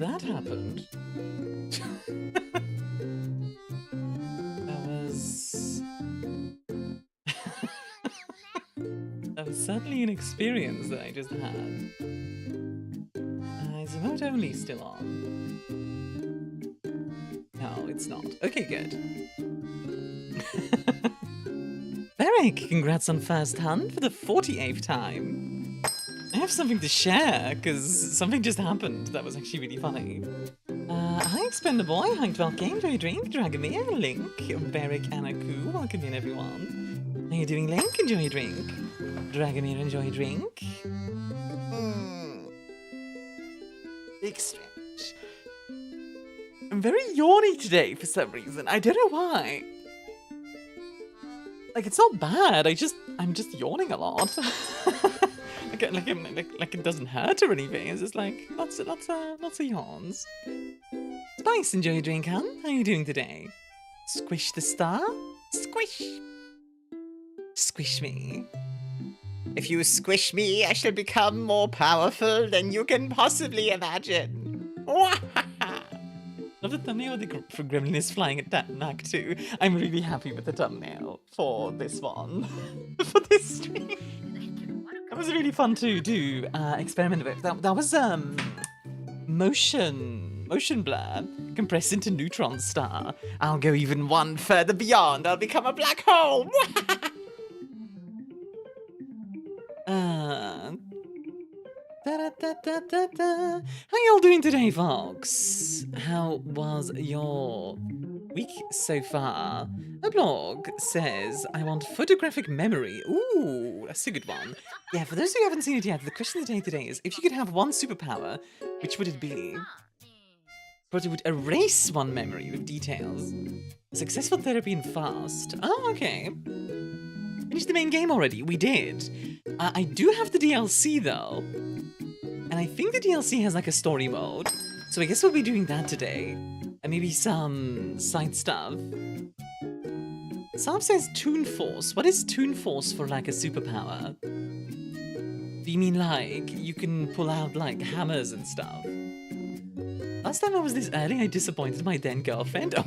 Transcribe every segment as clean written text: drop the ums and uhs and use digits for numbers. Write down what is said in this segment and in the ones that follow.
that happened. That was certainly an experience that I just had. Is Emote only still on? No, it's not. Okay, good. Beric, congrats on first hunt for the 48th time. I have something to share, because something just happened that was actually really funny. Hi, Expendaboy, hi, Dwelking, Enjoy Drink, Dragomir, Link, Beric, Anaku, welcome in, everyone. How you doing, Link? Enjoy your drink. Dragomir, enjoy your drink. Big stretch. I'm very yawny today for some reason. I don't know why. Like, it's not bad. I'm just yawning a lot. like it doesn't hurt or anything. It's just like lots of yawns. Spice, enjoy your drink, hun. How are you doing today? Squish the star. Squish. Squish me. If you squish me, I shall become more powerful than you can possibly imagine. Love the thumbnail for Gremlin is flying at Mac too. I'm really happy with the thumbnail for this one. For this stream. That was really fun to do, experiment with. That was motion blur compressed into neutron star. I'll go even one further beyond. I'll become a black hole. How y'all doing today, folks? How was your week so far? A blog says, I want photographic memory. Ooh, that's a good one. Yeah, for those who haven't seen it yet, the question of the day today is, if you could have one superpower, which would it be? But it would erase one memory with details. Successful therapy and fast. Oh, okay. Finished the main game already. We did. I do have the DLC though. And I think the DLC has like a story mode. So I guess we'll be doing that today. And maybe some side stuff. Sam says Toon Force. What is Toon Force for like a superpower? Do you mean like you can pull out like hammers and stuff? Last time I was this early, I disappointed my then girlfriend. Oh.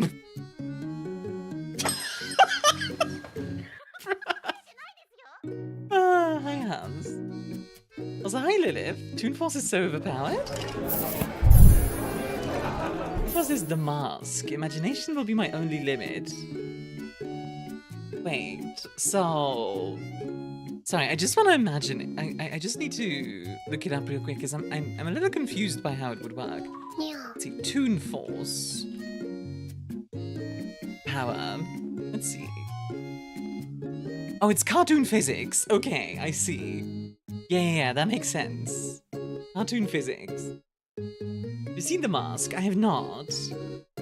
Hi, Hans. Also, hi, Lilith. Toon Force is so overpowered. What is the mask? Imagination will be my only limit. Wait, so... Sorry, I just want to imagine it. I just need to look it up real quick, because I'm a little confused by how it would work. Let's see, Toon Force. Power. Let's see. Oh, it's cartoon physics. Okay, I see. Yeah, that makes sense. Cartoon physics. You've seen the mask? I have not.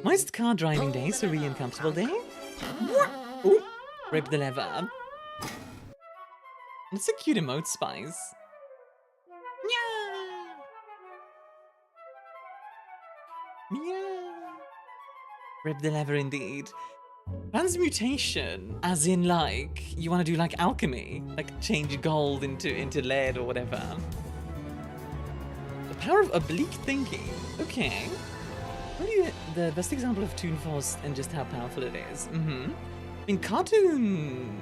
Moist car driving day, so really uncomfortable day. Ooh, rip the lever. It's a cute emote, Spice. Meow. Rip the lever indeed. Transmutation, as in like, you want to do like alchemy, like change gold into lead or whatever. The power of oblique thinking. Okay. Really the best example of Toon Force and just how powerful it is. I mean, cartoon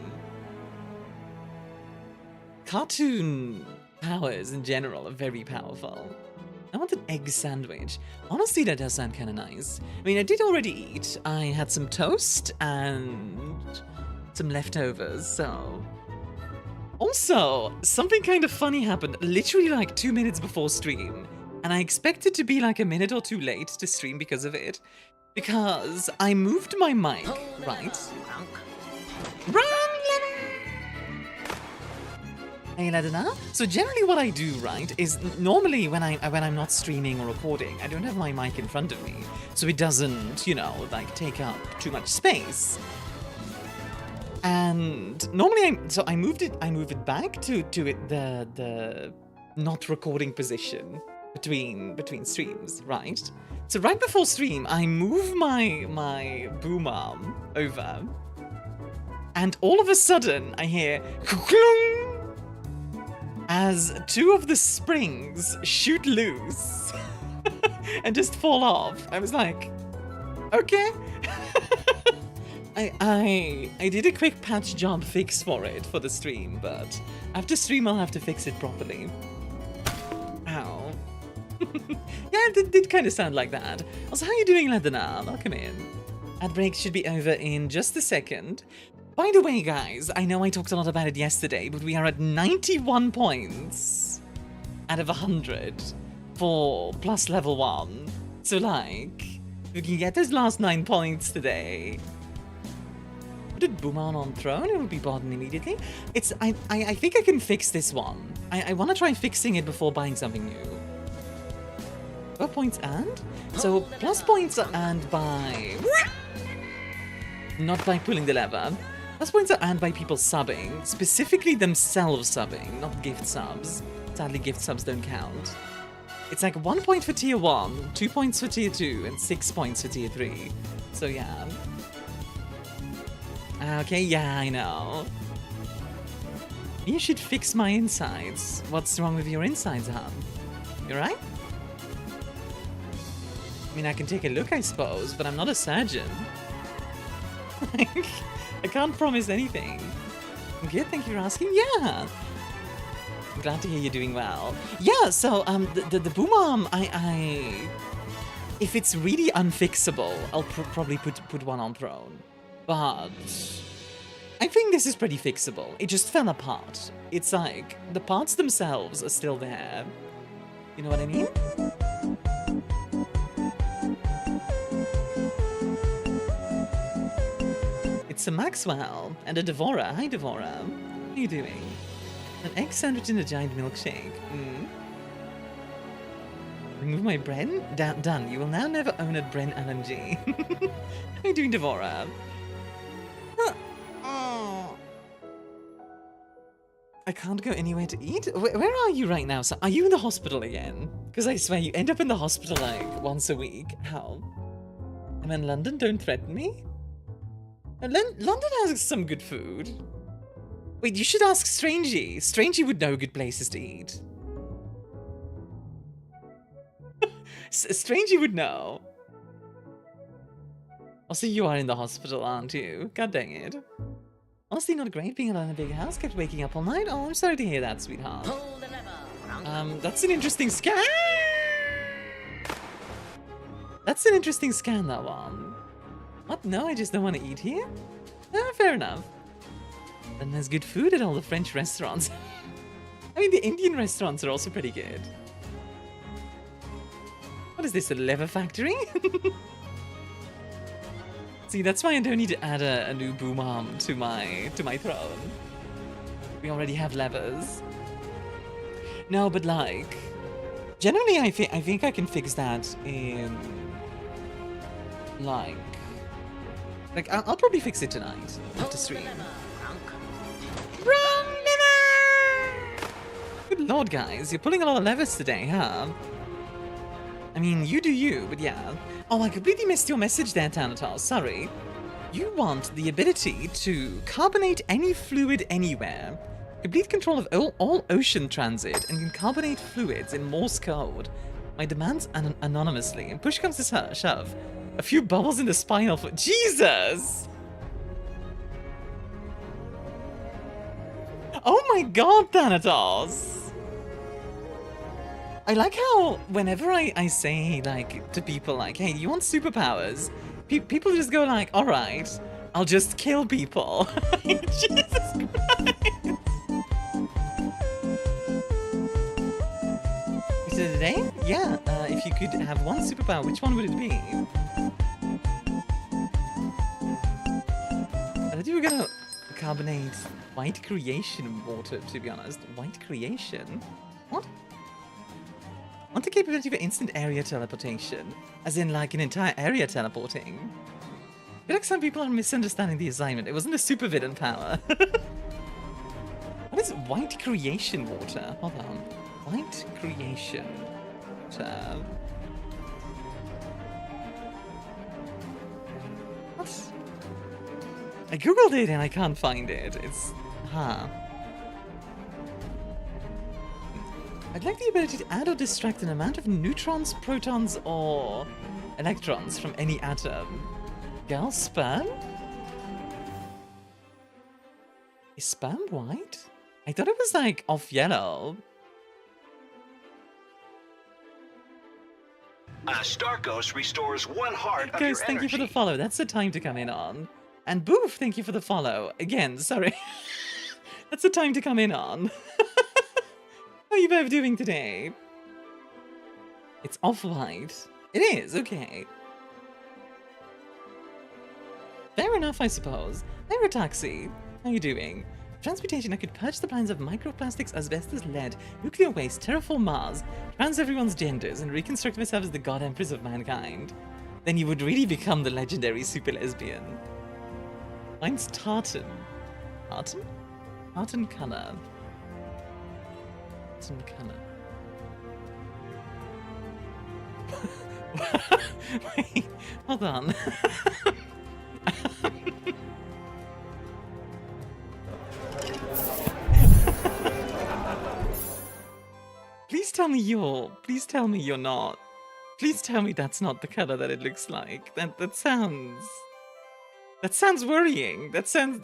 powers in general are very powerful. I want an egg sandwich. Honestly, that does sound kind of nice. I mean, I did already eat. I had some toast and some leftovers, so... Also, something kind of funny happened literally like 2 minutes before stream. And I expected to be like a minute or two late to stream because of it. Because I moved my mic, right? Run, Hey, Ladina. So generally what I do, right, is normally when I'm not streaming or recording, I don't have my mic in front of me, so it doesn't, you know, like take up too much space. And normally I move it back to the not recording position between streams, right? So right before stream, I move my boom arm over, and all of a sudden I hear as two of the springs shoot loose. and just fall off. I was like, okay. I did a quick patch job fix for it for the stream, but after stream I'll have to fix it properly. Ow. Yeah, it did kind of sound like that. Also, how are you doing, Ledana? Welcome in. Ad break should be over in just a second. By the way, guys, I know I talked a lot about it yesterday, but we are at 91 points out of 100 for plus level 1. So, like, if we can get those last 9 points today. Put Booman on throne, it will be bottom immediately. It's I think I can fix this one. I want to try fixing it before buying something new. What points and? So plus points are earned by... Not by pulling the lever. Plus points are earned by people subbing. Specifically themselves subbing, not gift subs. Sadly, gift subs don't count. It's like 1 point for tier 1, 2 points for tier 2, and 6 points for tier 3. So yeah. Okay, yeah, I know. You should fix my insides. What's wrong with your insides, hon? You alright? I mean, I can take a look, I suppose, but I'm not a surgeon. I can't promise anything. I'm good, thank you for asking. Yeah! I'm glad to hear you're doing well. Yeah, so, the boom arm, if it's really unfixable, I'll probably put one on throne. But I think this is pretty fixable. It just fell apart. It's like, the parts themselves are still there. You know what I mean? It's a Maxwell and a Devora. Hi, Devora. How are you doing? An egg sandwich in a giant milkshake. Remove my Bren? Done. You will now never own a Bren LMG. How are you doing, Devora? I can't go anywhere to eat? Where are you right now? So are you in the hospital again? Because I swear you end up in the hospital like once a week. How? I'm in London, don't threaten me? London has some good food. Wait, you should ask Strangey. Strangey would know good places to eat. Strangey would know. Also, you are in the hospital, aren't you? God dang it. Honestly, not great being alone in a big house. Kept waking up all night. Oh, I'm sorry to hear that, sweetheart. That's an interesting scan. That's an interesting scan, that one. What? No, I just don't want to eat here? Fair enough. And there's good food at all the French restaurants. I mean, the Indian restaurants are also pretty good. What is this, a lever factory? See, that's why I don't need to add a new boom arm to my throne. We already have levers. No, but like, generally I think I can fix that in like I'll probably fix it tonight after stream. Wrong lever! Good lord, guys, you're pulling a lot of levers today, huh? I mean, you do you, but yeah. Oh, I completely missed your message there, Thanatos. Sorry. You want the ability to carbonate any fluid anywhere, complete control of all ocean transit, and can carbonate fluids in Morse code. My demands anonymously, and push comes to shove. A few bubbles in the spinal fluid. Jesus! Oh my god, Thanatos! I like how whenever I say, like, to people, like, hey, you want superpowers? People just go like, alright, I'll just kill people. Jesus Christ! Is it today? Yeah, if you could have one superpower, which one would it be? I thought you were gonna carbonate white creation water, to be honest. White creation? What? Want the capability for instant area teleportation, as in like an entire area teleporting. I feel like some people are misunderstanding the assignment. It wasn't a supervillain power. What is white creation water? Hold on. White creation water. What? I googled it and I can't find it. It's... Huh. I'd like the ability to add or distract an amount of neutrons, protons, or electrons from any atom. Girl sperm? Is sperm white? I thought it was like off yellow. Starkos restores 1 heart of Guys, your thank you for the follow. That's the time to come in on. And Boof, thank you for the follow. Again, sorry. That's the time to come in on. How are you both doing today? It's off-white. It is, okay. Fair enough, I suppose. Aerotaxi, how are you doing? Transportation, I could purge the plans of microplastics, asbestos, lead, nuclear waste, terraform Mars, trans everyone's genders, and reconstruct myself as the god empress of mankind. Then you would really become the legendary super lesbian. Mine's tartan. Tartan? Tartan color. Tartan color. Wait, hold on. Please tell me you're not. Please tell me that's not the color that it looks like. That sounds worrying. That sounds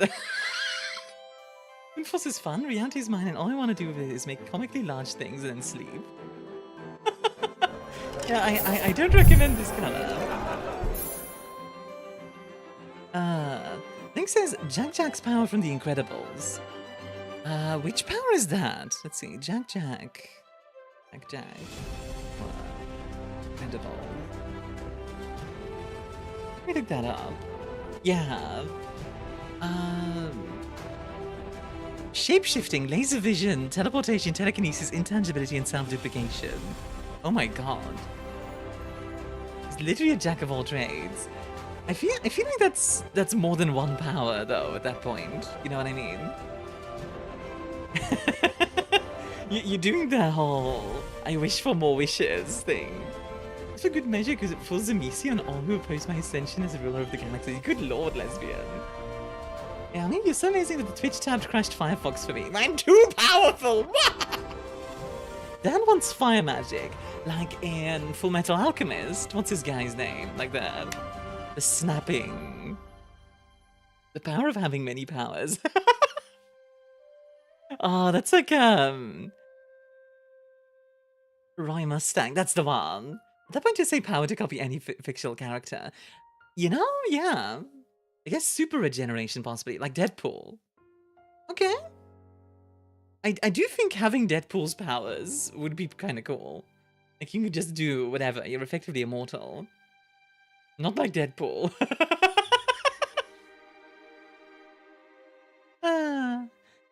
Infos is fun, reality is mine, and all I want to do with it is make comically large things and then sleep. Yeah, I don't recommend this color. Link says Jack-Jack's power from The Incredibles. Which power is that? Let's see, Jack-Jack. Jack-Jack. Incredible. Let me look that up. Yeah. Shape-shifting, laser vision, teleportation, telekinesis, intangibility, and self-duplication. Oh my god. He's literally a jack of all trades. I feel like that's more than one power though at that point. You know what I mean? You're doing the whole I wish for more wishes thing. It's a good measure because it fools the Misi on all who oppose my ascension as a ruler of the galaxy. Good lord, lesbian. Yeah, I mean, you're so amazing that the Twitch tab crashed Firefox for me. I'm too powerful! Dan wants fire magic, like in Full Metal Alchemist. What's his guy's name? Like the snapping. The power of having many powers. Oh, that's like, Roy Mustang. That's the one. At that point, you say power to copy any fictional character. You know, yeah. I guess super regeneration, possibly. Like Deadpool. Okay. I do think having Deadpool's powers would be kind of cool. Like, you could just do whatever. You're effectively immortal. Not like Deadpool.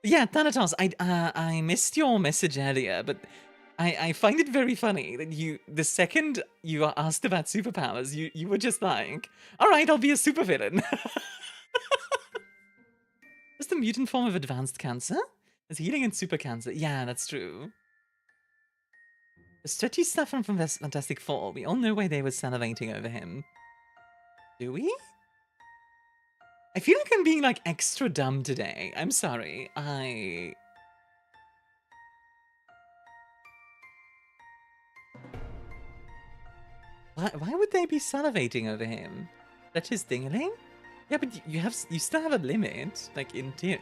Yeah, Thanatos, I missed your message earlier, but I find it very funny that the second you are asked about superpowers, you were just like, alright, I'll be a supervillain. What's the mutant form of advanced cancer? There's healing and super cancer. Yeah, that's true. The stretchy stuff from Fantastic Four. We all know why they were salivating over him. Do we? I feel like I'm being, like, extra dumb today. I'm sorry. Why would they be salivating over him? That's his thing-a-ling? Yeah, but you still have a limit. Like,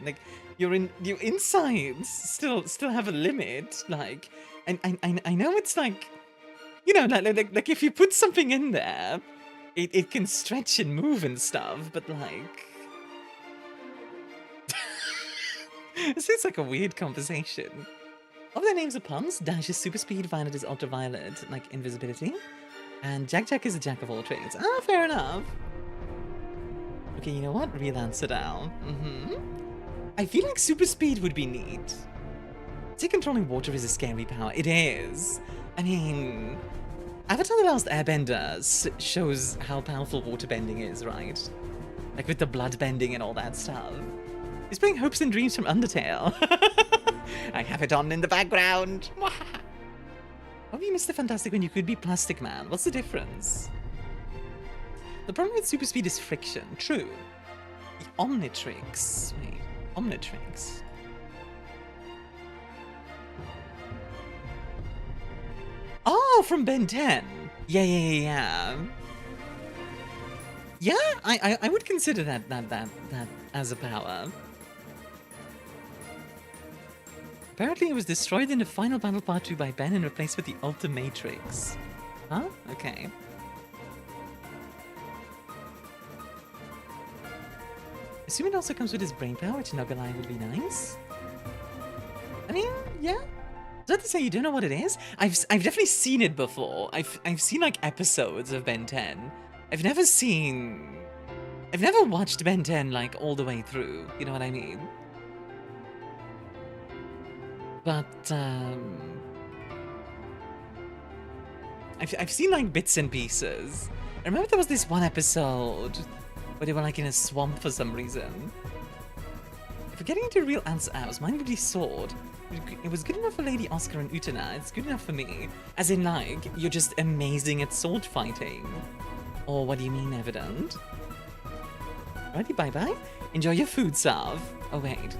like, your insides still have a limit. Like, and I know it's like, you know, like if you put something in there, it can stretch and move and stuff, but like... This is like a weird conversation. All their names are puns. Dash is super speed, Violet is ultraviolet, like invisibility. And Jack is a jack of all trades. Ah, fair enough. Okay, you know what? Real answer down. I feel like super speed would be neat. See, controlling water is a scary power. It is. I mean, Avatar: The Last Airbender shows how powerful water bending is, right? Like with the blood bending and all that stuff. He's playing Hopes and Dreams from Undertale. I have it on in the background. How have you missed the Fantastic when you could be Plastic Man? What's the difference? The problem with super speed is friction. True. The Omnitrix. Wait, Omnitrix. Oh, from Ben 10. Yeah. Yeah, I would consider that as a power. Apparently it was destroyed in the final battle part 2 by Ben and replaced with the Ultimatrix. Huh? Okay. Assume it also comes with his brain power, which not gonna lie would be nice. I mean, yeah. Is that to say you don't know what it is? I've definitely seen it before. I've seen like episodes of Ben 10. I've never watched Ben 10 like all the way through. You know what I mean? But I've seen like bits and pieces. I remember there was this one episode where they were like in a swamp for some reason. If we're getting into real answers, mine would be sword. It was good enough for Lady Oscar and Utena. It's good enough for me. As in, like, you're just amazing at sword fighting. Or what do you mean, evident? Alrighty, bye-bye. Enjoy your food, Sav. Oh, wait.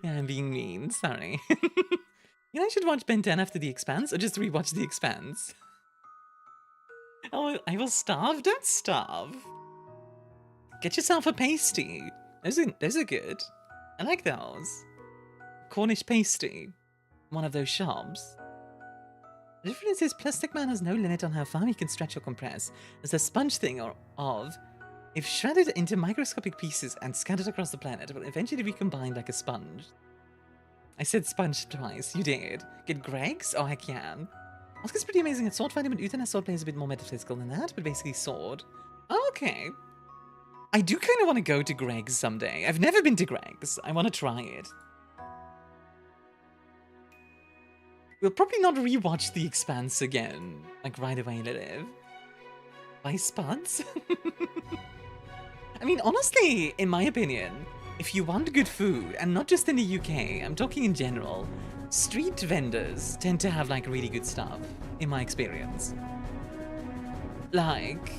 Yeah, I'm being mean. Sorry. You know, I should watch Ben 10 after The Expanse, or just rewatch The Expanse? Oh, I will starve? Don't starve. Get yourself a pasty. Those are good. I like those. Cornish pasty. One of those shops. The difference is Plastic Man has no limit on how far he can stretch or compress. There's a sponge thing of, if shredded into microscopic pieces and scattered across the planet, it will eventually recombine like a sponge. I said sponge twice. You did. Get Greg's? Oh, heck yeah. Oscar's pretty amazing at sword fighting, but Utena's sword play is a bit more metaphysical than that, but basically sword. Oh, okay. I do kind of want to go to Greg's someday. I've never been to Greg's. I want to try it. We'll probably not rewatch The Expanse again, like right away, Lilith. Buy Spuds? I mean, honestly, in my opinion, if you want good food, and not just in the UK, I'm talking in general, street vendors tend to have like really good stuff, in my experience. Like,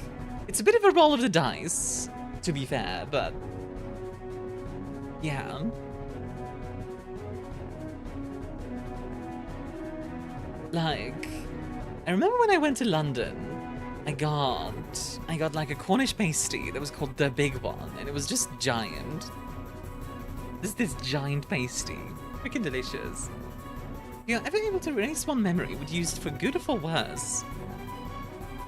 it's a bit of a roll of the dice, to be fair, but yeah. Like, I remember when I went to London, I got like a Cornish pasty that was called the Big One, and it was just giant. This giant pasty, freaking delicious. If you're ever able to erase one memory, would you use it for good or for worse?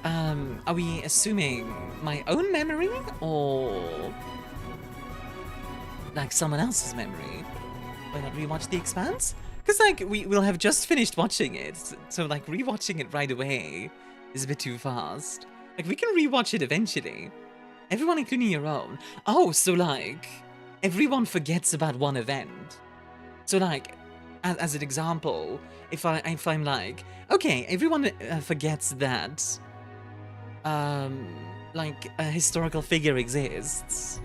Are we assuming my own memory or like someone else's memory? Why not rewatch The Expanse? Because like we'll have just finished watching it, so like rewatching it right away is a bit too fast. Like we can rewatch it eventually. Everyone including your own. Oh, so like everyone forgets about one event. So like as an example, if I'm like, okay, everyone forgets that like a historical figure exists.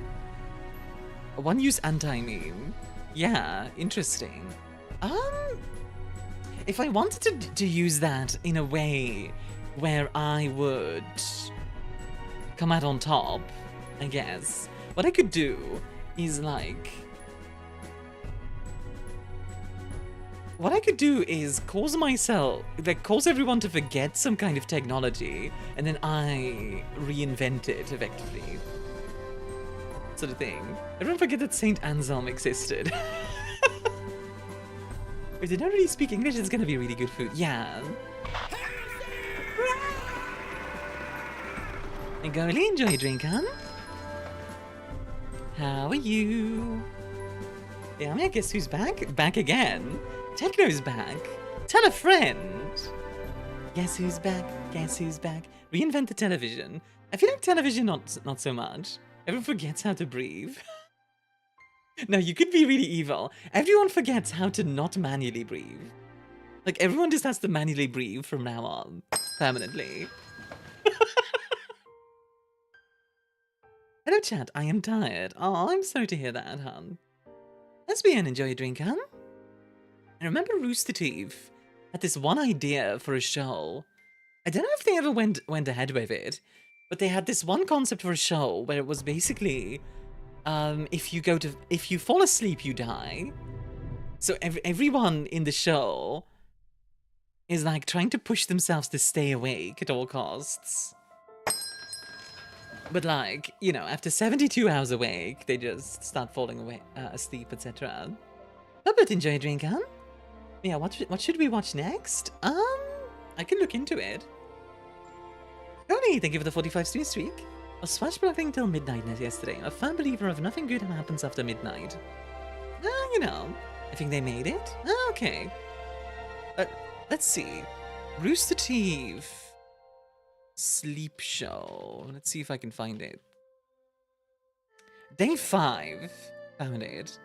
One use anti-meme. Yeah, interesting. If I wanted to use that in a way where I would come out on top, I guess, what I could do is like, cause cause everyone to forget some kind of technology, and then I reinvent it effectively. Sort of thing. Everyone forget that Saint Anselm existed. If they don't really speak English, it's gonna be really good food. Yeah. And Golly, enjoy your drink, huh? How are you? Yeah, I guess who's back? Back again. Techno's back. Tell a friend. Guess who's back? Guess who's back? Reinvent the television. I feel like television not so much. Everyone forgets how to breathe. No, you could be really evil. Everyone forgets how to not manually breathe. Like, everyone just has to manually breathe from now on. Permanently. Hello, chat. I am tired. Oh, I'm sorry to hear that, hun. Let's be and enjoy your drink, hun. I remember Rooster Teeth had this one idea for a show. I don't know if they ever went ahead with it, but they had this one concept for a show where it was basically, if you fall asleep, you die. So everyone in the show is like trying to push themselves to stay awake at all costs. But like, you know, after 72 hours awake, they just start falling away, asleep, etc. But enjoy a drink, huh? Yeah, what should we watch next? I can look into it. Tony, thank you for the 45 streak. I was swashbuckling till midnight yesterday. A firm believer of nothing good happens after midnight. You know, I think they made it. Okay. Let's see. Rooster Teeth. Sleep show. Let's see if I can find it. Day 5. Found it.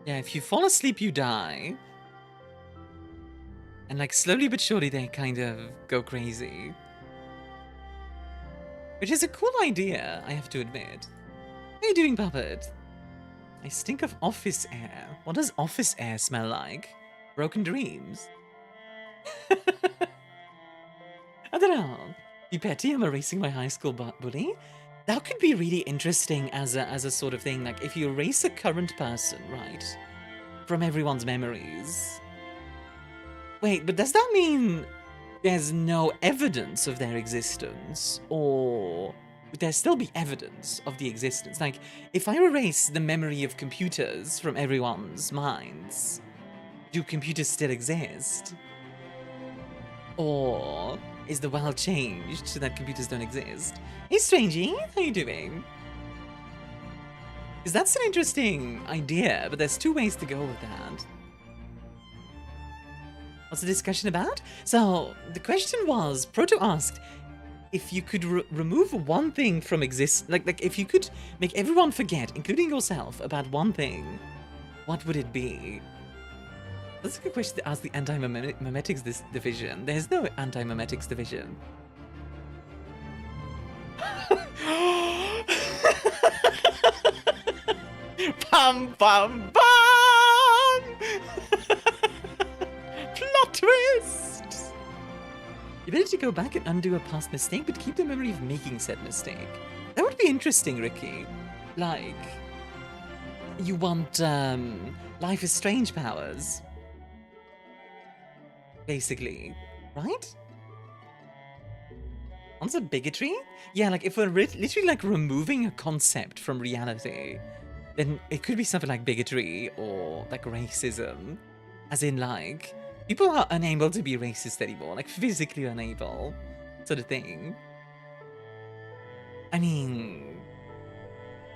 Yeah, if you fall asleep, you die. And like slowly but surely they kind of go crazy. Which is a cool idea, I have to admit. How are you doing, Puppet? I stink of office air. What does office air smell like? Broken dreams? I don't know. Be petty, I'm erasing my high school bully. That could be really interesting as a sort of thing. Like if you erase a current person, right, from everyone's memories. Wait, but does that mean there's no evidence of their existence? Or would there still be evidence of the existence? Like, if I erase the memory of computers from everyone's minds, do computers still exist? Or is the world changed so that computers don't exist? Hey, Strangey, how you doing? Because that's an interesting idea, but there's two ways to go with that. What's the discussion about? So, the question was, Proto asked, if you could remove one thing from like if you could make everyone forget, including yourself, about one thing, what would it be? That's a good question to ask the anti-memetics division. There's no anti-memetics division. Pam pam pam! Plot twist! You better to go back and undo a past mistake, but keep the memory of making said mistake. That would be interesting, Ricky. Like, you want Life is Strange powers, basically, right? Answer bigotry? Yeah, like if we're literally like removing a concept from reality, then it could be something like bigotry or like racism, as in like people are unable to be racist anymore, like physically unable, sort of thing. I mean,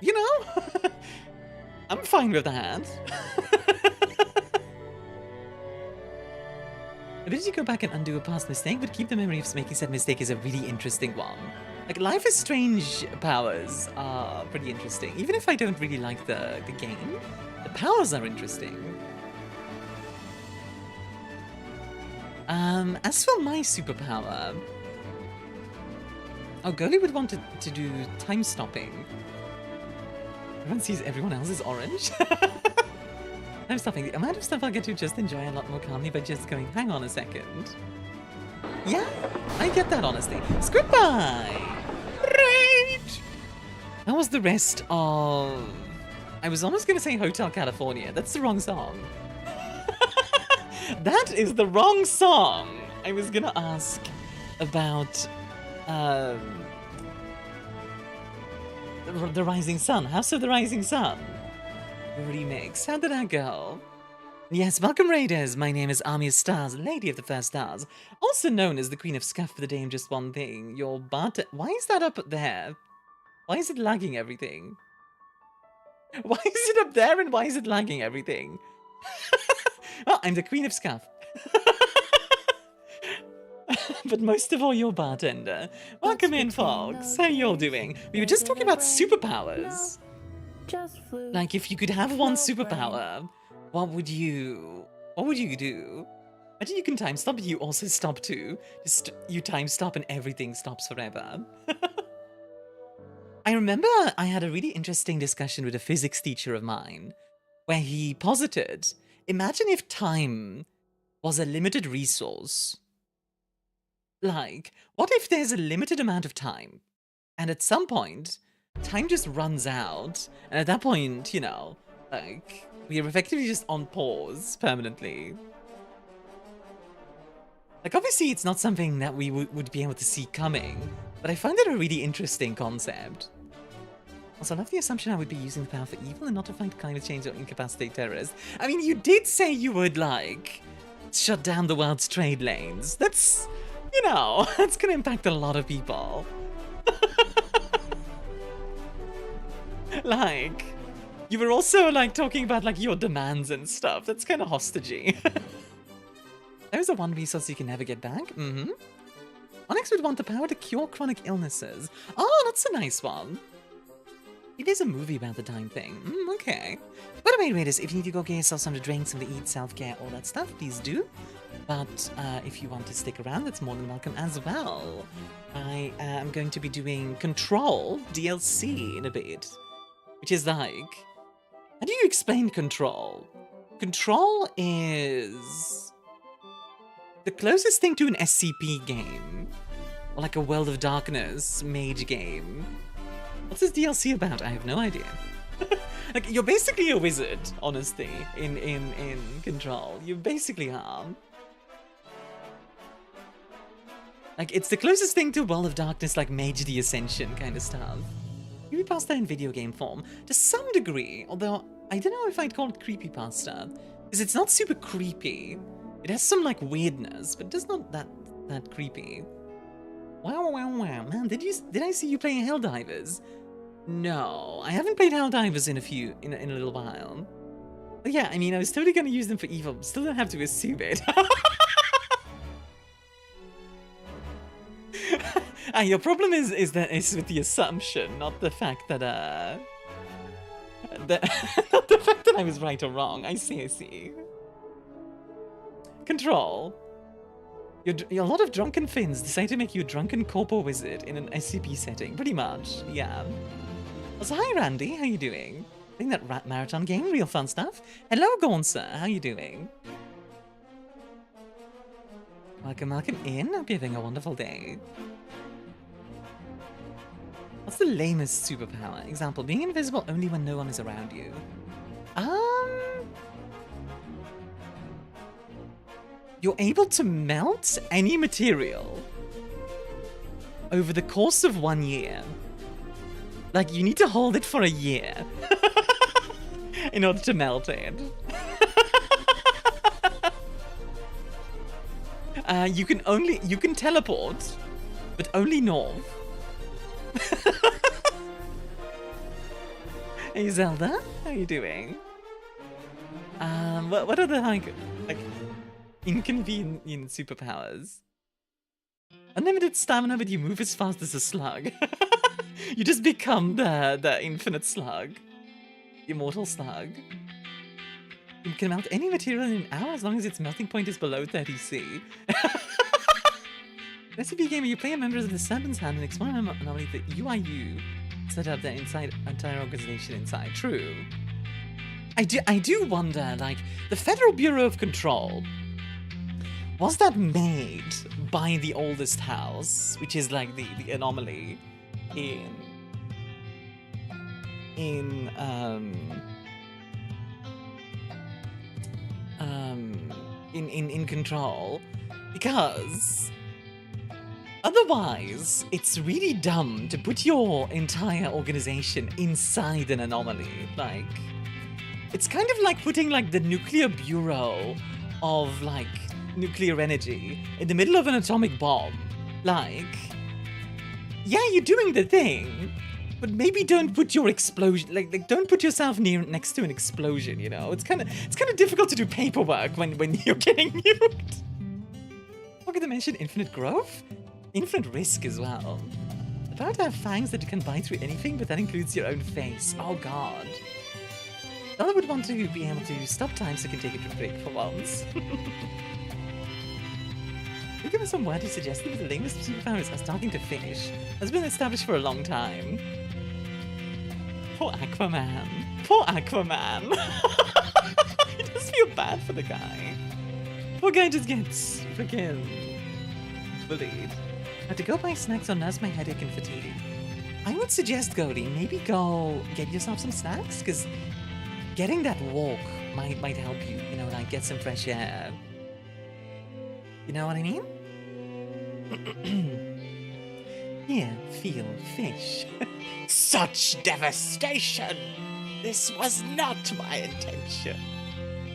you know, I'm fine with that. Ability to go back and undo a past mistake, but keep the memory of making said mistake is a really interesting one. Like, Life is Strange powers are pretty interesting. Even if I don't really like the game, the powers are interesting. As for my superpower... Oh, Gurley would want to do time stopping. Everyone sees everyone else is orange. I'm stopping. The amount of stuff I'll get to just enjoy a lot more calmly by just going, hang on a second. Yeah, I get that, honestly. Goodbye! Right! That was the rest of... I was almost going to say Hotel California. That's the wrong song. That is the wrong song! I was going to ask about... the Rising Sun. House of the Rising Sun. The remix. How did that go? Yes, welcome Raiders. My name is ArmiaStars, Lady of the First Stars, also known as the Queen of Scuff for the day of just one thing. Your Why is that up there? Why is it lagging everything? Why is it up there and why is it lagging everything? Well, I'm the Queen of Scuff. But most of all, your bartender. Welcome in, folks. How you all doing? We were just talking about superpowers. Like, if you could have one superpower, what would you do? Imagine you can time stop, but you also stop too. Just, you time stop and everything stops forever. I remember I had a really interesting discussion with a physics teacher of mine, where he posited, imagine if time was a limited resource. Like, what if there's a limited amount of time, and at some point, time just runs out, and at that point, you know, like, we are effectively just on pause permanently. Like, obviously, it's not something that we would be able to see coming, but I find it a really interesting concept. Also, I love the assumption I would be using the power for evil and not to fight climate change or incapacitate terrorists. I mean, you did say you would, like, shut down the world's trade lanes. That's, you know, that's gonna impact a lot of people. Like, you were also, like, talking about, like, your demands and stuff. That's kind of hostagey. There's a one resource you can never get back. Mm-hmm. Onyx would want the power to cure chronic illnesses. Oh, that's a nice one. It is a movie about the time thing. Okay. By the way, Raiders, if you need to go get yourself some to drink, some to eat, self-care, all that stuff, please do. But if you want to stick around, that's more than welcome as well. I am going to be doing Control DLC in a bit. Which is like... How do you explain Control? Control is... the closest thing to an SCP game. Or like a World of Darkness mage game. What's this DLC about? I have no idea. Like, you're basically a wizard, honestly, in Control. You basically are. Like, it's the closest thing to World of Darkness, like Mage the Ascension kind of stuff. Creepypasta in video game form, to some degree, although I don't know if I'd call it creepypasta, because it's not super creepy. It has some, like, weirdness, but it's not that creepy. Wow, man, did I see you playing Helldivers? No, I haven't played Helldivers in a little while. But yeah, I mean, I was totally gonna use them for evil, but still don't have to assume it. Your problem is with the assumption, not the fact that not the fact that I was right or wrong. I see. Control. A lot of drunken Finns decide to make you a drunken corpo wizard in an SCP setting. Pretty much, yeah. Also, hi Randy, how you doing? Playing that rat marathon game, real fun stuff. Hello Gonza, how you doing? Welcome in. Hope you're having a wonderful day. What's the lamest superpower? Example, being invisible only when no one is around you. You're able to melt any material over the course of 1 year. Like, you need to hold it for a year in order to melt it. You can teleport, but only north. Hey Zelda, how you doing? What are the like inconvenient superpowers? Unlimited stamina, but you move as fast as a slug. You just become the infinite slug. Immortal slug. You can melt any material in an hour as long as its melting point is below 30°C. Recipe game, you play a member of the Serpent's Hand and explore an anomaly that UIU set up their entire organization inside. True. I do wonder, like, the Federal Bureau of Control, was that made by the oldest house, which is like the anomaly in Control? Because otherwise, it's really dumb to put your entire organization inside an anomaly. Like, it's kind of like putting, like, the nuclear bureau of, like, nuclear energy in the middle of an atomic bomb. Like, yeah, you're doing the thing, but maybe don't put your explosion, like don't put yourself next to an explosion, you know? It's kind of difficult to do paperwork when you're getting nuked. Pocket Dimension, infinite growth? Infinite risk as well. The power to have fangs that can bite through anything, but that includes your own face. Oh god. I would want to be able to stop time so I can take a break for once. We give us some word to suggest that the lamest superpowers are starting to finish. Has been established for a long time. Poor Aquaman. Poor Aquaman. I just feel bad for the guy. Poor guy just gets freaking bullied. I had to go buy snacks or nurse my headache and fatigue. I would suggest, Goldie, maybe go get yourself some snacks, because getting that walk might help you, you know, like get some fresh air. You know what I mean? Here, feel fish. Such devastation! This was not my intention.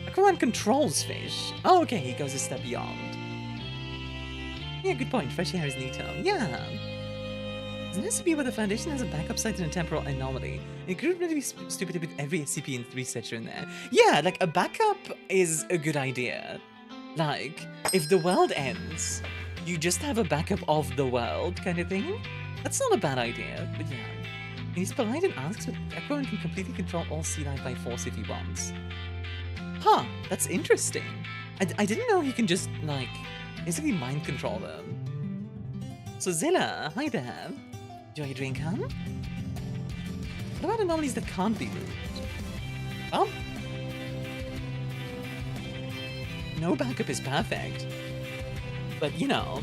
Aquaman controls fish. Oh, okay, he goes a step beyond. Yeah, good point. Fresh air is neato. Yeah. It's nice to be where the Foundation has a backup site in a temporal anomaly. It could really be stupid with every SCP and 3-stitcher in there. Yeah, like a backup is a good idea. Like, if the world ends, you just have a backup of the world kind of thing. That's not a bad idea, but yeah. And he's polite and asks, but Aquaman can completely control all sea life by force if he wants. Huh, that's interesting. I didn't know he can just, like, basically mind control them. So Zilla, hi there. Enjoy your drink, huh? What about anomalies that can't be moved? Well, no backup is perfect. But, you know,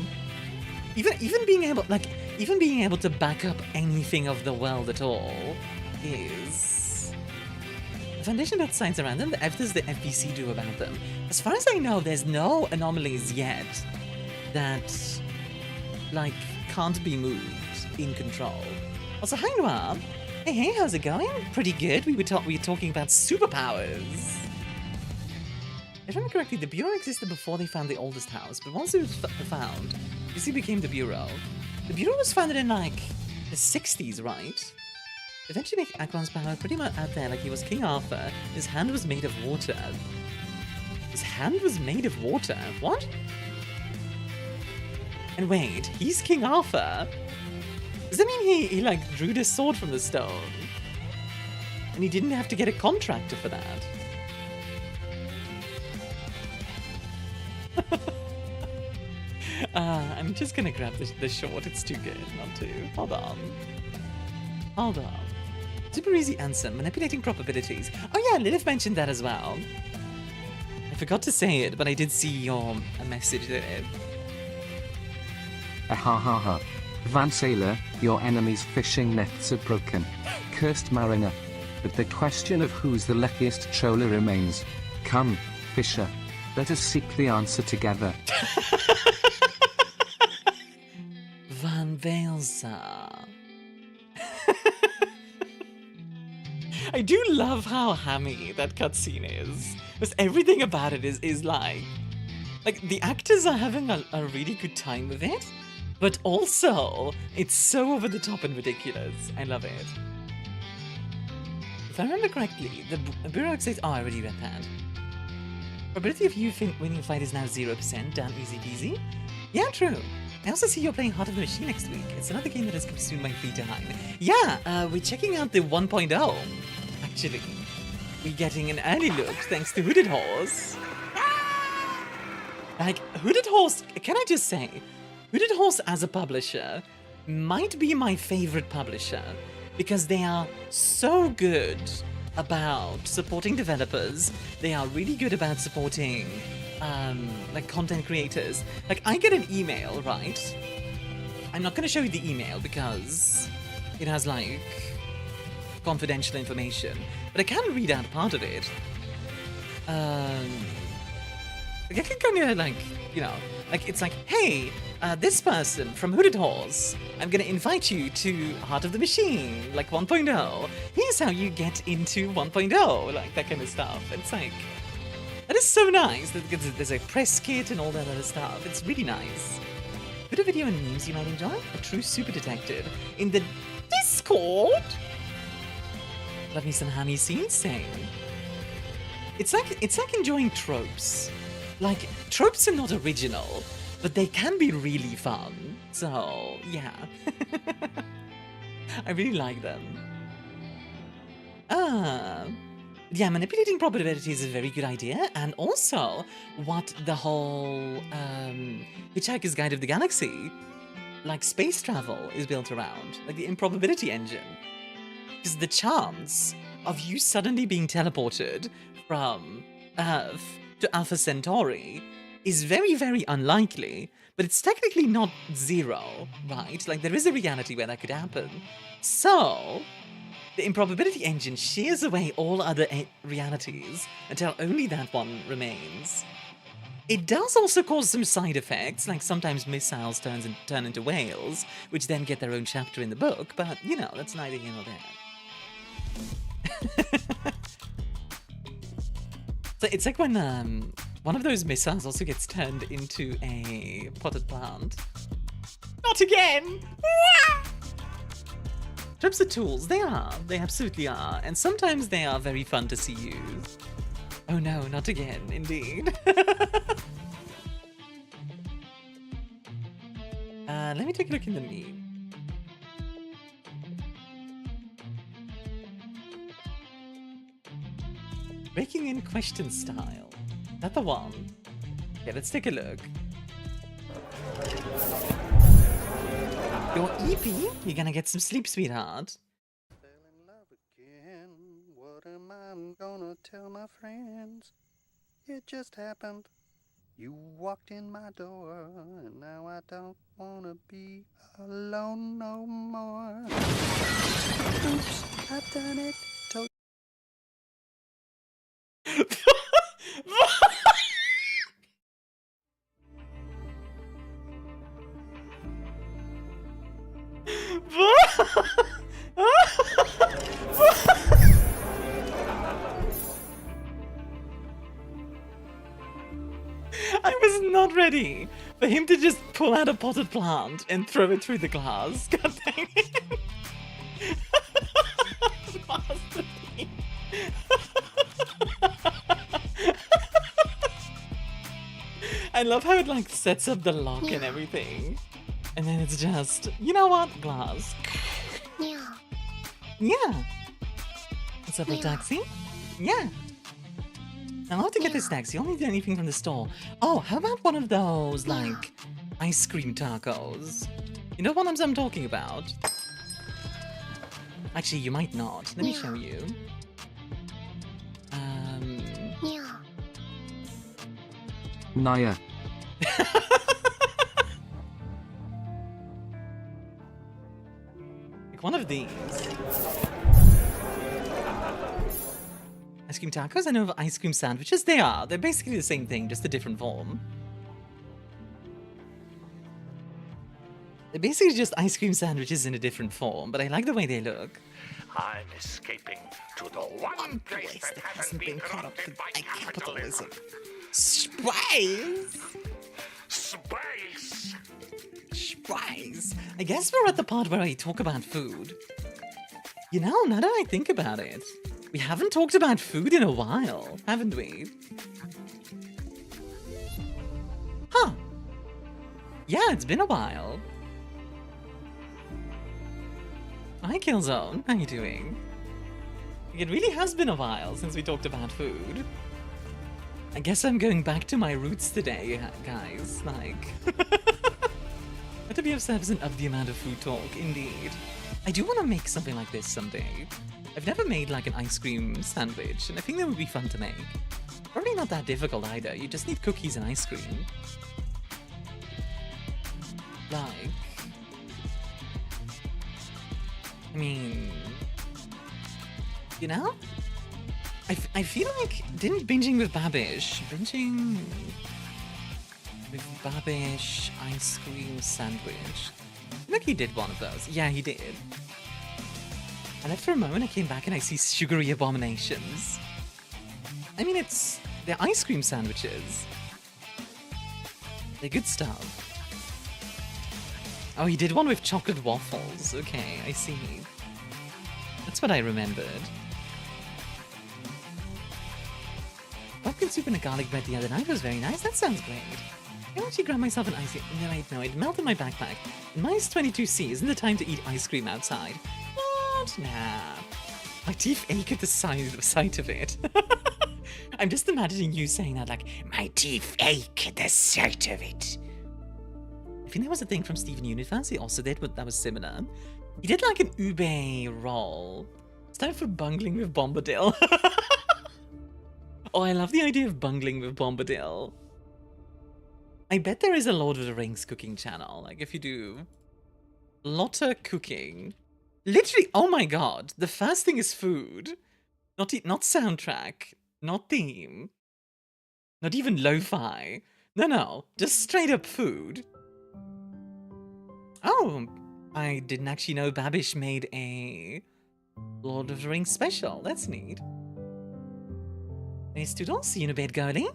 even being able, like, even being able to back up anything of the world at all is... The Foundation built signs around them. What does the FBC do about them? As far as I know, there's no anomalies yet that, like, can't be moved in control. Also, hi Noir. Hey, how's it going? Pretty good. We were talking about superpowers. If I remember correctly, the Bureau existed before they found the oldest house, but once it was found, DC became the Bureau. The Bureau was founded in, like, the 60s, right? Eventually make Aquaman's power pretty much out there like he was King Arthur. His hand was made of water. His hand was made of water? What? And wait, he's King Arthur? Does that mean he like, drew the sword from the stone? And he didn't have to get a contractor for that? I'm just gonna grab the short, it's too good not to. Hold on. Hold on. Super easy answer, manipulating probabilities. Oh yeah, Lilith mentioned that as well. I forgot to say it, but I did see your message there. Ha ha ha. Van Sailor, your enemy's fishing nets are broken. Cursed mariner. But the question of who's the luckiest troller remains. Come, Fisher. Let us seek the answer together. Van Velsa. I do love how hammy that cutscene is. Because everything about it is like the actors are having a really good time with it, but also it's so over the top and ridiculous. I love it. If I remember correctly, the Bureau says, oh, I already read that. Probability of you winning a fight is now 0%, down easy peasy. Yeah, true. I also see you're playing Heart of the Machine next week. It's another game that has consumed my free time. Yeah, we're checking out the 1.0. Actually, we're getting an early look thanks to Hooded Horse. Like, Hooded Horse, can I just say, Hooded Horse as a publisher might be my favorite publisher because they are so good about supporting developers. They are really good about supporting like content creators. Like, I get an email, right? I'm not gonna show you the email because it has like confidential information, but I can read out part of it. Like, I can kind of like, you know, like it's like, hey, this person from Hooded Horse, I'm gonna invite you to Heart of the Machine, like 1.0. Here's how you get into 1.0, like that kind of stuff. It's like, that is so nice. There's a press kit and all that other stuff. It's really nice. Bit of video and memes you might enjoy. A true super detective in the Discord. Love me some hammy scenes saying. It's like enjoying tropes. Like, tropes are not original, but they can be really fun. So, yeah. I really like them. Yeah, manipulating probabilities is a very good idea, and also what the whole Hitchhiker's Guide of the Galaxy, like space travel, is built around, like the improbability engine. Because the chance of you suddenly being teleported from Earth to Alpha Centauri is very, very unlikely, but it's technically not zero, right? Like, there is a reality where that could happen. So, the improbability engine shears away all other realities until only that one remains. It does also cause some side effects, like sometimes missiles turn into whales, which then get their own chapter in the book, but, you know, that's neither here nor there. So it's like when one of those missiles also gets turned into a potted plant. Not again! Trips are tools. They are. They absolutely are. And sometimes they are very fun to see used. Oh no, not again, indeed. Let me take a look in the meme. Breaking in question style. Is that the one? Okay, let's take a look. Your EP? You're gonna get some sleep, sweetheart. Fell in love again. What am I gonna tell my friends? It just happened. You walked in my door, and now I don't wanna be alone no more. Oops, I've done it. I was not ready for him to just pull out a potted plant and throw it through the glass. God dang it. Masterpiece. I love how it like sets up the lock and everything. And then it's just, you know what? Glass. Yeah. What's up, a taxi? Yeah. I'll have to get this taxi. I'll need anything from the store. Oh, how about one of those, like, ice cream tacos? You know what I'm talking about? Actually, you might not. Let me show you. Naya. Like one of these. Ice cream tacos? I know of ice cream sandwiches. They are. They're basically the same thing, just a different form. They're basically just ice cream sandwiches in a different form, but I like the way they look. I'm escaping to the one place that hasn't been corrupted by capitalism. Spice! Space! Spice! I guess we're at the part where I talk about food. You know, now that I think about it, we haven't talked about food in a while, haven't we? Huh. Yeah, it's been a while. Hi, Killzone. How you doing? It really has been a while since we talked about food. I guess I'm going back to my roots today, guys. Like... Better be obsessed and up the amount of food talk, indeed. I do want to make something like this someday. I've never made like an ice cream sandwich, and I think that would be fun to make. Probably not that difficult either, you just need cookies and ice cream. Like... I mean... You know? I feel like, didn't Binging with Babish, Binging with Babish ice cream sandwich? I feel like he did one of those. Yeah, he did. I left for a moment, I came back and I see sugary abominations. I mean, they're ice cream sandwiches. They're good stuff. Oh, he did one with chocolate waffles. Okay, I see. That's what I remembered. Pumpkin soup and a garlic bread the other night was very nice. That sounds great. I actually grabbed myself an ice cream. No, it melted my backpack. Minus 22C isn't the time to eat ice cream outside. What? Nah. My teeth ache at the sight of it. I'm just imagining you saying that like, my teeth ache at the sight of it. I think that was a thing from Steven Universe. He also did, but that was similar. He did like an ube roll. It's time for bungling with Bombadil. Oh, I love the idea of bungling with Bombadil. I bet there is a Lord of the Rings cooking channel. Like, if you do Lotta cooking, literally, oh my god, the first thing is food. Not soundtrack, not theme, not even lo-fi. No, just straight up food. Oh, I didn't actually know Babish made a Lord of the Rings special. That's neat. Nice to see you in a bed, girlie.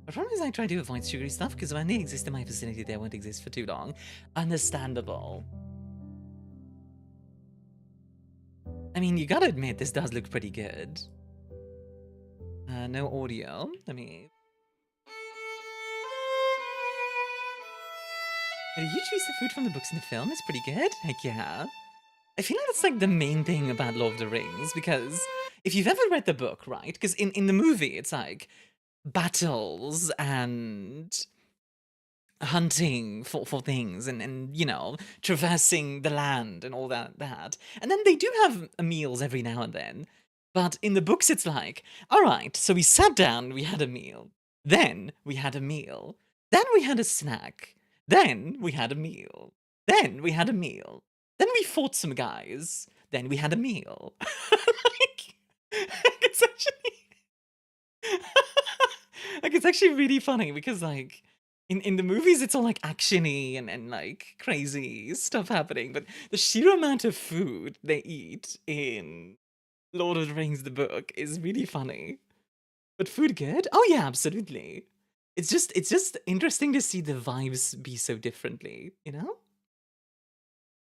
The problem is I try to avoid sugary stuff because when they exist in my vicinity, they won't exist for too long. Understandable. I mean, you gotta admit, this does look pretty good. No audio. Let me... Did you choose the food from the books in the film? It's pretty good. Heck yeah. I feel like that's like the main thing about Lord of the Rings, because if you've ever read the book, right? Because in the movie, it's like battles and hunting for things and you know, traversing the land and all that. And then they do have meals every now and then. But in the books, it's like, all right, so we sat down, we had a meal. Then we had a meal. Then we had a snack. Then we had a meal. Then we had a meal. Then we fought some guys. Then we had a meal. like, it's actually... like, it's actually really funny because, like, in the movies, it's all, like, action-y and, like, crazy stuff happening. But the sheer amount of food they eat in Lord of the Rings, the book, is really funny. But food good? Oh, yeah, absolutely. It's just interesting to see the vibes be so differently, you know?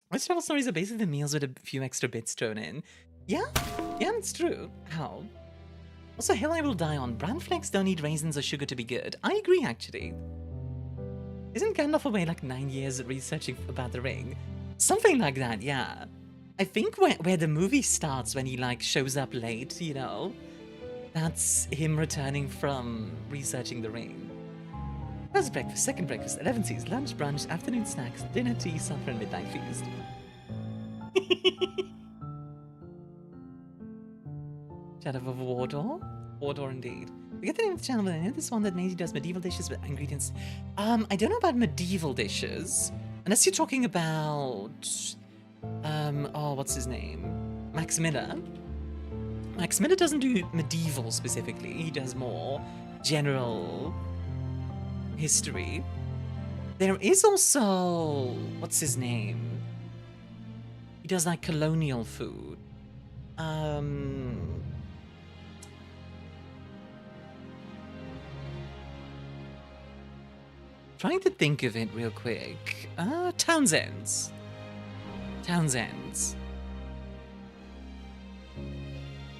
Most travel stories are basically the meals with a few extra bits thrown in. Yeah, it's true. How? Also, hill I will die on. Bran flakes don't need raisins or sugar to be good. I agree, actually. Isn't Gandalf away like 9 years researching about the ring? Something like that, yeah. I think where the movie starts when he like shows up late, you know, that's him returning from researching the ring. First breakfast, second breakfast, 11 C's, lunch, brunch, afternoon snacks, dinner, tea, supper, and midnight feast. Shadow of Wardor? Wardor indeed. Forget the name of the channel, but I know this one that Maisie does medieval dishes with ingredients. I don't know about medieval dishes. Unless you're talking about... oh, what's his name? Max Miller. Max Miller doesn't do medieval specifically. He does more general history. There is also... what's his name? He does like colonial food. Trying to think of it real quick. Townsend's.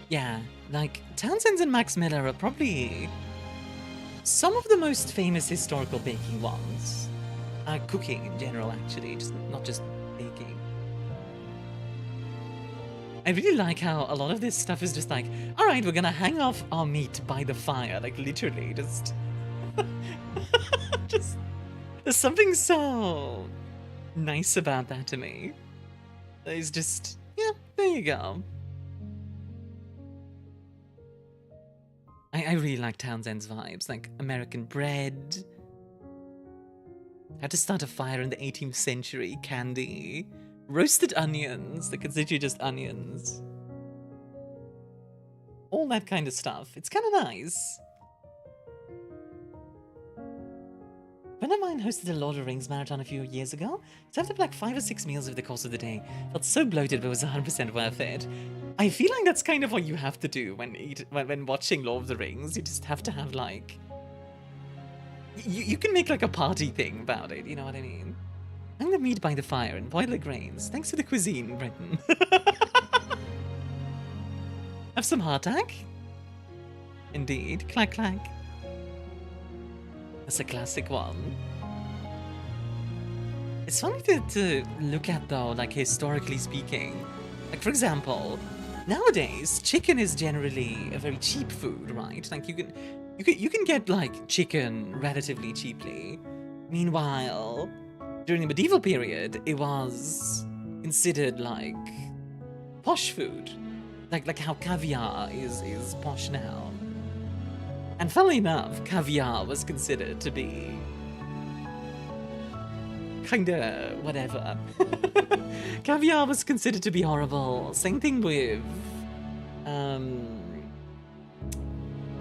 Yeah, like, Townsend's and Max Miller are probably some of the most famous historical baking ones. Cooking in general, actually, just not just baking. I really like how a lot of this stuff is just like, alright, we're gonna hang off our meat by the fire, like, literally, just... just... There's something so nice about that to me. It's just, yeah, there you go. I really like Townsend's vibes, like American bread. Had to start a fire in the 18th century, candy. Roasted onions, like it's literally just onions. All that kind of stuff. It's kind of nice. A friend of mine hosted a Lord of the Rings marathon a few years ago. Served up like 5 or 6 meals over the course of the day. Felt so bloated, but was 100% worth it. I feel like that's kind of what you have to do when watching Lord of the Rings. You just have to have like... You can make like a party thing about it, you know what I mean? Hang the meat by the fire and boil the grains. Thanks for the cuisine, Britain. Have some hardtack? Indeed. Clack clack. That's a classic one. It's funny to look at though, like historically speaking. Like for example, nowadays chicken is generally a very cheap food, right? Like you can get like chicken relatively cheaply. Meanwhile, during the medieval period, it was considered like posh food. Like how caviar is posh now. And funnily enough, caviar was considered to be kinda whatever. Caviar was considered to be horrible. Same thing with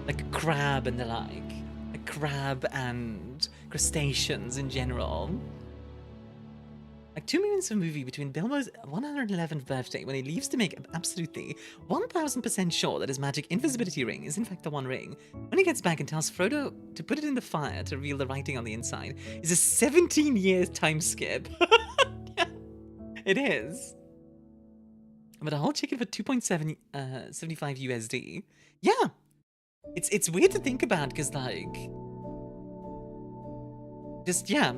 like crab and the like. Like crab and crustaceans in general. Like 2 minutes of movie between Bilbo's 111th birthday when he leaves to make absolutely 1000% sure that his magic invisibility ring is in fact the One Ring. When he gets back and tells Frodo to put it in the fire to reveal the writing on the inside is a 17-year time skip. Yeah, it is. But a whole chicken for 2.75 USD. Yeah, it's weird to think about because like, just yeah,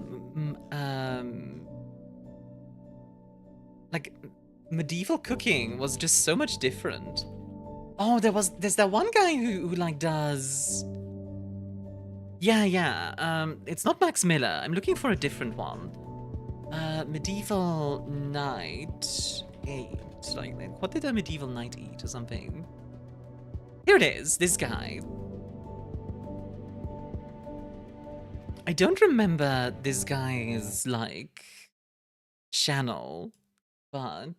like medieval cooking was just so much different. Oh, there's that one guy who like does. Yeah. It's not Max Miller. I'm looking for a different one. Medieval Knight ate. Like what did a medieval knight eat or something? Here it is. This guy. I don't remember this guy's like channel. But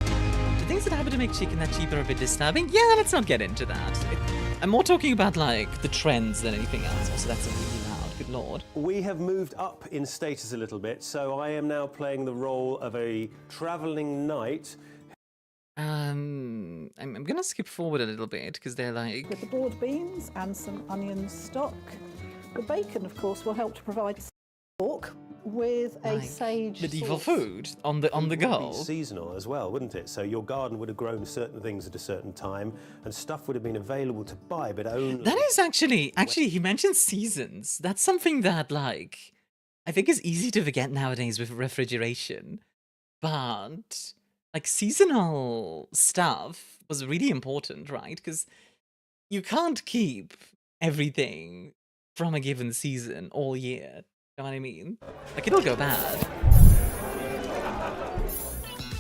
the things that happen to make chicken that cheap are a bit disturbing. Yeah, let's not get into that. I'm more talking about like the trends than anything else. Also, that's really loud. Good lord. We have moved up in status a little bit, so I am now playing the role of a travelling knight. I'm gonna skip forward a little bit because they're like with the boiled beans and some onion stock. The bacon, of course, will help to provide pork with a sage medieval sauce. Food on the It would go. be seasonal as well, wouldn't it? So your garden would have grown certain things at a certain time, and stuff would have been available to buy, but only. That is actually he mentioned seasons. That's something that like I think is easy to forget nowadays with refrigeration. But like seasonal stuff was really important, right? Because you can't keep everything from a given season all year. You know what I mean? Like it'll go bad.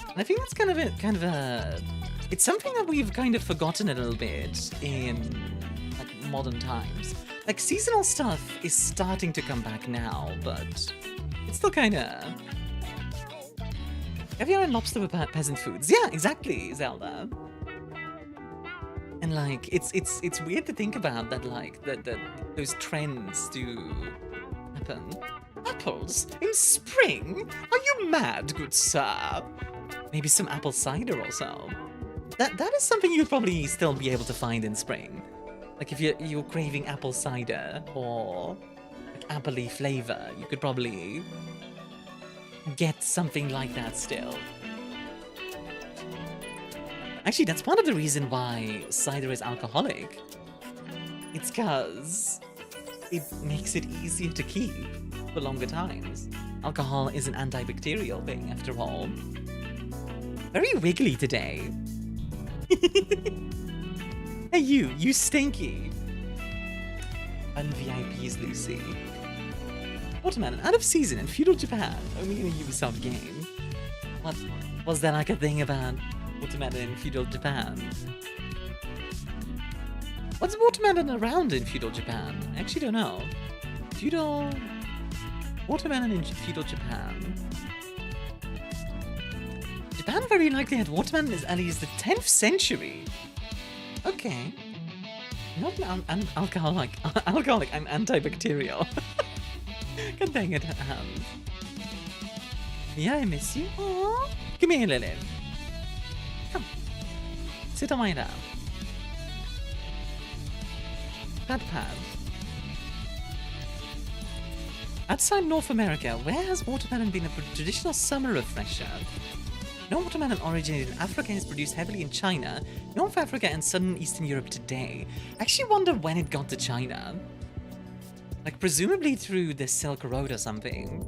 And I think that's kind of a it's something that we've kind of forgotten a little bit in like modern times. Like seasonal stuff is starting to come back now, but it's still kind of. Caviar and lobster were peasant foods. Yeah, exactly, Zelda. And like it's weird to think about that like that those trends do happen. Apples in spring? Are you mad, good sir? Maybe some apple cider or so. That is something you'd probably still be able to find in spring. Like if you're craving apple cider or like appley flavor, you could probably get something like that still. Actually, that's part of the reason why cider is alcoholic. It's because it makes it easier to keep for longer times. Alcohol is an antibacterial thing, after all. Very wiggly today. Hey you stinky. Un-VIPs, Lucy. Watermelon, out of season in feudal Japan, only in a Ubisoft game. What, was there like a thing about watermelon in feudal Japan? What's watermelon around in feudal Japan? I actually don't know. Feudal... Watermelon in feudal Japan. Japan very likely had watermelon as early as the 10th century. Okay. Not an alcoholic, I'm antibacterial. God dang it, Yeah, I miss you. Aww. Come here, Lily. Come. Sit on my lap. Pad. Outside North America, where has watermelon been a traditional summer refresher? No watermelon originated in Africa and is produced heavily in China, North Africa and southern Eastern Europe today. I actually wonder when it got to China. Like, presumably through the Silk Road or something.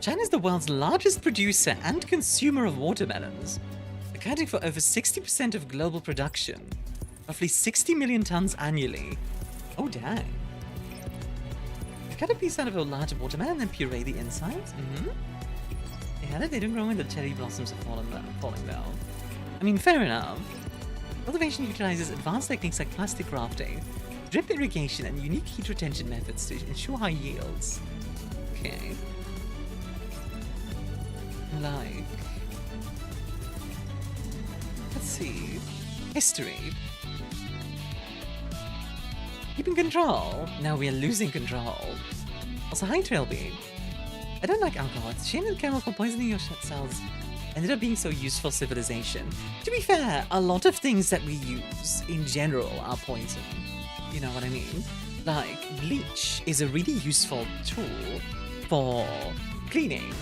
China is the world's largest producer and consumer of watermelons, accounting for over 60% of global production, roughly 60 million tons annually. Oh, dang. Cut a piece out of a large watermelon and puree the insides? Yeah, they don't grow when the cherry blossoms are falling though. I mean, fair enough. Cultivation utilizes advanced techniques like plastic grafting, drip irrigation, and unique heat retention methods to ensure high yields. Okay. Like... Let's see. History. Keeping control. Now we are losing control. Also, hi Trailby. I don't like alcohol. It's a shame that chemical poisoning your cells ended up being so useful civilization. To be fair, a lot of things that we use in general are poison. You know what I mean? Like, bleach is a really useful tool for cleaning,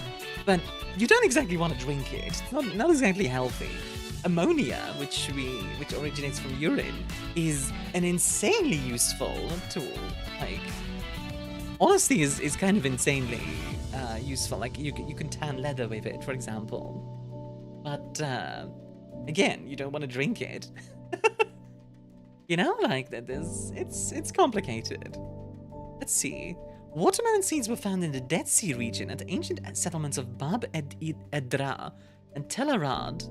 but you don't exactly want to drink it. It's not exactly healthy. Ammonia, which originates from urine, is an insanely useful tool. Like, honestly, is kind of insanely useful. Like, you can tan leather with it, for example. But again, you don't want to drink it. You know, like that. It's complicated. Let's see. Watermelon seeds were found in the Dead Sea region at the ancient settlements of Bab Edra and Tel Arad.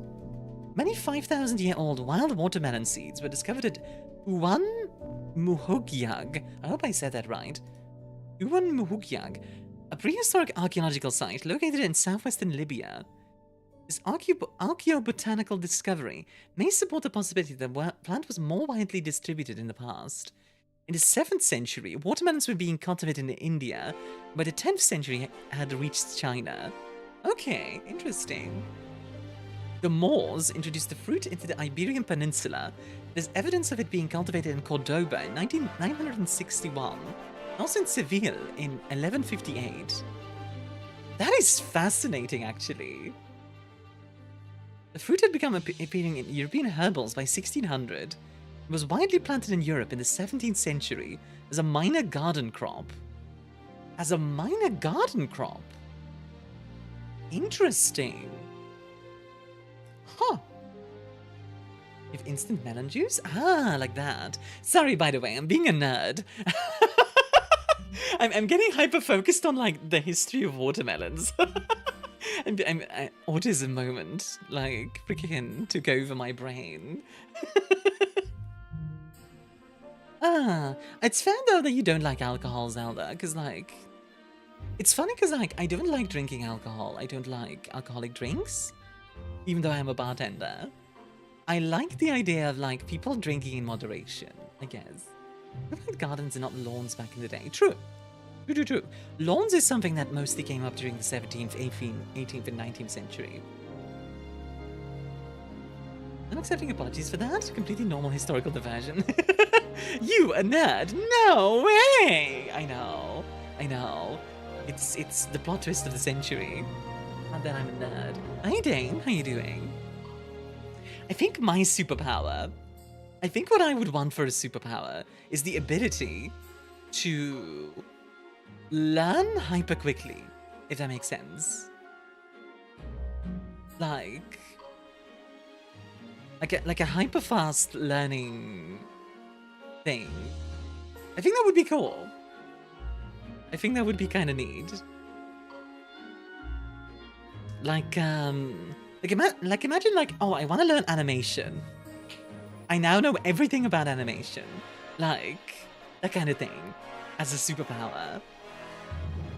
Many 5,000-year-old wild watermelon seeds were discovered at Uwan Muhugyag. I hope I said that right. Uwan Muhugyag, a prehistoric archaeological site located in southwestern Libya. This archaeobotanical discovery may support the possibility that the plant was more widely distributed in the past. In the 7th century, watermelons were being cultivated in India. By the 10th century, had reached China. Okay, interesting. The Moors introduced the fruit into the Iberian Peninsula. There's evidence of it being cultivated in Cordoba in 961, also in Seville in 1158. That is fascinating, actually. The fruit had become appearing in European herbals by 1600. It was widely planted in Europe in the 17th century as a minor garden crop. As a minor garden crop? Interesting. Huh. If instant melon juice? Ah, like that. Sorry, by the way, I'm being a nerd. I'm getting hyper-focused on, like, the history of watermelons. I'm autism moment, like, freaking took over my brain. It's fair, though, that you don't like alcohol, Zelda, because, like... It's funny, because, like, I don't like drinking alcohol. I don't like alcoholic drinks. Even though I'm a bartender. I like the idea of, like, people drinking in moderation, I guess. We had gardens and not lawns back in the day. True. True. Lawns is something that mostly came up during the 17th, 18th, and 19th century. I'm accepting apologies for that. Completely normal historical diversion. You, a nerd? No way! I know. It's the plot twist of the century. Not that I'm a nerd. Hi Dane, how you doing? I think my superpower, I think what I would want for a superpower is the ability to learn hyper quickly, if that makes sense. Like a hyper fast learning thing. I think that would be cool. I think that would be kind of neat. Like imagine like, oh, I want to learn animation. I now know everything about animation. Like, that kind of thing. As a superpower.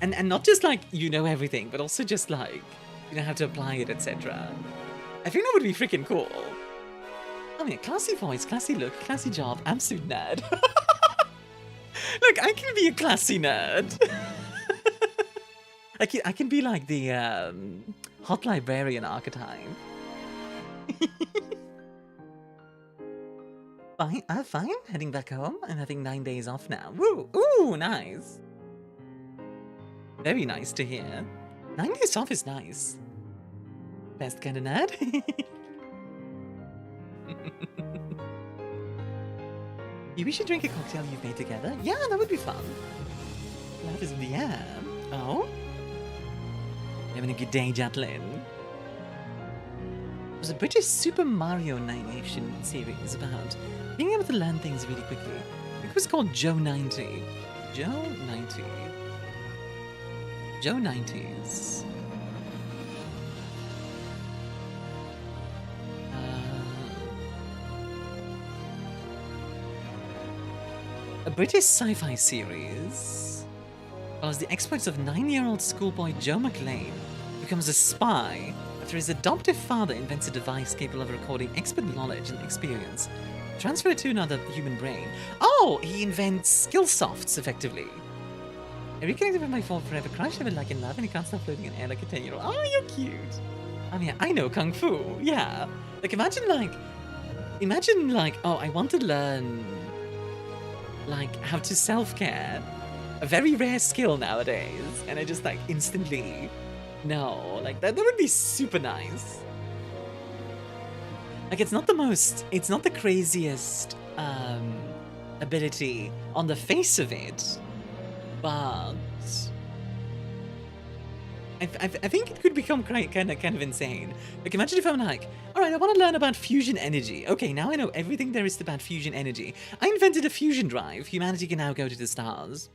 And not just like, you know everything, but also just like, you know how to apply it, etc. I think that would be freaking cool. I mean, classy voice, classy look, classy job, absolute nerd. Look, I can be a classy nerd. I can be like the hot librarian archetype. Fine. Heading back home. I'm having 9 days off now. Woo! Ooh, nice. Very nice to hear. 9 days off is nice. Best kind of nerd. We should drink a cocktail you've made together. Yeah, that would be fun. Love is in the air. Oh? Having a good day, Jatlin. It was a British Super Mario animation series about being able to learn things really quickly. I think it was called Joe 90. Joe 90. Joe 90s. A British sci-fi series follows the exploits of 9-year-old schoolboy Joe McLean, who becomes a spy after his adoptive father invents a device capable of recording expert knowledge and experience, transfer it to another human brain. Oh, he invents skill softs, effectively. I reconnected with my phone forever, crushed with like in love, and he can't stop floating in air like a 10-year-old. Oh, you're cute. I mean, I know Kung Fu, yeah. Like, imagine like, oh, I want to learn, like, how to self-care. A very rare skill nowadays. And I just, like, instantly know. Like, that would be super nice. Like, it's not the craziest, ability on the face of it. But I think it could become kind of insane. Like, imagine if I'm like, all right, I want to learn about fusion energy. Okay, now I know everything there is about fusion energy. I invented a fusion drive. Humanity can now go to the stars.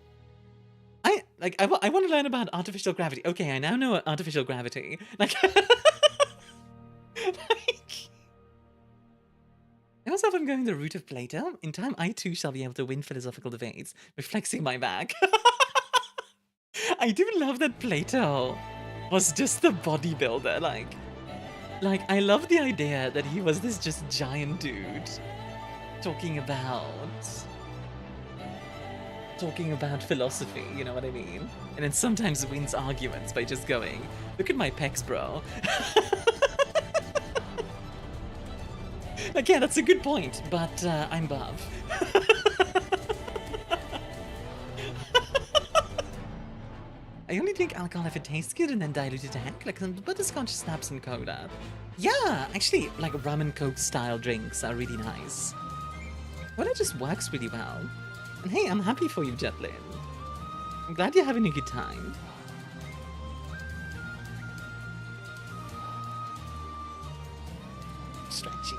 I want to learn about artificial gravity. Okay, I now know artificial gravity. Like, I myself am going the route of Plato. In time, I too shall be able to win philosophical debates, reflexing my back. I do love that Plato was just the bodybuilder, like I love the idea that he was this just giant dude talking about philosophy, you know what I mean? And then sometimes wins arguments by just going, look at my pecs, bro. Like, yeah, that's a good point, but I'm buff. I only drink alcohol if it tastes good and then dilute it to heck, like some butterscotch snaps and cola. Yeah, actually, like rum and coke style drinks are really nice. Well, it just works really well. And hey, I'm happy for you, Jetlin. I'm glad you're having a good time. Stretching.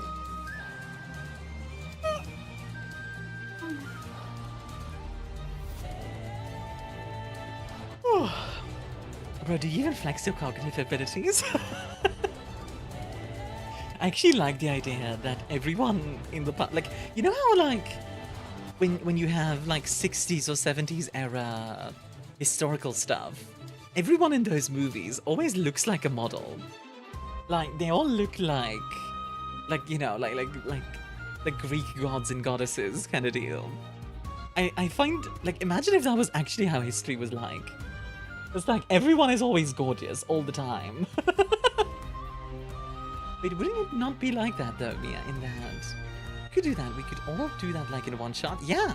Bro, do you even flex your cognitive abilities? I actually like the idea that everyone in the like, you know how like when you have like 60s or 70s era historical stuff, everyone in those movies always looks like a model. Like they all look like you know, like the Greek gods and goddesses kind of deal. I find, like, imagine if that was actually how history was like. It's like everyone is always gorgeous all the time. Wait, wouldn't it not be like that though, Mia, in that? We could do that, we could all do that like in one shot. Yeah!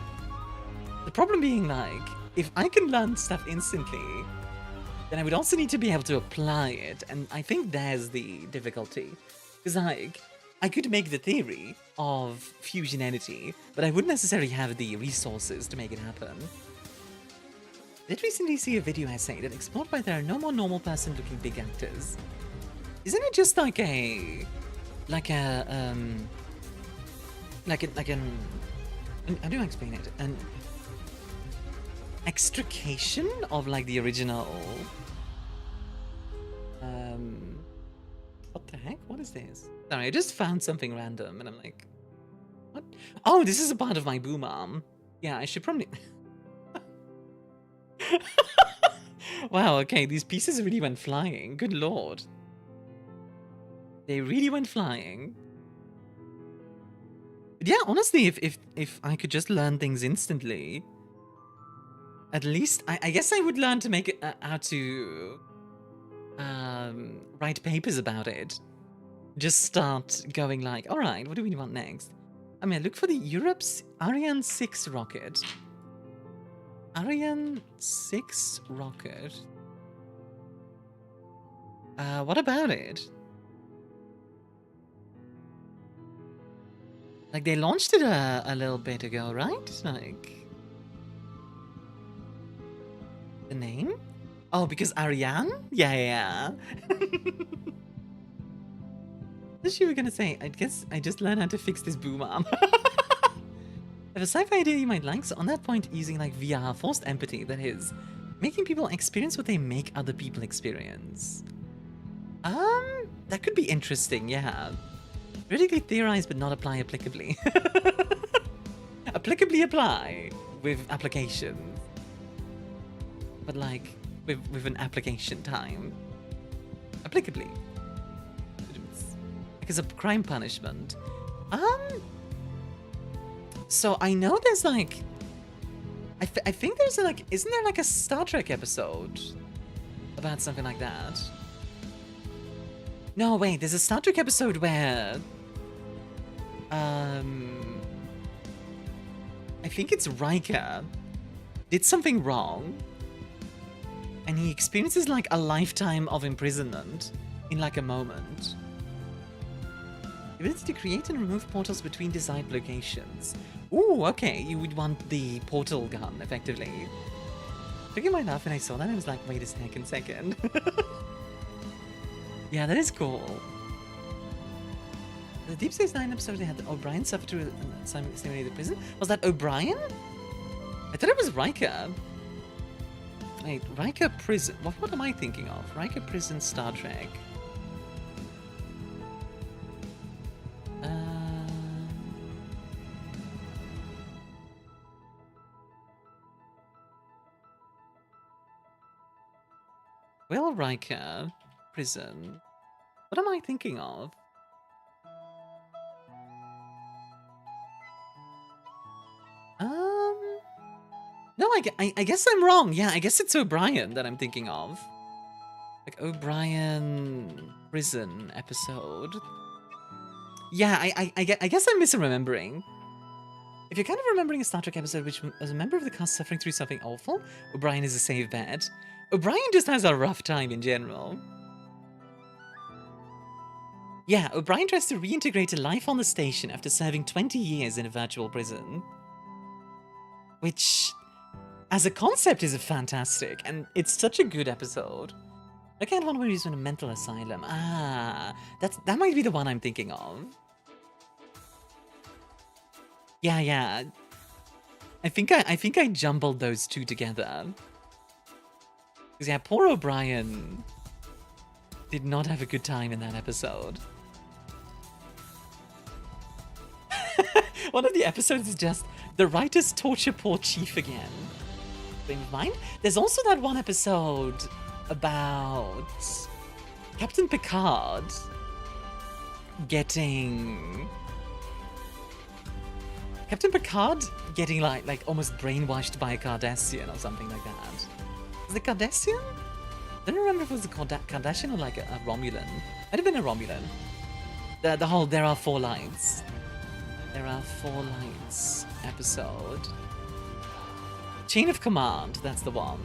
The problem being like, if I can learn stuff instantly, then I would also need to be able to apply it, and I think there's the difficulty. Because like, I could make the theory of fusion energy, but I wouldn't necessarily have the resources to make it happen. I did recently see a video essay that explored why there are no more normal person-looking big actors. Isn't it just like an how do I explain it? An extrication of like the original. What the heck? What is this? Sorry, I just found something random and I'm like, what? Oh, this is a part of my boom arm. Yeah, I should probably. Wow, okay, these pieces really went flying. Good lord. They really went flying. But yeah, honestly, if I could just learn things instantly, at least, I guess I would learn to make it, how to write papers about it. Just start going like, alright, what do we want next? I mean, look for the Europe's Ariane 6 rocket. Ariane 6 rocket. What about it? Like, they launched it a little bit ago, right? Like, the name? Oh, because Ariane? Yeah. What you were gonna say? I guess I just learned how to fix this boom arm. I have a sci-fi idea you might like, so on that point, using like VR, forced empathy, that is, making people experience what they make other people experience. That could be interesting, yeah. Critically theorize, but not apply applicably. Applicably apply. with applications. But like, with an application time. Applicably. Like as a crime punishment. So I know there's like... I think there's like... Isn't there like a Star Trek episode about something like that? No, wait, there's a Star Trek episode where... I think it's Riker did something wrong, and he experiences like a lifetime of imprisonment in like a moment. The ability to create and remove portals between desired locations. Ooh, okay, you would want the portal gun, effectively. Took in my laugh when I saw that, I was like, wait a second. Yeah, that is cool. The Deep Space Nine episode, they had O'Brien suffer through a simulated prison. Was that O'Brien? I thought it was Riker. Wait, Riker prison. What am I thinking of? Riker prison, Star Trek. Will Riker prison. What am I thinking of? No, I guess I'm wrong. Yeah, I guess it's O'Brien that I'm thinking of. Like O'Brien prison episode. Yeah, I guess I'm misremembering. If you're kind of remembering a Star Trek episode which, as a member of the cast suffering through something awful, O'Brien is a safe bet. O'Brien just has a rough time in general. Yeah, O'Brien tries to reintegrate a life on the station after serving 20 years in a virtual prison. Which, as a concept, is fantastic, and it's such a good episode. Look at one where he's in a mental asylum. Ah, that might be the one I'm thinking of. Yeah. I think I jumbled those two together. Because yeah, poor O'Brien did not have a good time in that episode. One of the episodes is just the writers torture poor Chief again. In mind, there's also that one episode about Captain Picard getting like almost brainwashed by a Cardassian or something like that. Was it Cardassian? I don't remember if it was a Cardassian or like a Romulan. Might have been a Romulan. The whole There Are Four Lights. There Are Four Lights episode. Chain of Command, that's the one.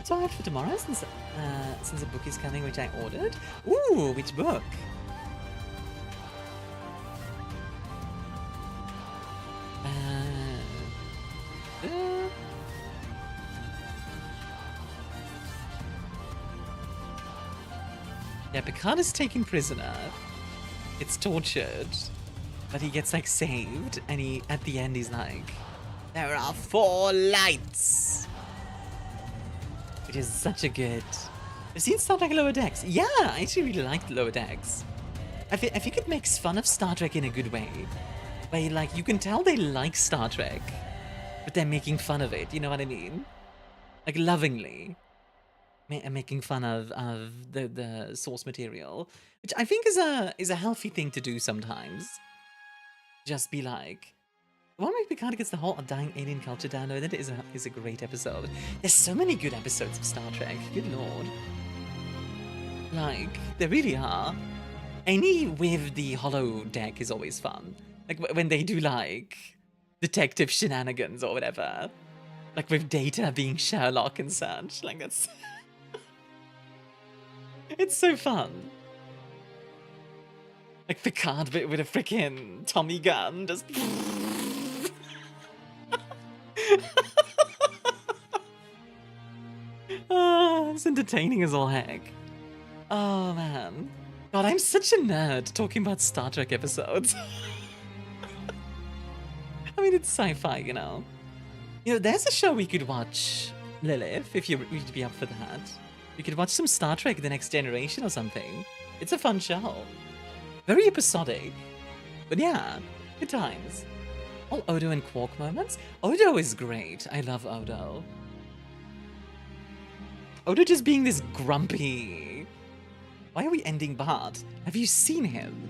So I had for tomorrow since a book is coming, which I ordered. Ooh, which book? Yeah, Picard is taken prisoner. It's tortured, but he gets like saved, and at the end he's like, "There are four lights," which is such a good. I've seen Star Trek Lower Decks. Yeah, I actually really liked Lower Decks. I think it makes fun of Star Trek in a good way, where like you can tell they like Star Trek, but they're making fun of it. You know what I mean? Like lovingly. Making fun of the source material, which I think is a healthy thing to do sometimes. Just be like, the one where Picard gets the whole dying alien culture downloaded is a great episode. There's so many good episodes of Star Trek. Good lord, like there really are. Any with the holodeck is always fun. Like when they do like detective shenanigans or whatever, like with Data being Sherlock and such. Like that's. It's so fun. Like Picard with a freaking Tommy gun, just. It's entertaining as all heck. Oh man. God, I'm such a nerd talking about Star Trek episodes. I mean, it's sci-fi, you know. You know, there's a show we could watch, Lilith, if you'd be up for that. We could watch some Star Trek The Next Generation or something. It's a fun show. Very episodic. But yeah, good times. All Odo and Quark moments? Odo is great. I love Odo. Odo just being this grumpy. Why are we ending Bart? Have you seen him?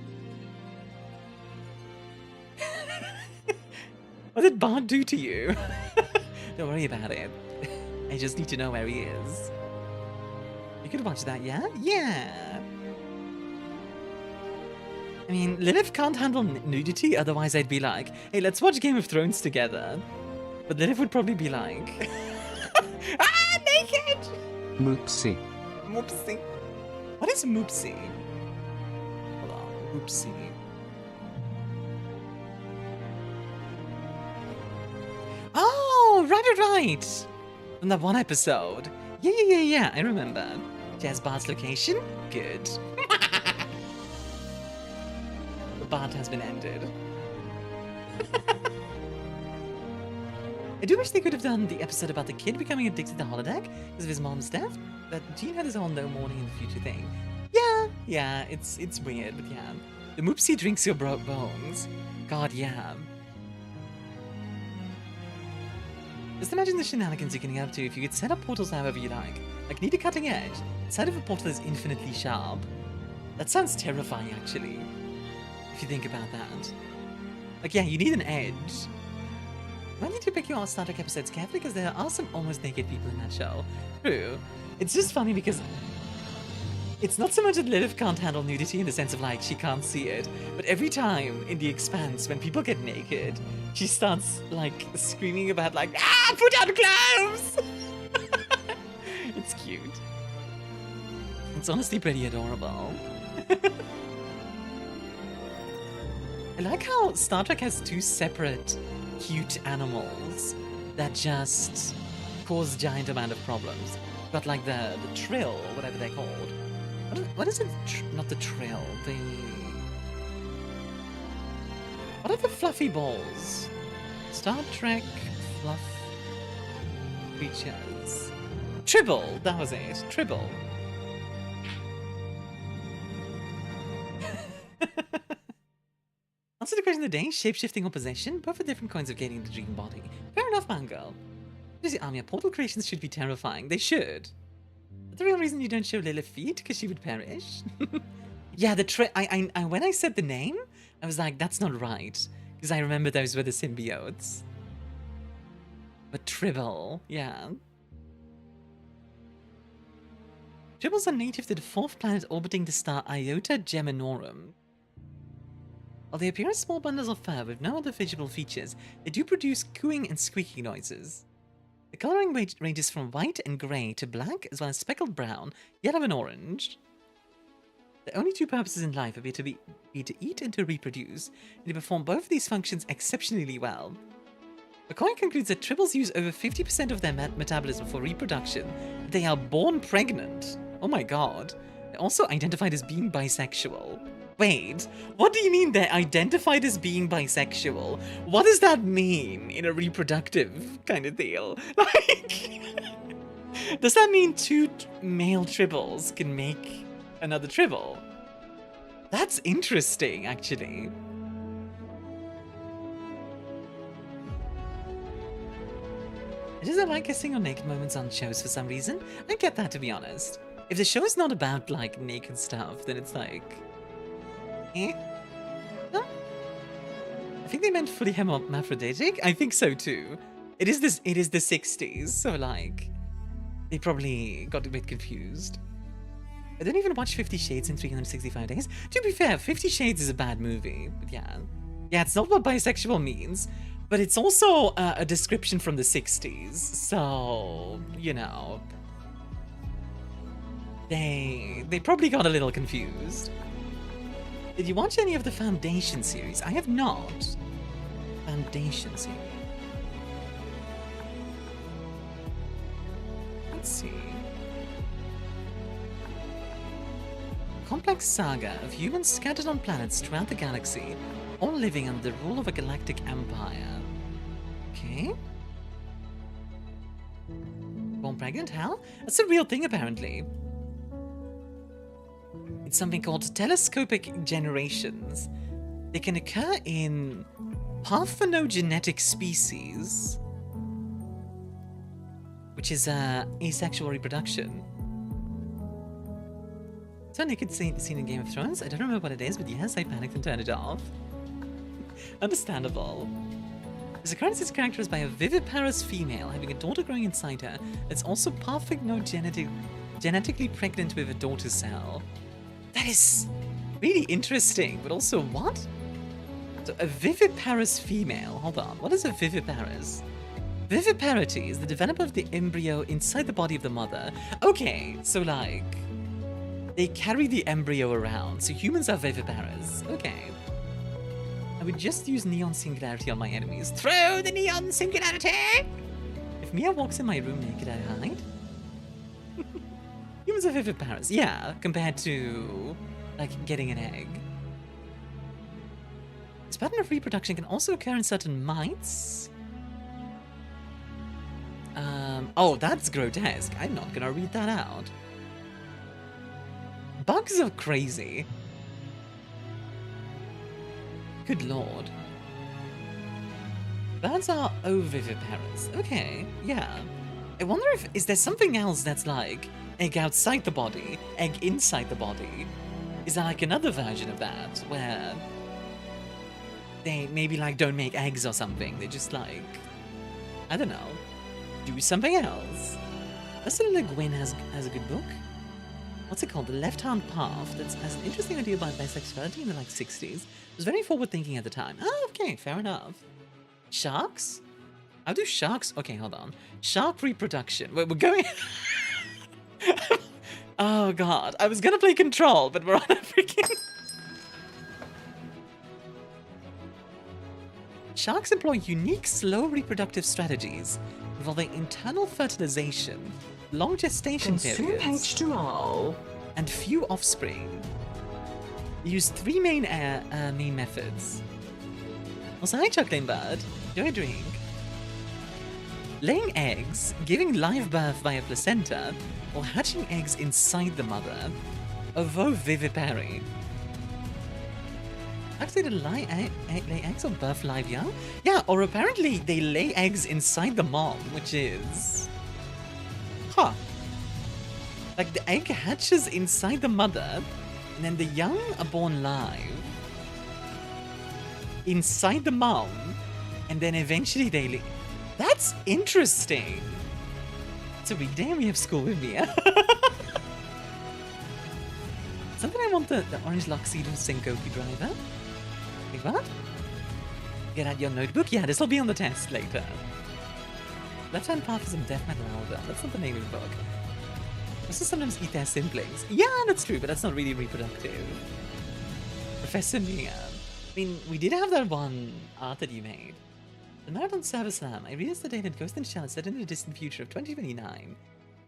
What did Bart do to you? Don't worry about it. I just need to know where he is. You could watch that, yeah? Yeah! I mean, Lilith can't handle nudity, otherwise I'd be like, hey, let's watch Game of Thrones together. But Lilith would probably be like, ah, naked! Moopsie. Moopsie. What is Moopsie? Hold on, Moopsie. Oh, right. From that one episode. Yeah, I remember. Jazz Bart's location? Good. The Bart has been ended. I do wish they could have done the episode about the kid becoming addicted to holodeck because of his mom's death. But Gene had his whole no morning in the future thing. Yeah, it's weird, but yeah. The Moopsie drinks your bones. God, yeah. Just imagine the shenanigans you're getting up to if you could set up portals however you like. Like, need a cutting edge. Inside of a portal is infinitely sharp. That sounds terrifying, actually. If you think about that. Like, yeah, you need an edge. You might need to pick your Star Trek episodes carefully because there are some almost naked people in that show. True. It's just funny because it's not so much that Lilith can't handle nudity in the sense of, like, she can't see it, but every time in The Expanse when people get naked, she starts, like, screaming about, like, ah, put on clothes! It's cute. It's honestly pretty adorable. I like how Star Trek has two separate cute animals that just cause giant amount of problems. But like the trill, or whatever they're called. What is it? Not the trill, the... What are the fluffy balls? Star Trek fluff creatures. Tribble, that was it. Tribble. Answer the question of the day, shape-shifting or possession, both are different kinds of getting the dream body. Fair enough, Mango. Does the Armia portal creations should be terrifying? They should. But the real reason you don't show Lilith feet, because she would perish. Yeah, when I said the name, I was like, that's not right. Because I remember those were the symbiotes. But Tribble, yeah. Tribbles are native to the fourth planet orbiting the star Iota Geminorum. While they appear as small bundles of fur with no other visible features, they do produce cooing and squeaking noises. The coloring ranges from white and grey to black, as well as speckled brown, yellow and orange. Their only two purposes in life appear to be to eat and to reproduce, and they perform both of these functions exceptionally well. McCoy concludes that tribbles use over 50% of their metabolism for reproduction, and they are born pregnant. Oh my god. They're also identified as being bisexual. Wait, what do you mean they're identified as being bisexual? What does that mean in a reproductive kind of deal? Like, does that mean two male tribbles can make another tribble? That's interesting, actually. I just don't like kissing or naked moments on shows for some reason. I get that, to be honest. If the show is not about, like, naked stuff, then it's like... Eh? No? I think they meant fully hermaphroditic. I think so too. It is the 60s, so like they probably got a bit confused. I don't even watch 50 Shades in 365 days. To be fair, 50 Shades is a bad movie, but yeah. Yeah, it's not what bisexual means, but it's also a description from the 60s, so, you know. They probably got a little confused. Did you watch any of the Foundation series? I have not. Foundation series. Let's see. Complex saga of humans scattered on planets throughout the galaxy, all living under the rule of a galactic empire. Okay. Born pregnant? Hell? That's a real thing, apparently. It's something called telescopic generations. They can occur in parthenogenetic species, which is asexual reproduction. Certainly could see the scene in Game of Thrones. I don't remember what it is, but yes, I panicked and turned it off. Understandable. This occurrence is characterized by a viviparous female having a daughter growing inside her that's also genetically pregnant with a daughter cell. That is really interesting, but also what? So a viviparous female. Hold on. What is a viviparous? Viviparity is the development of the embryo inside the body of the mother. Okay, so like they carry the embryo around. So humans are viviparous. Okay. I would just use neon singularity on my enemies. Throw the neon singularity! If Mia walks in my room naked, I hide. Humans are viviparous. Yeah, compared to like getting an egg. This pattern of reproduction can also occur in certain mites. Oh, that's grotesque. I'm not gonna read that out. Bugs are crazy. Good lord. Birds are oviviparous. Okay, yeah. I wonder if, is there something else that's like egg outside the body, egg inside the body? Is there like another version of that where they maybe like don't make eggs or something? They just like, I don't know, do something else. Ursula Le Guin has a good book. What's it called? The Left-Hand Path. That has an interesting idea about bisexuality in the like 60s. It was very forward-thinking at the time. Oh, okay, fair enough. Sharks? How do sharks? Okay, hold on. Shark reproduction. We're going. Oh god, I was gonna play Control, but we're on a freaking. Sharks employ unique, slow reproductive strategies involving internal fertilization, long gestation periods, H2O, and few offspring. They use three main methods. Also, hi Chuckling Bird, do a drink. Laying eggs, giving live birth via placenta, or hatching eggs inside the mother. Ovovivipary. Actually, they lay eggs or birth live young? Yeah, or apparently they lay eggs inside the mom, which is... Huh. Like the egg hatches inside the mother, and then the young are born live inside the mom, and then eventually they leave. That's interesting. It's a weekday and we have school with me. Something I want the orange Lockseed and Senkoku driver. Wait, what? Get out your notebook? Yeah, this will be on the test later. Left-Hand Path is a death metal album. That's not the name of the book. Also sometimes eat their siblings. Yeah, that's true, but that's not really reproductive. Professor Mia. I mean, we did have that one art that you made. The Marathon Server Slam. I realized today that Ghost in the Shell is set in the distant future of 2029.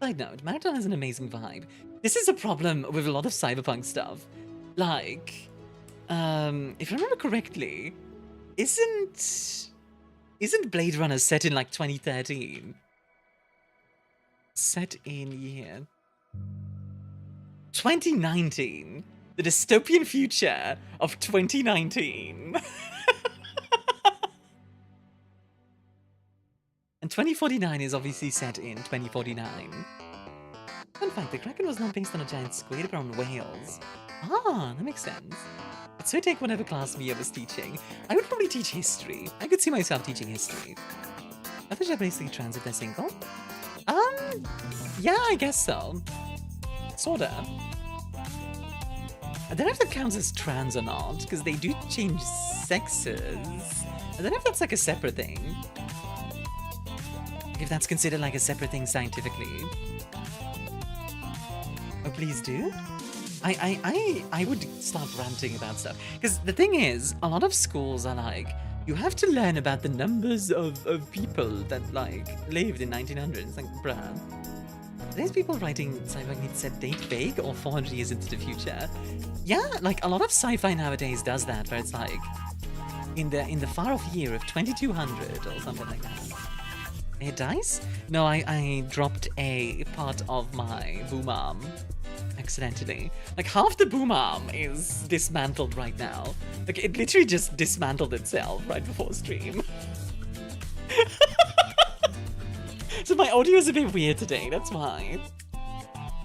Side note, Marathon has an amazing vibe. This is a problem with a lot of cyberpunk stuff. Like, if I remember correctly, isn't Blade Runner set in like 2013? Set in year 2019. The dystopian future of 2019. And 2049 is obviously set in 2049. Fun fact, the Kraken was not based on a giant squid, but on whales. Ah, that makes sense. But so take whatever class Mia was teaching. I would probably teach history. I could see myself teaching history. Are the Japanese basically trans if they're single? Yeah, I guess so. Sorta. I don't know if that counts as trans or not, because they do change sexes. I don't know if that's like a separate thing. If that's considered like a separate thing scientifically. Oh, please do. I would start ranting about stuff. Because the thing is, a lot of schools are like, you have to learn about the numbers of people that like lived in 1900. It's like, bruh. There's people writing sci-fi need set date vague or 400 years into the future. Yeah, like a lot of sci-fi nowadays does that, where it's like in the far off year of 2200 or something like that. Dice? No, I dropped a part of my boom arm. I accidentally. Like, half the boom arm is dismantled right now. Like, it literally just dismantled itself right before stream. So my audio is a bit weird today, that's why.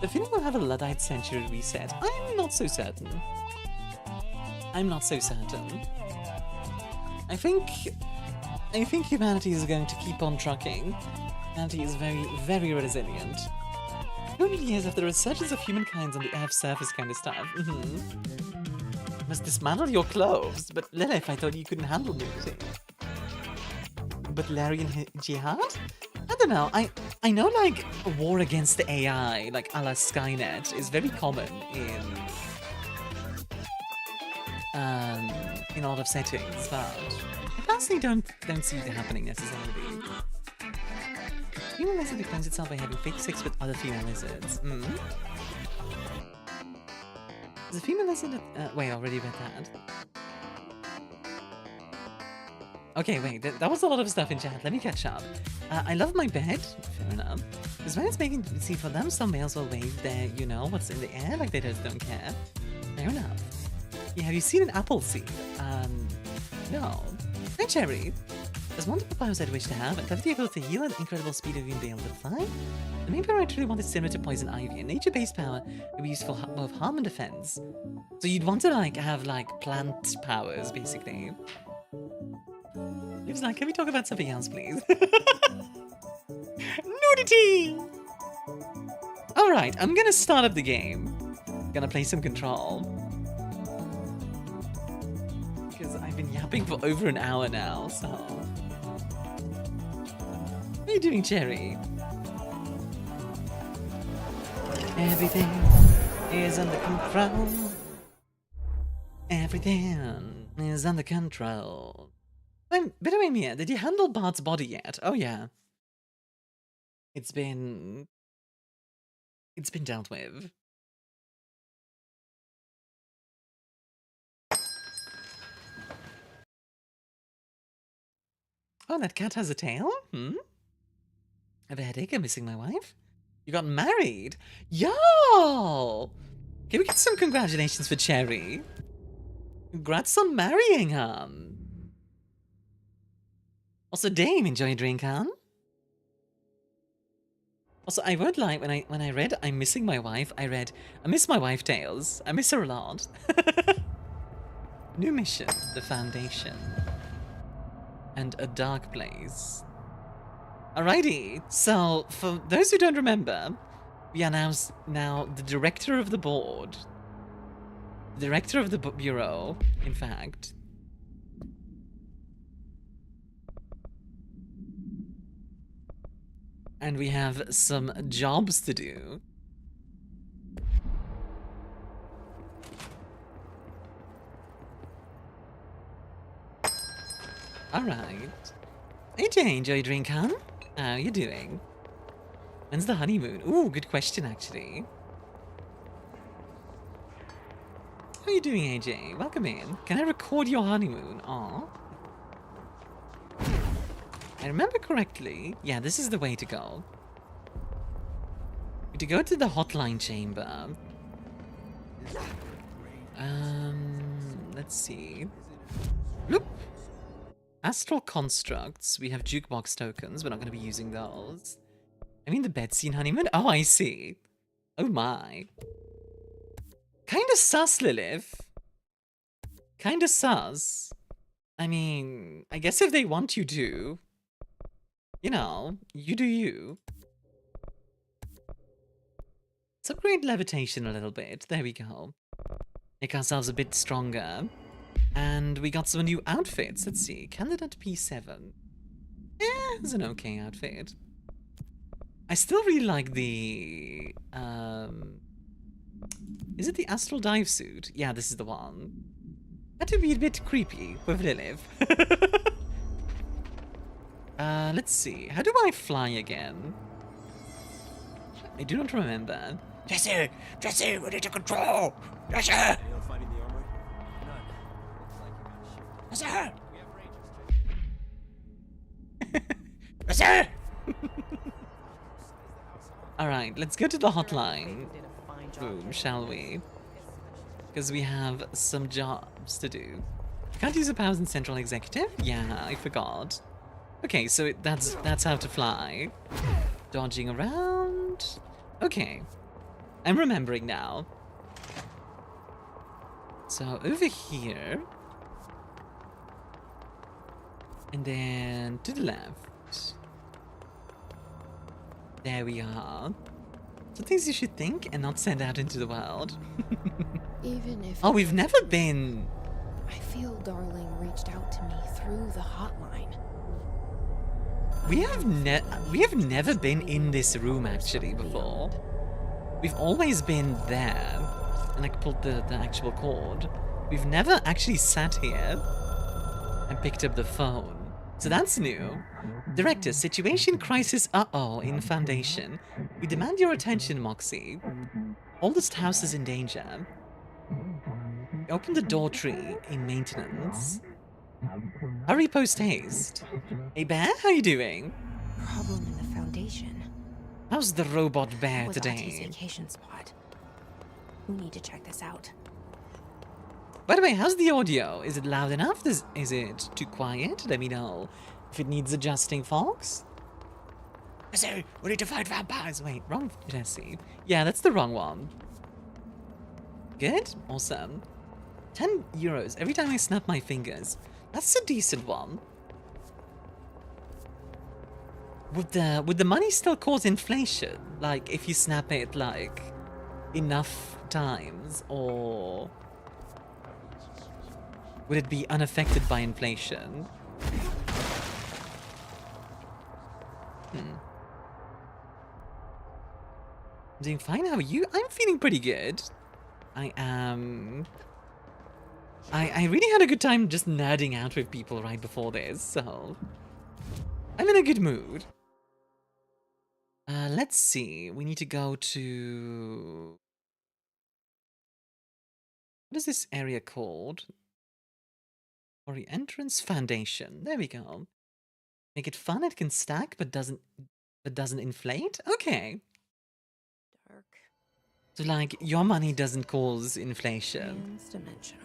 The film will have a Luddite century reset. I'm not so certain. I'm not so certain. I think humanity is going to keep on trucking. Humanity is very, very resilient. 200 years after the resurgence of humankind on the Earth's surface kind of stuff. Must dismantle your clothes. But Lilith, I thought you couldn't handle nudity. But Larry and Jihad? I don't know. I know, like, a war against the AI, like a la Skynet, is very common in a lot of settings, but I personally don't see it happening necessarily. Female lizard defends itself by having fake sex with other female lizards. Is a female lizard? Wait, I already read that. Okay, wait, that was a lot of stuff in chat. Let me catch up. I love my bed. Fair enough. Because when it's making, see, for them, some males will wave their, you know, what's in the air, like they just don't care. Fair enough. Yeah, have you seen an apple seed? No. Hi, Cherry. There's multiple powers I'd wish to have, and the ability to heal and incredible speed of being able to fly. The main power I truly want is similar to poison ivy, a nature-based power would be used for both harm and defense. So you'd want to, like, have, like, plant powers, basically. He was like, can we talk about something else, please? Nudity! Alright, I'm gonna start up the game. Gonna play some Control. Because I've been yapping for over an hour now, so... What are you doing, Cherry? Everything is under control. Everything is under control. By the way, Mia, did you handle Bart's body yet? Oh yeah. It's been dealt with. Oh, that cat has a tail? I have a headache, I'm missing my wife. You got married? Yo! Can we get some congratulations for Cherry? Congrats on marrying her. Also, Dame, enjoy your drink, huh? Also, I won't lie, when I read I'm missing my wife, I read, I miss my wife tales. I miss her a lot. New mission, the Foundation. And a dark place. Alrighty, so for those who don't remember, we are now the director of the board. The director of the bureau, in fact. And we have some jobs to do. Alright. AJ, enjoy your drink, huh? How you doing? When's the honeymoon? Ooh, good question, actually. How you doing, AJ? Welcome in. Can I record your honeymoon? Aw. I remember correctly. Yeah, this is the way to go. To go to the hotline chamber. Let's see. Look. Astral constructs. We have jukebox tokens. We're not going to be using those. I mean the bed scene honeymoon. Oh, I see. Oh my. Kinda sus, Lilith. Kinda sus. I mean, I guess if they want you to, you know, you do you. Let's upgrade levitation a little bit. There we go. Make ourselves a bit stronger. And we got some new outfits. Let's see. Candidate P7. It's an okay outfit. I still really like the... Is it the Astral Dive suit? Yeah, this is the one. That would be a bit creepy with Lilith. Let's see. How do I fly again? I do not remember. Jesse! Jesse, we need to control! Jesse! Jesse! Jesse! Alright, let's go to the hotline. room, shall we? Because we have some jobs to do. Can't use the powers in Central Executive? Yeah, I forgot. Okay, so that's how to fly. Dodging around. Okay. I'm remembering now. So over here. And then to the left. There we are. Some things you should think and not send out into the world. Even if Oh, we've never been... I feel Darling reached out to me through the hotline. We have never been in this room actually before. We've always been there. And I pulled the actual cord. We've never actually sat here and picked up the phone. So that's new. Director, situation crisis uh-oh in Foundation. We demand your attention, Moxie. Oldest house is in danger. Open the door tree in maintenance. Hurry post haste. Hey Bear, how you doing? Problem in the Foundation. How's the robot bear Was today? Ati's vacation spot. We need to check this out. By the way, how's the audio? Is it loud enough? Is it too quiet? Let me know if it needs adjusting, folks. So, we need to fight vampires. Wait, wrong Jesse. Yeah, that's the wrong one. Good? Awesome. 10 euros every time I snap my fingers. That's a decent one. Would the money still cause inflation? Like, if you snap it, like, enough times, or... would it be unaffected by inflation? I'm doing fine, how are you? I'm feeling pretty good. I am... I really had a good time just nerding out with people right before this, so... I'm in a good mood. Let's see, we need to go to... what is this area called? Or the entrance foundation. There we go. Make it fun. It can stack, but doesn't inflate. Okay. Dark. So like your money doesn't cause inflation. Trans-dimensional.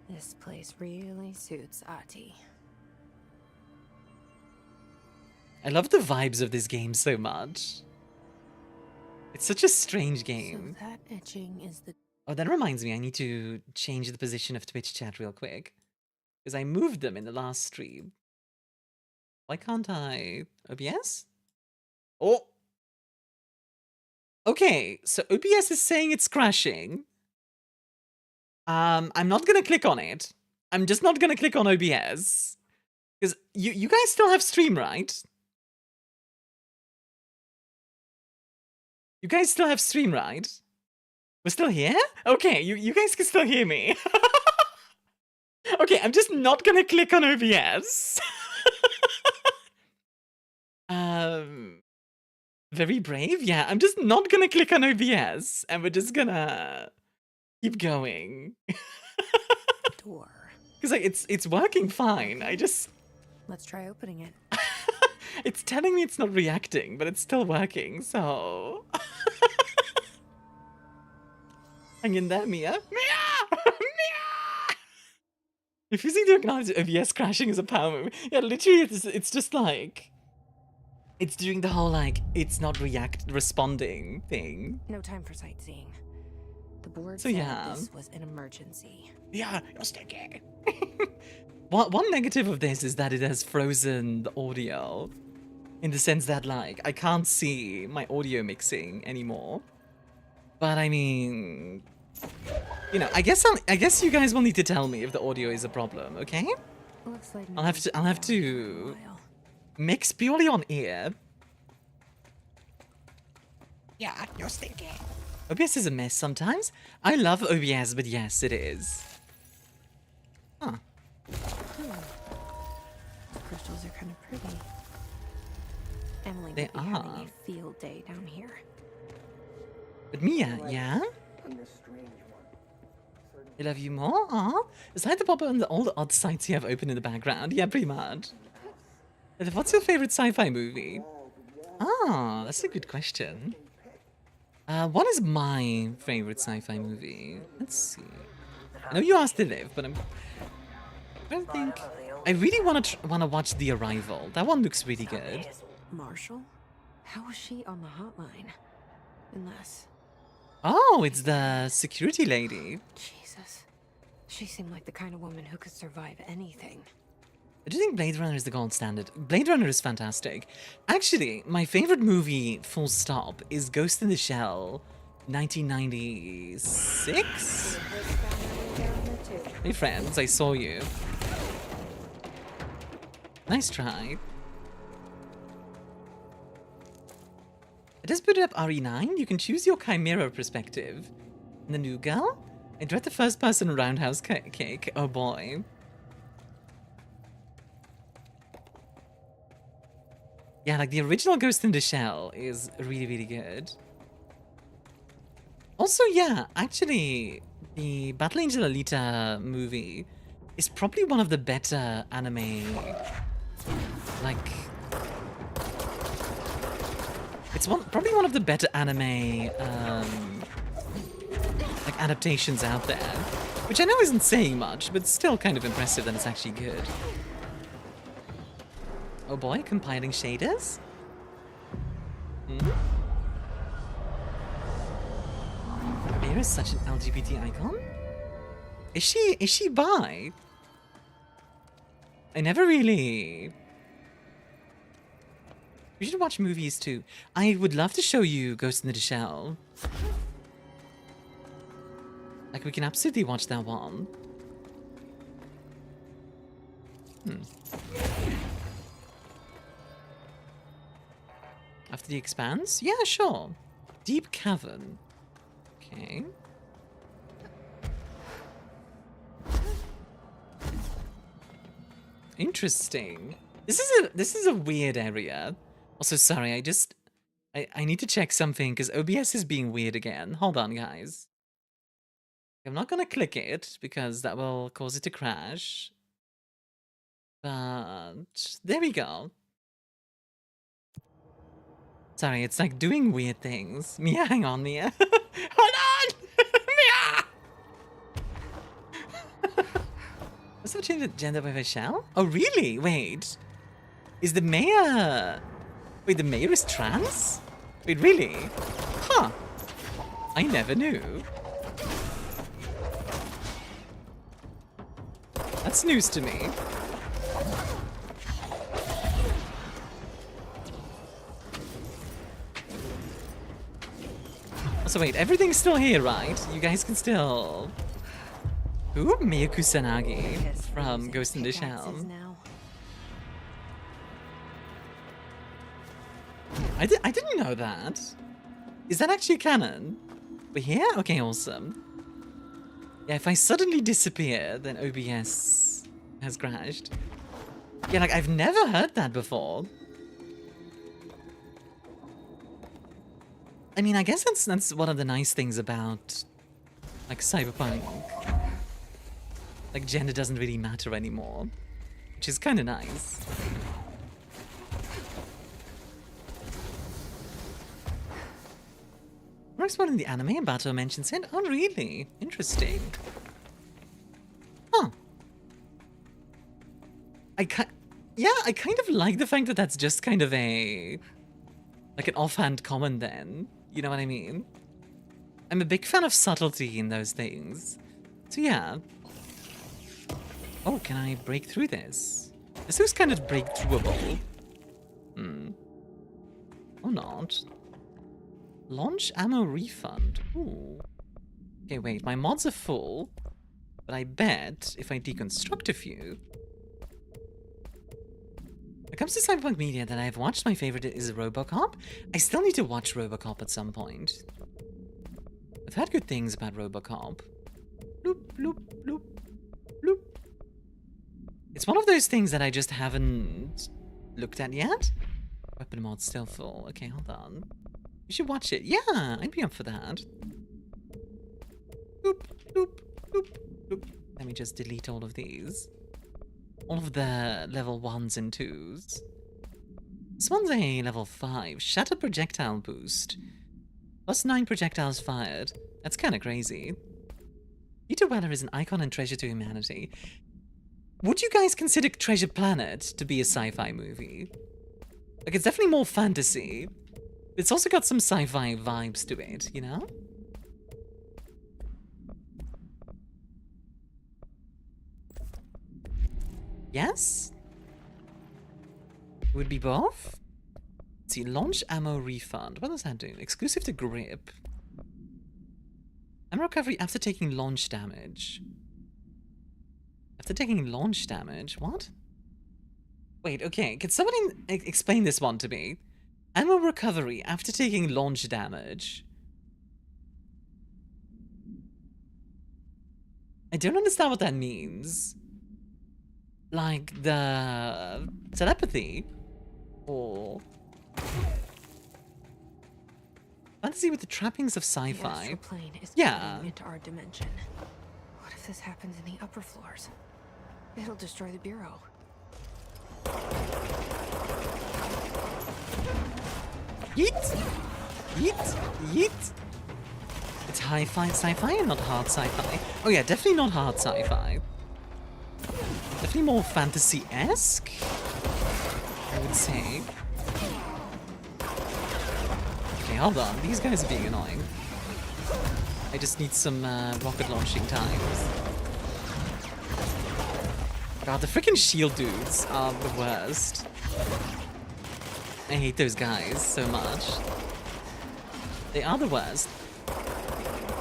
This place really suits Ati. I love the vibes of this game so much. It's such a strange game. So that etching is the... Oh, that reminds me. I need to change the position of Twitch chat real quick because I moved them in the last stream. Why can't I? OBS? Oh. Okay, so OBS is saying it's crashing. I'm not gonna click on it. I'm just not gonna click on OBS. Because you guys still have stream, right? You guys still have stream, right? We're still here? Okay, you guys can still hear me. Okay, I'm just not gonna click on OBS. Very brave? Yeah, I'm just not gonna click on OBS, and we're just gonna keep going. door. Because like it's working fine. I just Let's try opening it. it's telling me it's not reacting, but it's still working. So hang in there, Mia. Mia! Mia! Refusing to acknowledge OBS crashing is a power move. Yeah, literally, it's just like it's doing the whole like it's not responding thing. No time for sightseeing. The board So, said yeah. this was an emergency. Yeah, you're sticky. One negative of this is that it has frozen the audio, in the sense that like I can't see my audio mixing anymore. But I mean, you know, I guess you guys will need to tell me if the audio is a problem, okay? Looks like I'll have to mix purely on ear. Yeah, you're stinky. OBS is a mess sometimes. I love OBS, but yes, it is. Huh. The crystals are kind of pretty. Emily They would be having are. a field day down here. But Mia, yeah? I love you more? Aw. Aside the pop-up and all the odd sites you have open in the background. Yeah, pretty much. And what's your favorite sci-fi movie? Ah, that's a good question. What is my favorite sci-fi movie? Let's see. I know you asked to live, but I don't think. I really want to watch The Arrival. That one looks really good. Marshall? How was she on the hotline? Unless... Oh, it's the security lady. Jesus. She seemed like the kind of woman who could survive anything. I do think Blade Runner is the gold standard. Blade Runner is fantastic. Actually, my favorite movie, full stop, is Ghost in the Shell, 1996? Hey friends, I saw you. Nice try. It does put it up RE9. You can choose your Chimera perspective. And the new girl? I dread the first person roundhouse cake. Oh boy. Yeah, like the original Ghost in the Shell is really, really good. Also, yeah, actually, the Battle Angel Alita movie is probably one of the better anime, like... It's probably one of the better anime, like, adaptations out there. Which I know isn't saying much, but still kind of impressive that it's actually good. Oh boy, compiling shaders? Mira is such an LGBT icon? Is she bi? I never really... You should watch movies too. I would love to show you Ghost in the Shell. Like, we can absolutely watch that one. After the Expanse? Yeah, sure. Deep Cavern. Okay. Interesting. This is a weird area. Also, sorry, I need to check something because OBS is being weird again. Hold on, guys. I'm not gonna click it because that will cause it to crash. But there we go. Sorry, it's like doing weird things. Mia, hang on, Mia. Hold on! Mia! What's that change the gender by Shell? Oh, really? Wait. Is the mayor... Wait, the mayor is trans? Wait, really? Huh. I never knew. That's news to me. So wait, everything's still here, right? You guys can still... Ooh, Myuk Kusanagi from Ghost in the Shell. I didn't know that. Is that actually canon? We're here? Okay, awesome. Yeah, if I suddenly disappear, then OBS has crashed. Yeah, like, I've never heard that before. I mean, I guess that's one of the nice things about, like, cyberpunk. Like, gender doesn't really matter anymore, which is kind of nice. We're exploring the anime and Bato mentions it. Oh, really? Interesting. Huh. I kind of like the fact that that's just kind of a... like an offhand comment then. You know what I mean? I'm a big fan of subtlety in those things. So yeah. Oh, can I break through this? This looks kind of breakthroughable. Or not. Launch ammo refund. Ooh. Okay, wait. My mods are full. But I bet if I deconstruct a few... When it comes to cyberpunk media that I've watched, my favorite is RoboCop. I still need to watch RoboCop at some point. I've heard good things about RoboCop. Bloop, bloop, bloop, bloop. It's one of those things that I just haven't looked at yet. Weapon mod still full. Okay, hold on. You should watch it. Yeah, I'd be up for that. Bloop, bloop, bloop, bloop. Let me just delete all of these. All of the level 1s and 2s. This one's a level 5. Shatter projectile boost. +9 projectiles fired. That's kind of crazy. Peter Weller is an icon and treasure to humanity. Would you guys consider Treasure Planet to be a sci-fi movie? Like, it's definitely more fantasy. It's also got some sci-fi vibes to it, you know? Yes? Would be both? Let's see, launch ammo refund. What does that do? Exclusive to grip. Ammo recovery after taking launch damage. After taking launch damage? What? Wait, okay. Can somebody explain this one to me? Ammo recovery after taking launch damage. I don't understand what that means. Like the telepathy? Or fantasy with the trappings of sci-fi? The astral plane is Yeah. coming into our dimension. What if this happens in the upper floors? It'll destroy the bureau. Yeet! Yeet! Yeet! It's high-fi sci-fi and not hard sci-fi. Oh yeah, definitely not hard sci-fi. Definitely more fantasy-esque, I would say. Okay, hold on. These guys are being annoying. I just need some rocket launching times. God, the freaking shield dudes are the worst. I hate those guys so much. They are the worst.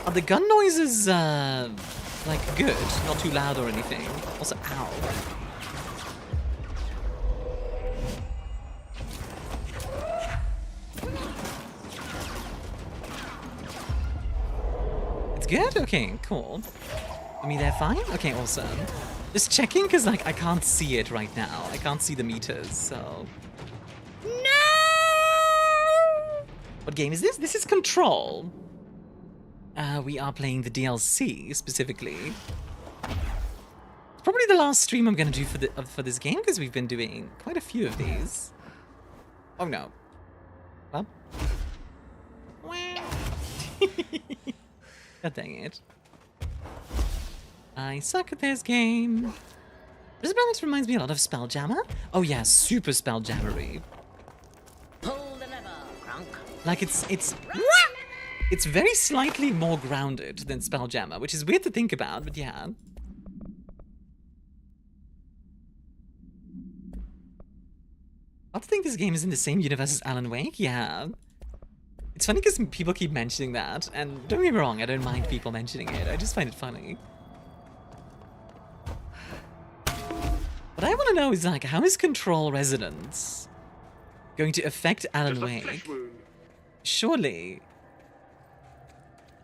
Are the gun noises, like, good? Not too loud or anything? Also, ow. It's good? Okay, cool. I mean, they're fine? Okay, awesome. Just checking, because, like, I can't see it right now. I can't see the meters, so... No! What game is this? This is Control. We are playing the DLC, specifically. It's probably the last stream I'm gonna do for this game, because we've been doing quite a few of these. Oh no. Well. God dang it. I suck at this game. This balance reminds me a lot of Spelljammer. Oh yeah, super Spelljammery. Pull the lever, Crunk. Like it's very slightly more grounded than Spelljammer, which is weird to think about, but yeah. I think this game is in the same universe as Alan Wake, yeah. It's funny because people keep mentioning that, and don't get me wrong, I don't mind people mentioning it, I just find it funny. What I want to know is, like, how is Control Resonance going to affect Alan Wake? Surely...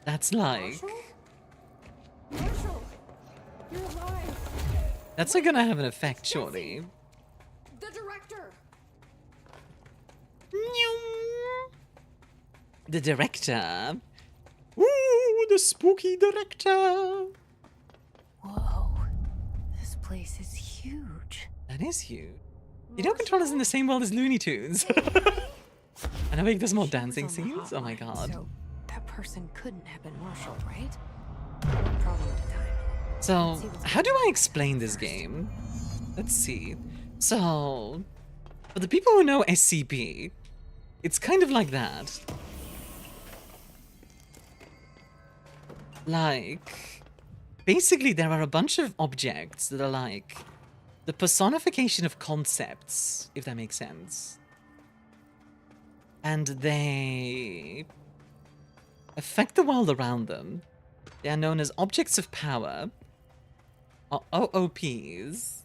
That's like... Marshall, you're alive. That's not gonna have an effect, surely. The director. The director? Ooh, the spooky director! Whoa, this place is huge. That is huge. You know Control is in the same world as Looney Tunes. And I think there's more dancing scenes? Oh my god. So that person couldn't have been Marshall, right? Problem at the time. So, how do I explain this game? Let's see. So, for the people who know SCP, it's kind of like that. Like, basically there are a bunch of objects that are like the personification of concepts, if that makes sense. And they affect the world around them. They are known as objects of power, or OOPs.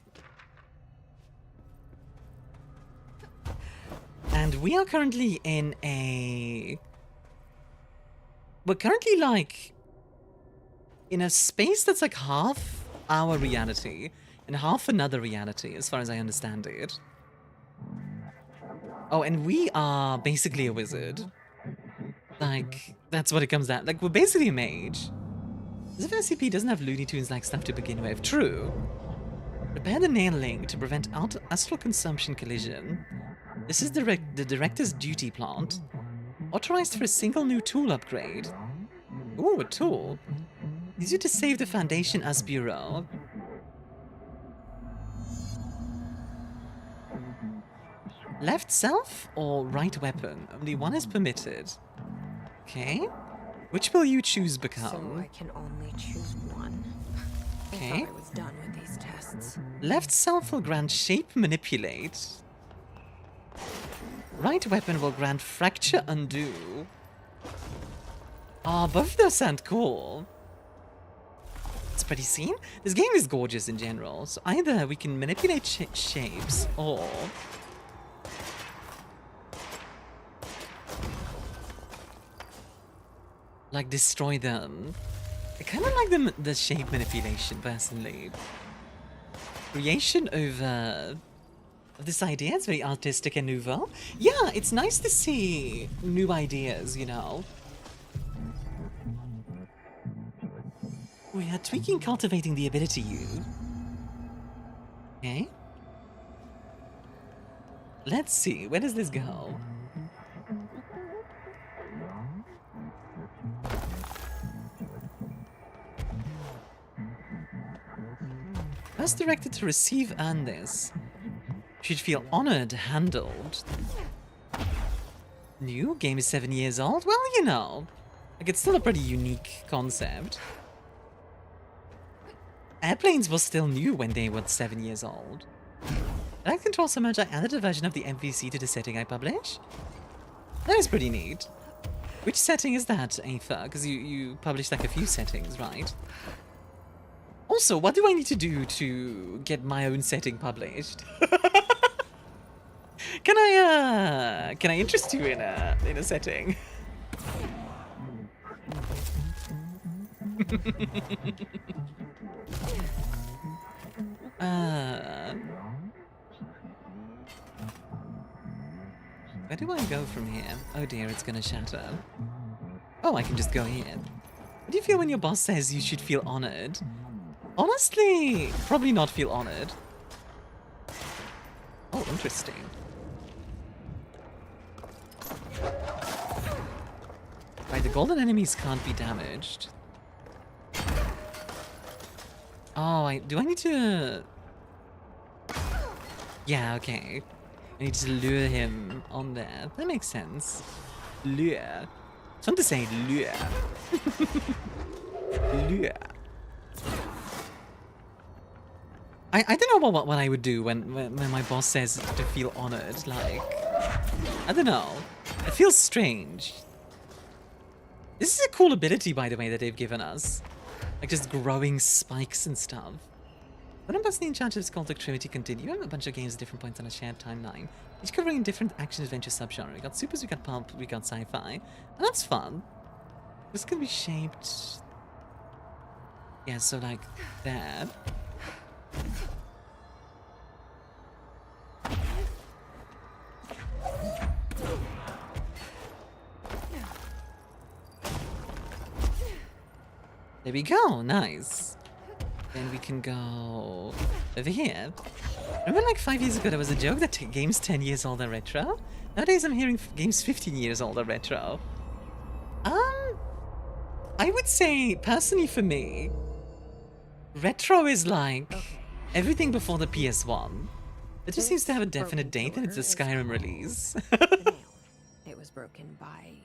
And we are currently in a... We're currently, like, in a space that's like half our reality and half another reality, as far as I understand it. Oh, and we are basically a wizard. Like, that's what it comes down. Like, we're basically a mage. As if SCP doesn't have Looney Tunes-like stuff to begin with. True. Repair the nail link to prevent astral consumption collision. This is the director's duty plant. Authorized for a single new tool upgrade. Ooh, a tool. Easier to save the Foundation as Bureau. Left self or right weapon? Only one is permitted. Okay. Which will you choose become? So I can only choose one. Okay. I thought I was done with these tests. Left self will grant shape manipulate. Right weapon will grant fracture undo. Ah, both of those sound cool. It's pretty seen. This game is gorgeous in general. So either we can manipulate shapes or like destroy them. I kind of like the shape manipulation personally. Creation over this idea, it's very artistic and nouveau. Yeah, it's nice to see new ideas, you know. We are tweaking cultivating the ability you. Okay. Let's see, where does this go? First directed to receive and this. Should feel honored, handled. New? Game is 7 years old? Well, you know. Like, it's still a pretty unique concept. Airplanes were still new when they were 7 years old. I like control so much I added a version of the MVC to the setting I publish. That is pretty neat. Which setting is that, Aether? Because you published like a few settings, right? Also, what do I need to do to get my own setting published? Can I interest you in a setting? Where do I go from here? Oh dear, it's gonna shatter. Oh, I can just go here. What do you feel when your boss says you should feel honored? Honestly, probably not feel honored. Oh, interesting. Right, the golden enemies can't be damaged. Oh, do I need to... Yeah, okay. I need to lure him on there. That makes sense. Lure. It's fun to say lure. Lure. I don't know what I would do when my boss says to feel honored. Like, I don't know. It feels strange. This is a cool ability, by the way, that they've given us. Like just growing spikes and stuff. When I'm personally in charge of this called Activity Continue, we have a bunch of games at different points on a shared timeline, each covering different action-adventure subgenre. We got supers, we got pulp, we got sci-fi, and that's fun. This can be shaped... Yeah, so like that. There we go, nice. Then we can go over here. Remember like 5 years ago there was a joke that games 10 years old are retro? Nowadays I'm hearing games 15 years old are retro. I would say, personally for me, retro is like everything before the PS1. It just seems to have a definite date and it's a Skyrim release. It was broken by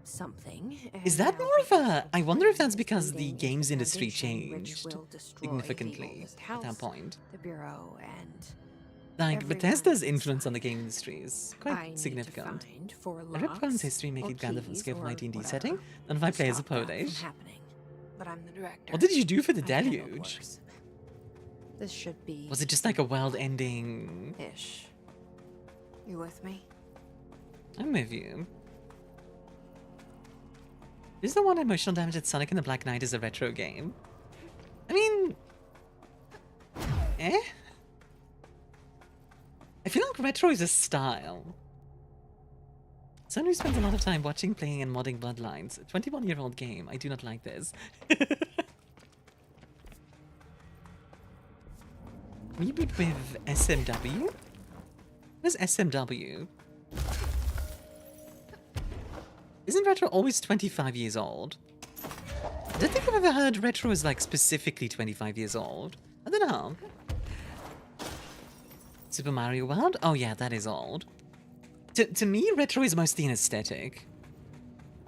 something. Is that more of a... I wonder if that's because the games industry changed significantly at that point. The Bureau and like, Bethesda's influence on the game industry is quite significant. I read Poland's history make it grander from the scale of my D&D setting. None of my players are Polish. But I'm the director. What did you do for the deluge? This should be... Was it just like a world-ending... Ish. You with me? I'm with you. Is the one emotional damage at Sonic and the Black Knight is a retro game? I mean... Eh? I feel like retro is a style. Someone who spends a lot of time watching, playing, and modding Bloodlines. A 21-year-old game. I do not like this. Reboot with SMW? What is SMW? Isn't retro always 25 years old? I don't think I've ever heard retro is like specifically 25 years old. I don't know. Super Mario World? Oh yeah, that is old. To me, retro is mostly an aesthetic.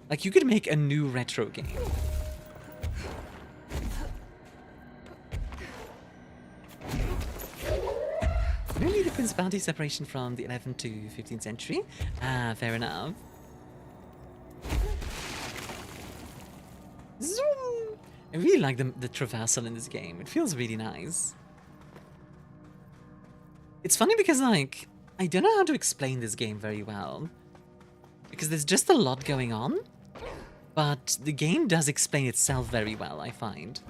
Like, you could make a new retro game. Really, the Principality separation from the 11th to 15th century? Ah, fair enough. Zoom! I really like the traversal in this game. It feels really nice. It's funny because, like, I don't know how to explain this game very well. Because there's just a lot going on. But the game does explain itself very well, I find.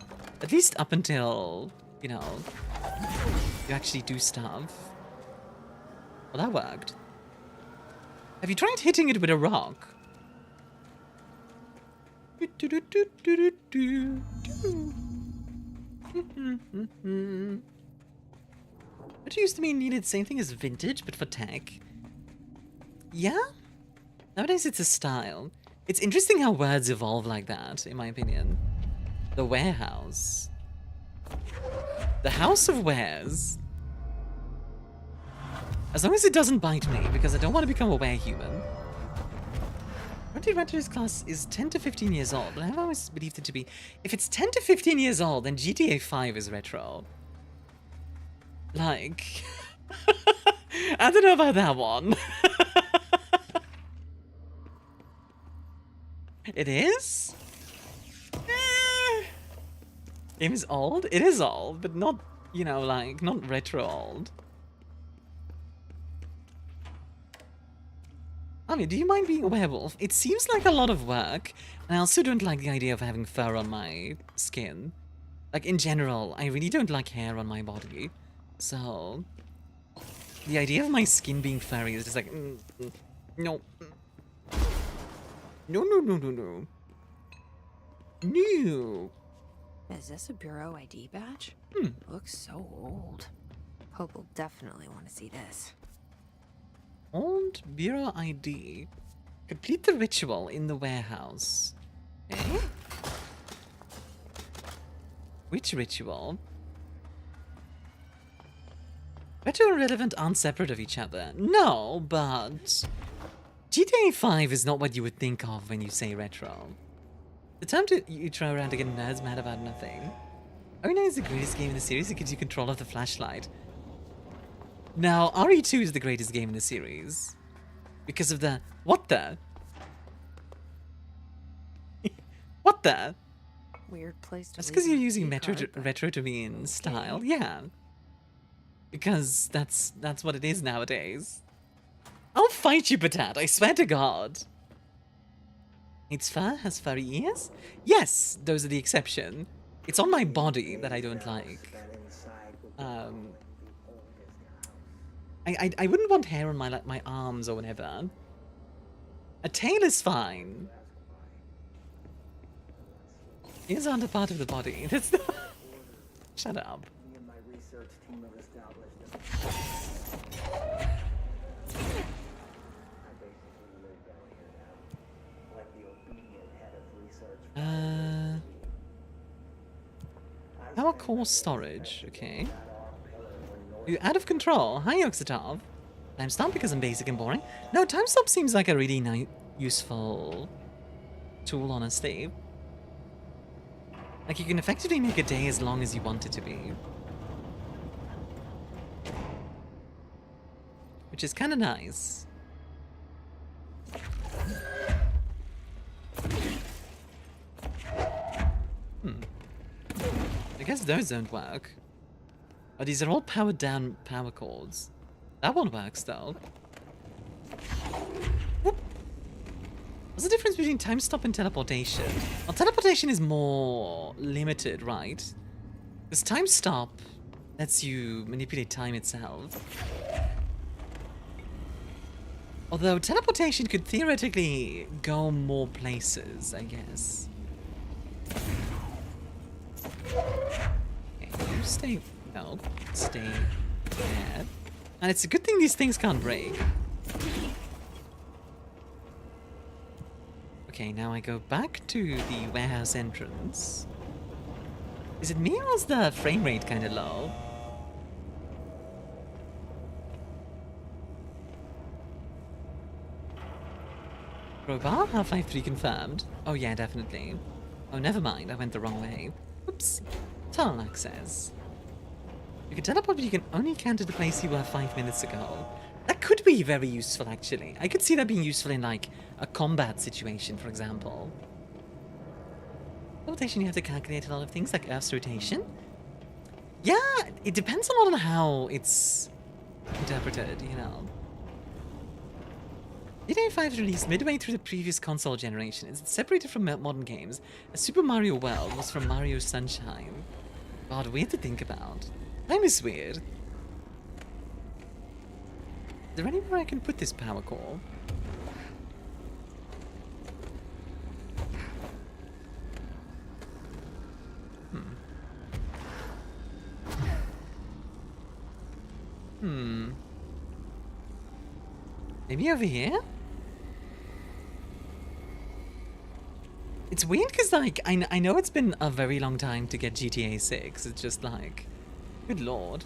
At least up until, you know, you actually do stuff. Well, that worked. Have you tried hitting it with a rock? What used to mean needed same thing as vintage, but for tech? Yeah? Nowadays it's a style. It's interesting how words evolve like that, in my opinion. The warehouse. The house of wares. As long as it doesn't bite me, because I don't want to become a werehuman. Retro's class is 10 to 15 years old, but I've always believed it to be... If it's 10 to 15 years old, then GTA 5 is retro. Like... I don't know about that one. It is? Game is old? It is old, but not, you know, like, not retro old. I mean, do you mind being a werewolf? It seems like a lot of work, and I also don't like the idea of having fur on my skin. Like, in general, I really don't like hair on my body. So, the idea of my skin being furry is just like, no. No, no, no, no, no. No. Is this a Bureau ID badge? Looks so old. Hope we'll definitely want to see this. Old Bureau ID. Complete the ritual in the warehouse. Eh? Which ritual? Retro and relevant aren't separate of each other. No, but... GTA 5 is not what you would think of when you say retro. The term you throw around to get nerds mad about nothing. Arena is the greatest game in the series. It gives you control of the flashlight. Now, RE2 is the greatest game in the series. Because of the... What the? What the? Weird place to... That's because you're using retro to be in style. Yeah. Because that's what it is nowadays. I'll fight you, Patat, I swear to God. Its fur has furry ears? Yes, those are the exception. It's on my body that I don't like. I wouldn't want hair on my my arms or whatever. A tail is fine. Ears aren't a part of the body. That's not... Shut up. Power core storage, okay. You're out of control. Hi, Yoxatov. Timestamp because I'm basic and boring. No, timestamp seems like a really useful tool, honestly. Like, you can effectively make a day as long as you want it to be. Which is kind of nice. I guess those don't work. Oh, these are all powered down power cords. That one works though. Whoop. What's the difference between time stop and teleportation? Well, teleportation is more limited, right? Because time stop lets you manipulate time itself. Although teleportation could theoretically go more places, I guess. Okay, you stay... No, stay there. And it's a good thing these things can't break. Okay, now I go back to the warehouse entrance. Is it me or is the frame rate kind of low? Crowbar, half-life 3 confirmed. Oh yeah, definitely. Oh, never mind, I went the wrong way. Oops. Tunnel access. You can teleport, but you can only counter the place you were 5 minutes ago. That could be very useful, actually. I could see that being useful in, like, a combat situation, for example. Rotation, you have to calculate a lot of things, like Earth's rotation. Yeah, it depends a lot on how it's interpreted, you know. GTA 5 released midway through the previous console generation. It's separated from modern games. A Super Mario World was from Mario Sunshine. God, weird to think about. Time is weird. Is there anywhere I can put this power core? Maybe over here? It's weird because, like, I know it's been a very long time to get GTA 6. It's just like, good lord.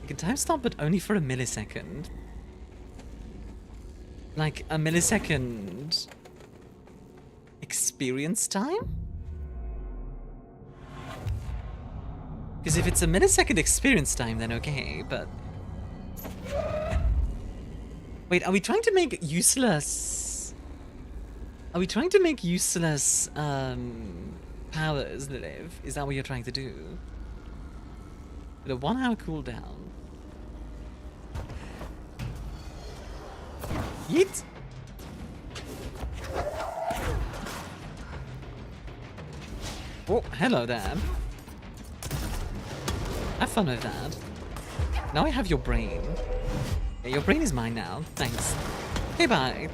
You can time stop, but only for a millisecond. Like, a millisecond experience time? Because if it's a millisecond experience time, then okay, but... Wait, are we trying to make useless... Are we trying to make useless, powers live? Is that what you're trying to do? With a 1 hour cooldown. Yeet! Oh, hello there. Have fun with that. Now I have your brain. Yeah, your brain is mine now. Thanks. Okay, bye.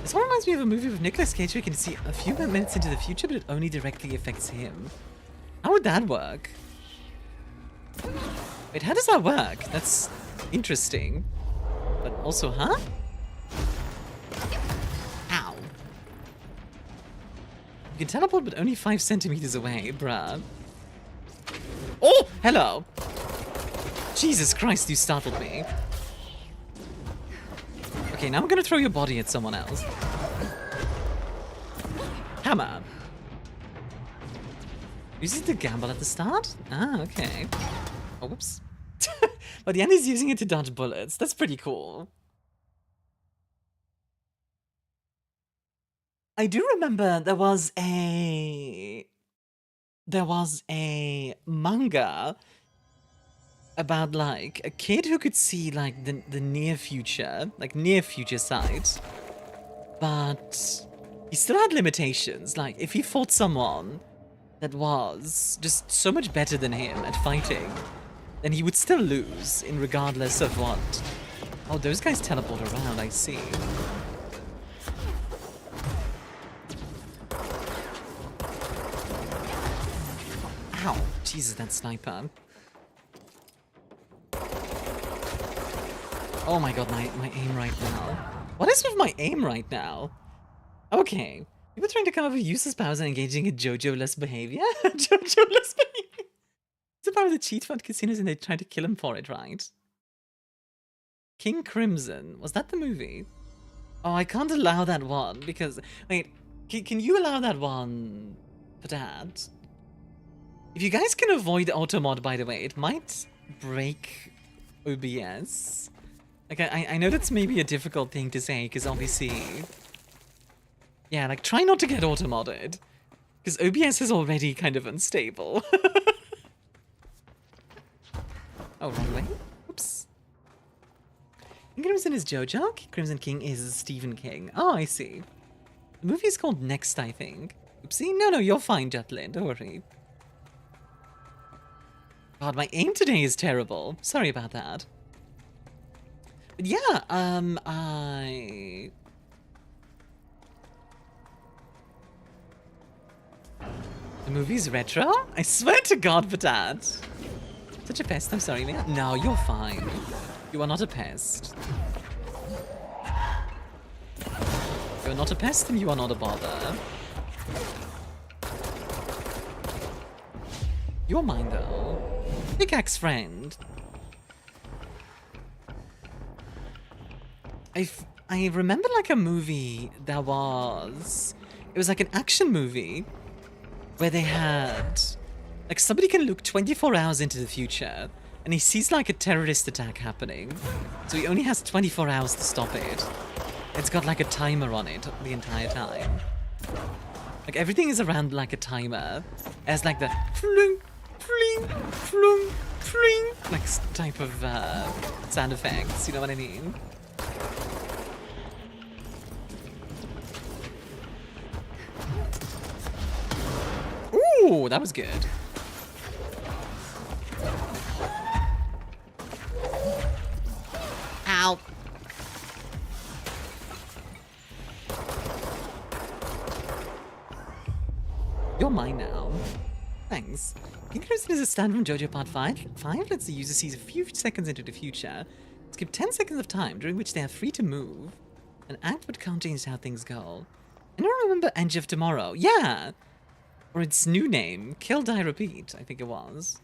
This one reminds me of a movie with Nicolas Cage where you can see a few minutes into the future, but it only directly affects him. How would that work? Wait, how does that work? That's interesting. But also, huh? Ow. You can teleport, but only 5 centimeters away, bruh. Oh, hello. Jesus Christ, you startled me. Okay, now I'm gonna throw your body at someone else. Hammer. Uses the gamble at the start? Ah, okay. Oh, whoops. But the end is using it to dodge bullets. That's pretty cool. I do remember there was a manga about, like, a kid who could see, like, the near future, like, near future sight, but he still had limitations. Like, if he fought someone that was just so much better than him at fighting, then he would still lose, in regardless of what. Oh, those guys teleport around, I see. Ow, Jesus, that sniper. Oh my god, my aim right now. What is with my aim right now? Okay. People trying to come up with useless powers and engaging in JoJo-less behavior? JoJo-less behavior? It's about the cheat fund casinos and they tried to kill him for it, right? King Crimson. Was that the movie? Oh, I can't allow that one because... Wait, can you allow that one for that? If you guys can avoid automod, by the way, it might break OBS. Like, I know that's maybe a difficult thing to say, because obviously... Yeah, like, try not to get automodded. Because OBS is already kind of unstable. Oh, wrong way. Oops. King Crimson is Jojo. Crimson King is Stephen King. Oh, I see. The movie is called Next, I think. Oopsie. No, you're fine, Jutlin. Don't worry. God, my aim today is terrible. Sorry about that. But yeah, The movie's retro? I swear to God for that. Such a pest, I'm sorry, man. No, you're fine. You are not a pest. you're not a pest, then you are not a bother. You're mine, though. Pickaxe friend. I remember like a movie that was... It was like an action movie where they had... Like somebody can look 24 hours into the future and he sees like a terrorist attack happening. So he only has 24 hours to stop it. It's got like a timer on it the entire time. Like everything is around like a timer. As like the fling, fling, fling, fling, like type of sound effects, you know what I mean? Ooh, that was good. Ow. You're mine now. Thanks. Inclusion is a stand from JoJo Part 5 lets the user see a few seconds into the future. Skip 10 seconds of time, during which they are free to move. And act would can't change how things go. I don't remember Edge of Tomorrow. Yeah! Or its new name, Kill, Die, Repeat, I think it was.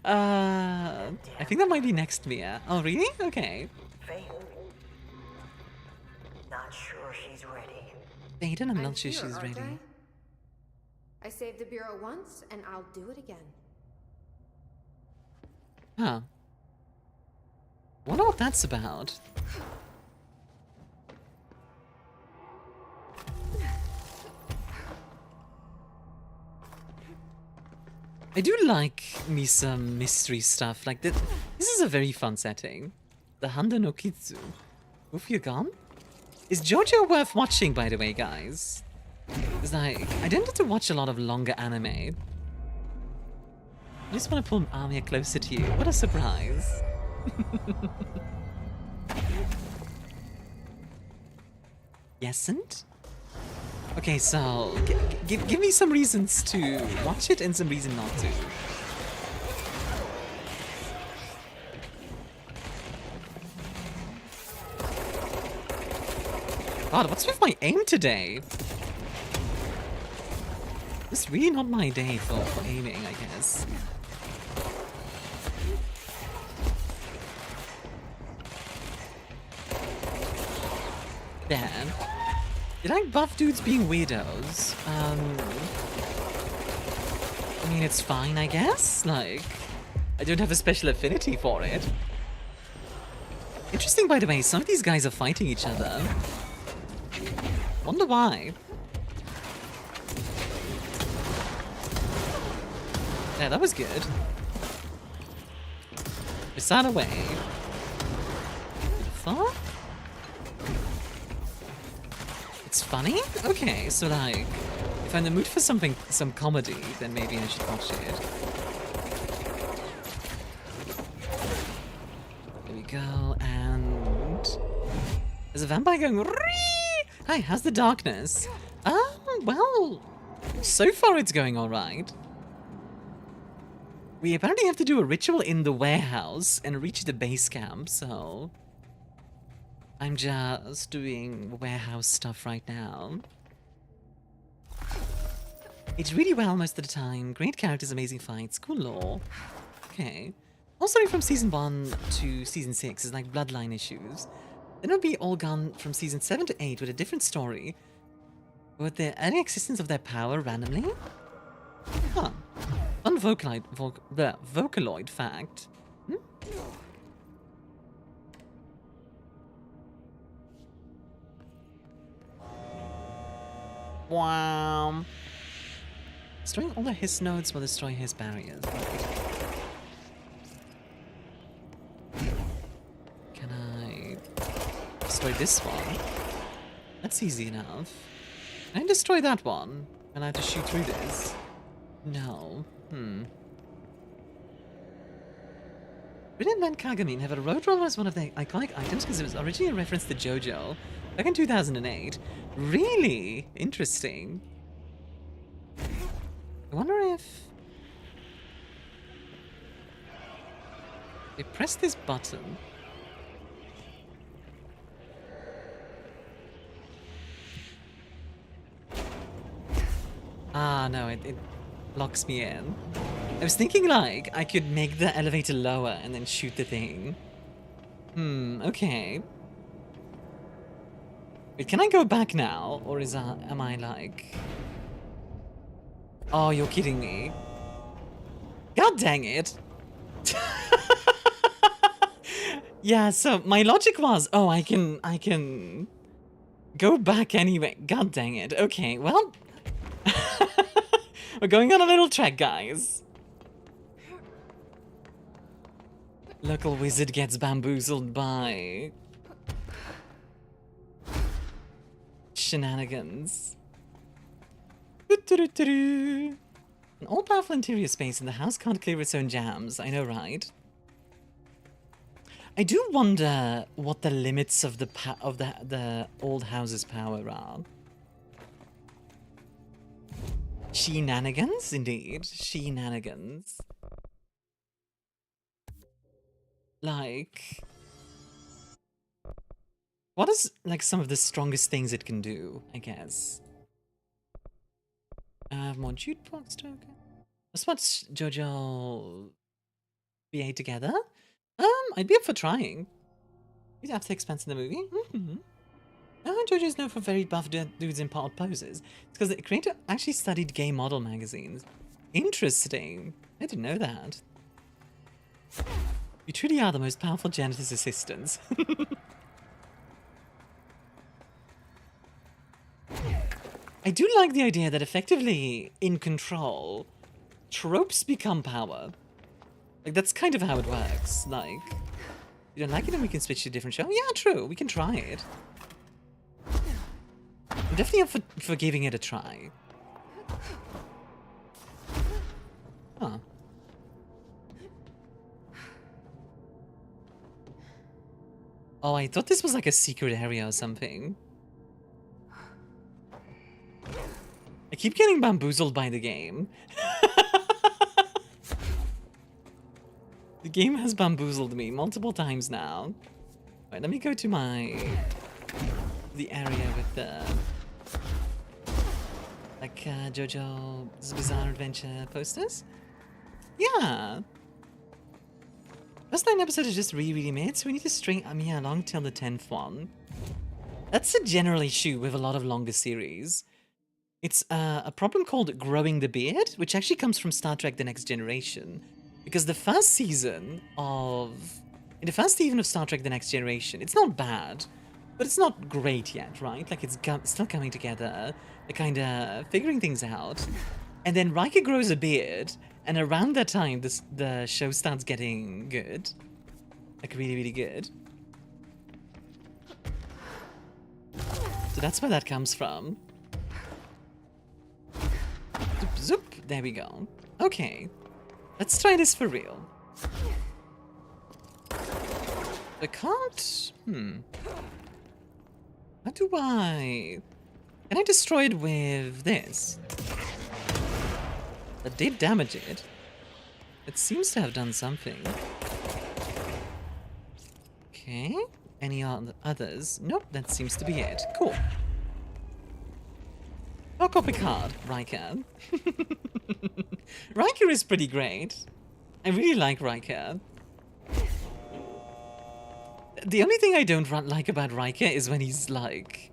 I think that might be next, Mia. Oh, really? Okay. Not sure she's ready. Aiden, I'm not sure here, she's aren't ready. I saved the bureau once, and I'll do it again. Huh. Wonder what that's about. I do like me some mystery stuff. Like this is a very fun setting. The Handa no Kitsu. Oof, you gone? Is JoJo worth watching, by the way, guys? It's like, I don't get to watch a lot of longer anime. I just want to pull Armia closer to you. What a surprise. Yesn't? Okay, so give me some reasons to watch it and some reason not to. God, what's with my aim today? It's really not my day for aiming, I guess. Damn. Did I buff dudes being weirdos? I mean, it's fine, I guess? Like, I don't have a special affinity for it. Interesting, by the way, some of these guys are fighting each other. Wonder why. Yeah, that was good. Push that away. Beautiful. It's funny? Okay, so like, if I'm in the mood for some comedy, then maybe I should watch it. There we go, and... There's a vampire going, Ree! Hi, how's the darkness? Well, so far it's going alright. We apparently have to do a ritual in the warehouse and reach the base camp, so... I'm just doing warehouse stuff right now. It's really well most of the time. Great characters, amazing fights, cool lore. Okay. Also from Season 1 to Season 6 is like bloodline issues. Then it'll be all gone from Season 7 to 8 with a different story. With the early existence of their power randomly? Huh. Fun Vocaloid fact. Hmm? Wow. Destroying all the his nodes will destroy his barriers. Can I destroy this one? That's easy enough. Can I destroy that one? And I have to shoot through this? No. Brilliant Man Kagami have a road roller as one of their iconic items because it was originally a reference to JoJo back in 2008. Really? Interesting. I wonder if... I press this button. Ah, no, it locks me in. I was thinking, like, I could make the elevator lower and then shoot the thing. Okay. Wait, can I go back now? Or is that, am I like... Oh, you're kidding me. God dang it. Yeah, so my logic was, oh, I can go back anyway. God dang it. Okay, well, we're going on a little trek, guys. Local wizard gets bamboozled by shenanigans. An all-powerful interior space in the house can't clear its own jams. I know, right? I do wonder what the limits of the old house's power are. Shenanigans, indeed. Shenanigans. Like, what is like some of the strongest things it can do? I guess. More jukebox token. Let's watch JoJo BA together. I'd be up for trying. You'd have to expense in the movie. JoJo's known for very buff dudes in part poses. It's because the creator actually studied gay model magazines. Interesting. I didn't know that. You truly are the most powerful janitor's assistants. I do like the idea that effectively, in Control, tropes become power. Like, that's kind of how it works. Like, you don't like it and we can switch to a different show? Yeah, true. We can try it. I'm definitely up for giving it a try. Huh. Oh, I thought this was like a secret area or something. I keep getting bamboozled by the game. The game has bamboozled me multiple times now. Alright, let me go to the area with the like JoJo's Bizarre Adventure posters. Yeah. First 9 episodes are just really made, so we need to string Amia along till the 10th one. That's a general issue with a lot of longer series. It's a problem called growing the beard, which actually comes from Star Trek The Next Generation. Because the first season of... In the first season of Star Trek The Next Generation, it's not bad, but it's not great yet, right? Like, it's still coming together, they're kind of figuring things out. And then Riker grows a beard, and around that time, the show starts getting good. Like, really good. So that's where that comes from. Zoop, zoop. There we go. Okay. Let's try this for real. I can't... How do I... Can I destroy it with this? That did damage it. It seems to have done something. Okay. Any others? Nope, that seems to be it. Cool. Oh, copy card, Riker. Riker is pretty great. I really like Riker. The only thing I don't like about Riker is when he's like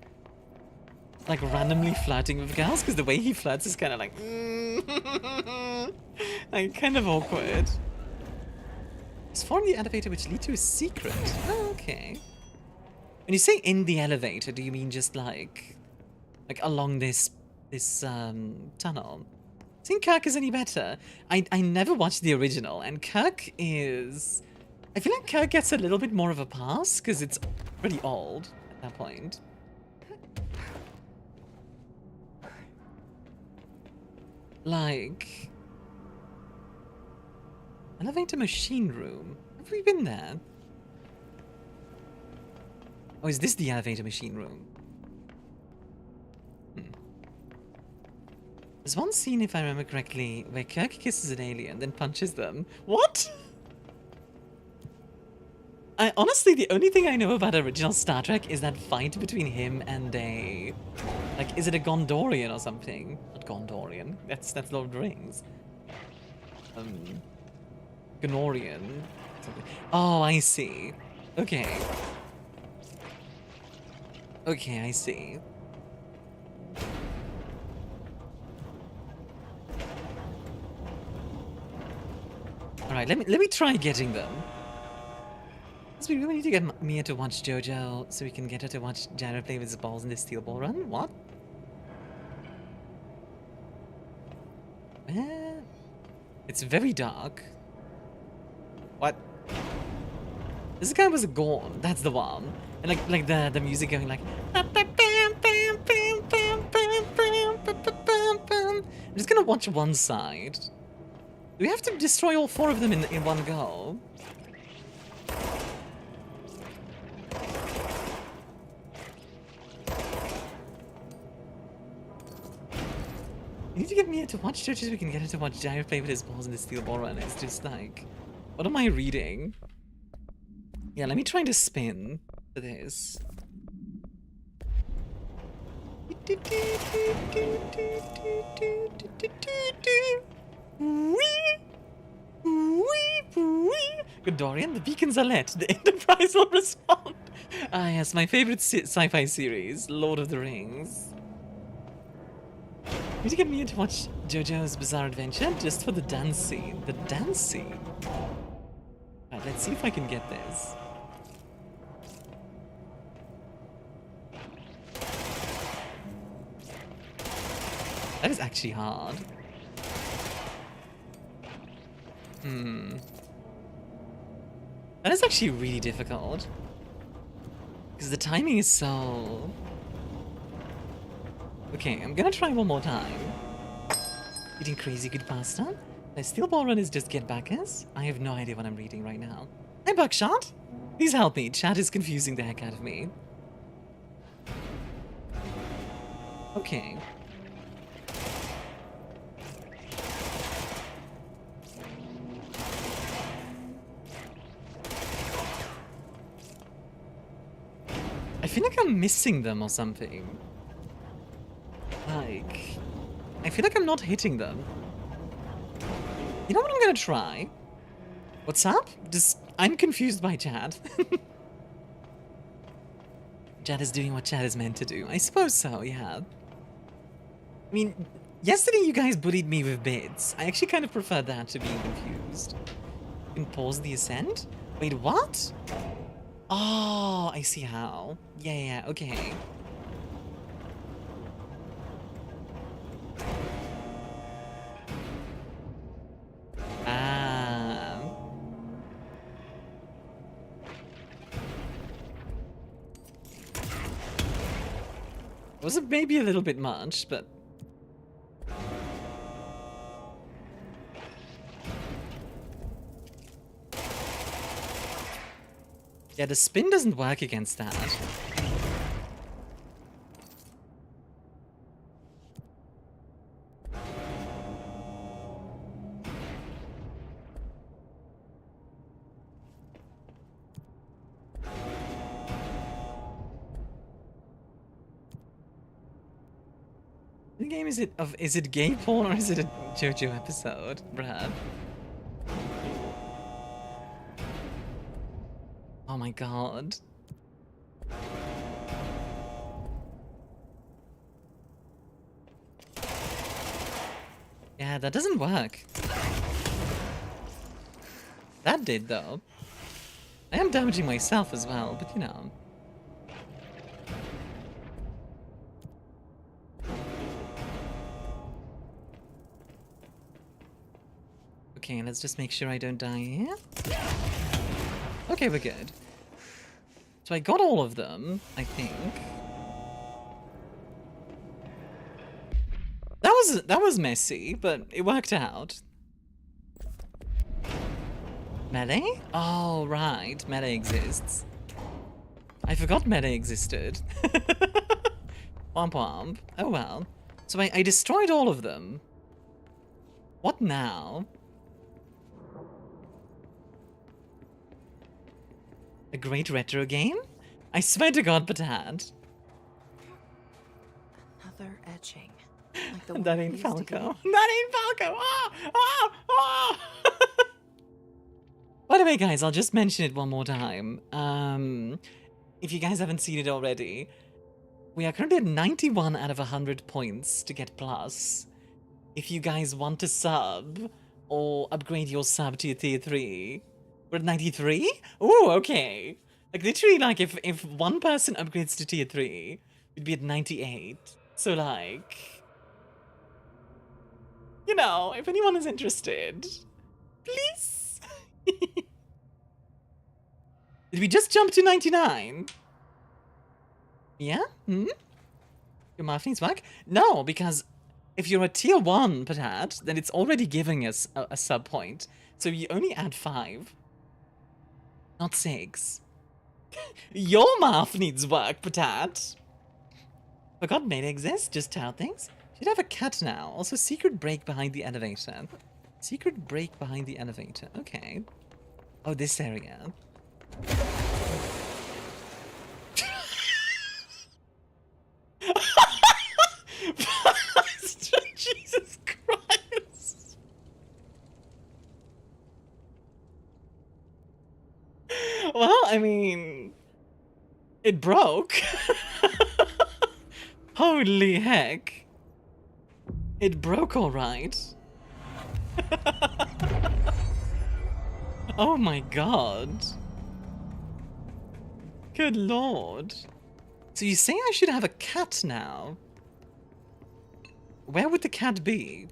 randomly flirting with girls, because the way he flirts is kind of like, like kind of awkward. It's form the elevator which lead to a secret. Oh, okay. When you say in the elevator, do you mean just like along this tunnel? I think Kirk is any better. I never watched the original, and Kirk is... I feel like Kirk gets a little bit more of a pass, because it's pretty old at that point. Like... Elevator machine room. Have we been there? Oh, is this the elevator machine room? There's one scene, if I remember correctly, where Kirk kisses an alien, then punches them. What? Honestly, the only thing I know about original Star Trek is that fight between him and a... Like, is it a Gondorian or something? Not Gondorian. That's Lord of the Rings. Gnorian. Something. Oh, I see. Okay. Okay, I see. Alright, let me try getting them. We really need to get Mia to watch JoJo so we can get her to watch Jared play with his balls in the steel ball run? What? It's very dark. What? This guy was a Gorn. That's the one. And like the music going like. I'm just gonna watch one side. Do we have to destroy all 4 of them in one go? You need to get Mia to watch JoJo so we can get her to watch Jared play with his balls in the steel ball run. It's just like, what am I reading? Yeah, let me try to spin for this. Dorian, the beacons are lit. The Enterprise will respond. Ah, yes, my favorite sci-fi series, Lord of the Rings. Need to get me to watch JoJo's Bizarre Adventure just for the dance scene. The dance scene. Alright, let's see if I can get this. That is actually hard. That is actually really difficult. Because the timing is so... Okay, I'm gonna try one more time. Eating crazy good pasta? The steel ball run is just get backers? I have no idea what I'm reading right now. Hey, Buckshot! Please help me. Chat is confusing the heck out of me. Okay. I feel like I'm missing them or something. Like, I feel like I'm not hitting them. You know what I'm gonna try? What's up? I'm confused by chat. Chat is doing what chat is meant to do. I suppose so, yeah. I mean, yesterday you guys bullied me with bids. I actually kind of prefer that to being confused. You can pause the ascent? Wait, what? Oh, I see how. Yeah, okay. Was it maybe a little bit much, but... Yeah, the spin doesn't work against that. What game is it of? Is it gay porn or is it a JoJo episode, Brad? Oh my god. Yeah, that doesn't work. That did though. I am damaging myself as well, but you know. Okay, let's just make sure I don't die here. Okay, we're good. So I got all of them, I think. That was messy, but it worked out. Melee? Oh, right. Melee exists. I forgot melee existed. Womp womp. Oh well. So I destroyed all of them. What now? A great retro game? I swear to God, Patat. Another etching. Like the That one ain't we used to Falco. do. That ain't Falco! Ah! Ah! Ah! By the way, guys, I'll just mention it one more time. If you guys haven't seen it already, we are currently at 91 out of 100 points to get plus. If you guys want to sub or upgrade your sub to tier 3, we're at 93? Ooh, okay. Like, literally, like, if one person upgrades to tier 3, we'd be at 98. So, like, you know, if anyone is interested, please. Did we just jump to 99? Yeah? Hmm? Your math needs back? No, because if you're a tier 1, Patat, then it's already giving us a sub point. So you only add 5. Not 6. Your math needs work, Patat. Forgot made exist, just how things. Should have a cat now. Also, secret break behind the elevator. Secret break behind the elevator. Okay. Oh, this area. Jesus Christ. Well, I mean, it broke. Holy heck. It broke all right. Oh my god. Good lord. So you say I should have a cat now? Where would the cat be?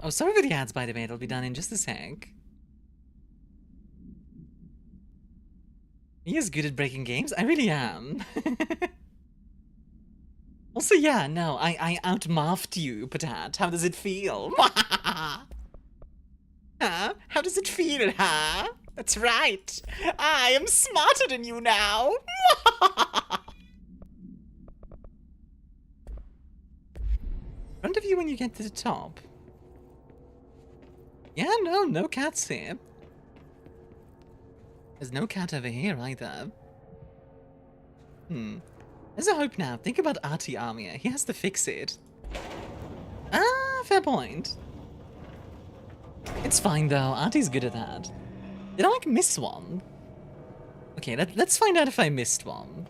Oh, sorry for the ads, by the way. It'll be done in just a sec. He is good at breaking games. I really am. Also, yeah, no, I out-mathed you, Patat. How does it feel? Huh? How does it feel, huh? That's right. I am smarter than you now. Front of you when you get to the top. Yeah, no cats here. There's no cat over here either. There's a hope now. Think about Artie Armia. He has to fix it. Ah, fair point. It's fine though. Artie's good at that. Did I like miss one? Okay, let's find out if I missed one.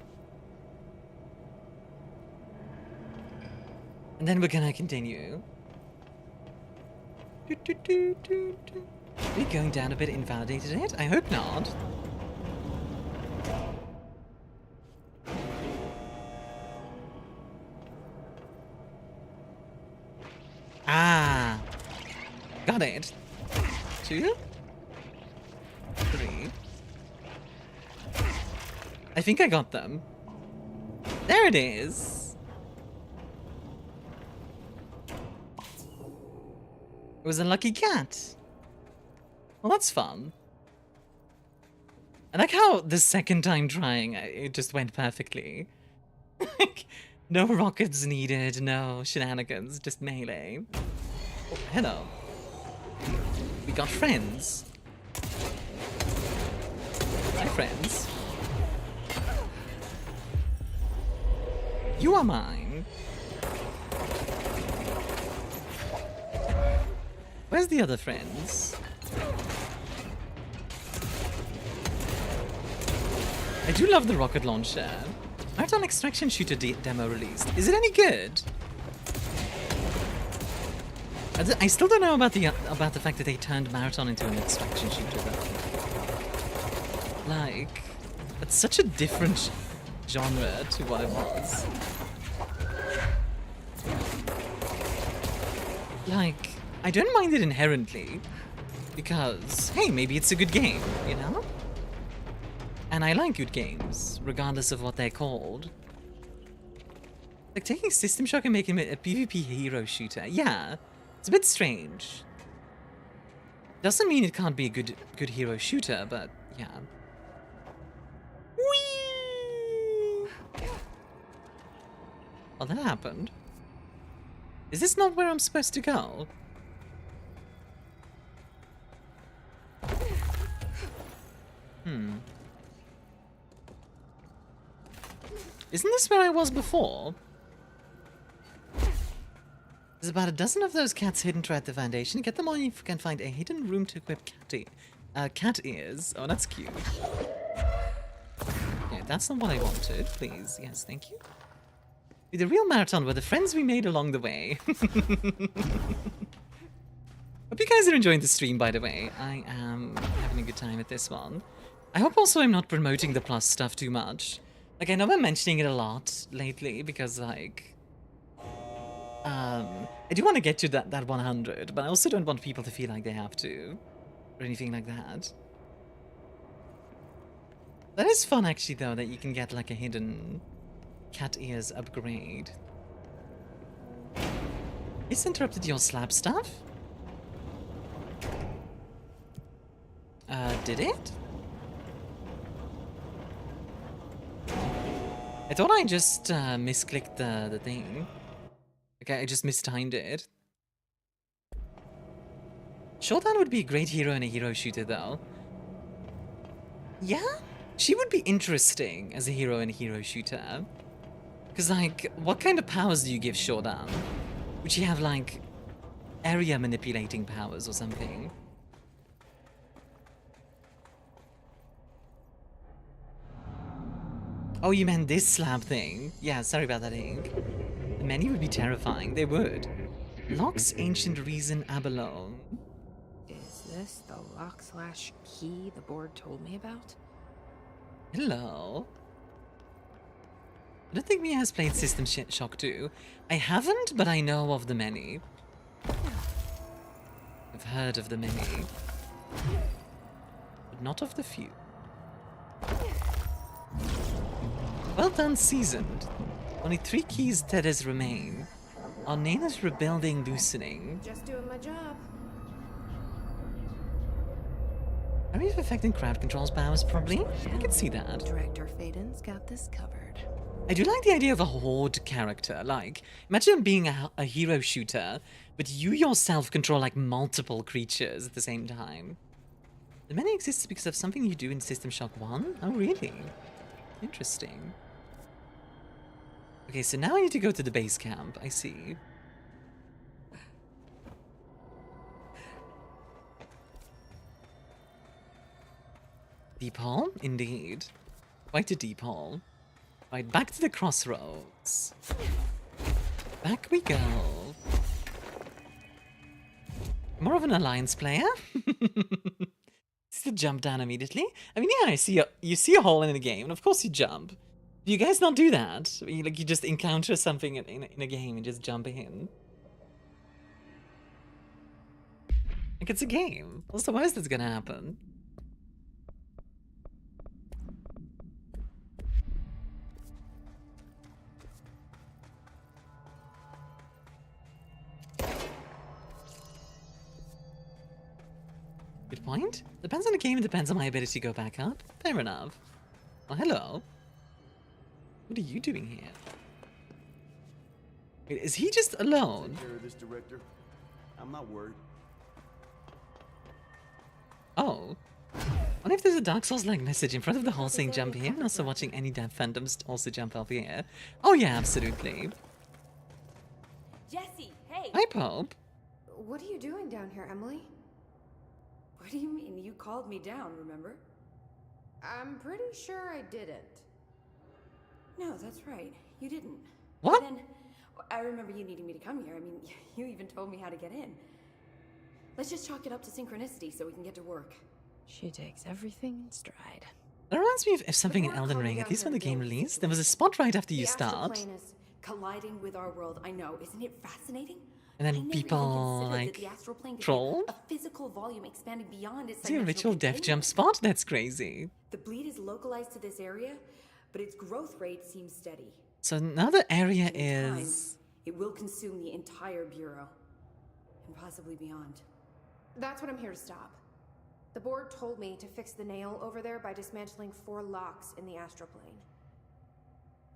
And then we're gonna continue. Are we going down a bit invalidated it? I hope not. Ah, got it. 2, 3. I think I got them. There it is. It was a lucky cat. Well, that's fun. I like how the second time trying, it just went perfectly. No rockets needed, no shenanigans, just melee. Oh, hello. We got friends. Hi, friends. You are mine. Where's the other friends? I do love the rocket launcher. Marathon Extraction Shooter demo released. Is it any good? I still don't know about the fact that they turned Marathon into an extraction shooter though. Like, it's such a different genre to what it was. Like, I don't mind it inherently because, hey, maybe it's a good game, you know? And I like good games, regardless of what they're called. Like taking System Shock and making it a PvP hero shooter. Yeah, it's a bit strange. Doesn't mean it can't be a good hero shooter, but yeah. Whee! Well, that happened. Is this not where I'm supposed to go? Isn't this where I was before? There's about a dozen of those cats hidden throughout the foundation. Get them all and you can find a hidden room to equip cat ears. Oh, that's cute. Yeah, that's not what I wanted. Please. Yes, thank you. Be the real marathon were the friends we made along the way. Hope you guys are enjoying the stream, by the way. I am having a good time with this one. I hope also I'm not promoting the plus stuff too much. Like, I know I'm mentioning it a lot lately because, like... I do want to get to that 100, but I also don't want people to feel like they have to. Or anything like that. That is fun, actually, though, that you can get, like, a hidden cat ears upgrade. It's interrupted your slab stuff? Did it? I thought I just misclicked the thing. Okay, I just mistimed it. Showdown would be a great hero in a hero shooter, though. Yeah? She would be interesting as a hero in a hero shooter. Because, like, what kind of powers do you give Showdown? Would she have, like, area manipulating powers or something? Oh, you meant this slab thing? Yeah, sorry about that, Ink. The menu would be terrifying. They would. Locke's Ancient Reason Abalone. Is this the lock/key the board told me about? Hello. I don't think Mia has played System Shock 2. I haven't, but I know of the many. I've heard of the many. But not of the few. Well done, Seasoned. Only 3 keys tethers remain. Our name is rebuilding, loosening. Just doing my job. Are we affecting crowd control's powers? Probably. I can see that. Director Faden's got this covered. I do like the idea of a horde character. Like, imagine being a hero shooter, but you yourself control like multiple creatures at the same time. The many exists because of something you do in System Shock 1? Oh, really? Interesting. Okay, so now I need to go to the base camp. I see. Deep hall? Indeed. Quite a deep hall. Right, back to the crossroads. Back we go. More of an alliance player? Just jump down immediately. I mean, yeah, you see a hole in the game, and of course you jump. Do you guys not do that? You just encounter something in a game and just jump in. Like, it's a game. What's the worst that's gonna happen? Good point. Depends on the game, it depends on my ability to go back up. Fair enough. Well, hello. What are you doing here? Wait, is he just alone? Take care of this, director. I'm not worried. Oh. What if there's a Dark Souls-like message in front of the hall saying jump here, and also watching any damn fandoms also jump off here? Oh yeah, absolutely. Jesse, hey! Hi, Pope. What are you doing down here, Emily? What do you mean? You called me down, remember? I'm pretty sure I didn't. No, that's right. You didn't. What? Then, I remember you needing me to come here. I mean, you even told me how to get in. Let's just chalk it up to synchronicity so we can get to work. She takes everything in stride. That reminds me of something in Elden Ring, at least when the game released. There was a spot right after you start. The astral plane is colliding with our world. I know. Isn't it fascinating? And then people, like, troll? A physical volume expanding beyond its Is it a ritual death jump spot? That's crazy. The bleed is localized to this area, but its growth rate seems steady. So now the area is... It will consume the entire bureau, and possibly beyond. That's what I'm here to stop. The board told me to fix the nail over there by dismantling 4 locks in the astral plane.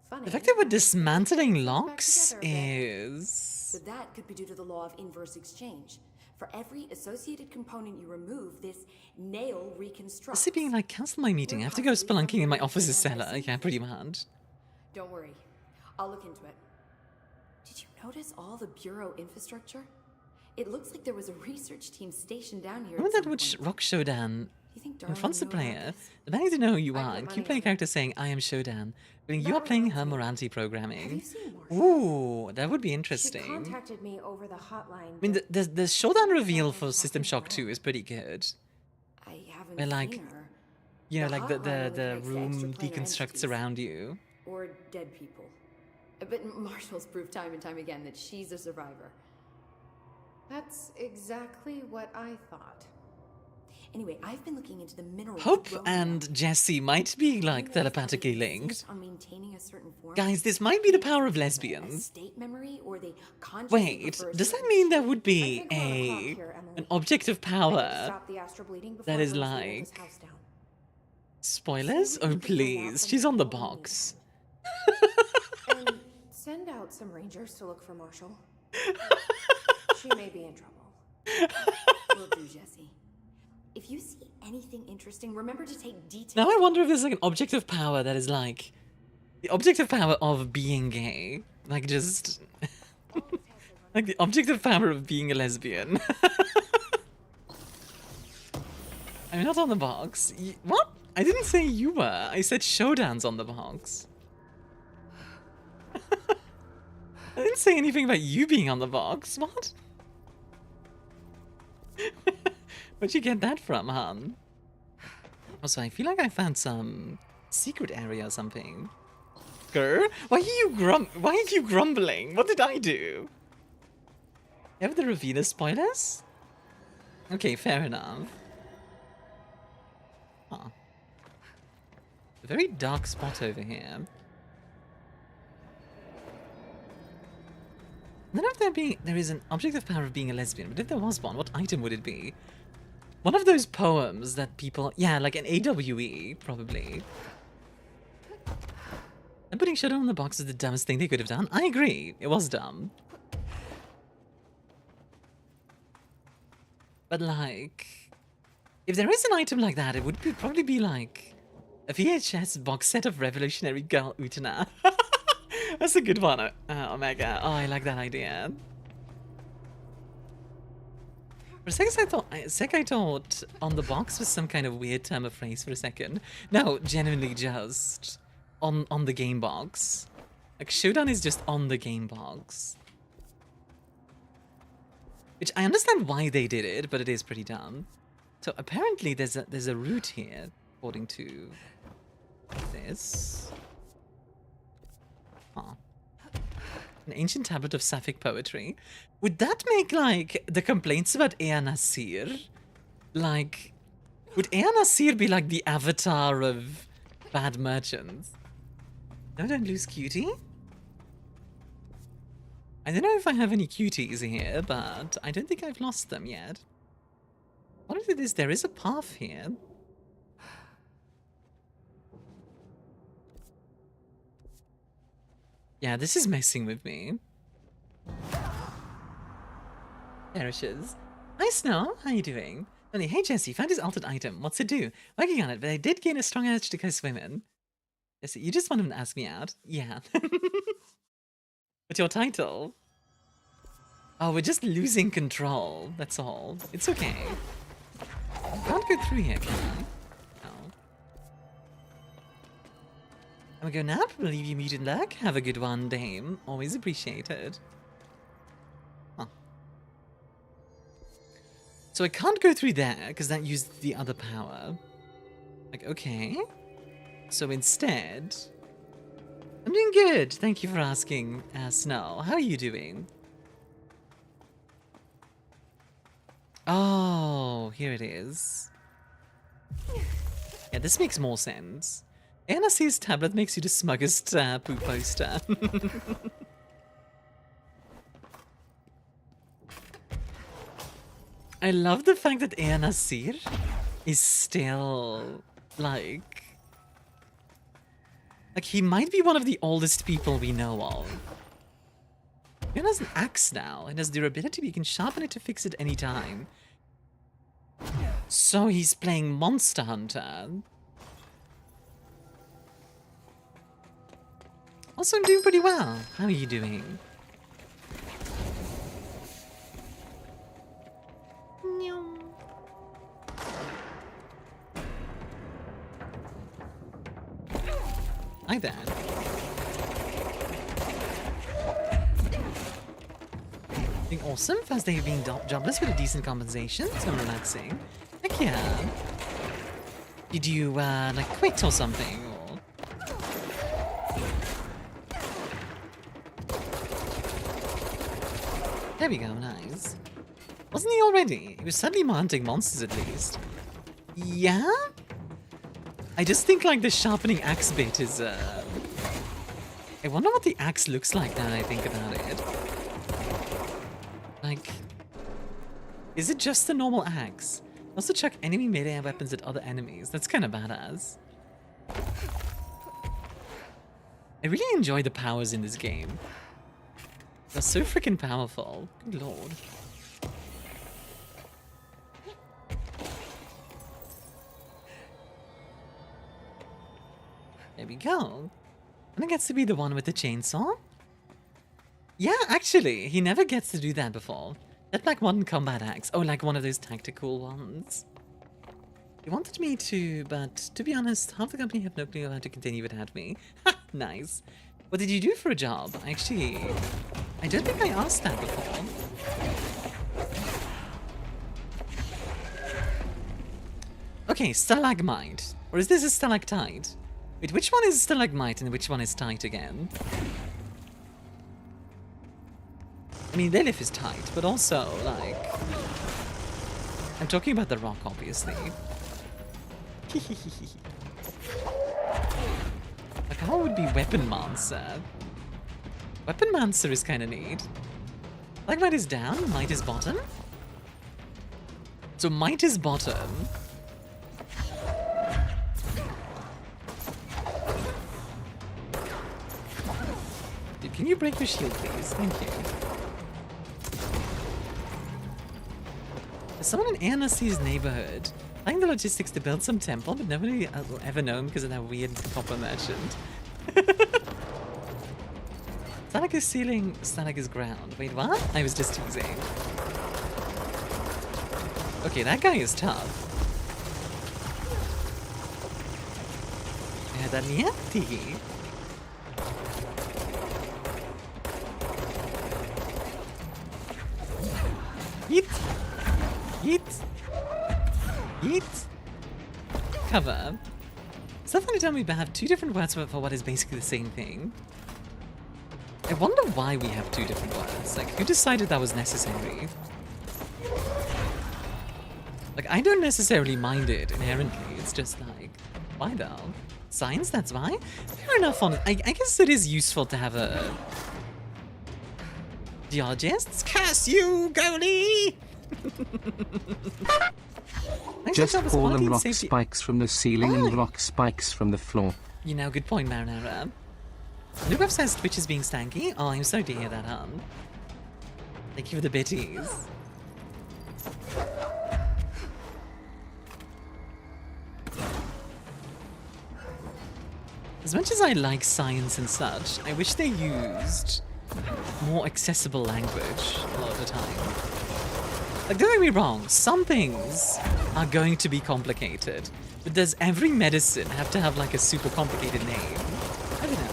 Funny. The fact that we're dismantling locks is... So that could be due to the law of inverse exchange. For every associated component you remove, this nail reconstructs. Is it being like, cancel my meeting, I have to go spelunking in my office's cellar? Yeah, pretty much. Don't worry. I'll look into it. Did you notice all the Bureau infrastructure? It looks like there was a research team stationed down here. Remember that which Rock Shodan confronts the player, demanding to know who you are, and cue player character saying, I am Shodan, but you are playing her morality programming. Ooh, that would be interesting. She contacted me over the hotline. I mean, the Shodan reveal for System Shock 2 is pretty good. I haven't Where, like, seen her. you know, The like hotline the only room connects to planar deconstructs entities. around you. Or dead people. But Marshall's proved time and time again that she's a survivor. That's exactly what I thought. Anyway, I've been looking into the mineral. Hope and Jesse might be, like, telepathically linked. On maintaining a certain form. Guys, this might be the power of lesbians. State memory, or they consciously Wait, prefer does that certain mean there would be an object of power Stop the astral bleeding before that it is burns the oldest like... house down. Spoilers? Oh, please. She's on the box. And send out some rangers to look for Marshall. She may be in trouble. Will do, Jesse. If you see anything interesting, remember to take details. Now I wonder if there's like an object of power that is like... The object of power of being gay. Like just... like the object of power of being a lesbian. I'm not on the box. What? I didn't say you were. I said Shodan's on the box. I didn't say anything about you being on the box. What? Where'd you get that from, hon? Also, I feel like I found some secret area or something. Grr? Why are you grumbling? What did I do? Have the Ravina spoilers? Okay, fair enough. Huh. A very dark spot over here. I don't know if there is an object of power of being a lesbian, but if there was one, what item would it be? One of those poems that people... Yeah, like an AWE, probably. And putting Shadow on the box is the dumbest thing they could have done. I agree. It was dumb. But, like... If there is an item like that, it would probably be, like... A VHS box set of Revolutionary Girl Utena. That's a good one, Omega. Oh, I like that idea. For a second I thought on the box was some kind of weird term of phrase for a second. No, genuinely just on the game box. Like Shodan is just on the game box. Which I understand why they did it, but it is pretty dumb. So apparently there's a route here, according to this. Huh. An ancient tablet of sapphic poetry. Would that make, like, the complaints about Ea Nasir? Like, would Ea Nasir be, like, the avatar of bad merchants? No, don't lose cutie. I don't know if I have any cuties here, but I don't think I've lost them yet. What if it is? There is a path here. Yeah, this is messing with me. There it is. Hi, Snow. How you doing? Only, hey, Jesse, found his altered item. What's it do? Working on it, but I did gain a strong urge to go swimming. Jesse, you just wanted to ask me out? Yeah. What's your title? Oh, we're just losing control. That's all. It's okay. I can't go through here, can I? I'm gonna go nap, leave you muted luck. Have a good one, dame. Always appreciated. Huh. So I can't go through there, because that used the other power. Like, okay. So instead... I'm doing good. Thank you for asking, Snow. How are you doing? Oh, here it is. Yeah, this makes more sense. NSC's tablet makes you the smuggest poo poster. I love the fact that Nasir is still, like he might be one of the oldest people we know of. He has an axe now, and has durability, but you can sharpen it to fix it any time. So he's playing Monster Hunter. Also, I'm doing pretty well. How are you doing? Hi there. Doing awesome. First day of being jobless with a decent compensation, so relaxing. Heck yeah. Did you, like, quit or something? Or... There we go, nice. Wasn't he already? He was suddenly hunting monsters at least. Yeah? I just think, like, the sharpening axe bit is, I wonder what the axe looks like now that I think about it. Like... Is it just a normal axe? Also chuck enemy melee weapons at other enemies. That's kind of badass. I really enjoy the powers in this game. They're so freaking powerful. Good lord. There we go. And it gets to be the one with the chainsaw? Yeah, actually, he never gets to do that before. That like one combat axe. Oh, like one of those tactical ones. He wanted me to, but to be honest, half the company have no clue how to continue without me. Ha! Nice. What did you do for a job? Actually, I don't think I asked that before. Okay, stalagmite. Or is this a stalactite? Wait, which one is stalagmite and which one is tight again? I mean, Lilith is tight, but also, like... I'm talking about the rock, obviously. Like, how would be Weapon Mancer? Weapon Mancer is kind of neat. Stalagmite is down, might is bottom? So might is bottom. Dude, can you break your shield, please? Thank you. There's someone in ANSC's neighborhood planning the logistics to build some temple, but nobody will ever know him because of that weird copper merchant. Stalag is ceiling, stalag is ground. Wait, what? I was just teasing. Okay, that guy is tough. Yeah, that niente. Yeet! Yeet! Yeet! Cover. Something to tell me we have two different words for what is basically the same thing. I wonder why we have two different words. Like, who decided that was necessary? Like, I don't necessarily mind it inherently. It's just like, why though? Science, that's why? Fair enough on it. I guess it is useful to have a... Geologists? Curse you, goalie! Just fallen rock spikes from the ceiling and rock spikes from the floor. You know, good point, Marinara. Lubov says Twitch is being stanky. Oh, I'm sorry to hear that, hon. Thank you for the bitties. As much as I like science and such, I wish they used more accessible language a lot of the time. Like, don't get me wrong, some things are going to be complicated, but does every medicine have to have like a super complicated name? I don't know.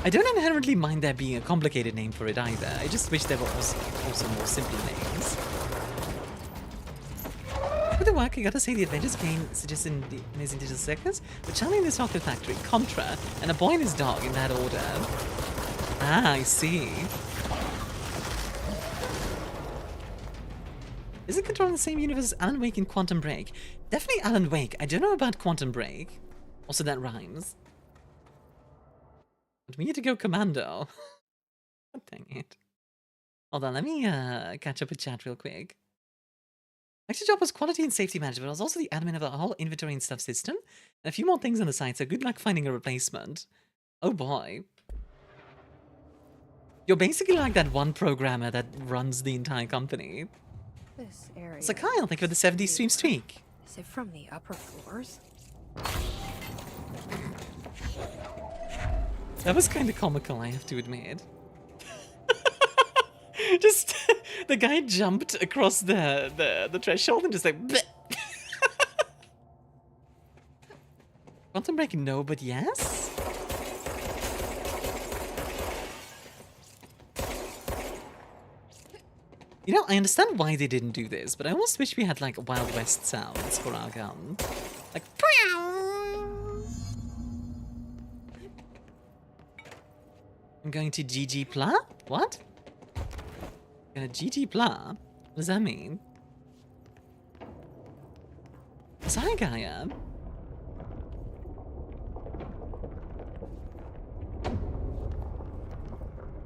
I don't inherently mind there being a complicated name for it either. I just wish there were also more simple names. For the work, I gotta say the Avengers game suggests in his Digital Circus, but Charlie in the Chocolate Factory, Contra, and A Boy and His Dog in that order. Ah, I see. Is it controlled in the same universe as Alan Wake and Quantum Break? Definitely Alan Wake. I don't know about Quantum Break. Also, that rhymes. But we need to go commando. God dang it. Hold on, let me catch up with chat real quick. My actual job was quality and safety management. I was also the admin of the whole inventory and stuff system. And a few more things on the side, so good luck finding a replacement. Oh boy. You're basically like that one programmer that runs the entire company. This area. So Kyle, thank you for the 70 stream streak. Is it from the upper floors? That was kind of comical, I have to admit. Just the guy jumped across the threshold and just like bleh. Quantum break, no, but yes. You know, I understand why they didn't do this, but I almost wish we had like Wild West sounds for our gun, like. I'm going to GG Pla? What? Gonna GG Pla? What does that mean? Sorry, Gaia.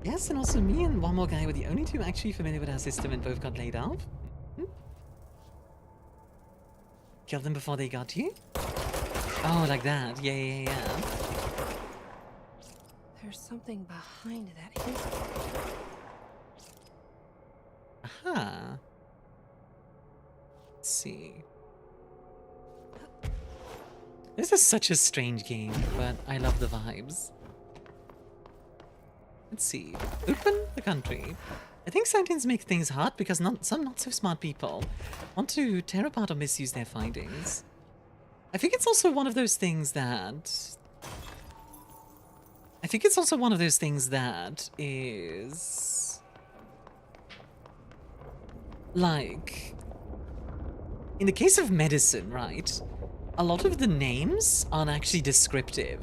Yes, and also me and one more guy were the only two actually familiar with our system and both got laid off. Hmm? Killed them before they got you? Oh, like that. Yeah. There's something behind that history. Aha. Let's see. This is such a strange game, but I love the vibes. Let's see. Open the country. I think scientists make things hard because some not so smart people want to tear apart or misuse their findings. I think it's also one of those things that... is... like... in the case of medicine, right? A lot of the names aren't actually descriptive.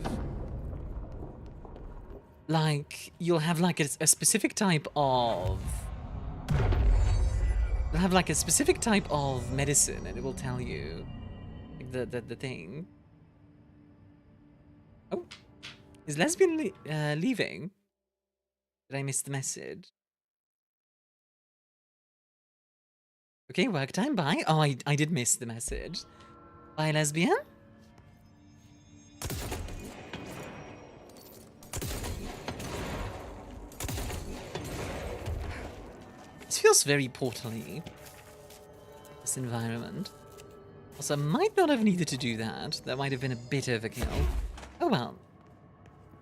Like, you'll have like a specific type of... You'll have like a specific type of medicine and it will tell you like, the thing. Oh. Is Lesbian leaving? Did I miss the message? Okay, work time, bye. Oh, I did miss the message. Bye, Lesbian. This feels very portal-y, this environment. Also, I might not have needed to do that. That might have been a bit overkill. Oh well.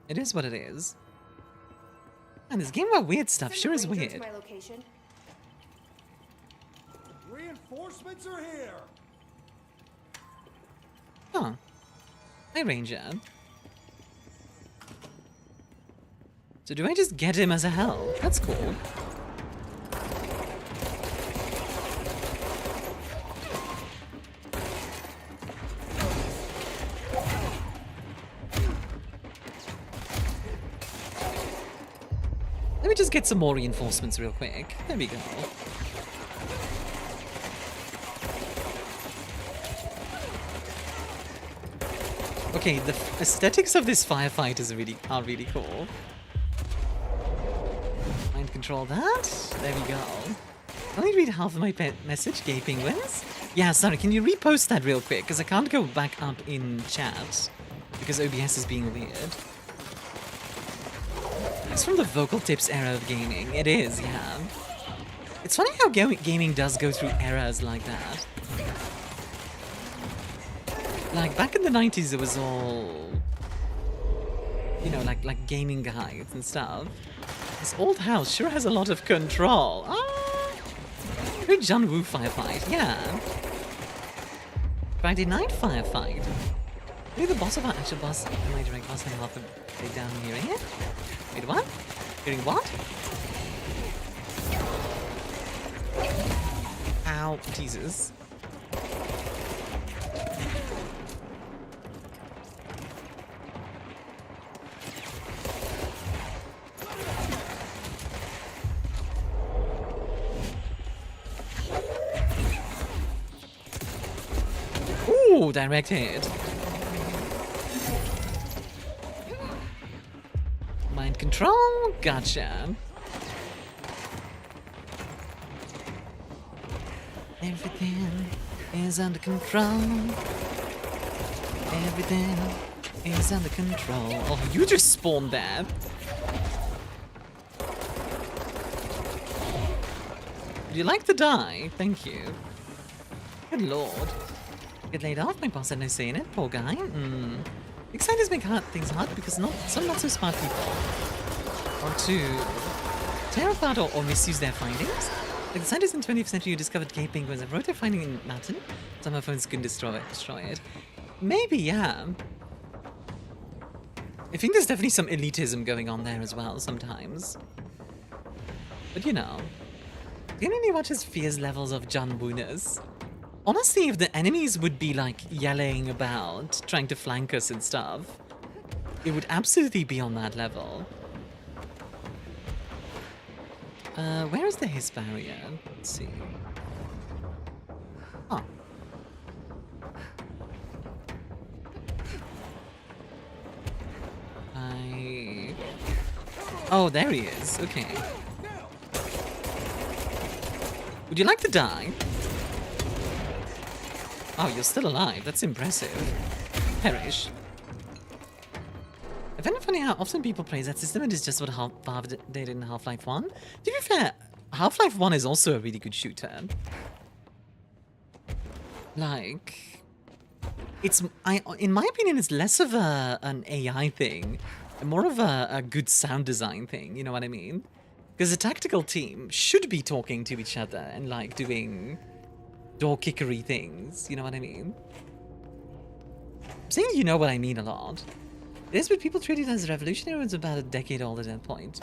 It is what it is. And this game about weird stuff sure is weird. Reinforcements are here. Huh. Hi, Ranger. So do I just get him as a help? That's cool. Let me just get some more reinforcements real quick. There we go. Okay, the aesthetics of this firefight are really cool. Mind control that. There we go. I only read half of my message, gay penguins. Yeah, sorry, can you repost that real quick? Because I can't go back up in chat. Because OBS is being weird. It's from the vocal tips era of gaming. It is, yeah. It's funny how gaming does go through eras like that. Like, back in the 90s, it was all... you know, like gaming guides and stuff. This old house sure has a lot of control. Ah! Good John Woo firefight, yeah. Friday night firefight. Maybe the boss of our actual boss and my direct boss have half a day down hearing it. Wait, what? Hearing what? Ow, Jesus. Ooh, direct hit. Mind control? Gotcha. Everything is under control. Everything is under control. Oh, you just spawned that. Would you like to die? Thank you. Good lord. Get laid off? My boss had no say in it. Poor guy. Designers make things hard because some not so smart people want to tear apart or misuse their findings. Like the scientists in the 20th century who discovered cave penguins and wrote their finding in Latin. Some phones couldn't destroy it. Maybe, yeah. I think there's definitely some elitism going on there as well sometimes. But you know, the enemy watches fierce levels of John Wooners. Honestly, if the enemies would be like yelling about, trying to flank us and stuff, it would absolutely be on that level. Where is the hiss barrier? Let's see. Oh. Oh, there he is. Okay. Would you like to die? Oh, you're still alive. That's impressive. Perish. I find it funny how often people praise that system and it's just what Valve did in Half-Life 1. To be fair, Half-Life 1 is also a really good shooter. Like, in my opinion, it's less of an AI thing, and more of a good sound design thing, you know what I mean? Because the tactical team should be talking to each other and like doing door kickery things, you know what I mean? I'm saying you know what I mean a lot. It is what people treat it as revolutionary when it's about a decade old at that point.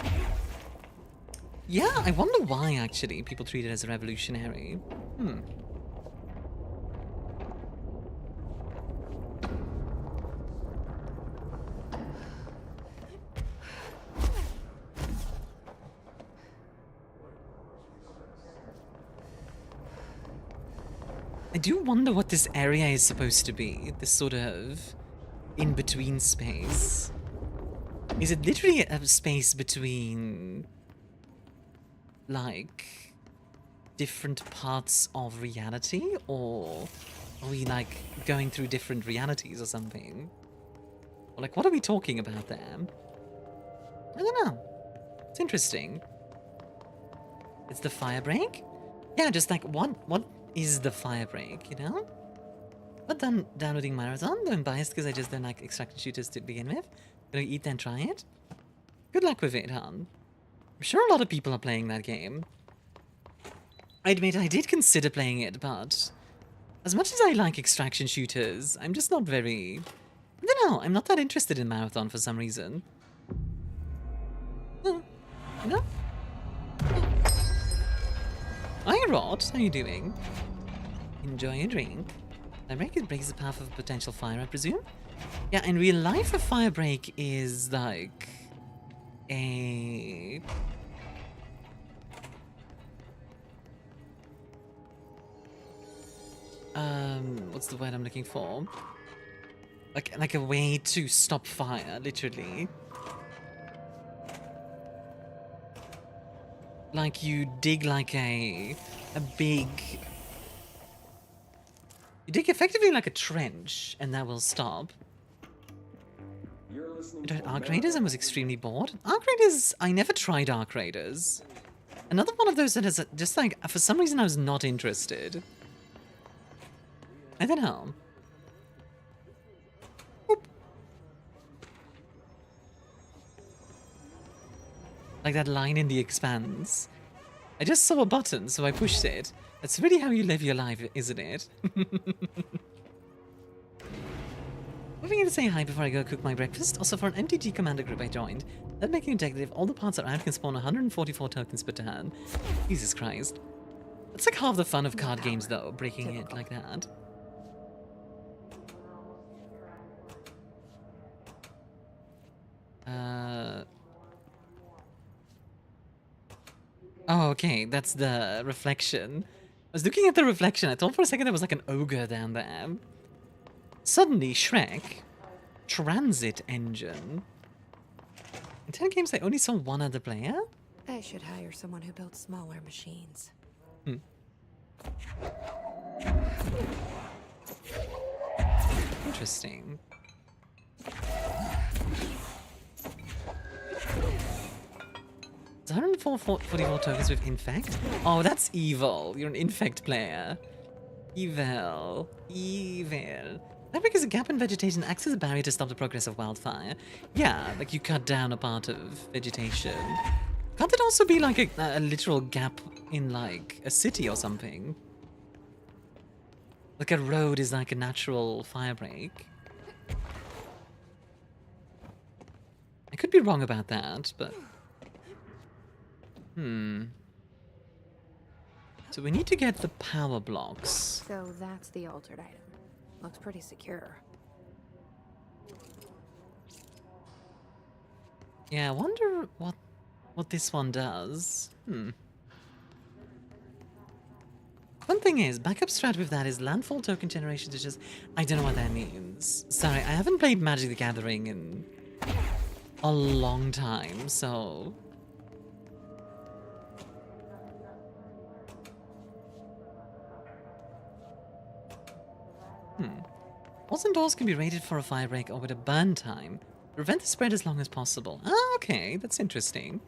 Yeah, I wonder why actually people treat it as revolutionary. I do wonder what this area is supposed to be. This sort of in-between space. Is it literally a space between, like, different parts of reality? Or are we, like, going through different realities or something? Or, like, what are we talking about there? I don't know. It's interesting. It's the fire break? Yeah, just like, what is the fire break, you know? But then downloading Marathon, though I'm biased because I just don't like extraction shooters to begin with. Gonna eat then try it. Good luck with it, huh? I'm sure a lot of people are playing that game. I admit I did consider playing it, but as much as I like extraction shooters, I'm just not very... I don't know, I'm not that interested in Marathon for some reason. You know? Hi, Rod. How you doing? Enjoy your drink. Fire break, it breaks the path of potential fire, I presume? Yeah, in real life, a fire break is like a... what's the word I'm looking for? Like a way to stop fire, literally. Like you dig like a big... You dig effectively like a trench, and that will stop. I tried Arc Raiders and was extremely bored. Arc Raiders, I never tried Arc Raiders. Another one of those that is just like, for some reason I was not interested. I don't know. Oop. Like that line in The Expanse. I just saw a button, so I pushed it. That's really how you live your life, isn't it? Moving in to say hi before I go cook my breakfast. Also, for an MTG commander group I joined, that making a deck that if all the parts are out can spawn 144 tokens per turn. Jesus Christ. That's like half the fun of card games, though, breaking it like that. Oh, okay, that's the reflection. I was looking at the reflection, I thought for a second there was like an ogre down there. Suddenly, Shrek. Transit engine. In 10 games I only saw one other player? I should hire someone who builds smaller machines. Interesting. It's 144 tokens with Infect? Oh, that's evil. You're an Infect player. Evil. Evil. Fabric is a gap in vegetation, acts as a barrier to stop the progress of wildfire. Yeah, like you cut down a part of vegetation. Can't it also be like a literal gap in like a city or something? Like a road is like a natural fire break. I could be wrong about that, but... So we need to get the power blocks. So that's the altered item. Looks pretty secure. Yeah, I wonder what this one does. One thing is, backup strat with that is landfall token generation to just... I don't know what that means. Sorry, I haven't played Magic the Gathering in a long time, so... Walls and doors can be rated for a fire break or with a burn time. Prevent the spread as long as possible. Ah, okay, that's interesting.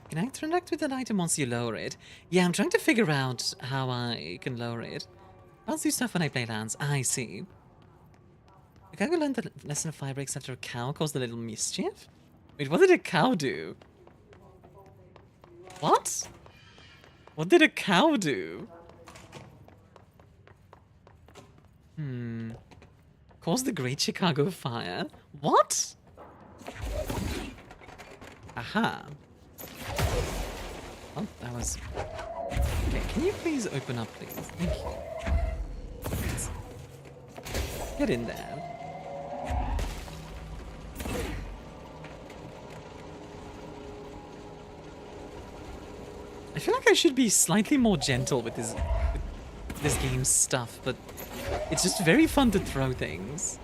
Can I interact with an item once you lower it? Yeah, I'm trying to figure out how I can lower it. I'll do stuff when I play lands. I see. The guy who learned the lesson of fire breaks after a cow caused a little mischief? Wait, what did a cow do? What? What did a cow do? Caused the Great Chicago Fire? What? Aha. Oh, that was... Okay, can you please open up, please? Thank you. Please. Get in there. I feel like I should be slightly more gentle with this game's stuff, but it's just very fun to throw things.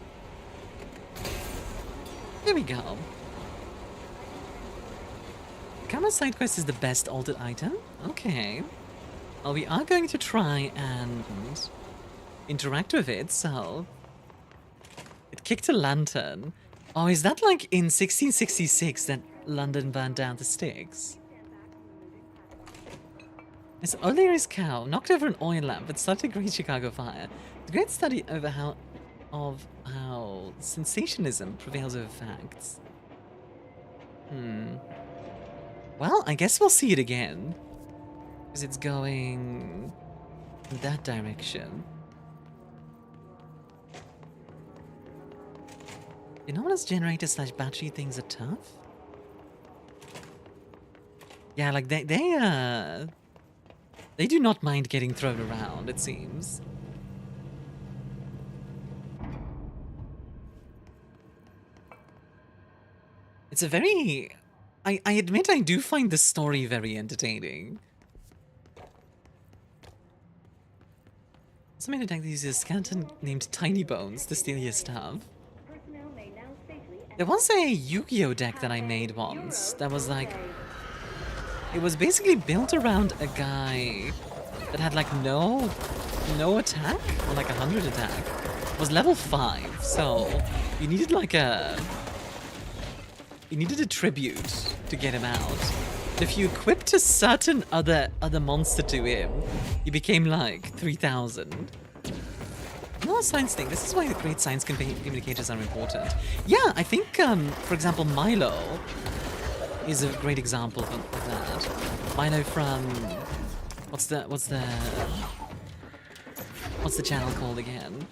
Here we go. Camera side quest is the best altered item? Okay. Well, we are going to try and interact with it, so... It kicked a lantern. Oh, is that like in 1666 that London burned down to sticks? Miss O'Leary's cow knocked over an oil lamp that started a Great Chicago Fire. The great study over how sensationalism prevails over facts. Well, I guess we'll see it again. Because it's going in that direction. You know what else generator/battery things are tough? Yeah, like they do not mind getting thrown around, it seems. It's a very... I admit I do find the story very entertaining. Somebody attack uses a skeleton named Tiny Bones to steal your stuff. There was a Yu-Gi-Oh deck that I made once that was like... It was basically built around a guy that had like no attack, or like 100 attack. It was level 5, so you needed like a... You needed a tribute to get him out. But if you equipped a certain other monster to him, he became like 3,000. Another science thing. This is why the great science communicators are important. Yeah, I think, for example, Milo is a great example of that. Milo from what's the channel called again?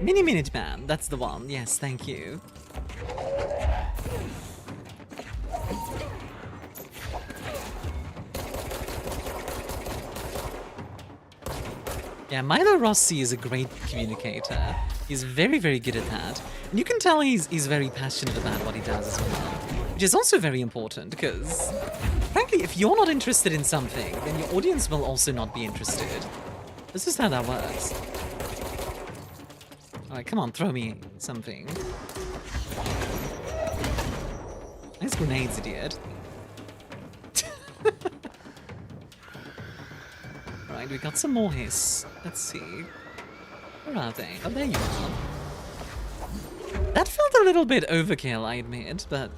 Mini Minute Man, that's the one. Yes, thank you. Yeah, Milo Rossi is a great communicator. He's very, very good at that. And you can tell he's very passionate about what he does as well. Which is also very important, because, frankly, if you're not interested in something, then your audience will also not be interested. This is how that works. Alright, come on, throw me something. Nice grenades, idiot. Alright, we got some more hiss. Let's see. Where are they? Oh, there you are. That felt a little bit overkill, I admit, but,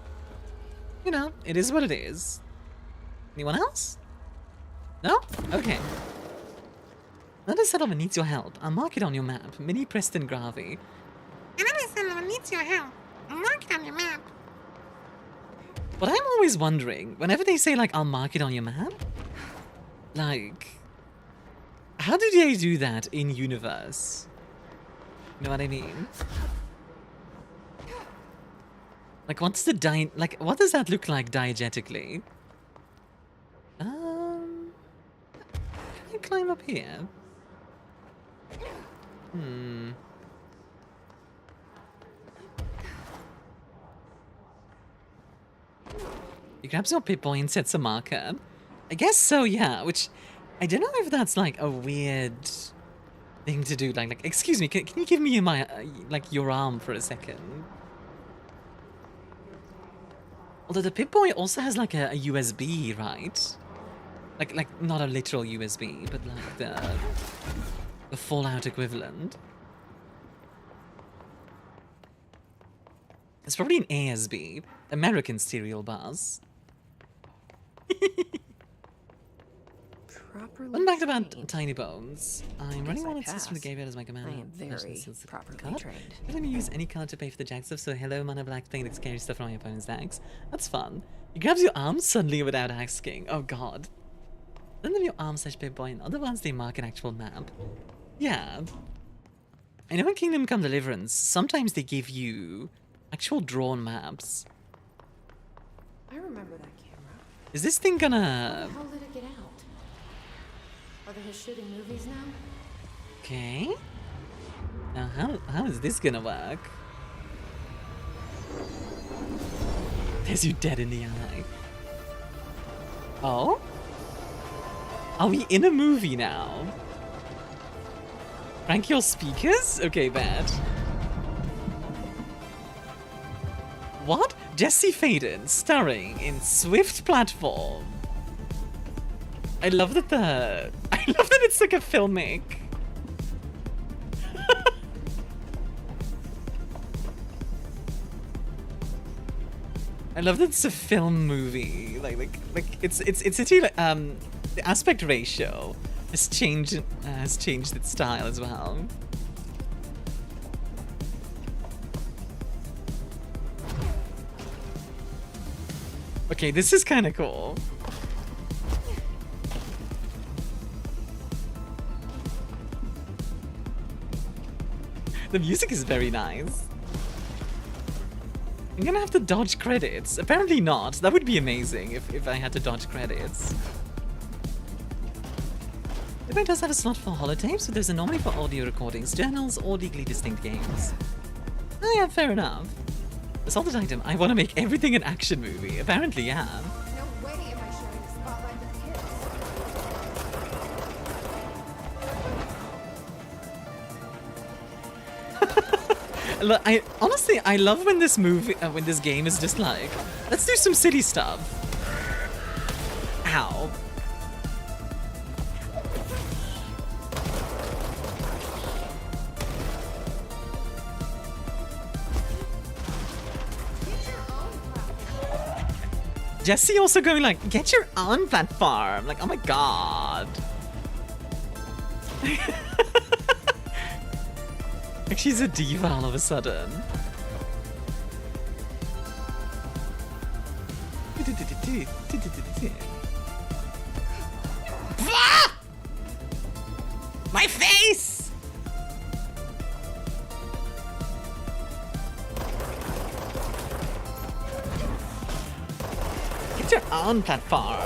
you know, it is what it is. Anyone else? No? Okay. Another settlement needs your help. I'll mark it on your map. Mini Preston Gravy. Another settlement needs your help. I'll mark it on your map. But I'm always wondering, whenever they say, like, I'll mark it on your map, like, how do they do that in universe? You know what I mean? Like, what's the like, what does that look like diegetically? Can I climb up here? He grabs your Pip-Boy and sets a marker. I guess so, yeah, which I don't know if that's like a weird thing to do. Like excuse me, can you give me my, like, your arm for a second? Although the Pip-Boy also has like a USB, right? Like not a literal USB, but like the Fallout equivalent. It's probably an ASB, American Serial Bus. One fact about Tiny Bones. I'm running one instance from the graveyard as my command. I am very properly trained. Let me use any card to pay for the jack stuff, so hello, Mana Black, playing the scary stuff on my opponent's decks. That's fun. He grabs your arm suddenly without asking. Oh god. Lend them your arm / Pip-Boy, and other ones they mark an actual map. Yeah. I know in Kingdom Come Deliverance, sometimes they give you actual drawn maps. I remember that camera. Is this thing gonna... How the hell did it get out? Are they just shooting movies now? Okay. Now how is this gonna work? There's you dead in the eye. Oh? Are we in a movie now? Crank your speakers? Okay, bad. What? Jesse Faden, starring in Swift Platform. I love that it's like a filmic. I love that it's a film movie. Like it's actually like, the aspect ratio has changed its style as well. Okay, this is kind of cool. The music is very nice. I'm gonna have to dodge credits. Apparently not. That would be amazing if I had to dodge credits. The bank does have a slot for holotapes, but there's a normally for audio recordings, journals, or legally distinct games. Oh yeah, fair enough. Assaulted item, I want to make everything an action movie. Apparently, yeah. No way am I sharing the spotlight with kids. Look, honestly, I love when this when this game is just like, let's do some silly stuff. Ow. Jesse also going like, get your own platform. Like, oh my god. Like she's a diva all of a sudden. My face! Get your own platform.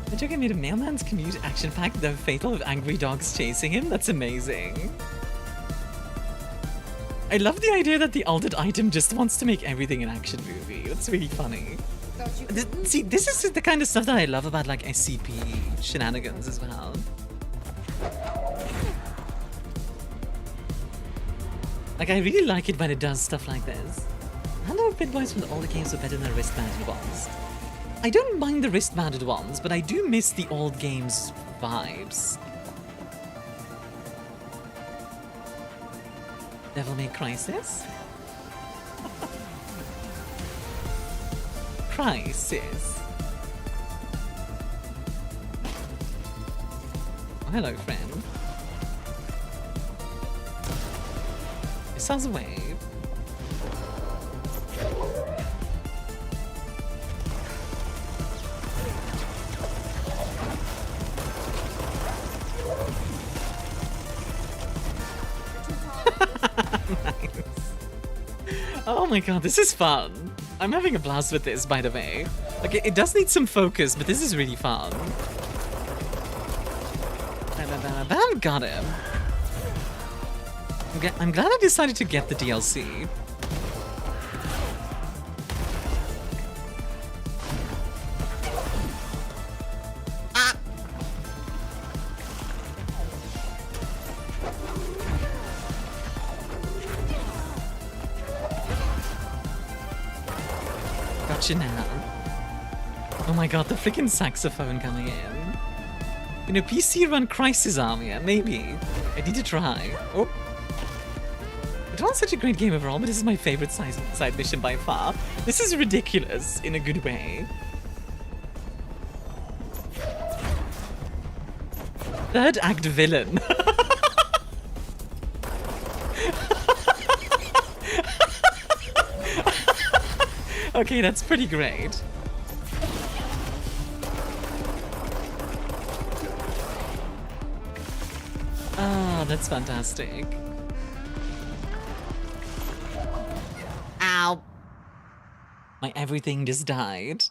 The Joker made a mailman's commute action pack the fatal with angry dogs chasing him. That's amazing. I love the idea that the altered item just wants to make everything an action movie. That's really funny. See, this is the kind of stuff that I love about like SCP shenanigans as well. Like, I really like it when it does stuff like this. I don't know if Pip-Boys from the older games were better than the wristbanded ones. I don't mind the wristbanded ones, but I do miss the old games vibes. Devil May Crisis? Crisis. Oh, hello, friend. It sounds away. Nice. Oh my god, this is fun. I'm having a blast with this, by the way. Like, it does need some focus, but this is really fun. Got him. I'm glad I decided to get the DLC. Ah! Gotcha now. Oh my god, the freaking saxophone coming in. You know, PC run Crisis Armia, maybe. I need to try. Oh. It was such a great game overall, but this is my favorite side mission by far. This is ridiculous in a good way. Third act villain. Okay, that's pretty great. Ah, that's fantastic. Ow. My everything just died.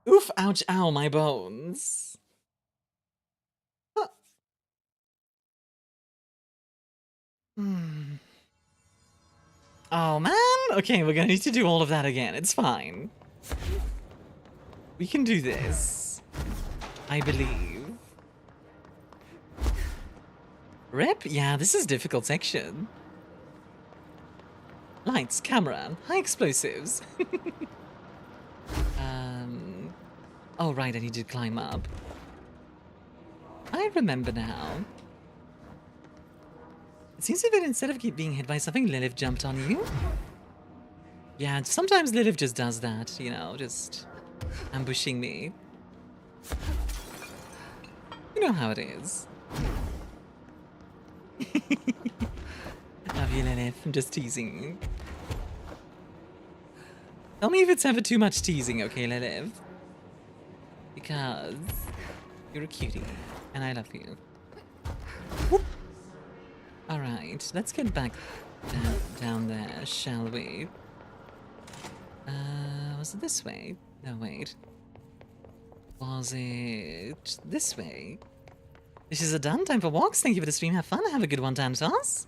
Oof, ouch, ow, my bones. Huh. Oh, man. Okay, we're gonna need to do all of that again. It's fine. We can do this. I believe. Rip? Yeah, this is a difficult section. Lights, camera, high explosives. Oh, right, I need to climb up. I remember now. It seems that instead of being hit by something, Lilith jumped on you. Yeah, sometimes Lilith just does that, you know, just ambushing me. You know how it is. Love you, Lilith. I'm just teasing you. Tell me if it's ever too much teasing, okay, Lilith? Because you're a cutie, and I love you. Whoop. All right, let's get back down there, shall we? Was it this way? No, wait. Was it this way? This is a done. Time for walks. Thank you for the stream. Have fun. Have a good one, Tantos.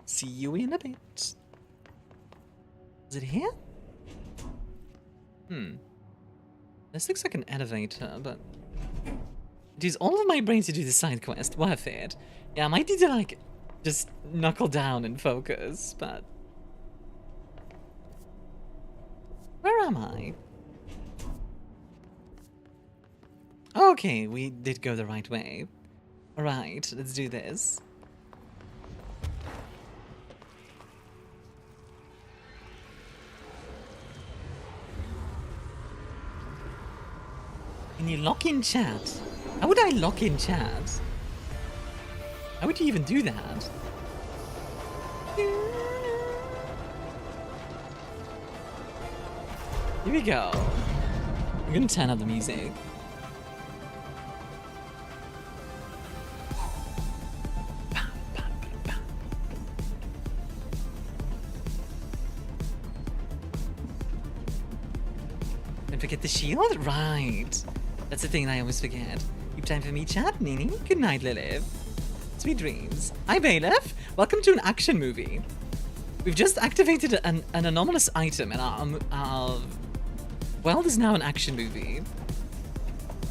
See you in a bit. Is it here? This looks like an elevator, but it is all of my brain to do the side quest. Worth it. Yeah, I might need to, like, just knuckle down and focus, but... Where am I? Okay, we did go the right way. Alright, let's do this. Can you lock in chat? How would I lock in chat? How would you even do that? Here we go. I'm gonna turn up the music. Don't forget the shield? Right. That's the thing I always forget. Keep time for me, chat, Nini. Good night, Lilith. Sweet dreams. Hi, Bailiff. Welcome to an action movie. We've just activated an anomalous item in our world is now an action movie.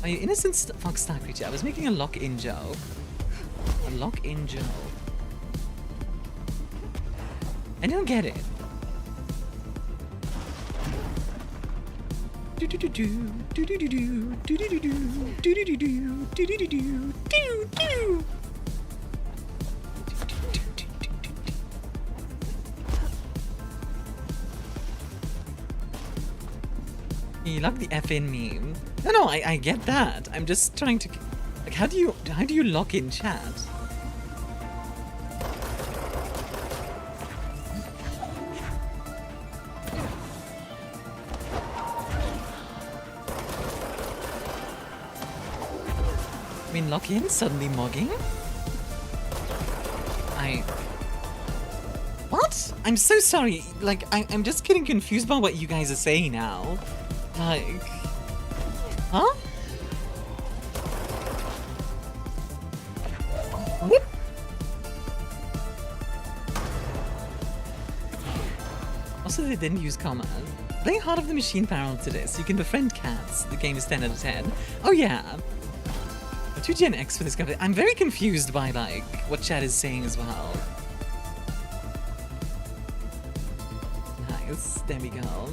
Are you innocent fox star creature? I was making a lock-in joke. A lock-in joke. I don't get it. You lock the F in meme. No, I get that. I'm just trying to, like, how do you lock in chat? I mean, lock in, suddenly mogging? What? I'm so sorry. Like, I'm just getting confused by what you guys are saying now. Like... Huh? Whoop. Also, they didn't use commas. Play Heart of the Machine parallel to this. You can befriend cats. The game is 10 out of 10. Oh, yeah. 2 Gen X for this company. I'm very confused by, like, what chat is saying as well. Nice. There we go.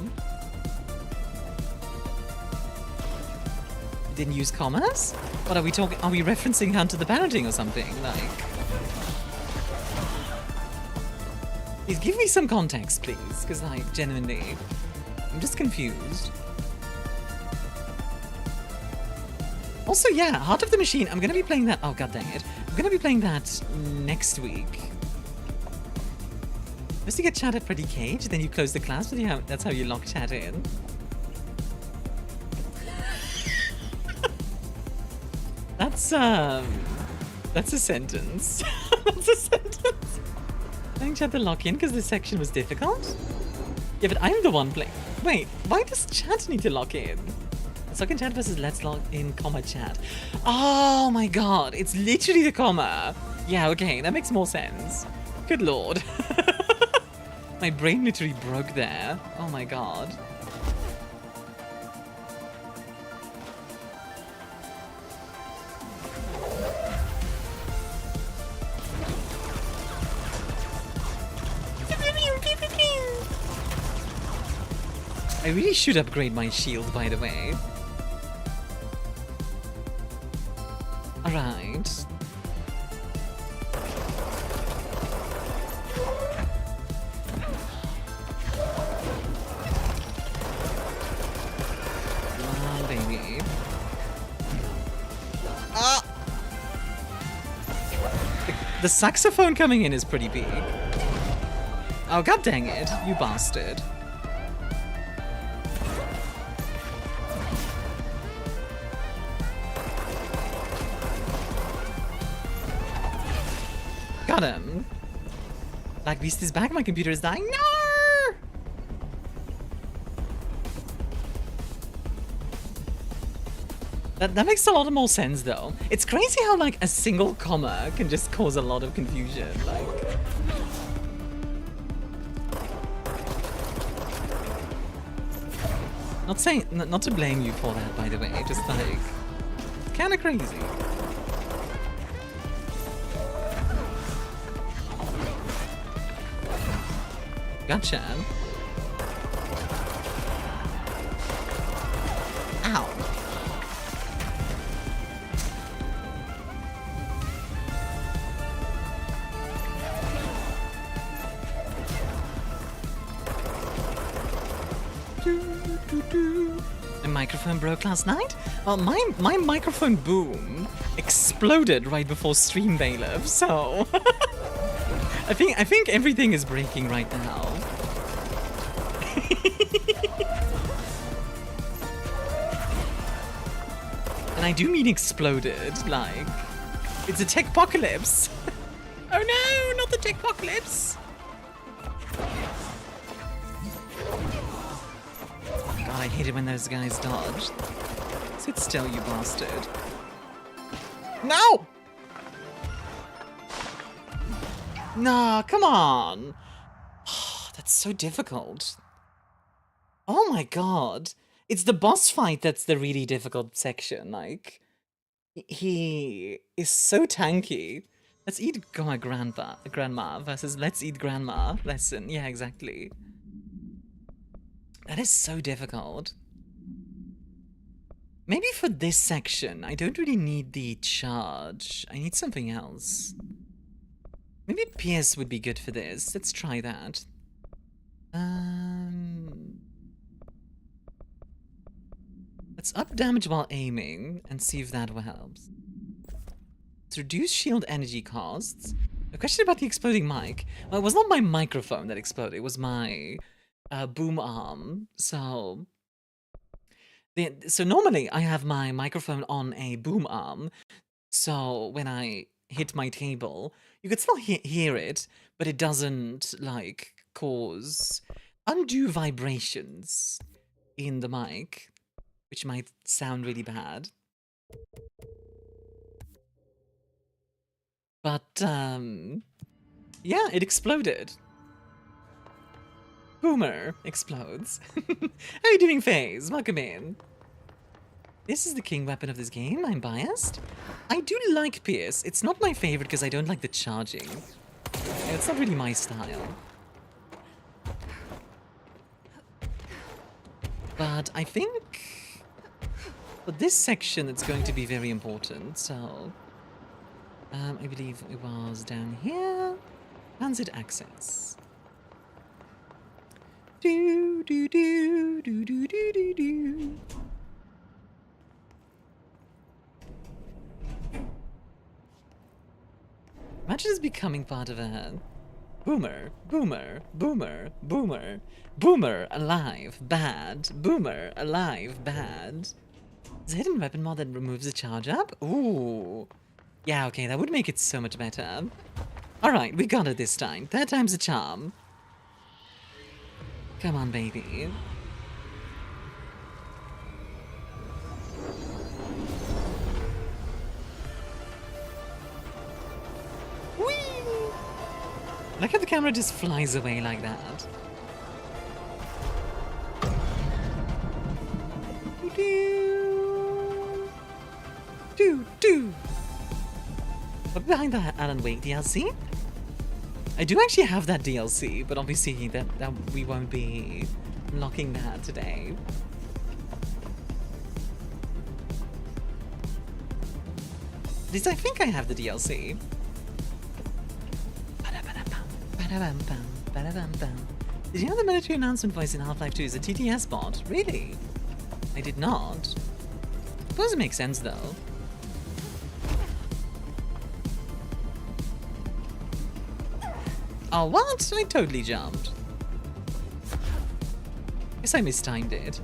Didn't use commas? What are we talking? Are we referencing Hunter the Parenting or something? Like... Please give me some context, please. Because, like, genuinely, I'm just confused. Also, yeah, Heart of the Machine, I'm gonna be playing that... Oh, god dang it. I'm gonna be playing that next week. First you get chat at Freddy Cage, then you close the class, but yeah, that's how you lock chat in. That's a sentence. That's a sentence. Playing chat to lock in because this section was difficult? Yeah, but I'm the one playing... Wait, why does chat need to lock in? Second chat versus let's log in comma chat. Oh my god, it's literally the comma. Yeah, okay, that makes more sense. Good lord. My brain literally broke there. Oh my god. I really should upgrade my shield, by the way. Alright. Come on, baby. Ah! The saxophone coming in is pretty big. Oh, god dang it, you bastard. Got him. Like, Beast is back, my computer is dying. No! That makes a lot more sense, though. It's crazy how, like, a single comma can just cause a lot of confusion. Like... Not saying... Not to blame you for that, by the way. Just, like... Kinda crazy. Gotcha. Ow. The microphone broke last night? Well, my microphone boom exploded right before stream bailiff, so... I think everything is breaking right now. And I do mean exploded, like... It's a tech-pocalypse! Oh no, not the tech-pocalypse! God, I hate it when those guys dodge. Sit still, you bastard. No! Nah, come on. That's so difficult. Oh my god. It's the boss fight that's the really difficult section. Like, he is so tanky. Let's eat grandma versus let's eat grandma lesson. Yeah, exactly. That is so difficult. Maybe for this section, I don't really need the charge. I need something else. Maybe PS would be good for this. Let's try that. Let's up damage while aiming and see if that helps. Let's reduce shield energy costs. A question about the exploding mic. Well, it was not my microphone that exploded. It was my boom arm. So normally I have my microphone on a boom arm. So when I hit my table, you could still hear it, but it doesn't like cause undue vibrations in the mic, which might sound really bad. But yeah, it exploded. Boomer explodes. How are you doing, FaZe? Welcome in. This is the king weapon of this game. I'm biased. I do like Pierce. It's not my favorite because I don't like the charging. It's not really my style. But I think for this section it's going to be very important, so I believe it was down here. Transit access. Do do do do do do do do. Imagine this becoming part of a boomer, boomer, boomer, boomer, boomer, alive, bad, boomer, alive, bad. Is a hidden weapon mod that removes the charge up? Ooh. Yeah, okay, that would make it so much better. Alright, we got it this time. Third time's a charm. Come on, baby. Whee! Look how the camera just flies away like that. Do. Look behind the Alan Wake DLC. I do actually have that DLC, but obviously that we won't be unlocking that today. At least I think I have the DLC. Did you know the military announcement voice in Half-Life 2 is a TTS bot? Really? I did not. I suppose it makes sense though. Oh, what? I totally jumped. Guess I mistimed it.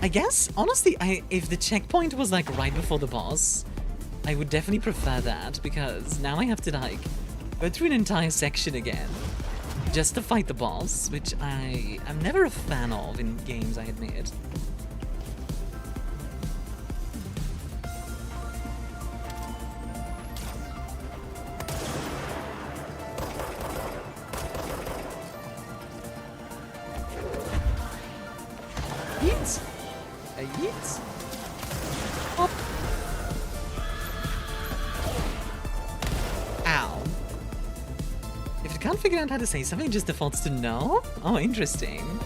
I guess, honestly, if the checkpoint was like right before the boss, I would definitely prefer that, because now I have to like go through an entire section again just to fight the boss, which I am never a fan of in games, I admit. Yeet! A yeet! Hop! Ow. If it can't figure out how to say something, it just defaults to no? Oh, interesting.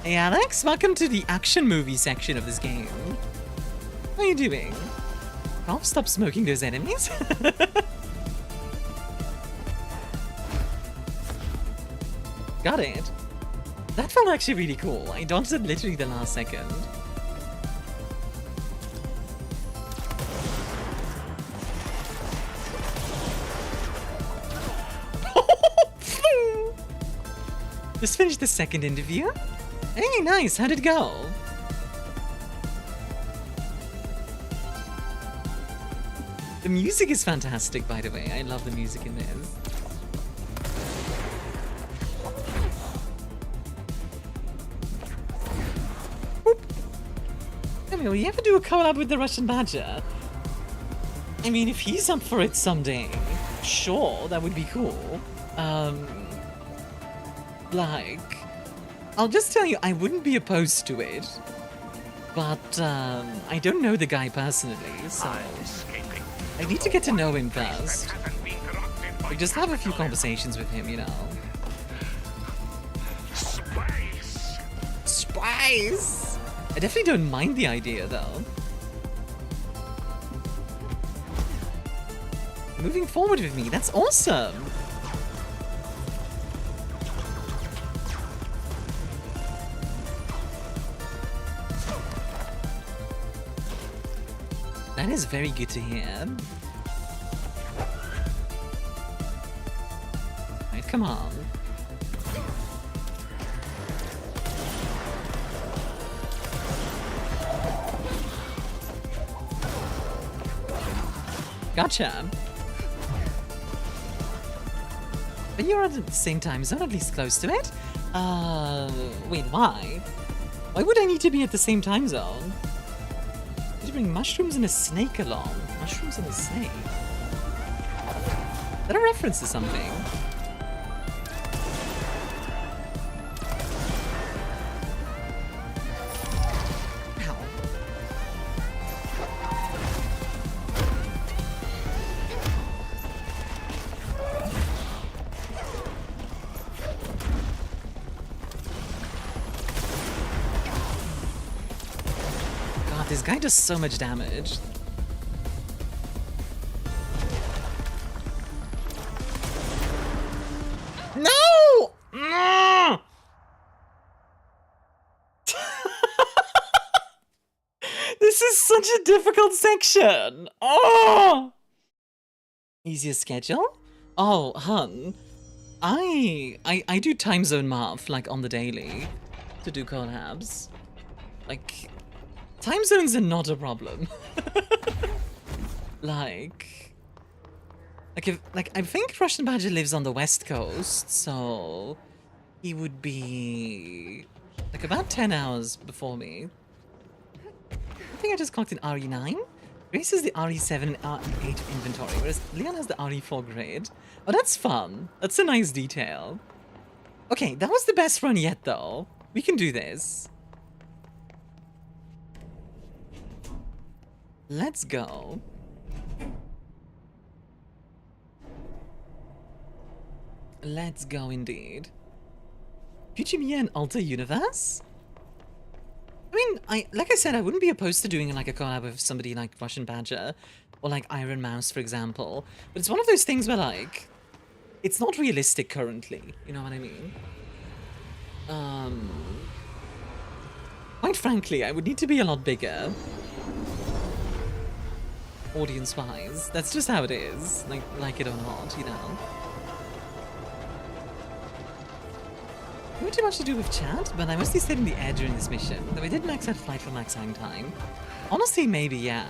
Hey Alex, welcome to the action movie section of this game. How are you doing? I'll stop smoking those enemies. Got it. That felt actually really cool. I dodged it literally the last second. Just finished the second interview. Hey, nice. How'd it go? The music is fantastic, by the way. I love the music in this. Whoop. I mean, will you ever do a collab with the Russian Badger? I mean, if he's up for it someday, sure, that would be cool. Like, I'll just tell you, I wouldn't be opposed to it, but I don't know the guy personally, so I need to get to know him first. Like, just have a few conversations with him, you know. Spice! Spice! I definitely don't mind the idea, though. Moving forward with me, that's awesome! That is very good to hear. Right, come on. Gotcha. But you're at the same time zone, at least close to it? Wait, why? Why would I need to be at the same time zone? Did you bring mushrooms and a snake along? Mushrooms and a snake? Is that a reference to something? This guy does so much damage. No! This is such a difficult section. Oh! Easier schedule? Oh, hun. I do time zone math, like, on the daily to do collabs. Like, time zones are not a problem. like if I think ConfusedBadger lives on the West Coast, so he would be like about 10 hours before me. I think I just clocked an RE9. Grace is the RE7 and RE8 inventory, whereas Leon has the RE4 grade. Oh, that's fun. That's a nice detail. Okay, that was the best run yet, though. We can do this. Let's go. Let's go indeed. Future me an alter universe? I mean, like I said, I wouldn't be opposed to doing like a collab with somebody like ConfusedBadger or like Iron Mouse, for example. But it's one of those things where like, it's not realistic currently. You know what I mean? Quite frankly, I would need to be a lot bigger. Audience-wise. That's just how it is. Like it or not, you know. Not too much to do with chat, but I mostly stayed in the air during this mission. Though I did max out flight for max hang time. Honestly, maybe, yeah.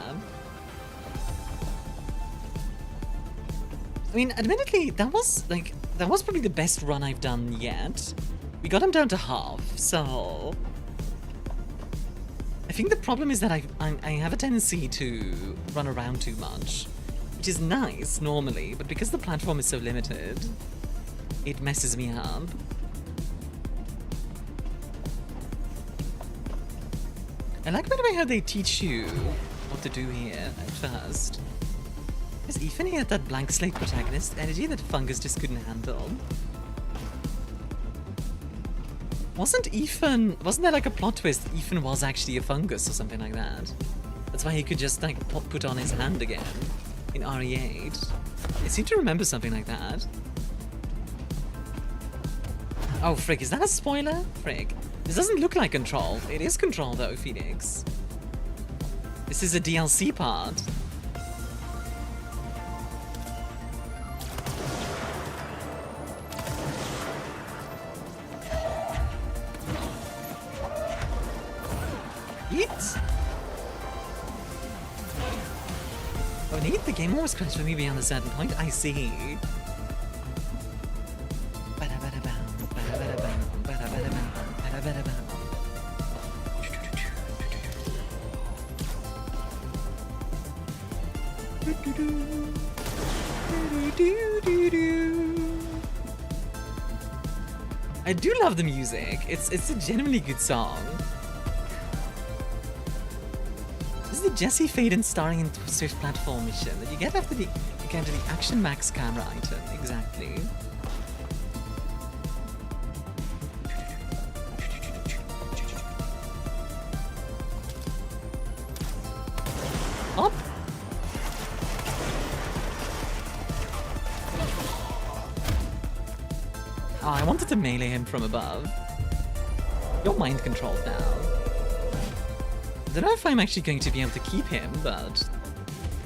I mean, admittedly, that was probably the best run I've done yet. We got him down to half, so... I think the problem is that I have a tendency to run around too much, which is nice normally, but because the platform is so limited, it messes me up. I like by the way how they teach you what to do here at first. Is Ethan here that blank slate protagonist energy that Fungus just couldn't handle? Wasn't there like a plot twist? Ethan was actually a fungus or something like that. That's why he could just like put on his hand again in RE8. I seem to remember something like that. Oh, frick, is that a spoiler? Frick. This doesn't look like Control. It is Control though, Phoenix. This is a DLC part. Oh, neat. The game always crashed for me beyond a certain point. I see. I do love the music. It's a genuinely good song. This is the Jesse Faden starring in Swift platform mission that you get after you get to the Action Max camera item. Exactly. Up. Oh, I wanted to melee him from above. You're mind controlled now. I don't know if I'm actually going to be able to keep him, but...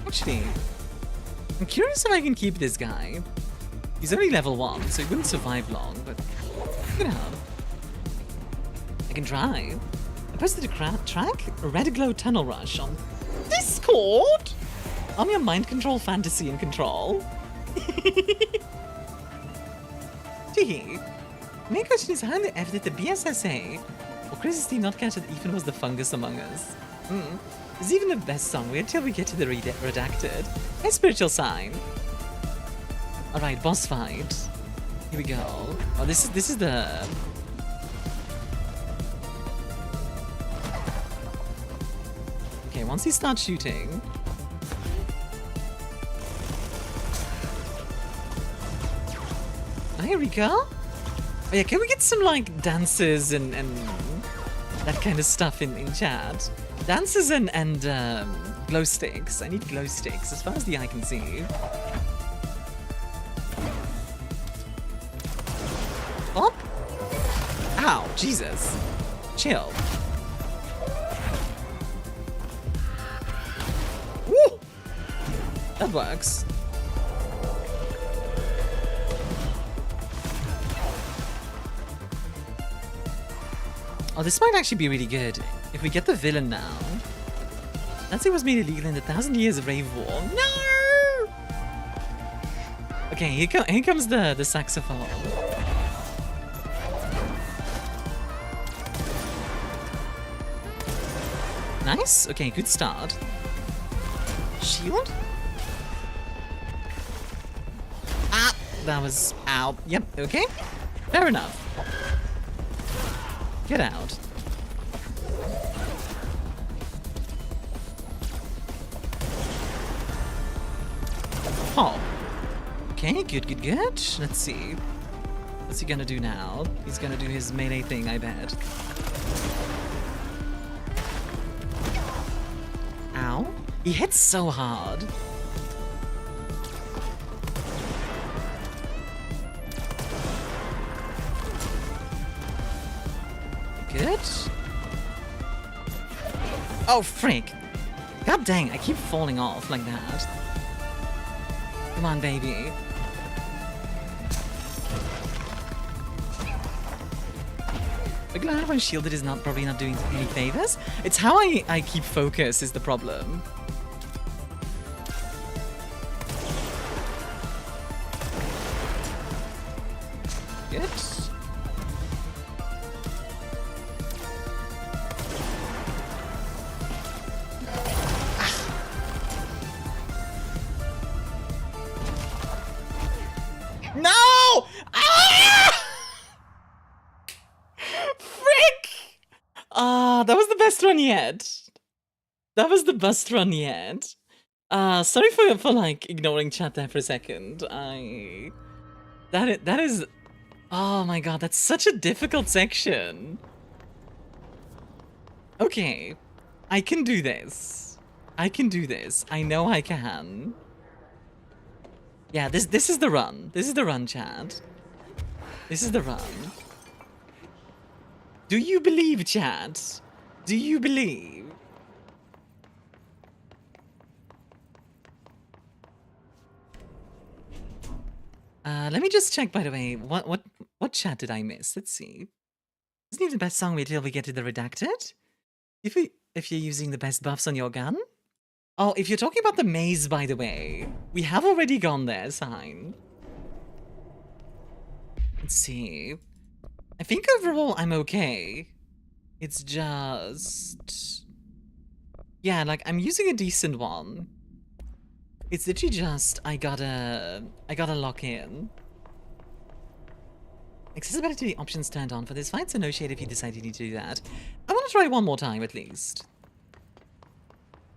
Actually, I'm curious if I can keep this guy. He's only level 1, so he wouldn't survive long, but... You know... I can try. I posted a track, Red Glow Tunnel Rush on Discord! I'm your mind control fantasy and control. Gee. Main question is how the F did the BSSA or Chris's team not catch that Ethan was the fungus among us? It's even the best song. Wait till we get to the redacted. A spiritual sign. Alright, boss fight. Here we go. Oh, this is the... Okay, once he starts shooting... Here we go. Oh yeah, can we get some like dances and that kind of stuff in chat? Dances and glow sticks. I need glow sticks as far as the eye can see. Up. Ow, Jesus. Chill. Woo! That works. Oh, this might actually be really good if we get the villain now. Nazi was made illegal in the 1,000 Years of Rave War. No! Okay, here comes the saxophone. Nice. Okay, good start. Shield? Ah, that was out. Yep. Okay. Fair enough. Get out. Oh. Okay, good. Let's see. What's he gonna do now? He's gonna do his melee thing, I bet. Ow. He hits so hard. Good. Oh, frick. God dang, I keep falling off like that. Come on, baby. I'm glad when shielded is probably not doing any favors. It's how I keep focus is the problem. Good. No! Ah! Frick! Ah, that was the best run yet. That was the best run yet. Sorry for like ignoring chat there for a second. That is oh my god, that's such a difficult section. Okay, I can do this. I know I can. Yeah, this is the run. This is the run, chat. This is the run. Do you believe, chat? Do you believe? Let me just check, by the way. What chat did I miss? Let's see. Isn't even the best song wait till we get to the redacted? If you're using the best buffs on your gun? Oh, if you're talking about the maze, by the way, we have already gone there, sign. Let's see. I think overall I'm okay. It's just... Yeah, like, I'm using a decent one. It's literally just, I gotta lock in. Accessibility options turned on for this fight, so no shade if you decide you need to do that. I want to try one more time, at least.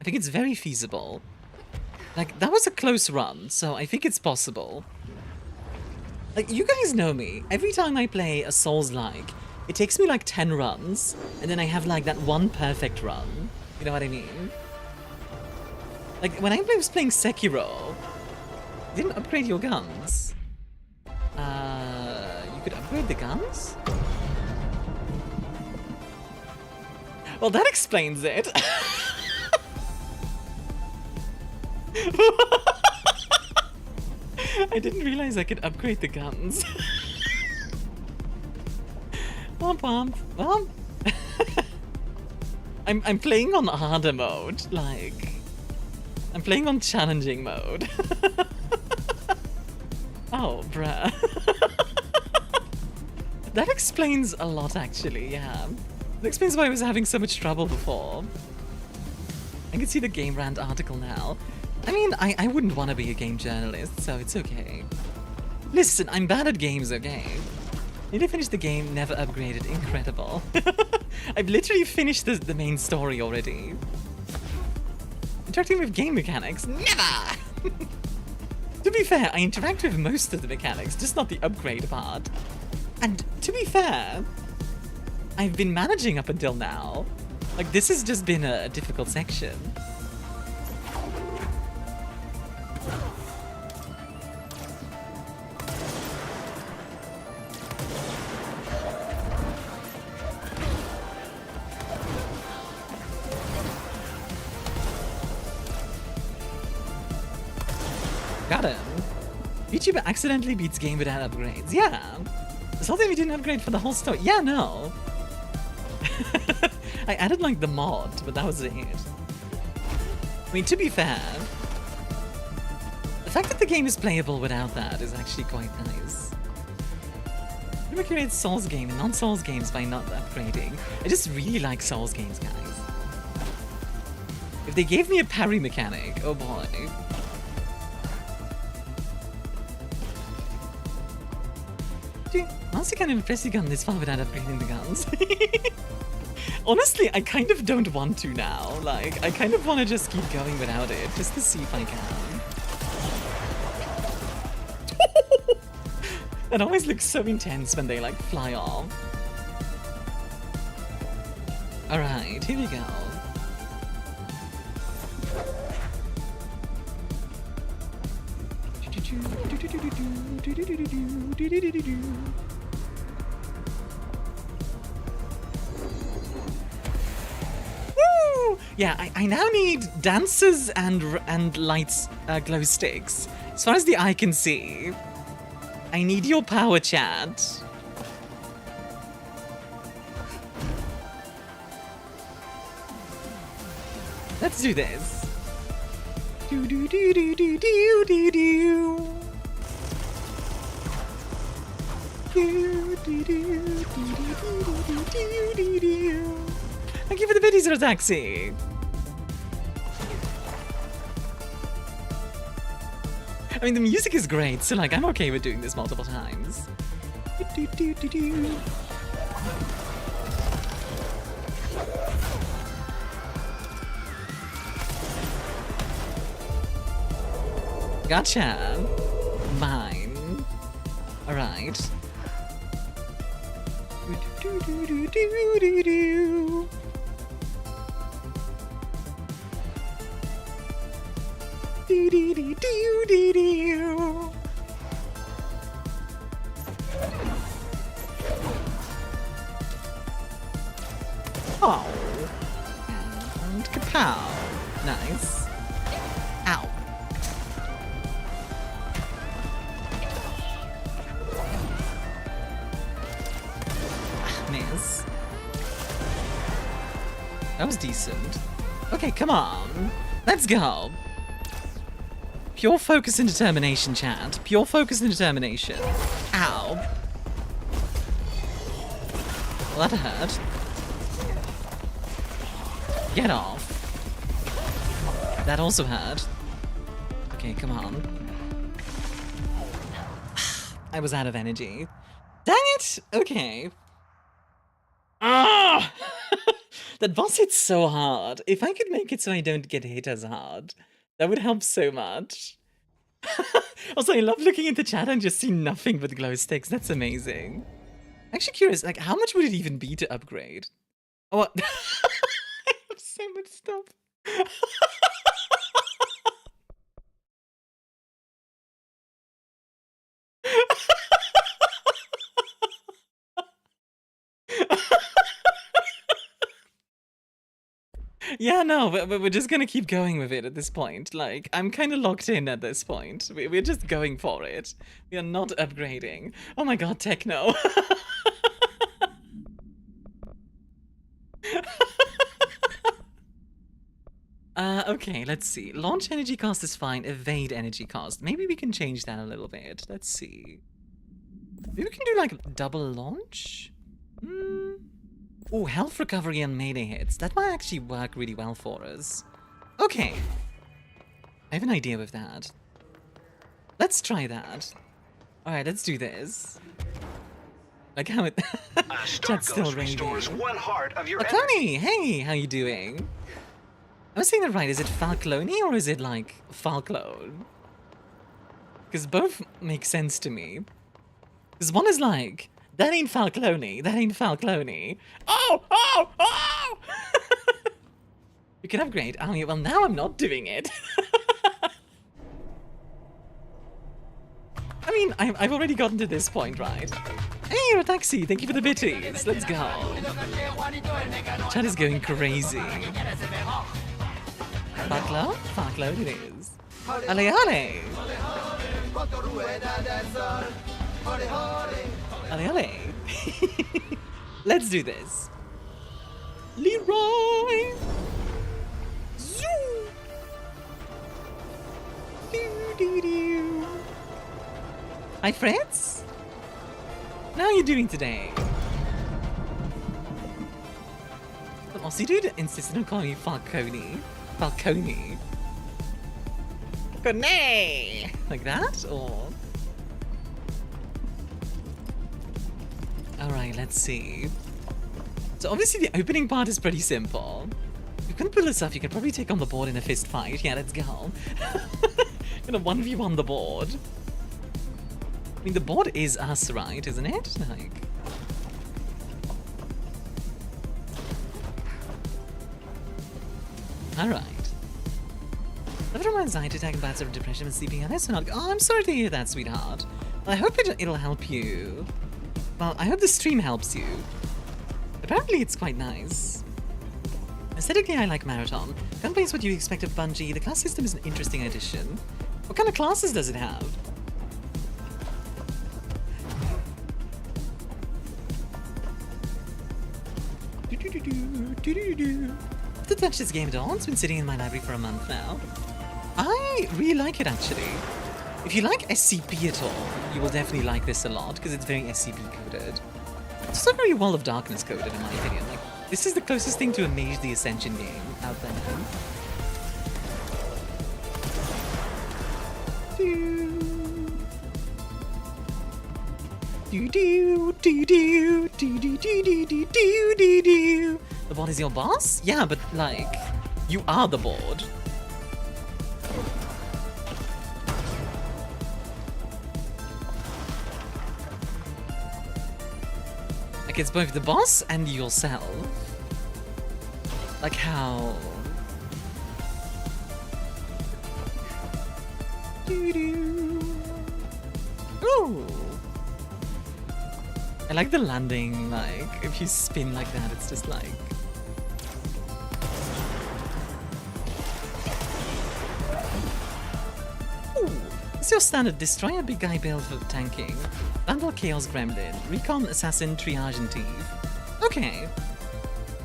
I think it's very feasible. Like, that was a close run, so I think it's possible. Like, you guys know me. Every time I play a Souls-like, it takes me like 10 runs, and then I have like that one perfect run. You know what I mean? Like, when I was playing Sekiro, you didn't upgrade your guns. You could upgrade the guns? Well, that explains it. I didn't realize I could upgrade the guns. Womp womp. Well, I'm playing on harder mode, like I'm playing on challenging mode. Oh, bruh. That explains a lot, actually, yeah. That explains why I was having so much trouble before. I can see the Game Rant article now. I mean, I wouldn't want to be a game journalist, so it's okay. Listen, I'm bad at games, okay? Need to finish the game, never upgraded, incredible. I've literally finished the main story already. Interacting with game mechanics, never! To be fair, I interact with most of the mechanics, just not the upgrade part. And to be fair, I've been managing up until now. Like, this has just been a difficult section. Got him. YouTuber accidentally beats game without upgrades. Yeah. Something we didn't upgrade for the whole story. Yeah, no. I added like the mod, but that was it. I mean, to be fair, the fact that the game is playable without that is actually quite nice. Never created Souls game and non-Souls games by not upgrading. I just really like Souls games, guys. If they gave me a parry mechanic, oh boy. Honestly, kind of impressive gun this far without upgrading the guns. Honestly, I kind of don't want to now. Like, I kind of want to just keep going without it, just to see if I can. That always looks so intense when they, like, fly off. Alright, here we go. Woo! Yeah, I now need dancers and lights, glow sticks. As far as the eye can see, I need your power, chat. Let's do this. Do do do do do do do do. Thank you for the biddies, Taxi. I mean, the music is great, so like I'm okay with doing this multiple times. Gotcha. Mine. All right. Oh. And kapow. Nice. Ow. Miss. That was decent. Okay, come on. Let's go. Pure focus and determination, chat. Pure focus and determination. Ow. Well, that hurt. Get off. That also hurt. Okay, come on. I was out of energy. Dang it! Okay. Ah! That boss hits so hard. If I could make it so I don't get hit as hard, that would help so much. Also, I love looking at the chat and just see nothing but glow sticks. That's amazing. Actually curious, like, how much would it even be to upgrade? Oh, what? I have so much stuff. Yeah, no, but we're just gonna keep going with it at this point. Like, I'm kind of locked in at this point. We're just going for it. We are not upgrading. Oh my god, techno. Okay, let's see. Launch energy cost is fine. Evade energy cost. Maybe we can change that a little bit. Let's see. Maybe we can do like double launch? Oh, health recovery and melee hits. That might actually work really well for us. Okay. I have an idea with that. Let's try that. Alright, let's do this. Like how it... Chat's still restores 1 heart of your Connie, hey, how you doing? Am I saying that right? Is it Falclone or is it like Falclone? Because both make sense to me. Because one is like, that ain't Falclone, that ain't Falclone. Oh, oh, oh! You can upgrade. Oh, yeah, well, now I'm not doing it. I mean, I've already gotten to this point, right? Hey, Taxi, thank you for the bitties. Let's go. Chat is going crazy. Falclone? Falclone it is. Ale ale! Ale ale! Let's do this. Leroy! Zoom! Doo-doo-doo. Hi, Fritz! How are you doing today? The Aussie dude insisted on calling you Falcone. Falcone. Falcone! Like that? Or... Alright, let's see. So obviously the opening part is pretty simple. You can pull this off, you can probably take on the board in a fist fight. Yeah, let's go. Gonna 1v1 the board. I mean, the board is us, right? Isn't it? Like... Alright. Suffer from anxiety attack, bouts of depression and sleeping on so not... Oh, I'm sorry to hear that, sweetheart. Well, I hope it'll help you. Well, I hope the stream helps you. Apparently it's quite nice. Aesthetically, I like Marathon. Gunplay what you expect of Bungie. The class system is an interesting addition. What kind of classes does it have? To touch this game at all, it's been sitting in my library for a month now. I really like it, actually. If you like SCP at all, you will definitely like this a lot, because it's very SCP coded. It's also very Wall of Darkness coded, in my opinion. Like, this is the closest thing to a Mage the Ascension game out there now. The board is your boss? Yeah, but like, you are the board. Like, it's both the boss and yourself. Like how... Ooh. I like the landing, like, if you spin like that, it's just like... Ooh. It's your standard destroy a big guy build for tanking. Vandal Chaos Gremlin, Recon Assassin Triage and Thief. Okay.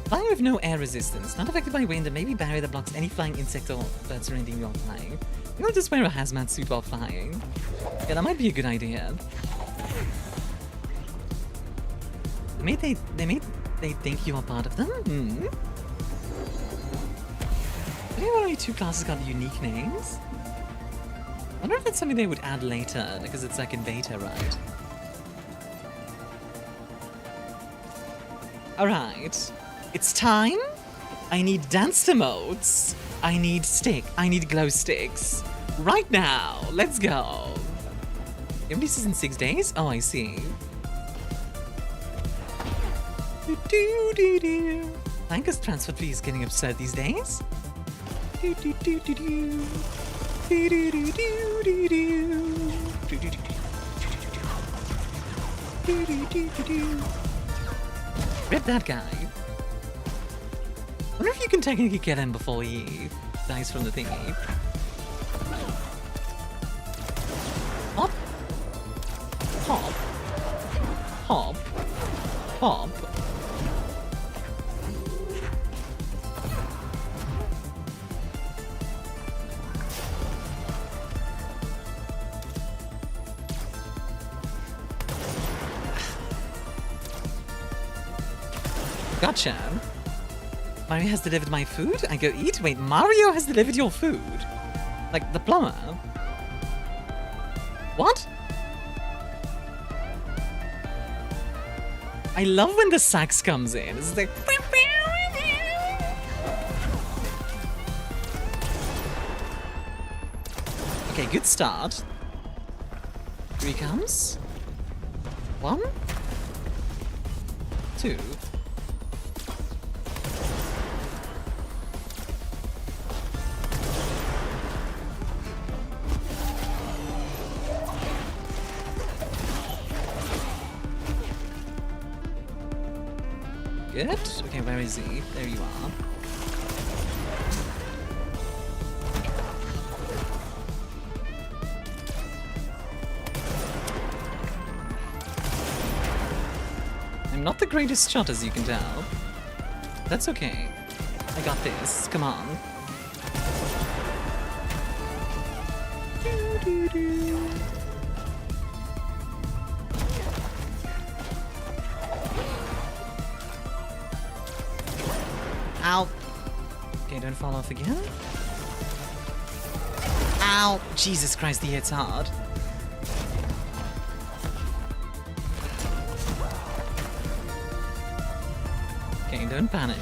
Flying with no air resistance, not affected by wind, and maybe barrier that blocks any flying insect or birds or anything while flying. You don't just wear a hazmat suit while flying. Yeah, that might be a good idea. They think you are part of them? Hmm? I think only 2 classes got unique names. I wonder if that's something they would add later, because it's like in beta, right? Alright. It's time. I need dance emotes. I need glow sticks. Right now. Let's go. This is in 6 days? Oh, I see. Lanka's transfer fee is getting absurd these days. Rip that guy. wonder if you can technically get him before he dies from the thingy. Hop. Hop. Hop. Hop. Gotcha. Mario has delivered my food? I go eat? Wait, Mario has delivered your food? Like the plumber? What? I love when the sax comes in. It's like... Okay, good start. Here he comes. 1, 2. Good. Okay, where is he? There you are. I'm not the greatest shot, as you can tell. That's okay. I got this. Come on. Ow. Okay, don't fall off again. Ow. Jesus Christ, he hits hard. Okay, don't panic.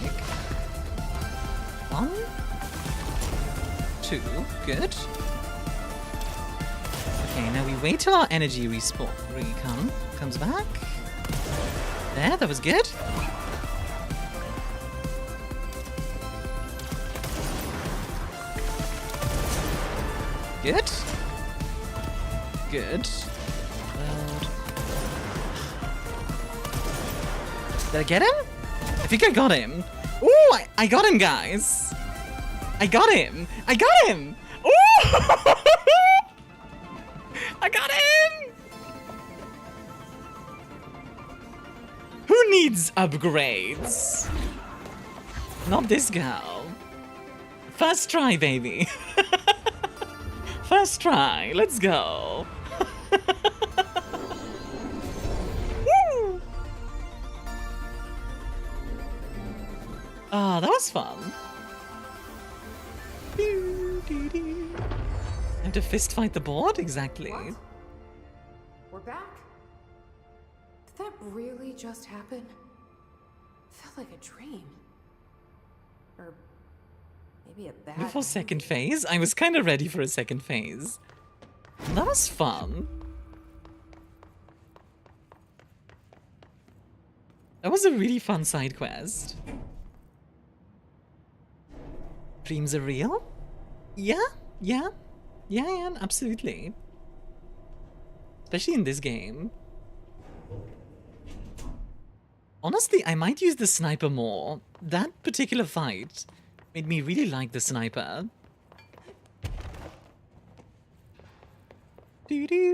1, 2, good. Okay, now we wait till our energy comes back. There, that was good. Good. Good. Did I get him? I think I got him. Ooh, I got him, guys. I got him. I got him. Ooh! I got him. Who needs upgrades? Not this girl. First try, baby. First try, let's go. Woo! Ah, that was fun. Have to fist fight the board? Exactly. What? We're back? Did that really just happen? Felt like a dream. Or maybe a bad Before second phase? I was kind of ready for a second phase. That was fun. That was a really fun side quest. Dreams are real? Yeah, absolutely. Especially in this game. Honestly, I might use the sniper more. That particular fight made me really like the sniper. The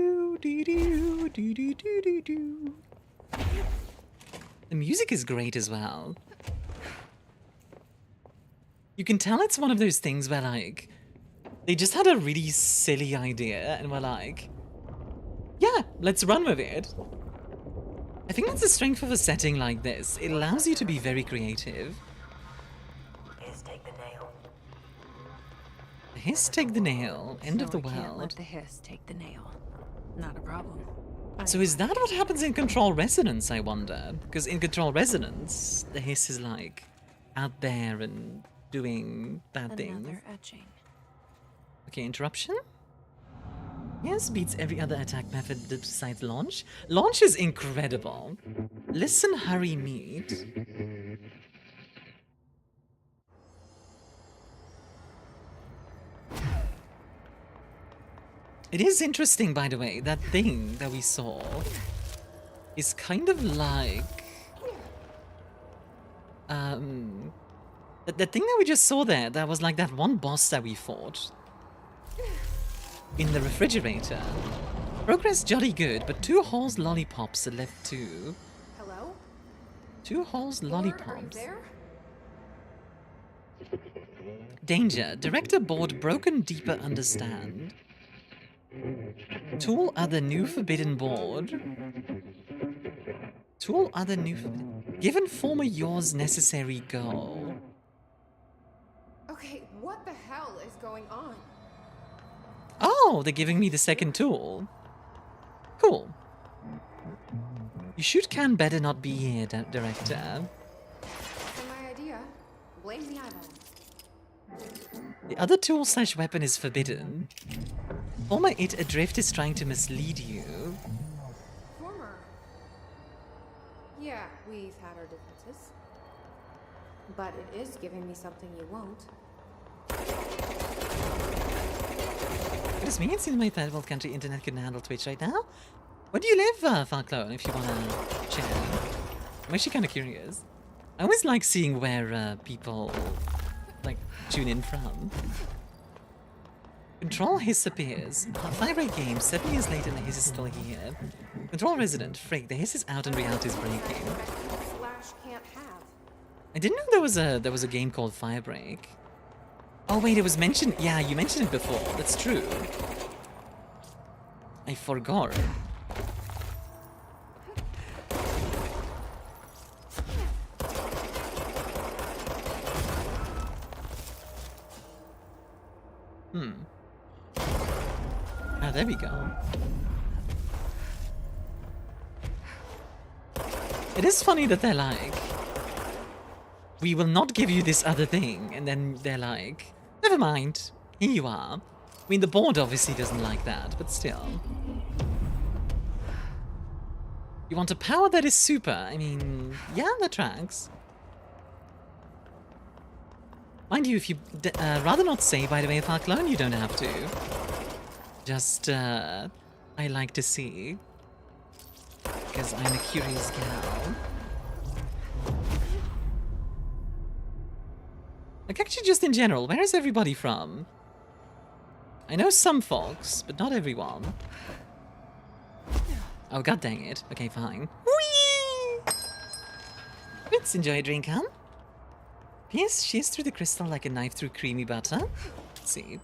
music is great as well. You can tell it's one of those things where, like, they just had a really silly idea and were like, yeah, let's run with it. I think that's the strength of a setting like this. It allows you to be very creative. Hiss, take the nail. Hiss, take the nail. End of the So I can't let world. the hiss take the nail. Not a problem. So is that what happens in Control Resonance, I wonder? Because in Control Resonance, the hiss is like out there and doing bad things. Another etching. Okay, interruption? Yes, beats every other attack method besides launch. Launch is incredible. Listen, hurry, meet. It is interesting, by the way, that thing that we saw is kind of like The thing that we just saw there, that was like that one boss that we fought in the refrigerator. Progress jolly good, but 2 holes lollipops are left too. Hello? 2 holes lollipops. Are you there? Danger. Director board broken deeper understand. Tool other new forbidden board. Tool other new forbidden. Given former yours necessary go. Okay, what the hell is going on? Oh, they're giving me the second tool. Cool. You shoot can better not be here, director. That's my idea. Blame the eyeball. The other tool / weapon is forbidden. Former it adrift is trying to mislead you. Former. Yeah, we've had our differences. But it is giving me something you won't. What does mean? It seems my third world country internet couldn't handle Twitch right now. Where do you live, Falclone, if you wanna share? I'm actually kinda curious. I always like seeing where people like tune in from. Control hiss appears. 5-rate game, 7 years later and the hiss is still here. Control resident, frig, the hiss is out and reality is breaking. Slash can't have. I didn't know there was a game called Firebreak. Oh wait, it was mentioned. Yeah, you mentioned it before. That's true. I forgot. Ah, there we go. It is funny that they're like, we will not give you this other thing, and then they're like, never mind, here you are. I mean, the board obviously doesn't like that, but still. You want a power that is super? I mean, yeah, that tracks. Mind you, if you rather not say, by the way, Falclone, you don't have to. Just, I like to see. Because I'm a curious gal. Like, actually, just in general, where is everybody from? I know some folks, but not everyone. Oh, god dang it. Okay, fine. Whee! Let's enjoy a drink, huh? Yes, shears through the crystal like a knife through creamy butter. Let's see.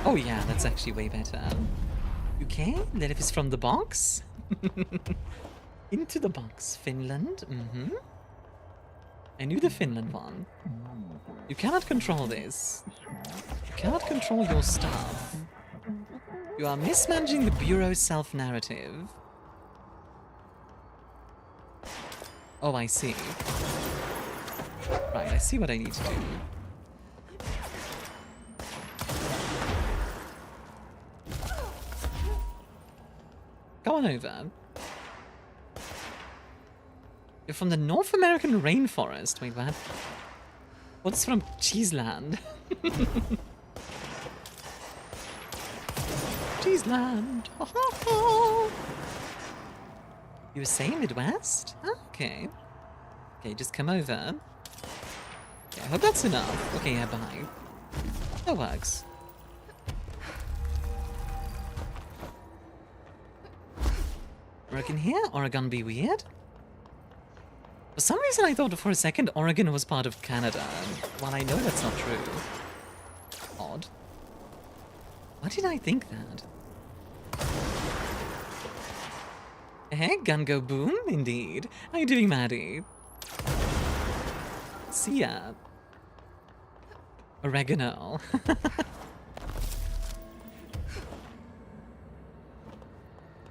Oh yeah, that's actually way better. UK, Lilith is from the box. Into the box, Finland. I knew the Finland one. You cannot control this. You cannot control your stuff. You are mismanaging the Bureau's self-narrative. Oh, I see. Right, I see what I need to do. Go on over. You're from the North American rainforest. Wait, what? What's from Cheeseland? Cheeseland. You were saying Midwest? Oh, okay. Okay, just come over. Okay, I hope that's enough. Okay, yeah, bye. That works. Oregon here? Oregon be weird? For some reason I thought for a second Oregon was part of Canada, while I know that's not true. Odd. Why did I think that? Hey, gun go boom, indeed. How you doing, Maddie? See ya. Oregano.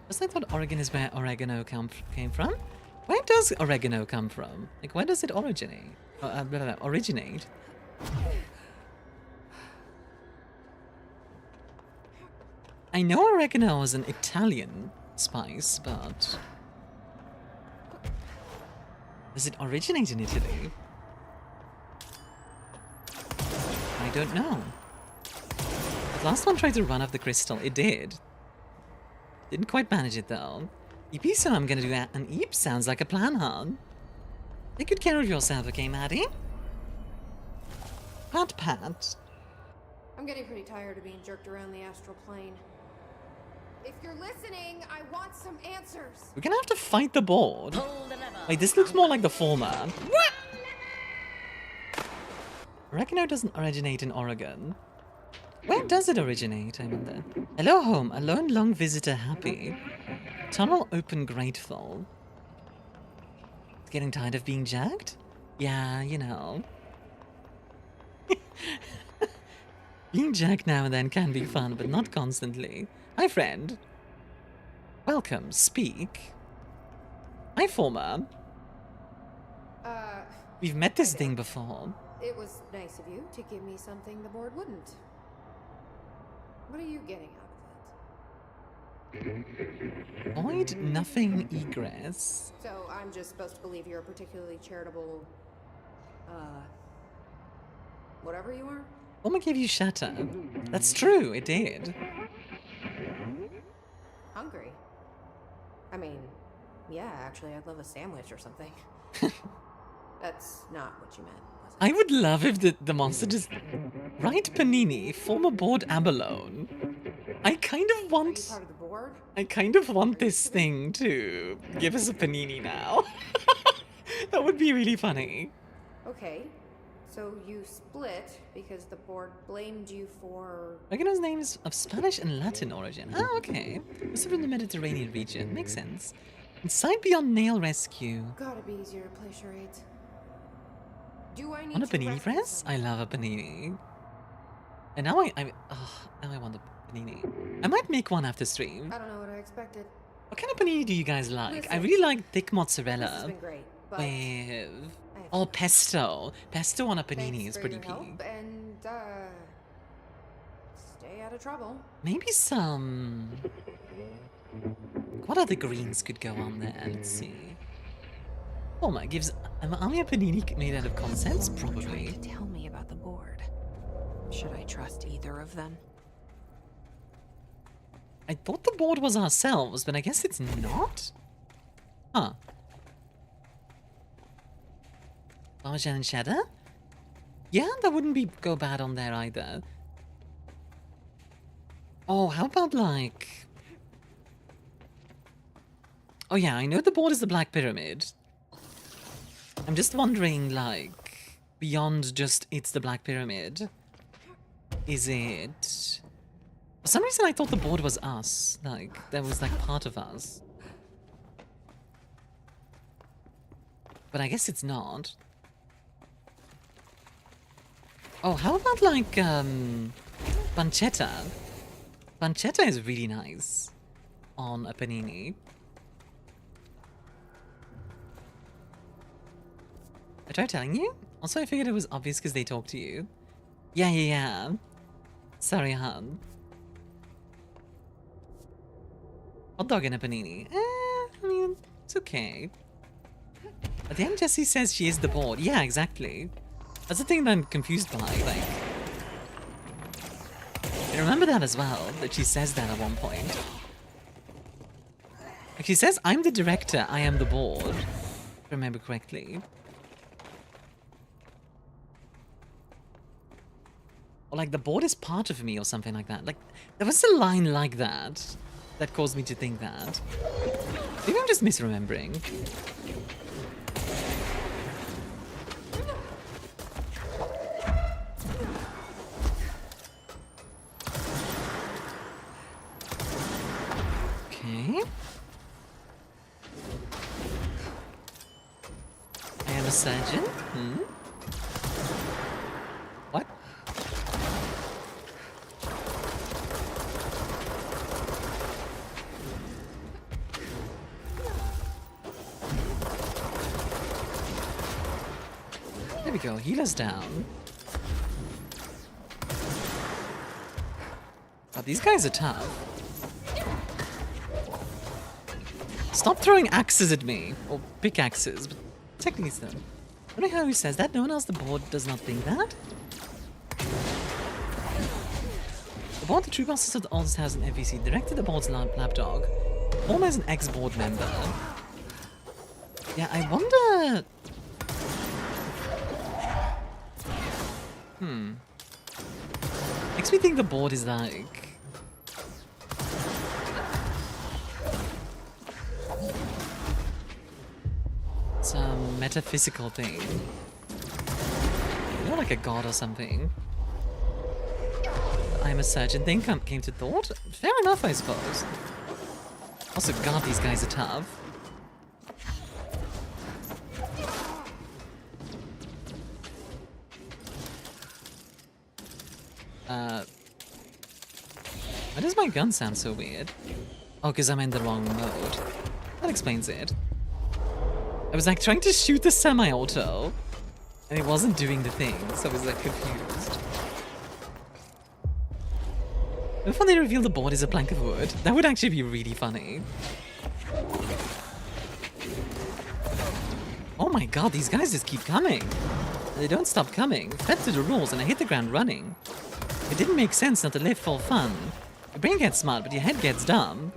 Because I thought Oregon is where oregano came from. Where does oregano come from? Like, where does it originate? Originate? I know oregano is an Italian spice, but does it originate in Italy? I don't know. The last one tried to run off the crystal. It did. Didn't quite manage it though. EP, so I'm gonna do an Eep. Sounds like a plan, hon. Take good care of yourself, okay, Maddie? Pat Pat. I'm getting pretty tired of being jerked around the astral plane. If you're listening, I want some answers. We're gonna have to fight the board. Wait, this looks more like the former. Oregano doesn't originate in Oregon. Where does it originate, I wonder? Hello home, alone long visitor happy. Tunnel open grateful. Getting tired of being jacked? Yeah, you know. Being jacked now and then can be fun, but not constantly. Hi, friend. Welcome. Speak. Hi, former. We've met this thing before. It was nice of you to give me something the board wouldn't. What are you getting out of it? Void nothing egress. So I'm just supposed to believe you're a particularly charitable, whatever you are? Former gave you shatter. That's true, it did. Hungry? I mean, yeah, actually, I'd love a sandwich or something. That's not what you meant, was it? I would love if the monster just... Right, Panini, former board abalone. I kind of want... Are you part of the board? I kind of want this thing to give us a panini now. That would be really funny. Okay, so you split because the board blamed you for... Oregano's name is of Spanish and Latin origin. Oh, okay. This is from the Mediterranean region. Makes sense. Inside Beyond Nail Rescue. Gotta be easier to play charades. Do I need Want a to panini reference press? I love a panini. And now now I want a panini. I might make one after stream. I don't know what I expected. What kind of panini do you guys like? Listen, I really like thick This has mozzarella been great, but with... I have Oh, to- pesto. Pesto on a panini Thanks is for pretty your help, peak. and stay out of trouble. Maybe some... What other greens could go on there? Let's see. Former gives an Armia panini made out of concepts? Trying Probably. to tell me about the board. Should I trust either of them? I thought the board was ourselves, but I guess it's not? Huh. Parmesan and cheddar? Yeah, that wouldn't be go bad on there either. Oh, how about like... Oh yeah, I know the board is the Black Pyramid. I'm just wondering, like, beyond just it's the Black Pyramid, is it... For some reason I thought the board was us, like, that was like part of us. But I guess it's not. Oh, how about like, pancetta? Pancetta is really nice on a panini. I tried telling you? Also, I figured it was obvious because they talk to you. Yeah. Sorry, hon. Hot dog and a panini. I mean, it's okay. At the end, Jessie says she is the board. Yeah, exactly. That's the thing that I'm confused by, like... I remember that as well, that she says that at one point. Like, she says, I'm the director, I am the board. If I remember correctly. Or like, the board is part of me or something like that. Like, there was a line like that that caused me to think that. Maybe I'm just misremembering. Okay. I am a surgeon. What? There we go, healer's down. Oh, these guys are tough. Stop throwing axes at me, or pickaxes, but technically so. I don't know how he says that, no one else the board does not think that. The board, the true bosses of the oldest house in FVC, directed the board's lapdog, former as an ex-board member. Yeah, I wonder... Makes me think the board is like... it's a metaphysical thing. You're like a god or something. I'm a surgeon thing came to thought. Fair enough, I suppose. Also, god, these guys are tough. Why does my gun sound so weird? Oh, because I'm in the wrong mode. That explains it. I was like trying to shoot the semi-auto, and it wasn't doing the thing, so I was like confused. What if they reveal the board is a plank of wood? That would actually be really funny. Oh my god, these guys just keep coming. They don't stop coming. Fed to the rules, and I hit the ground running. It didn't make sense not to live for fun. Your brain gets smart, but your head gets dumb.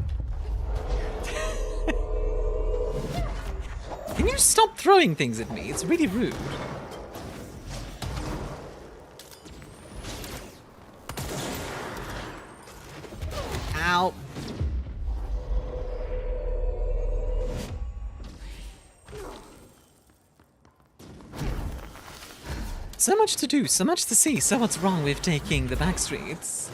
Can you stop throwing things at me? It's really rude. Ow. So much to do, so much to see, so what's wrong with taking the back streets?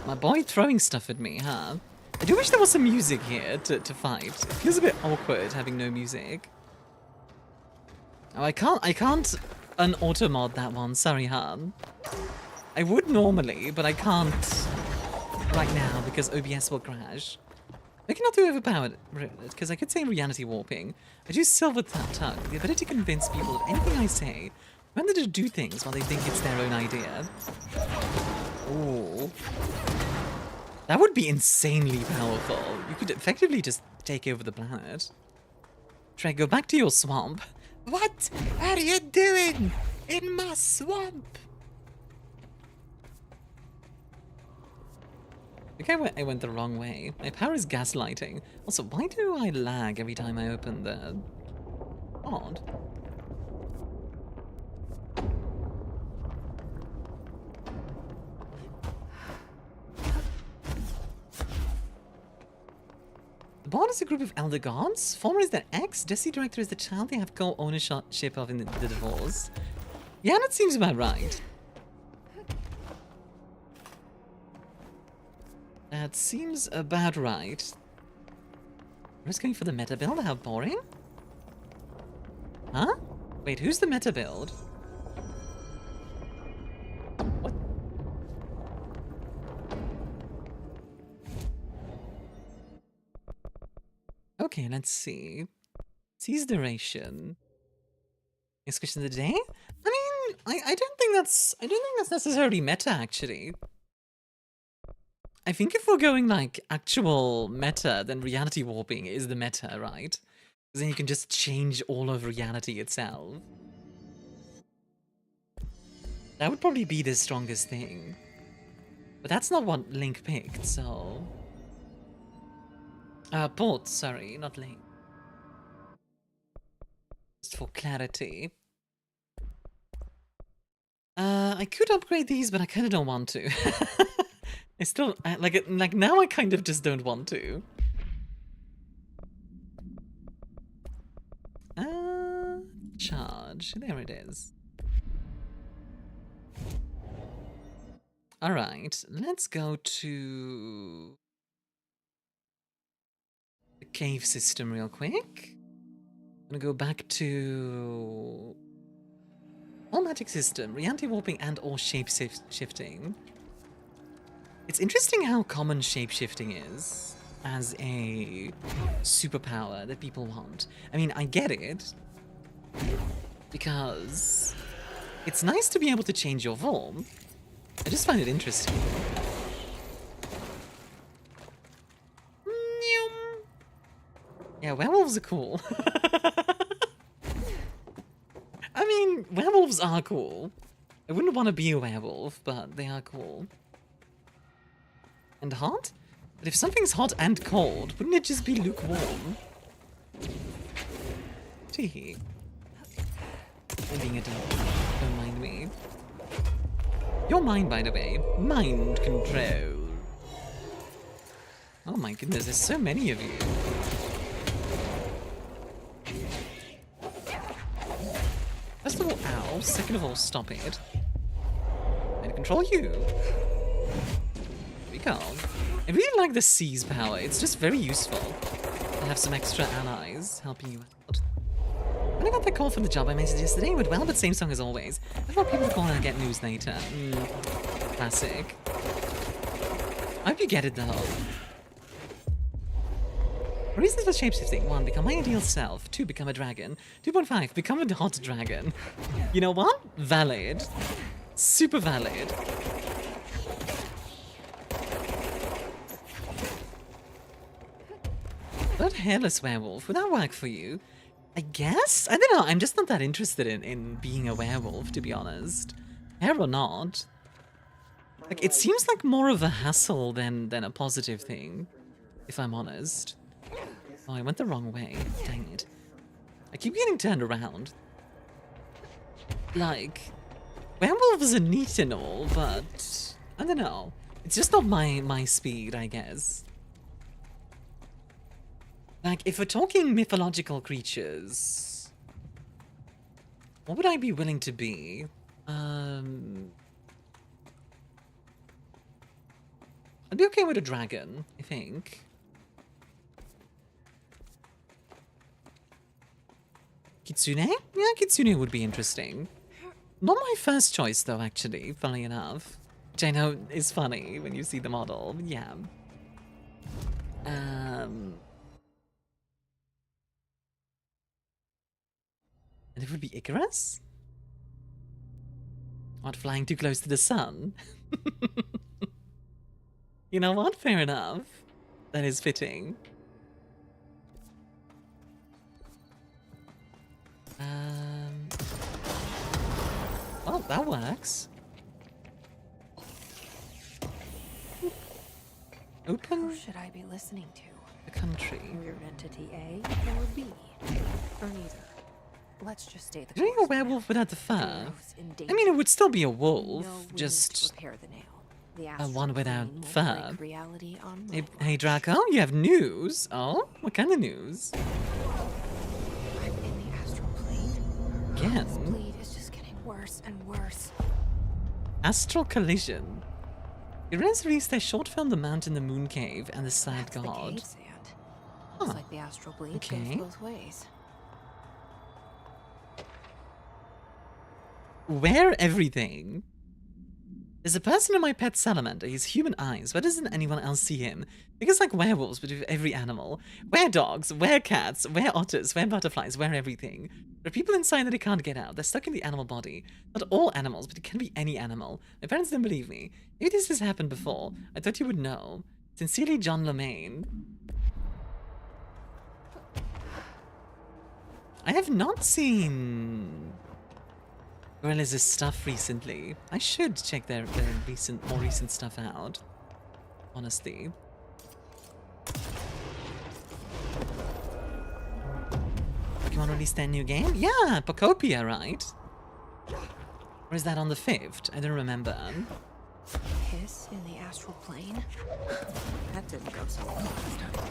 My boy throwing stuff at me, huh? I do wish there was some music here to fight. It feels a bit awkward having no music. Oh, I can't un-auto mod that one, sorry, Han. I would normally, but I can't right now because OBS will crash. I cannot do overpowered, because I could say reality warping. I do silver tug, the ability to convince people that anything I say, when they do things while they think it's their own idea. Ooh. That would be insanely powerful. You could effectively just take over the planet. Trey, go back to your swamp. What are you doing in my swamp? I think I went the wrong way. My power is gaslighting. Also, why do I lag every time I open the... Odd. The board is a group of elder gods. Former is their ex. Desi director is the child they have co-ownership of in the divorce. Yeah, that seems about right. That seems about right. I'm just going for the meta build. How boring. Huh? Wait, who's the meta build? What? Okay, let's see. Seize duration. Next question of the day? I mean, I don't think that's necessarily meta, actually. I think if we're going like actual meta, then reality warping is the meta, right? Because then you can just change all of reality itself. That would probably be the strongest thing. But that's not what Link picked, so... Port, sorry, not Link. Just for clarity. I could upgrade these, but I kind of don't want to. I still, like now I kind of just don't want to. Charge, there it is. Alright, let's go to the cave system real quick. I'm gonna go back to all magic system, reality warping and or shape shifting. It's interesting how common shapeshifting is as a superpower that people want. I mean, I get it, because it's nice to be able to change your form. I just find it interesting. Yeah, werewolves are cool. I mean, werewolves are cool. I wouldn't want to be a werewolf, but they are cool. And hot? But if something's hot and cold, wouldn't it just be lukewarm? Tee. I'm being a dog. Don't mind me. You're mine, by the way. Mind control. Oh my goodness, there's so many of you. First of all, ow. Second of all, stop it. And control you. Here we go. I really like the C's power. It's just very useful to have some extra allies helping you out. When I got that call from the job I messaged yesterday, it went well, but same song as always. I thought people would call and get news later. Classic. I hope you get it though. Reasons for shapeshifting: 1. Become my ideal self. 2. Become a dragon. 2.5. Become a hot dragon. You know what? Valid. Super valid. That hairless werewolf, would that work for you? I guess? I don't know, I'm just not that interested in being a werewolf, to be honest. Hair or not. Like, it seems like more of a hassle than a positive thing, if I'm honest. Oh, I went the wrong way. Dang it. I keep getting turned around. Like, werewolves are neat and all, but I don't know. It's just not my speed, I guess. Like, if we're talking mythological creatures, what would I be willing to be? I'd be okay with a dragon, I think. Kitsune? Yeah, Kitsune would be interesting. Not my first choice, though, actually, funnily enough. Which I know is funny when you see the model. Yeah. And it would be Icarus? What, flying too close to the sun? You know what? Fair enough. That is fitting. Well, that works. Open. Who should I be listening to? The country. Weird entity A or B? Or neither. Let's just stay the Doing a werewolf without the fur? I mean, it would still be a wolf, just one without fur. Hey, Draco, you have news? Oh, what kind of news? I'm in the astral plane. Again? This bleed is just getting worse and worse. Astral collision. Iran's released their short film The Mountain, the Moon Cave, and the Sad God. The cave sand. Looks like the astral bleed goes both ways. Wear everything. There's a person in my pet salamander. He has human eyes. Why doesn't anyone else see him? Because like werewolves, but with every animal. Wear dogs, wear cats, wear otters, wear butterflies, wear everything. There are people inside that they can't get out. They're stuck in the animal body. Not all animals, but it can be any animal. My parents didn't believe me. Maybe this has happened before. I thought you would know. Sincerely, John Lemaine. I have not seen Gorillas' stuff recently. I should check their more recent stuff out. Honestly. Pokemon released their new game? Yeah, Pokopia, right? Or is that on the 5th? I don't remember. Hiss in the astral plane? That didn't go so well last time.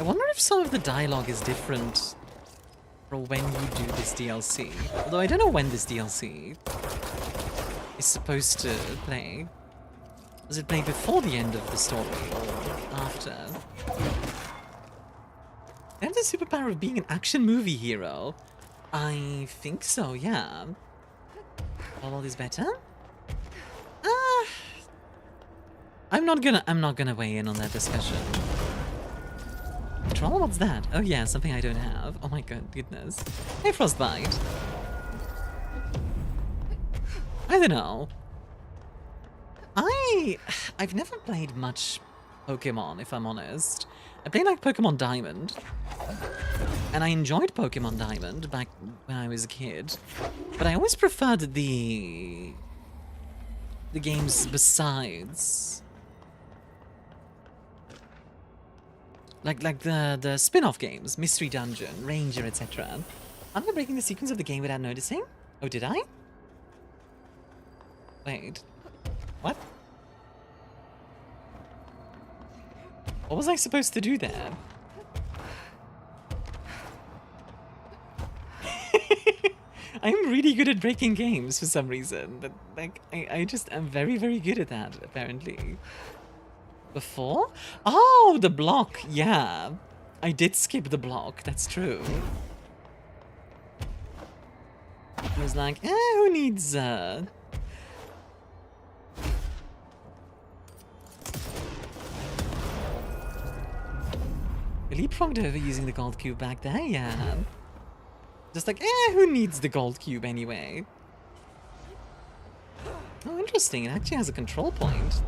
I wonder if some of the dialogue is different for when you do this DLC. Although I don't know when this DLC is supposed to play. Does it play before the end of the story or after? They have the superpower of being an action movie hero. I think so, yeah. All is better? I'm not gonna weigh in on that discussion. Troll, what's that? Oh yeah, something I don't have. Oh my goodness. Hey, Frostbite. I don't know. I've never played much Pokemon, if I'm honest. I played like Pokemon Diamond. And I enjoyed Pokemon Diamond back when I was a kid. But I always preferred the the games besides? Like the spin-off games, Mystery Dungeon, Ranger, etc. Am I breaking the sequence of the game without noticing? Oh, did I? Wait. What? What was I supposed to do there? I'm really good at breaking games for some reason. But, like, I just am very, very good at that, apparently. Before? Oh, the block. Yeah. I did skip the block. That's true. I was like, who needs, I leapfrogged over using the gold cube back there, yeah. Just like, who needs the gold cube anyway? Oh, interesting. It actually has a control point.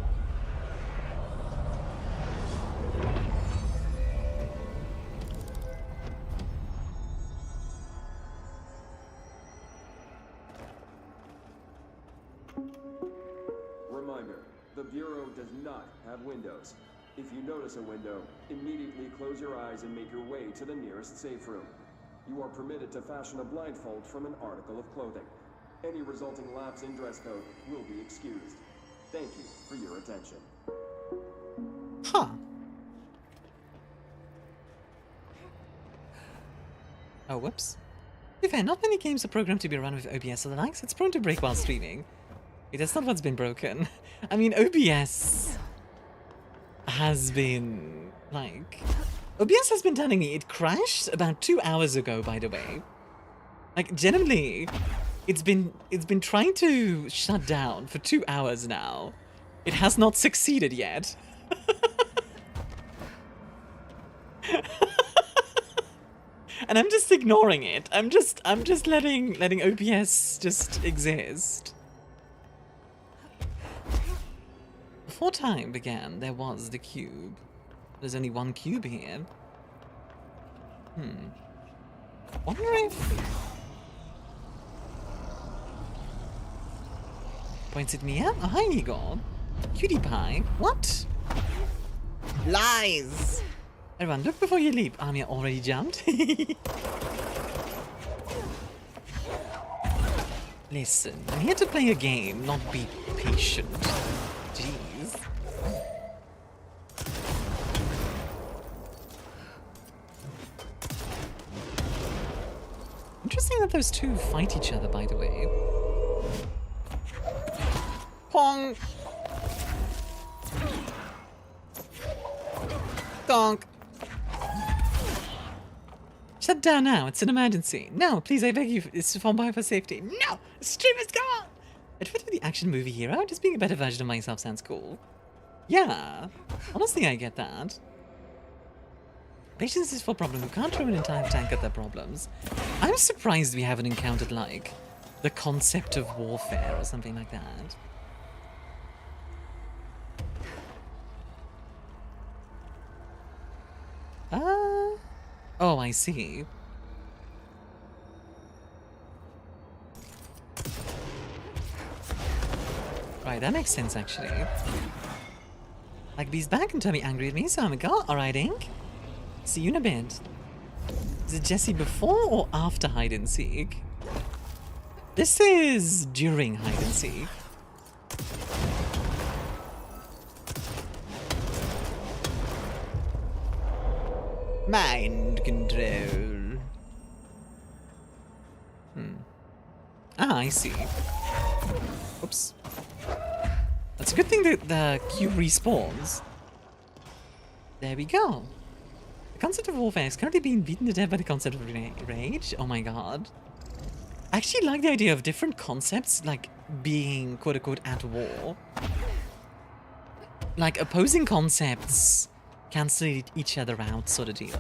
Reminder, the Bureau does not have windows. If you notice a window, immediately close your eyes and make your way to the nearest safe room. You are permitted to fashion a blindfold from an article of clothing. Any resulting lapse in dress code will be excused. Thank you for your attention. Huh. Oh, whoops. To be fair, not many games are programmed to be run with OBS or the likes. It's prone to break while streaming. That's not what's been broken. I mean, OBS has been, like... OBS has been telling me it crashed about 2 hours ago, by the way. Like, genuinely, it's been trying to shut down for 2 hours now. It has not succeeded yet. And I'm just ignoring it. I'm just letting OBS just exist. Before time began, there was the cube. There's only one cube here. Wonder if... Points at me, yeah? Oh, hi, Igor. Cutie pie. What? Lies! Everyone, look before you leap. Armia already jumped. Listen, I'm here to play a game, not be patient. Jeez. Interesting that those two fight each other, by the way. Pong! Donk! Shut down now, it's an emergency. No, please, I beg you, it's for my safety. No! The stream is gone! I fit with the action movie hero, just being a better version of myself sounds cool. Yeah, honestly, I get that. Patience is for problem who can't throw an entire tank at their problems. I'm surprised we haven't encountered, like, the concept of warfare or something like that. Oh, I see. Right, that makes sense, actually. Like, B's back and Tommy angry at me, so I'm a go. Alright, Ink. See you in a bit. Is it Jesse before or after hide and seek? This is during hide and seek. Mind control. Ah, I see. Oops. That's a good thing that the cube respawns. There we go. The concept of warfare is currently being beaten to death by the concept of rage. Oh my god. I actually like the idea of different concepts, like, being quote-unquote at war. Like, opposing concepts cancel each other out sort of deal.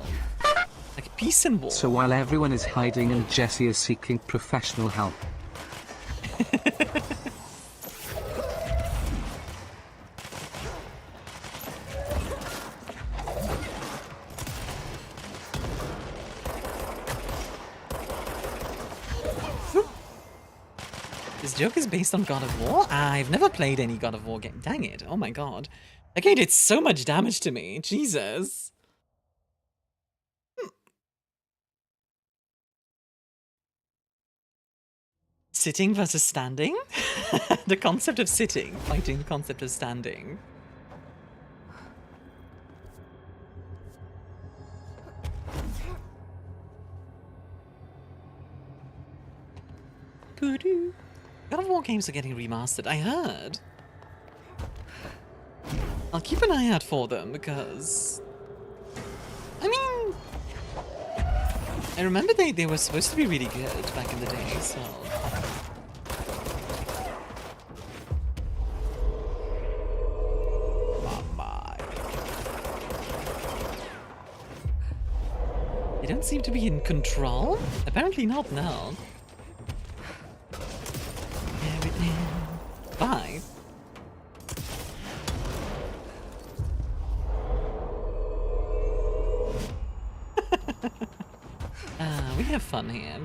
Like peace and war. So while everyone is hiding and Jesse is seeking professional help. Is joke is based on God of War? I've never played any God of War game. Dang it. Oh my god. That game did so much damage to me. Jesus. Sitting versus standing? The concept of sitting fighting the concept of standing. Voodoo. God of War games are getting remastered, I heard. I'll keep an eye out for them because... I mean... I remember they were supposed to be really good back in the day, so... They don't seem to be in control? Apparently not now. Bye. We have fun here.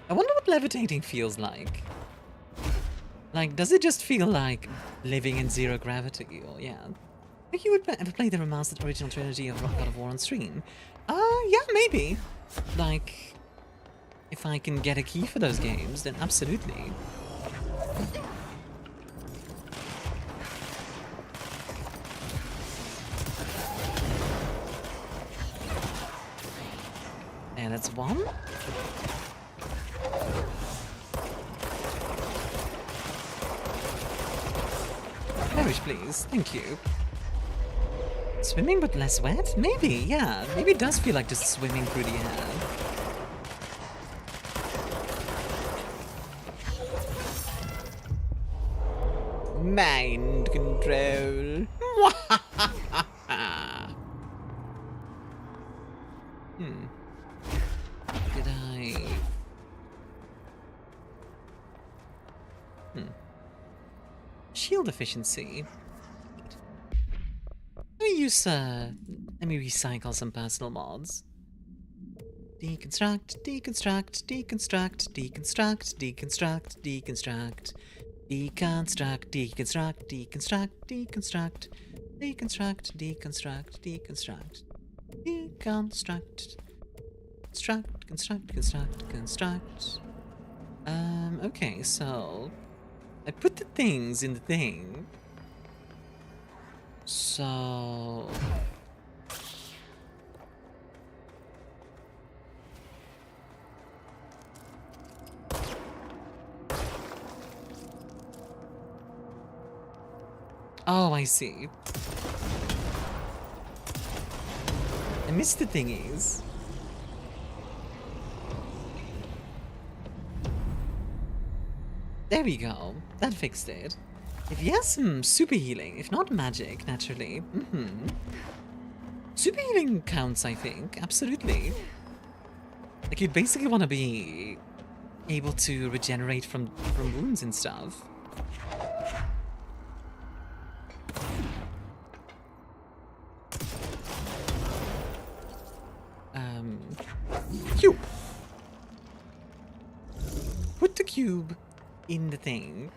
I wonder what levitating feels like. Like, does it just feel like living in zero gravity? Or, yeah. Think you would ever play the remastered original trilogy of God of War on stream? Yeah, maybe. Like, if I can get a key for those games, then absolutely. And that's one. Perish, please. Thank you. Swimming but less wet? Maybe, yeah. Maybe it does feel like just swimming through the air. Mind control. Did I... Shield efficiency. Let me recycle some personal mods. Deconstruct, deconstruct, deconstruct, deconstruct, deconstruct, deconstruct, deconstruct, deconstruct, deconstruct, deconstruct, deconstruct, deconstruct, deconstruct, deconstruct, construct. Okay, so I put the things in the thing. So... Oh, I see. I missed the thingies. There we go. That fixed it. If he has some super healing, if not magic, naturally. Super healing counts, I think. Absolutely. Like, you'd basically want to be able to regenerate from wounds and stuff. Cube. Put the cube in the thing.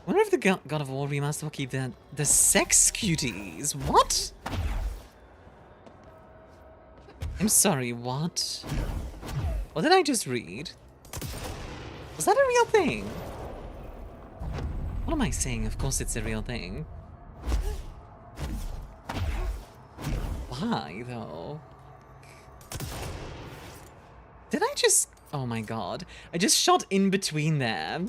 Wonder if the God of War remaster will keep the sex cuties. What? I'm sorry, what? What did I just read? Was that a real thing? What am I saying? Of course it's a real thing. Why, though? Did I just... Oh my god. I just shot in between there.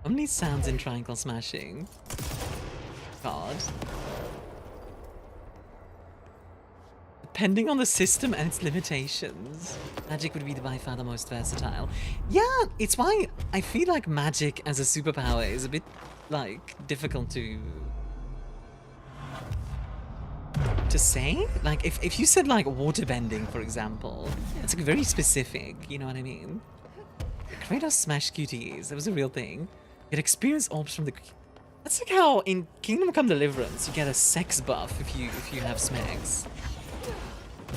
How many sounds in triangle smashing? God. Depending on the system and its limitations, magic would be by far the most versatile. Yeah, it's why I feel like magic as a superpower is a bit, like, difficult to say. Like, if you said, like, waterbending, for example, it's like very specific, you know what I mean? Kratos smashed QTEs, that was a real thing. You get experience orbs from the... That's like how in Kingdom Come Deliverance you get a sex buff if you have smegs.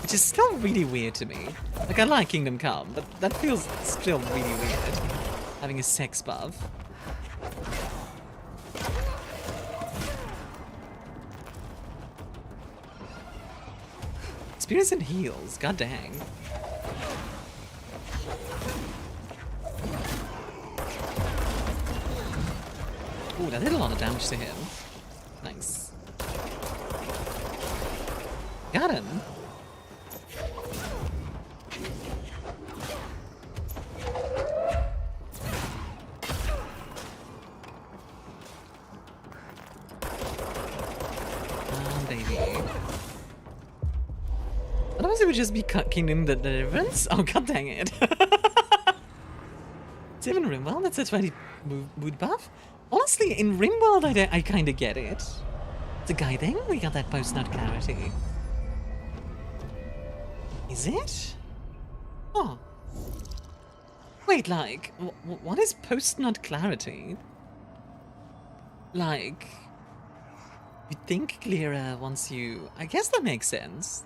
Which is still really weird to me. Like, I like Kingdom Come, but that feels still really weird. Having a sex buff. Experience and heals, god dang. Ooh, that did a lot of damage to him. Nice. Got him. Otherwise it would just be Kingdom the Deliverance? Oh god dang it. It's even Rimworld, that's a 20 mood buff? Honestly, in Rimworld I kinda get it. It's a guy thing, we got that post-nut clarity. Is it? Oh. Wait, like, what is post-nut clarity? Like, you think Kavalliere wants you... I guess that makes sense.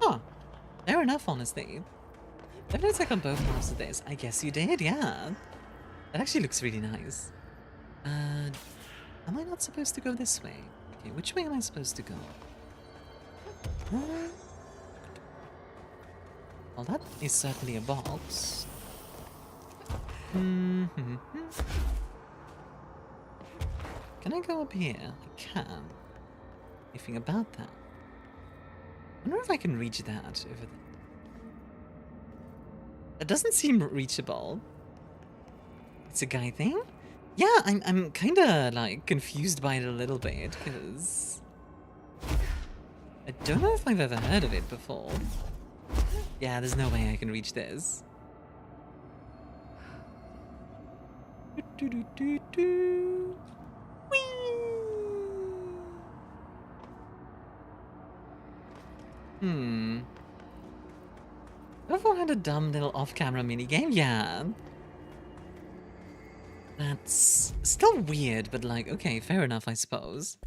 Huh. Fair enough, honestly. Definitely check on both halves of this. I guess you did, yeah. That actually looks really nice. Am I not supposed to go this way? Okay, which way am I supposed to go? Well, that is certainly a box. Can I go up here? I can. Anything about that? I wonder if I can reach that over there. That doesn't seem reachable. It's a guy thing? Yeah, I'm kinda like confused by it a little bit, because I don't know if I've ever heard of it before. Yeah, there's no way I can reach this. Ever had a dumb little off-camera minigame? Yeah. That's still weird, but like, okay, fair enough, I suppose.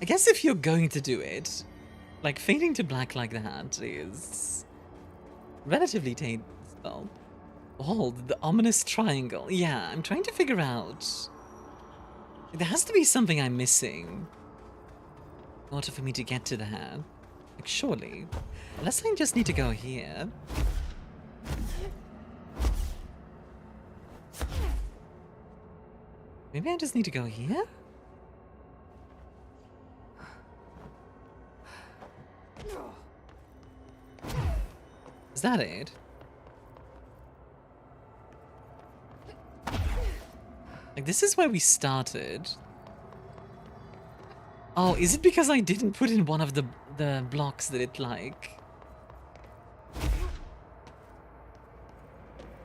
I guess if you're going to do it, like, fading to black like that is relatively tasteful. Oh, the ominous triangle. Yeah, I'm trying to figure out... There has to be something I'm missing in order for me to get to there. Like, surely. Unless I just need to go here. Maybe I just need to go here? Is that it? Like, this is where we started. Oh, is it because I didn't put in one of the blocks that it, like...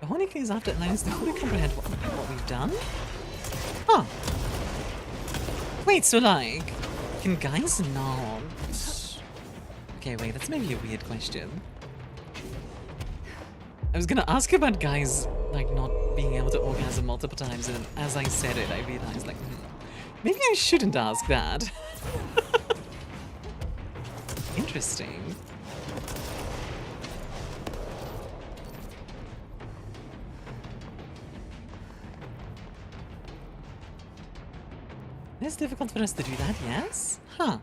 The Honica is after allows to fully comprehend what we've done? Huh. Wait, so, like, can guys not... Okay, wait, that's maybe a weird question. I was gonna ask about guys, like, not being able to orgasm multiple times, and as I said it, I realized, like, maybe I shouldn't ask that. Interesting. It's difficult for us to do that, yes? Huh.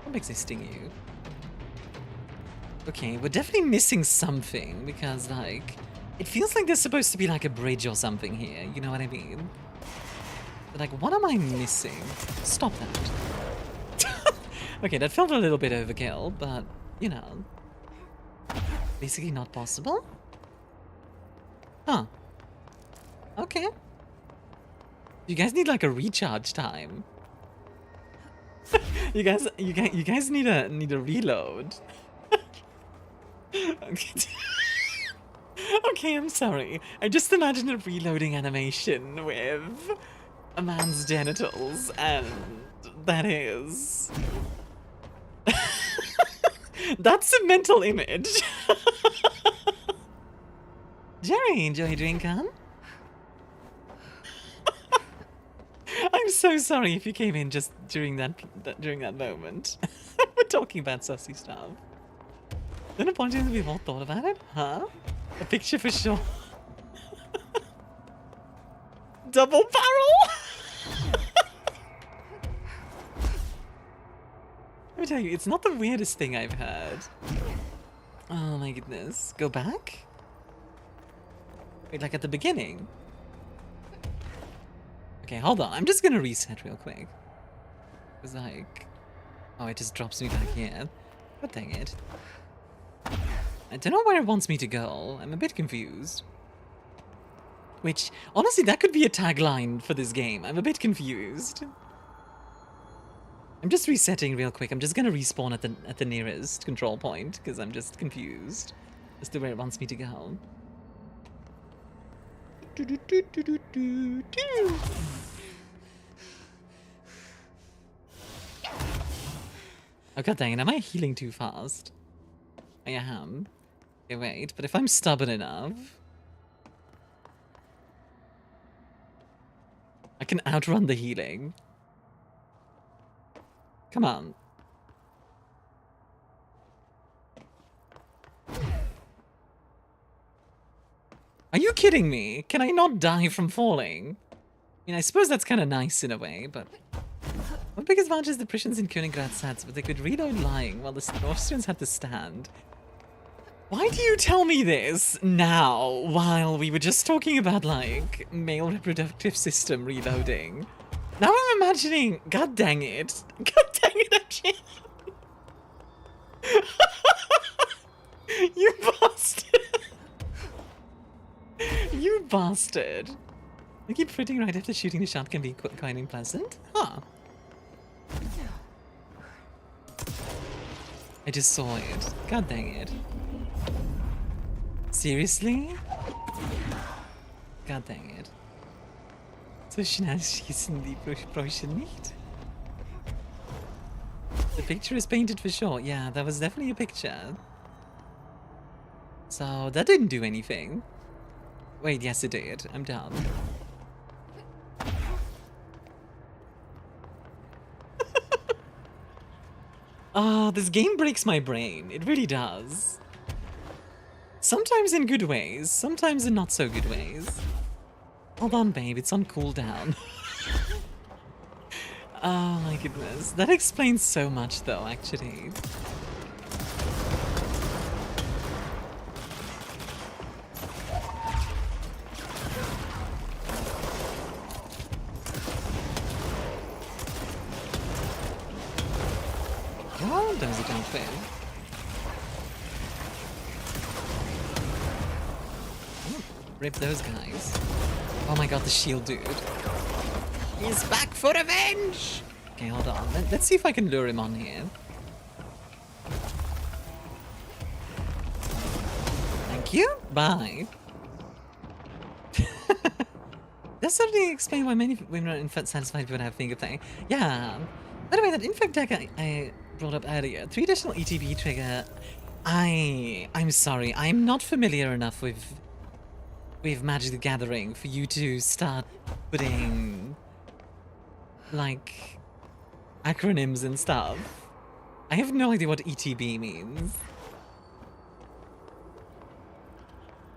I'm existing you. Okay, we're definitely missing something, because, like, it feels like there's supposed to be, like, a bridge or something here, you know what I mean? But, like, what am I missing? Stop that. Okay, that felt a little bit overkill, but, you know. Basically not possible? Huh. Okay. You guys need, like, a recharge time. you guys need a reload. Okay. Okay, I'm sorry. I just imagined a reloading animation with a man's genitals, and that is... That's a mental image. Jerry, enjoy your drink, huh? I'm so sorry if you came in just during that moment. We're talking about sussy stuff. Then apologies we've all thought about it, huh? A picture for sure. Double barrel! Let me tell you, it's not the weirdest thing I've heard. Oh my goodness. Go back? Wait, like at the beginning? Okay, hold on. I'm just gonna reset real quick. It's like... Oh, it just drops me back here. God dang it. I don't know where it wants me to go. I'm a bit confused. Which, honestly, that could be a tagline for this game. I'm a bit confused. I'm just resetting real quick. I'm just gonna respawn at the nearest control point, because I'm just confused as to where it wants me to go. Oh god dang it, am I healing too fast? I am. Okay, wait, but if I'm stubborn enough... I can outrun the healing. Come on. Are you kidding me? Can I not die from falling? I mean, I suppose that's kind of nice in a way, but... One biggest advantage is the Prussians in Königsgrad had, but they could reload lying while the Austrians had to stand. Why do you tell me this now, while we were just talking about, like, male reproductive system reloading? Now I'm imagining... God dang it. God dang it, you bastard. You bastard. I keep fritting right after shooting the shot can be quite unpleasant. Huh. I just saw it. God dang it. Seriously? God dang it. So schnell schießen die Preußen nicht? The picture is painted for sure. Yeah, that was definitely a picture. So that didn't do anything. Wait, yes it did. I'm down. Ah, this game breaks my brain. It really does. Sometimes in good ways, sometimes in not so good ways. Hold on, babe, it's on cooldown. Oh my goodness. That explains so much though, actually. Oh, those don't fail. Rip those guys. Oh my god, the shield dude. He's back for revenge! Okay, hold on. Let's see if I can lure him on here. Thank you. Bye. That certainly explains why many women are in fact satisfied with our finger thing. Yeah. By the way, that infect deck I brought up earlier, 3 additional ETB trigger. I'm sorry, I'm not familiar enough with Magic the Gathering for you to start putting like acronyms and stuff. I have no idea what ETB means.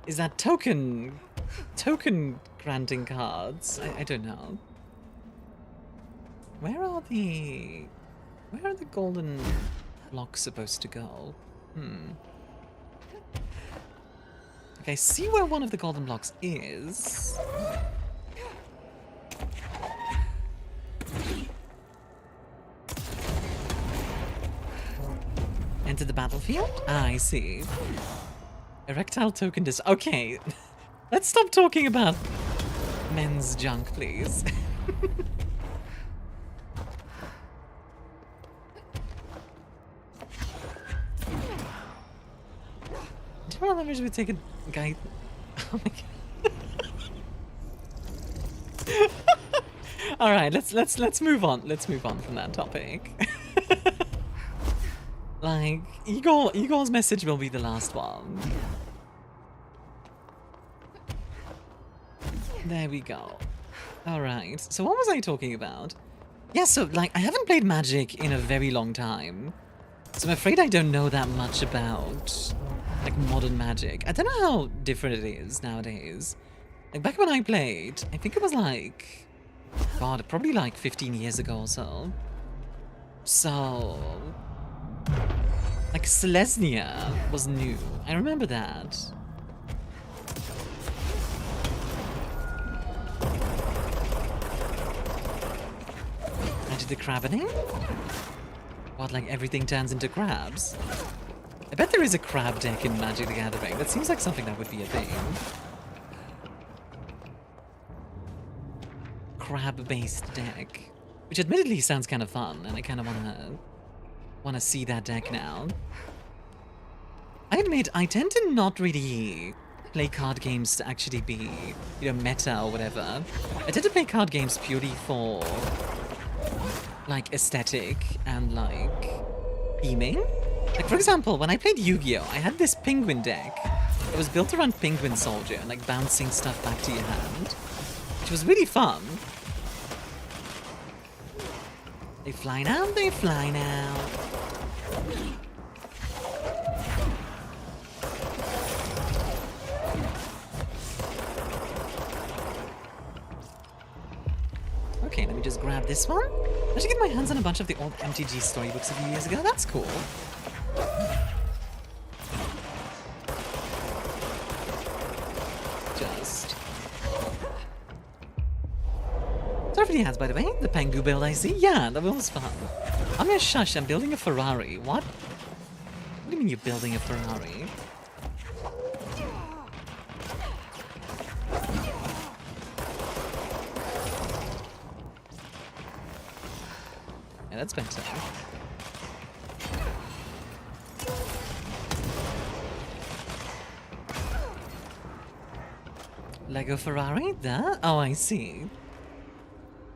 Is that token granting cards? I don't know. Where are the golden blocks supposed to go? Okay, see where one of the golden blocks is. Enter the battlefield? Ah, I see. Erectile token okay. Let's stop talking about men's junk, please. Do you remember we take a guy? Oh my god. All right, let's move on. Let's move on from that topic. Like Igor's message will be the last one. There we go. Alright, so what was I talking about? Yeah, so, like, I haven't played Magic in a very long time. So I'm afraid I don't know that much about, like, modern Magic. I don't know how different it is nowadays. Like, back when I played, I think it was like... God, probably like 15 years ago or so. So... Like, Selesnya was new. I remember that. I did the crabbing? What, like everything turns into crabs? I bet there is a crab deck in Magic the Gathering. That seems like something that would be a thing. Crab-based deck. Which admittedly sounds kind of fun, and I kind of wanna see that deck now. I admit, I tend to not really play card games to actually be, you know, meta or whatever. I tend to play card games purely for, like, aesthetic and, like, theming. Like, for example, when I played Yu-Gi-Oh!, I had this penguin deck. It was built around Penguin Soldier and, like, bouncing stuff back to your hand. Which was really fun. They fly now, they fly now. Okay, let me just grab this one. I should get my hands on a bunch of the old MTG storybooks a few years ago. That's cool. Just... Everybody has, by the way, the Pengu build I see. Yeah, that was fun. I'm gonna shush, I'm building a Ferrari. What? What do you mean you're building a Ferrari? Yeah, that's better. Lego Ferrari? Duh? Oh, I see.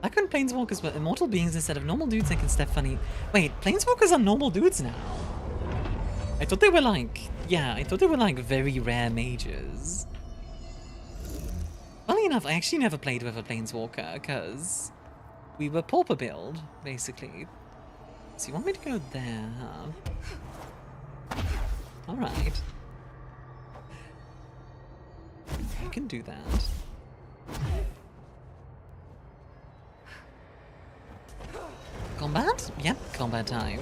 Back when Planeswalkers were immortal beings instead of normal dudes that can step funny. Wait, Planeswalkers are normal dudes now? I thought they were like... Yeah, I thought they were like very rare mages. Funny enough, I actually never played with a Planeswalker because we were pauper build, basically. So you want me to go there, huh? Alright. I can do that. Combat? Yep, combat time.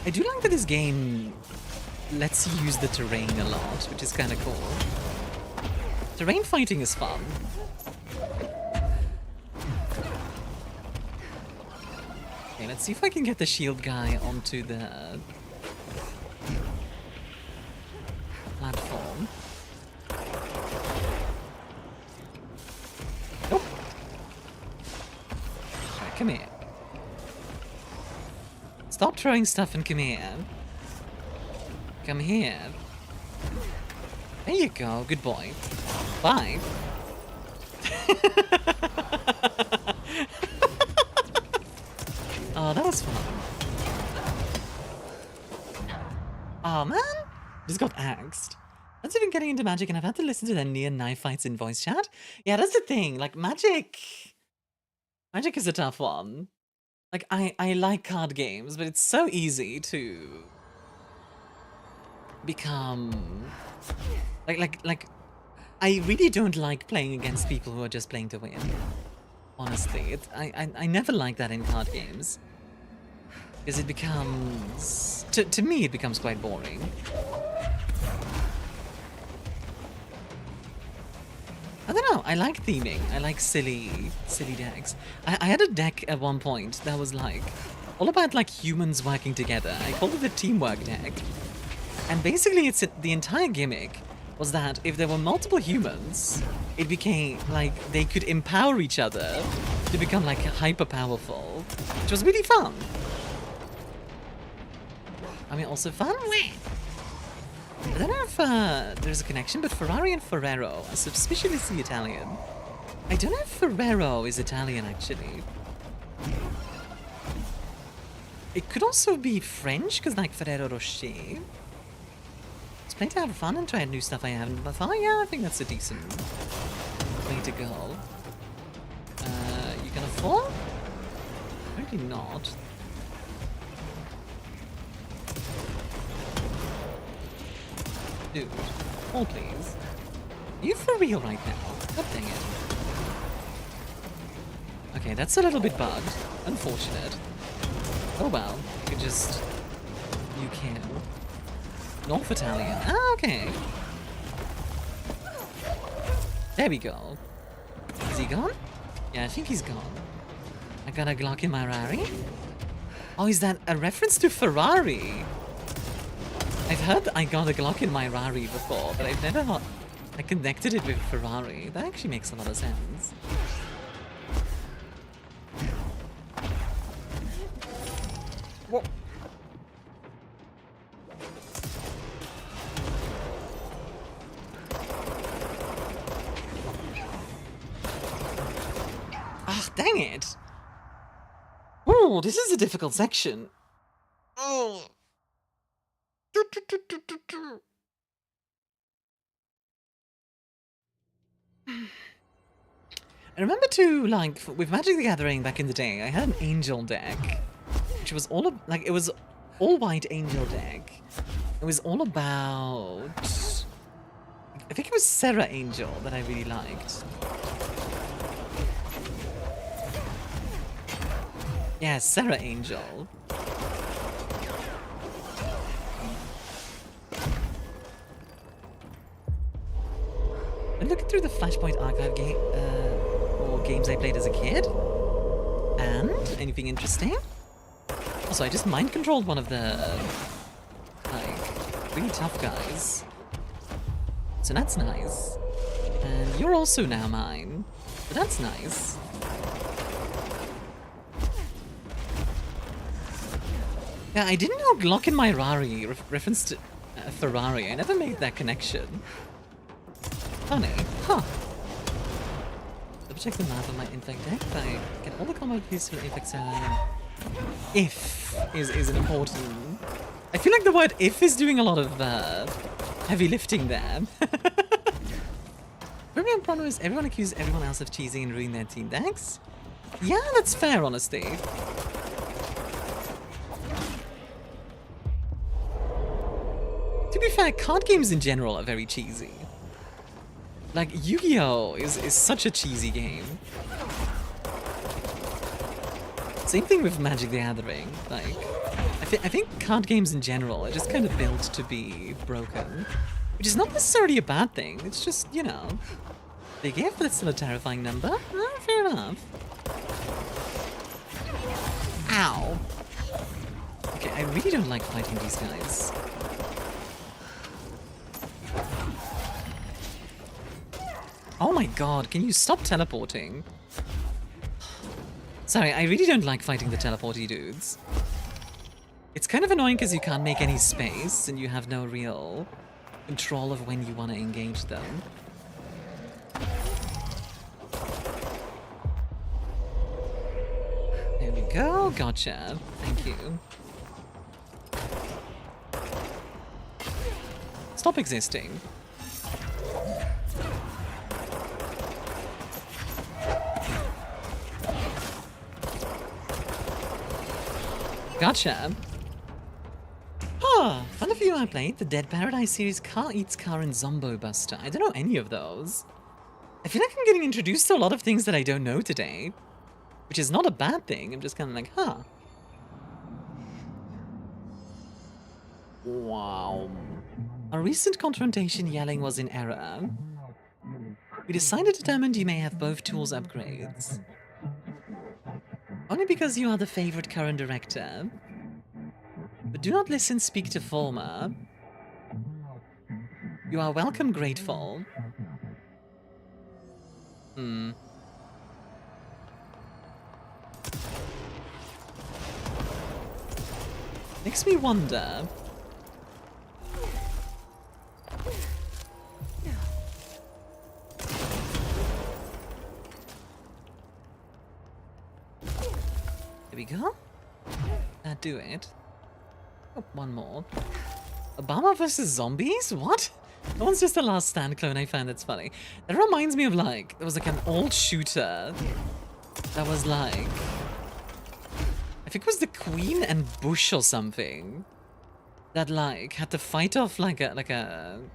I do like that this game lets you use the terrain a lot, which is kind of cool. Terrain fighting is fun. Okay, let's see if I can get the shield guy onto the platform. Nope. Right, come here. Stop throwing stuff and come here. Come here. There you go. Good boy. Bye. Oh, that was fun. Oh, man. Just got axed. That's even getting into Magic, and I've had to listen to their near knife fights in voice chat. Yeah, that's the thing. Like, Magic is a tough one. Like, I like card games, but it's so easy to become... Like, I really don't like playing against people who are just playing to win. Honestly, I never like that in card games. Because it becomes... To me, it becomes quite boring. I don't know, I like theming. I like silly decks. I had a deck at one point that was like all about like humans working together. I called it the teamwork deck. And basically the entire gimmick was that if there were multiple humans, it became like they could empower each other to become like hyper powerful, which was really fun. I mean, also fun? I don't know if there's a connection, but Ferrari and Ferrero are suspiciously Italian. I don't know if Ferrero is Italian, actually. It could also be French, because like Ferrero Rocher. It's plenty to have fun and try new stuff I haven't before. Yeah, I think that's a decent way to go. You gonna fall? Apparently not. Dude, fall please. Are you for real right now? God dang it. Okay, that's a little bit bugged. Unfortunate. Oh well, you could just... You can. North Italian. Ah, okay. There we go. Is he gone? Yeah, I think he's gone. I got a Glock in my Rari. Oh, is that a reference to Ferrari? I've heard I got a Glock in my Rari before, but I've never I connected it with Ferrari. That actually makes a lot of sense. Whoa. Ah, dang it! Ooh, this is a difficult section. Oh. I remember too, like, with Magic the Gathering back in the day, I had an angel deck, which was all like, it was all white angel deck. It was all about, I think it was Serra Angel that I really liked. Yeah, Serra Angel. I'm looking through the Flashpoint archive or games I played as a kid. And anything interesting? Also, I just mind controlled one of the like really tough guys. So that's nice. And you're also now mine. So that's nice. Yeah, I didn't know Glock in my Rari referenced to Ferrari. I never made that connection. Funny. Huh. Double check the map of my infect deck. I get all the combo pieces for the infect side. If is an important... I feel like the word if is doing a lot of heavy lifting there. Very main problem is everyone accuses everyone else of cheesing and ruining their team decks. Yeah, that's fair, honestly. To be fair, card games in general are very cheesy. Like, Yu-Gi-Oh! is such a cheesy game. Same thing with Magic the Gathering. Like, I think card games in general are just kind of built to be broken. Which is not necessarily a bad thing, it's just, you know... Big if, but it's still a terrifying number. Ah, fair enough. Ow! Okay, I really don't like fighting these guys. Oh my god, can you stop teleporting? Sorry, I really don't like fighting the teleporty dudes. It's kind of annoying because you can't make any space and you have no real control of when you want to engage them. There we go, gotcha. Thank you. Stop existing. Gotcha. Ah, fun of you I played the Dead Paradise series Car Eats Car and Zombo Buster. I don't know any of those. I feel like I'm getting introduced to a lot of things that I don't know today. Which is not a bad thing, I'm just kind of like, huh. Wow. A recent confrontation yelling was in error. We determined you may have both tools upgrades. Only because you are the favorite current director. But do not listen, speak to former. You are welcome, grateful. Makes me wonder. There we go. That do it. Oh, one more. Obama versus zombies? What? That one's just the Last Stand clone. I find that's funny. That reminds me of like, there was like an old shooter that was like, I think it was the Queen and Bush or something, that like had to fight off like an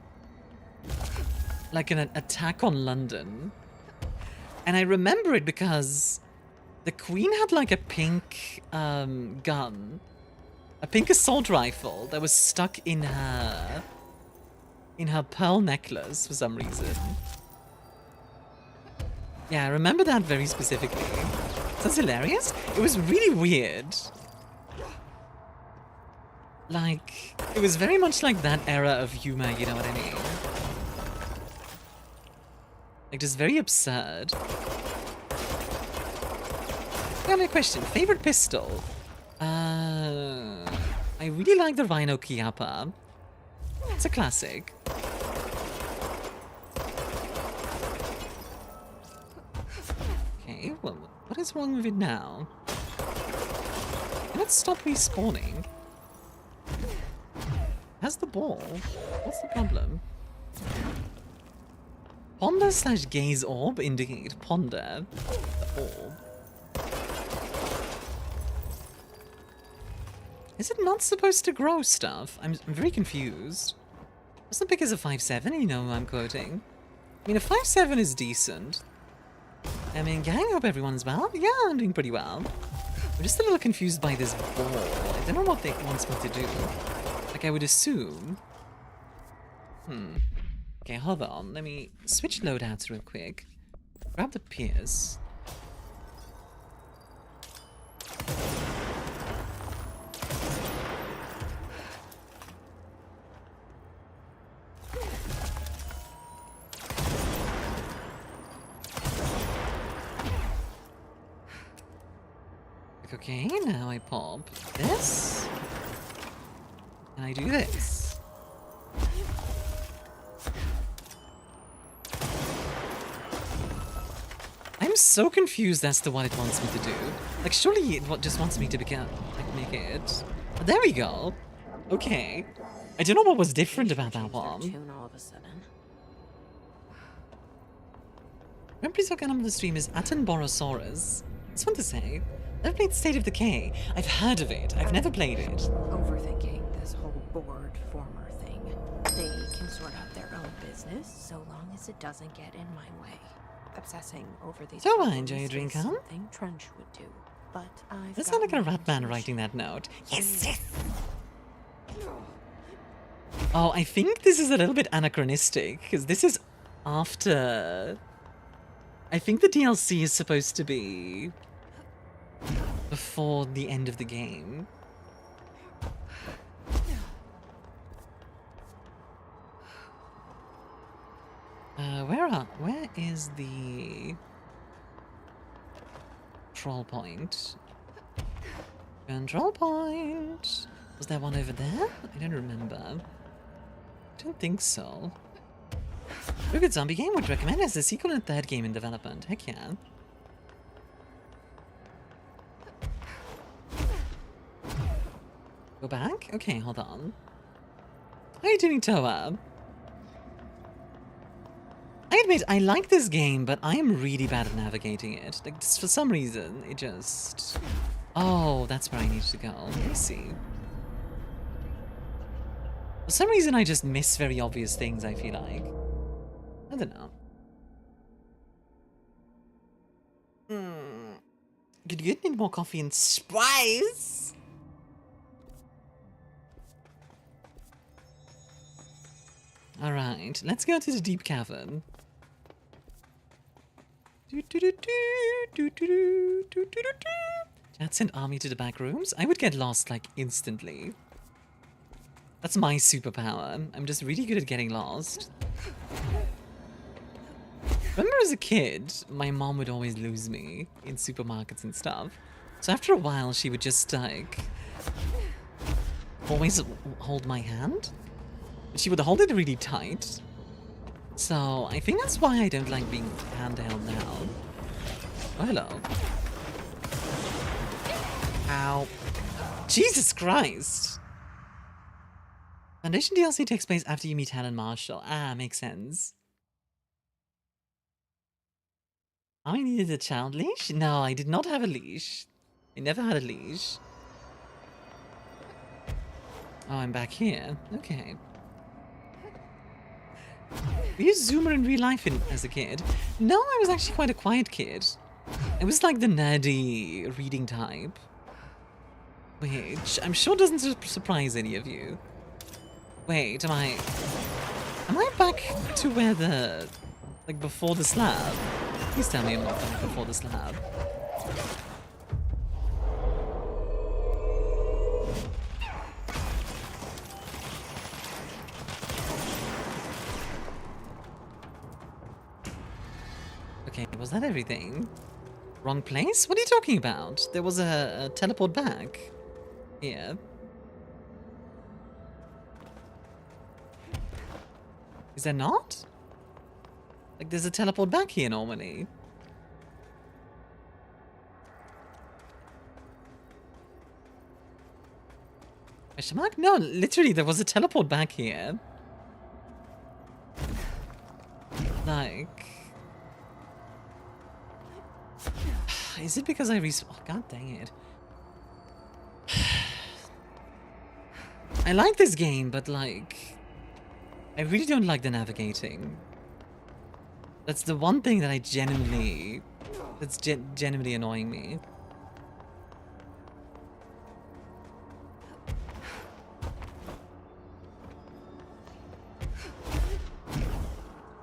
attack on London. And I remember it because the Queen had like a pink gun, a pink assault rifle that was stuck in her pearl necklace for some reason. Yeah, I remember that very specifically. Sounds hilarious. It was really weird. Like, it was very much like that era of humor, you know what I mean? Like, just very absurd. Got a question. Favorite pistol? I really like the Rhino Chiappa. It's a classic. Okay, well, what is wrong with it now? Can it stop respawning? Has the ball? What's the problem? Ponder / gaze orb indicate ponder the orb. Is it not supposed to grow stuff? I'm very confused. Wasn't because of 5'7", you know who I'm quoting. I mean, a 5'7" is decent. I mean, gang, hope everyone's well. Yeah, I'm doing pretty well. I'm just a little confused by this ball. I don't know what it wants me to do. Like, I would assume... Okay, hold on. Let me switch loadouts real quick. Grab the Pierce. Okay, now I pop this. And I do this. I'm so confused as to what it wants me to do. Like, surely it just wants me to become, like, make it. But there we go. Okay. I don't know what was different about that one. All of a sudden. Please look on the stream is Atenborosaurus. It's fun to say. I've played State of Decay. I've heard of it. I've never played it. Overthinking this whole board former thing. They can sort out their own business so long as it doesn't get in my way. Obsessing over these. So I enjoy your drink, huh? Something Trench would do, but I've That sounds like a rat man writing that note. Yes, yes. Oh, I think this is a little bit anachronistic because this is after. I think the DLC is supposed to be before the end of the game. Where is the control point? Control point! Was there one over there? I don't remember. I don't think so. A good zombie game would recommend as a sequel and third game in development. Heck yeah. Go back? Okay, hold on. How are you doing, Toa? I admit, I like this game, but I am really bad at navigating it. Like, for some reason, it just... Oh, that's where I need to go. Let me see. For some reason, I just miss very obvious things, I feel like. I don't know. Good, need more coffee and spice. Alright, let's go to the deep cavern. Chat sent Army to the back rooms. I would get lost, like, instantly. That's my superpower. I'm just really good at getting lost. Remember as a kid, my mom would always lose me in supermarkets and stuff. So after a while, she would just, like, always hold my hand. She would hold it really tight. So I think that's why I don't like being handheld now. Oh, hello. Ow. Jesus Christ! Foundation DLC takes place after you meet Helen Marshall. Ah, makes sense. I needed a child leash? No, I did not have a leash. I never had a leash. Oh, I'm back here. Okay. Were you a zoomer in real life as a kid? No, I was actually quite a quiet kid. I was like the nerdy reading type. Which I'm sure doesn't surprise any of you. Wait, am I back to where the... like before the slab? Please tell me I'm not back before the slab. Okay, was that everything? Wrong place? What are you talking about? There was a teleport back. Here. Is there not? Like, there's a teleport back here normally. Question mark? No, literally, there was a teleport back here. Like... Is it because I oh, god dang it. I like this game, but like... I really don't like the navigating. That's the one thing that I genuinely... that's genuinely annoying me.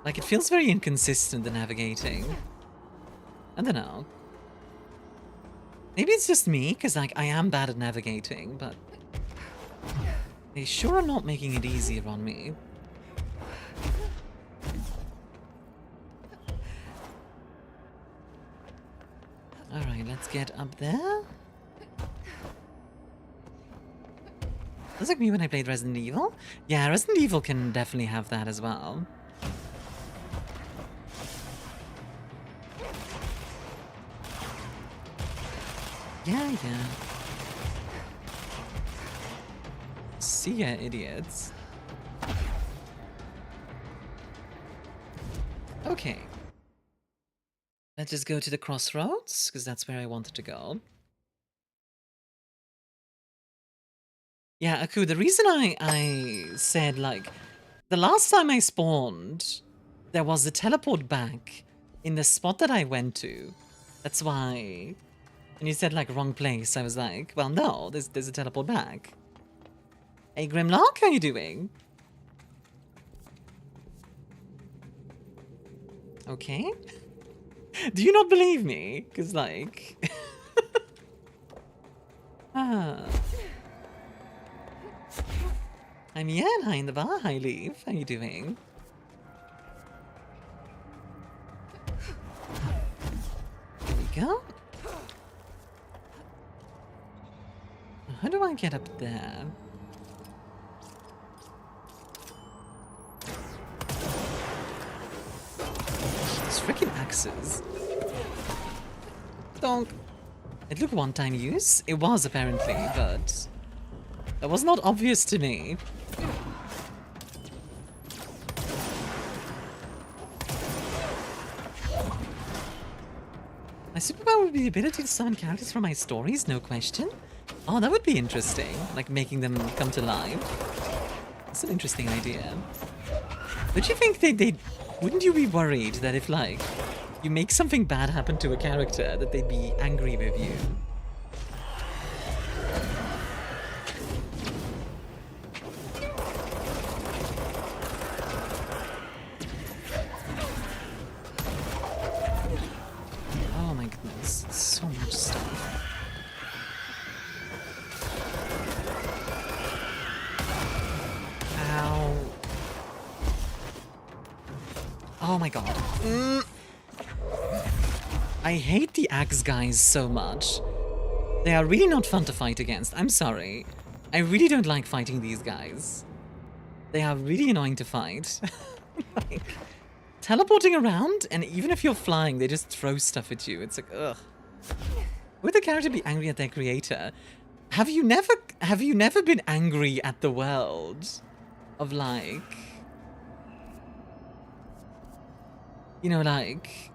Like, it feels very inconsistent, the navigating. I don't know. Maybe it's just me, because like, I am bad at navigating, but... they sure are not making it easier on me. Alright, let's get up there. That's like me when I played Resident Evil. Yeah, Resident Evil can definitely have that as well. Yeah. See ya, idiots. Okay. Let's just go to the crossroads, because that's where I wanted to go. Yeah, Aku, the reason I said, like, the last time I spawned, there was a teleport back in the spot that I went to. That's why... And you said, like, wrong place. I was like, well, no, there's a teleport back. Hey, Grimlock, how you doing? Okay. Do you not believe me? Because, like... I'm Yen, hi in the bar, hi Leaf, how you doing? There we go. How do I get up there? These freaking axes. Donk. It looked one-time use. It was apparently, but that was not obvious to me. My superpower would be the ability to summon characters from my stories, no question. Oh, that would be interesting. Like, making them come to life. That's an interesting idea. Don't you think they wouldn't you be worried that if, like, you make something bad happen to a character, that they'd be angry with you? Oh my goodness, so much stuff. Oh my god. I hate the axe guys so much. They are really not fun to fight against. I'm sorry. I really don't like fighting these guys. They are really annoying to fight. Like, teleporting around, and even if you're flying, they just throw stuff at you. It's like, ugh. Would the character be angry at their creator? Have you never been angry at the world? Of like, you know, like,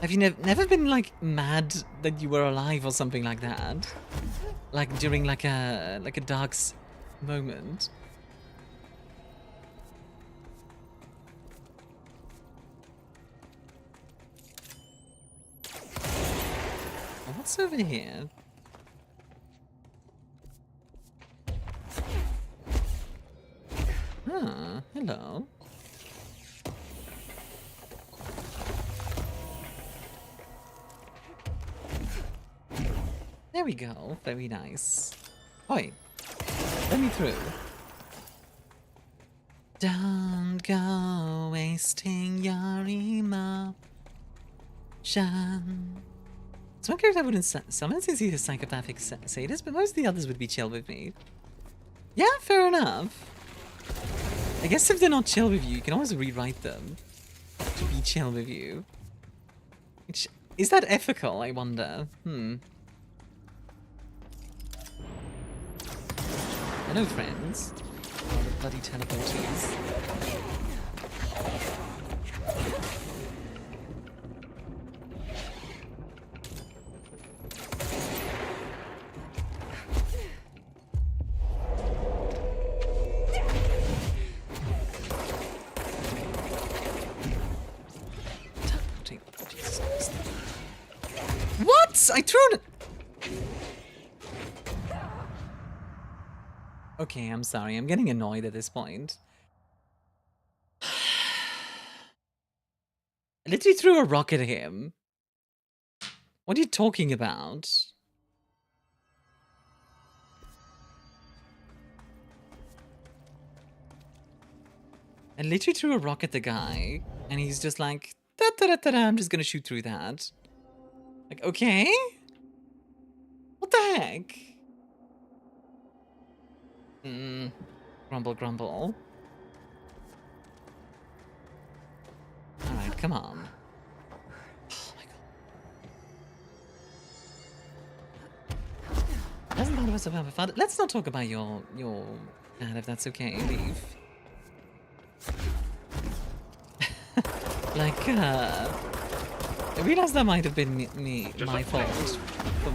have you never been like mad that you were alive or something like that? Like during like a dark moment. Oh, what's over here? Ah, hello. There we go. Very nice. Oi, let me through. Don't go wasting your emotion. It's one character I wouldn't summon since he's a psychopathic sadist, but most of the others would be chill with me. Yeah, fair enough. I guess if they're not chill with you, you can always rewrite them to be chill with you. Which, is that ethical, I wonder? Hello, friends. All the bloody teleporters. What? I threw it. Okay, I'm sorry. I'm getting annoyed at this point. I literally threw a rock at him. What are you talking about? I literally threw a rock at the guy, and he's just like, da-da-da-da-da, I'm just gonna shoot through that. Like, okay? What the heck? Grumble, grumble. Alright, come on. Oh my god. Hasn't thought of us about fun. Let's not talk about your dad, if that's okay. Leave. Like, I realized that might have been my fault for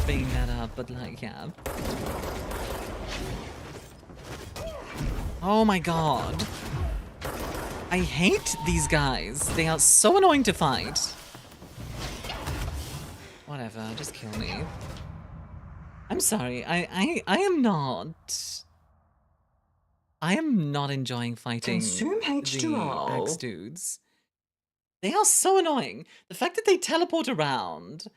bringing that up, but like, yeah. Oh my god. I hate these guys. They are so annoying to fight. Whatever, just kill me. I'm sorry. I am not enjoying fighting Consume H2O. the axe dudes. They are so annoying. The fact that they teleport around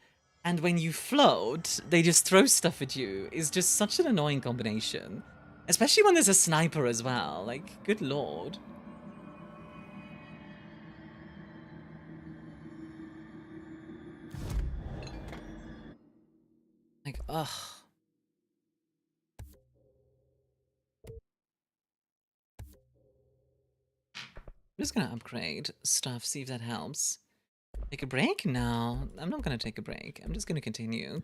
and when you float, they just throw stuff at you is just such an annoying combination. Especially when there's a sniper as well. Like, good lord. Like, ugh. I'm just gonna upgrade stuff, see if that helps. Take a break? No, I'm not gonna take a break. I'm just gonna continue.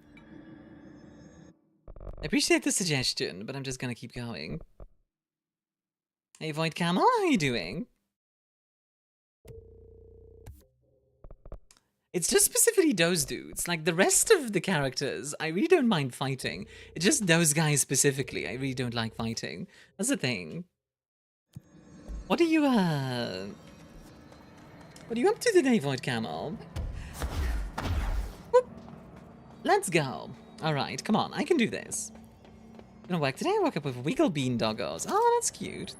I appreciate the suggestion, but I'm just gonna keep going. Hey, Void Camel, how are you doing? It's just specifically those dudes. Like, the rest of the characters, I really don't mind fighting. It's just those guys specifically, I really don't like fighting. That's the thing. What are you up to today, Void Camel? Whoop. Let's go. Alright, come on, I can do this. Gonna work today? I woke up with wiggle bean doggos. Oh, that's cute.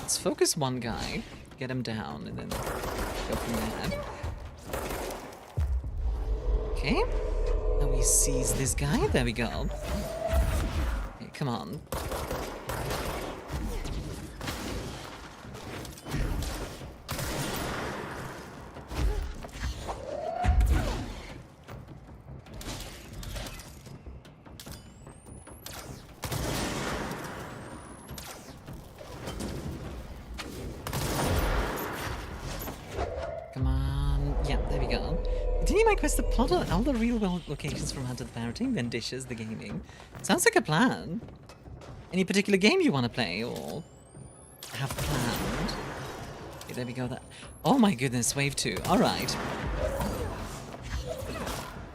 Let's focus one guy, get him down, and then go from there. Okay. Now we seize this guy. There we go. Okay, come on. my quest to plot out all the real-world locations from Hunter the Parroting, then dishes the gaming. Sounds like a plan. Any particular game you want to play or have planned? Okay, there we go. Oh my goodness, wave 2. Alright.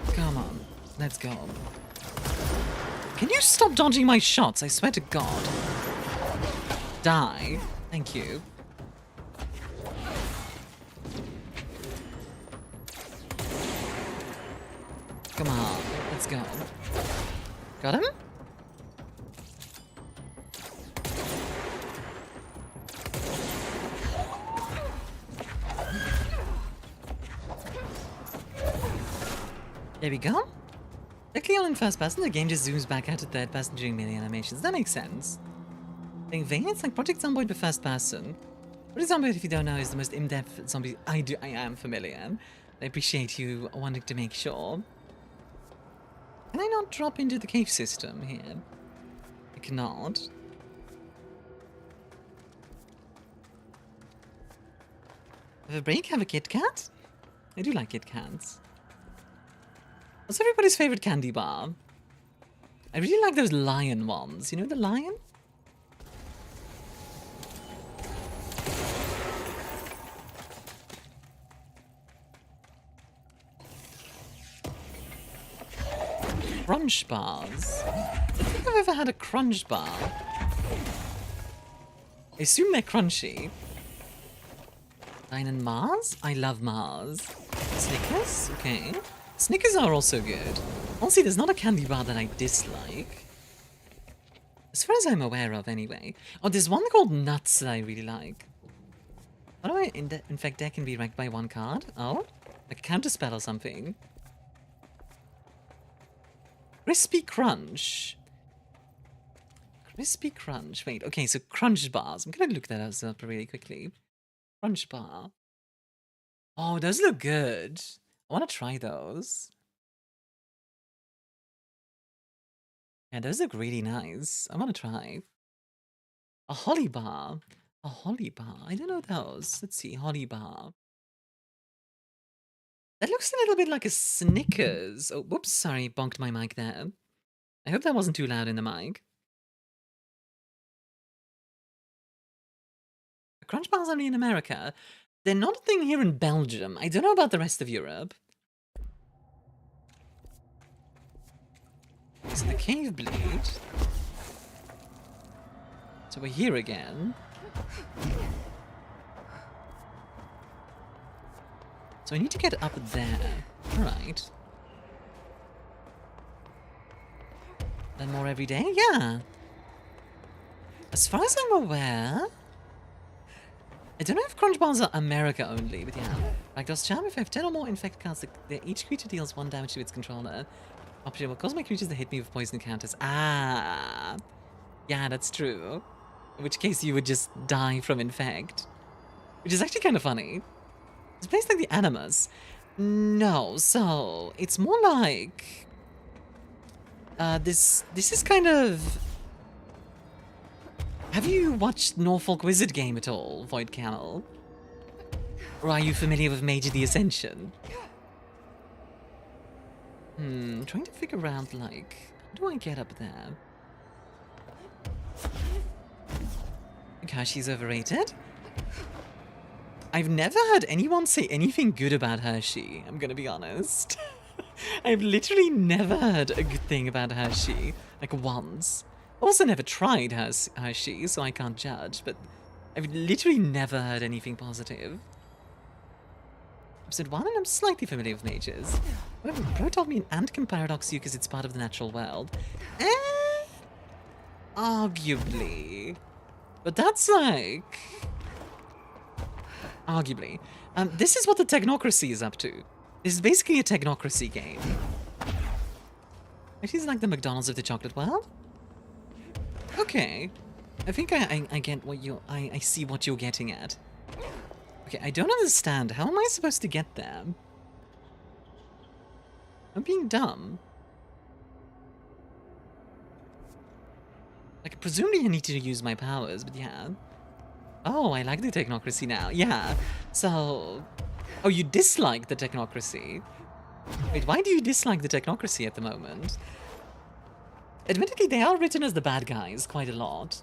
Come on. Let's go. Can you stop dodging my shots? I swear to God. Die. Thank you. Come on. Let's go. Got him? There we go. Directly on in first person, the game just zooms back out to third person during melee animations. That makes sense. In vain, it's like Project Zomboid but first person. Project Zomboid, if you don't know, is the most in-depth zombie I am familiar. I appreciate you wanting to make sure. Can I not drop into the cave system here? I cannot. Have a break? Have a Kit Kat? I do like Kit Kats. What's everybody's favorite candy bar? I really like those lion ones. You know the lion? Crunch bars. I don't think I've ever had a crunch bar. I assume they're crunchy. Dine and Mars? I love Mars. Snickers? Okay. Snickers are also good. Honestly, there's not a candy bar that I dislike. As far as I'm aware of, anyway. Oh, there's one called Nuts that I really like. How do I infect deck and be wrecked by one card? Oh? Like a counterspell or something. Crispy Crunch. Crispy Crunch. Wait, okay, so Crunch bars. I'm gonna look that up really quickly. Crunch bar. Oh, those look good. I want to try those. Yeah, those look really nice. I want to try. A holly bar. A holly bar. I don't know those. Let's see. Holly bar. That looks a little bit like a Snickers. Oh, whoops. Sorry. Bonked my mic there. I hope that wasn't too loud in the mic. Crunch bars only in America. They're not a thing here in Belgium. I don't know about the rest of Europe. So the cave bleed. So we're here again. So I need to get up there. Alright. Then more every day? Yeah. As far as I'm aware... I don't know if crunch bars are America only, but yeah. Like those charm, if I have 10 or more infect cards, each creature deals 1 damage to its controller. Option will cause my creatures to hit me with poison counters. Ah! Yeah, that's true. In which case you would just die from infect. Which is actually kind of funny. It's a place like the Animus. No, so it's more like... this is kind of... Have you watched Norfolk Wizard Game at all, Void Camel? Or are you familiar with Major the Ascension? Trying to figure out, like, how do I get up there? Hershey's overrated? I've never heard anyone say anything good about Hershey, I'm gonna be honest. I've literally never heard a good thing about Hershey, like once. Also never tried Hershey, so I can't judge, but I've literally never heard anything positive. Episode 1, and I'm slightly familiar with mages. However, Bro told me an ant can paradox you because it's part of the natural world. Arguably. But that's like... Arguably. This is what the technocracy is up to. This is basically a technocracy game. It is like the McDonald's of the chocolate world. Okay. I think I get what you... I see what you're getting at. Okay, I don't understand. How am I supposed to get there? I'm being dumb. Like, presumably I need to use my powers, but yeah. Oh, I like the technocracy now. Yeah. So... Oh, you dislike the technocracy? Wait, why do you dislike the technocracy at the moment? Admittedly, they are written as the bad guys quite a lot.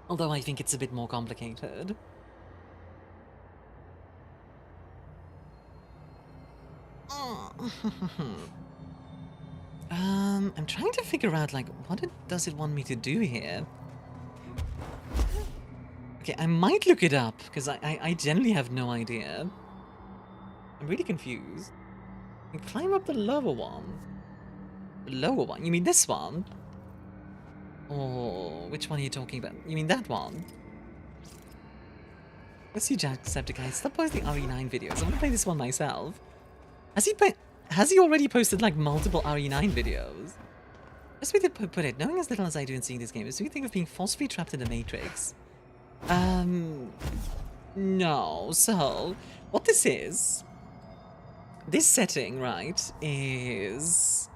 Although I think it's a bit more complicated. I'm trying to figure out, like, what does it want me to do here? Okay, I might look it up, because I generally have no idea. I'm really confused. You can climb up the lower one. The lower one? You mean this one? Or which one are you talking about? You mean that one? Let's see, Jacksepticeye. Stop posting RE9 videos. I want to play this one myself. Has he already posted like multiple RE9 videos? Best way to put it, knowing as little as I do in seeing this game, is do you think of being forcefully trapped in the Matrix? No. So, what this is, this setting, right, is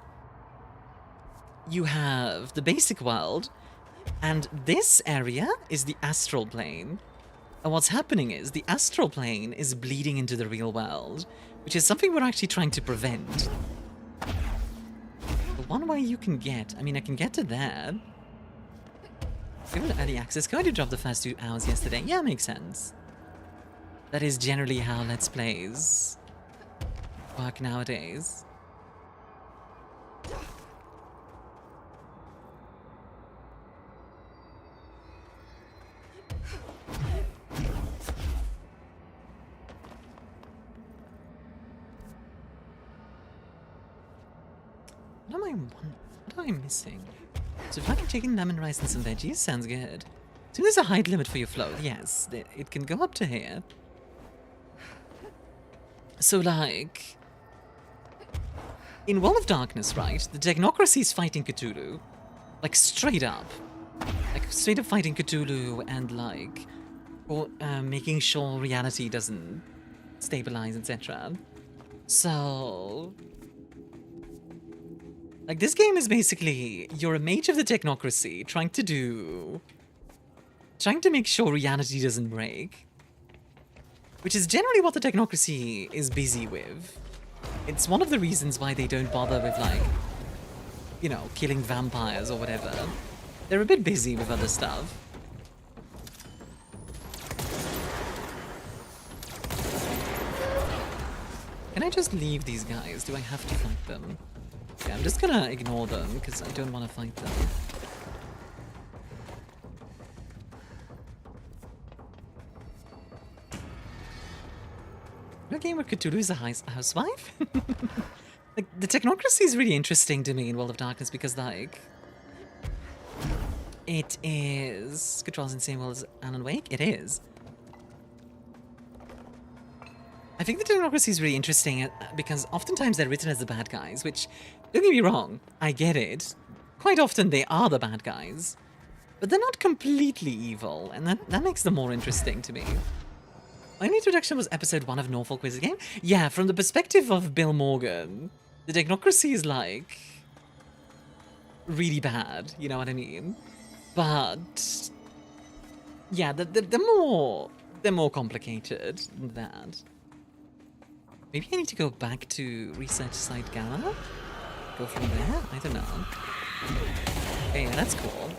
you have the basic world, and this area is the astral plane. And what's happening is the astral plane is bleeding into the real world, which is something we're actually trying to prevent. The one way you can get, I mean, I can get to that. Given early access, going to drop the first 2 hours yesterday. Yeah, makes sense. That is generally how Let's Plays work nowadays. What am I missing? So if I can chicken, lemon rice and some veggies, sounds good. So there's a height limit for your float. Yes, it can go up to here. So like, in Wall of Darkness, right, the technocracy is fighting Cthulhu. Like straight up. Like straight up fighting Cthulhu and like, or, making sure reality doesn't stabilize, etc. So, like, this game is basically, you're a mage of the technocracy trying to make sure reality doesn't break. Which is generally what the technocracy is busy with. It's one of the reasons why they don't bother with, like, you know, killing vampires or whatever. They're a bit busy with other stuff. Can I just leave these guys? Do I have to fight them? Yeah, I'm just gonna ignore them because I don't want to fight them. No game where Cthulhu is a housewife? Like, the technocracy is really interesting to me in World of Darkness because, like, it is... Controls in the same world as Alan Wake? It is. I think the technocracy is really interesting because oftentimes they're written as the bad guys, which, don't get me wrong, I get it. Quite often they are the bad guys, but they're not completely evil, and that makes them more interesting to me. My only introduction was episode 1 of Norfolk Wizard Game. Yeah, from the perspective of Bill Morgan, the technocracy is like really bad, you know what I mean? But yeah, they're more complicated than that. Maybe I need to go back to research site Gala? Go from there? I don't know. Okay, yeah, that's cool.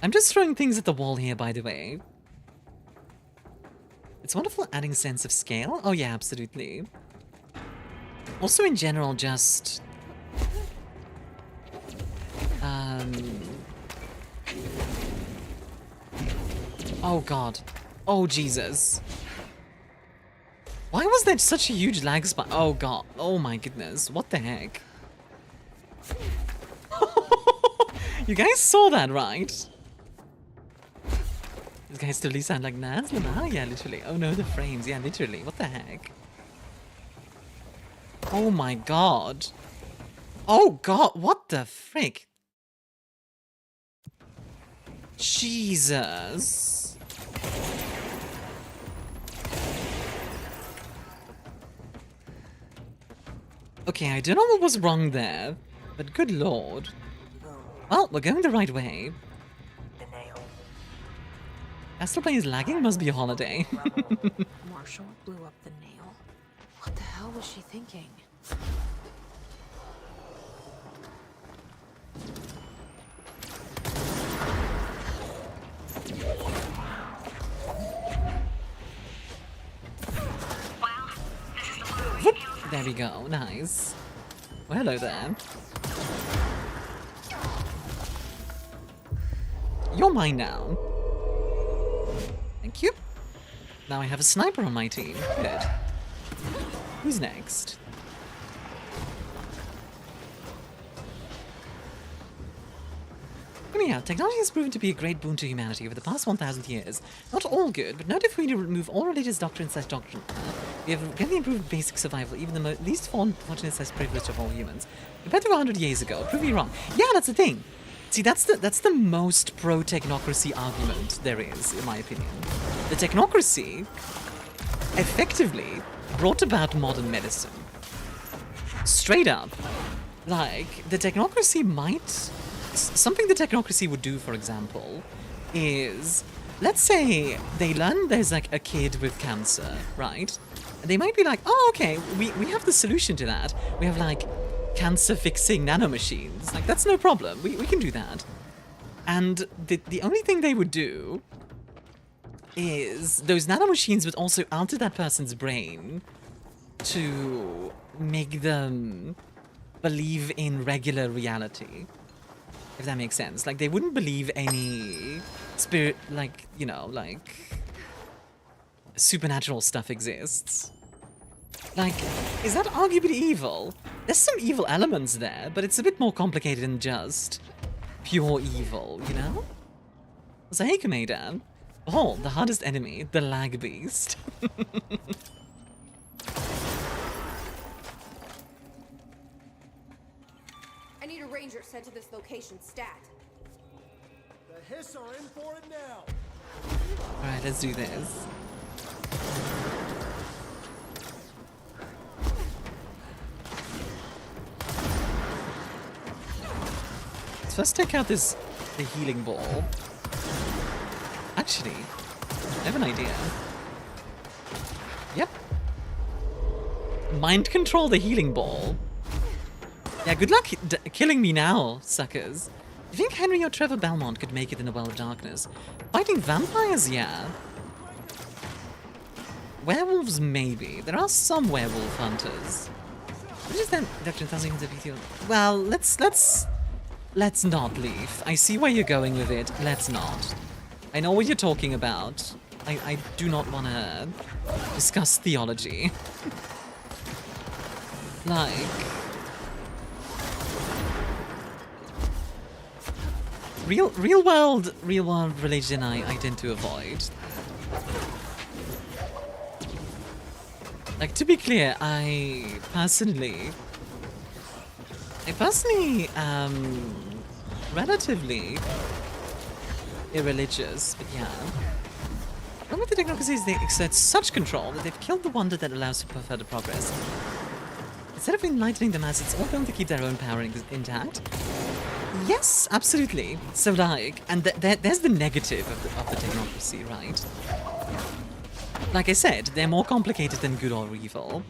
I'm just throwing things at the wall here, by the way. It's wonderful adding sense of scale. Oh yeah, absolutely. Also in general, just... Oh god. Oh Jesus. Why was there such a huge lag spike? Oh god. Oh my goodness. What the heck? You guys saw that, right? These guys totally sound like Naz Lamar? Yeah, literally. Oh no, the frames. Yeah, literally. What the heck? Oh my god. Oh god, what the frick? Jesus. Okay, I don't know what was wrong there, but good lord. Well, we're going the right way. The nail. Astral plane is lagging? Must be a holiday. Marshall blew up the nail. What the hell was she thinking? Whoop. There we go. Nice. Well, hello there. You're mine now. Thank you. Now I have a sniper on my team. Good. Who's next? Anyhow, technology has proven to be a great boon to humanity over the past 1,000 years. Not all good, but not if we remove all religious doctrine / doctrine. We have greatly improved basic survival, even the least fortunate / privileged of all humans. Compared to 100 years ago, prove me wrong. Yeah, that's the thing. See, that's the most pro-technocracy argument there is, in my opinion. The technocracy effectively brought about modern medicine. Straight up. Like, the technocracy might... Something the technocracy would do, for example, is... Let's say they learn there's, like, a kid with cancer, right? And they might be like, oh, okay, we have the solution to that. We have, like... cancer-fixing nanomachines. Like, that's no problem. We can do that. And the only thing they would do is those nanomachines would also alter that person's brain to make them believe in regular reality. If that makes sense. Like, they wouldn't believe any spirit, like, you know, like, supernatural stuff exists. Like, is that arguably evil? There's some evil elements there, but it's a bit more complicated than just pure evil, you know? So, hey, Kameda. Oh, the hardest enemy, the lag beast. I need a ranger sent to this location stat. The Hiss are in for it now. Alright, let's do this. Let's first take out the healing ball. Actually, I have an idea. Yep. Mind control the healing ball. Yeah, good luck killing me now, suckers. Do you think Henry or Trevor Belmont could make it in a Well of Darkness? Fighting vampires, yeah. Werewolves, maybe. There are some werewolf hunters. What is that? Well, let's not leave. I see where you're going with it. Let's not. I know what you're talking about. I do not want to discuss theology. Like... Real world religion I tend to avoid. Like, to be clear, I personally am relatively irreligious, but yeah. The problem with the technocracy is they exert such control that they've killed the wonder that allows for further progress. Instead of enlightening the masses, it's all going to keep their own power intact. Yes, absolutely. So, like, and there's the negative of the technocracy, right? Like I said, they're more complicated than good or evil,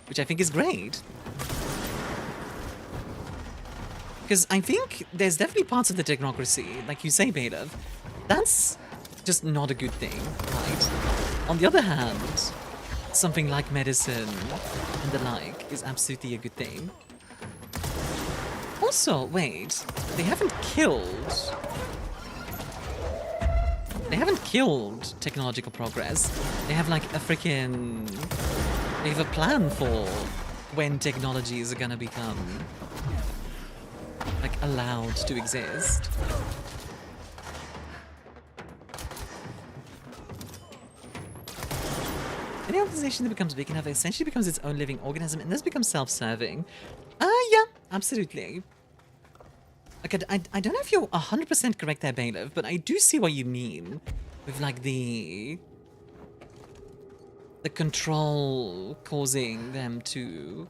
which I think is great. Because I think there's definitely parts of the technocracy, like you say, Bailiff, that's just not a good thing, right? On the other hand, something like medicine and the like is absolutely a good thing. Also, wait, they haven't killed technological progress. They have like a freaking... They have a plan for when technologies are gonna become like allowed to exist. Any organization that becomes big enough essentially becomes its own living organism and thus becomes self-serving. Yeah, absolutely. Like, I don't know if you're 100% correct there, Bailiff, but I do see what you mean with, like, the control causing them to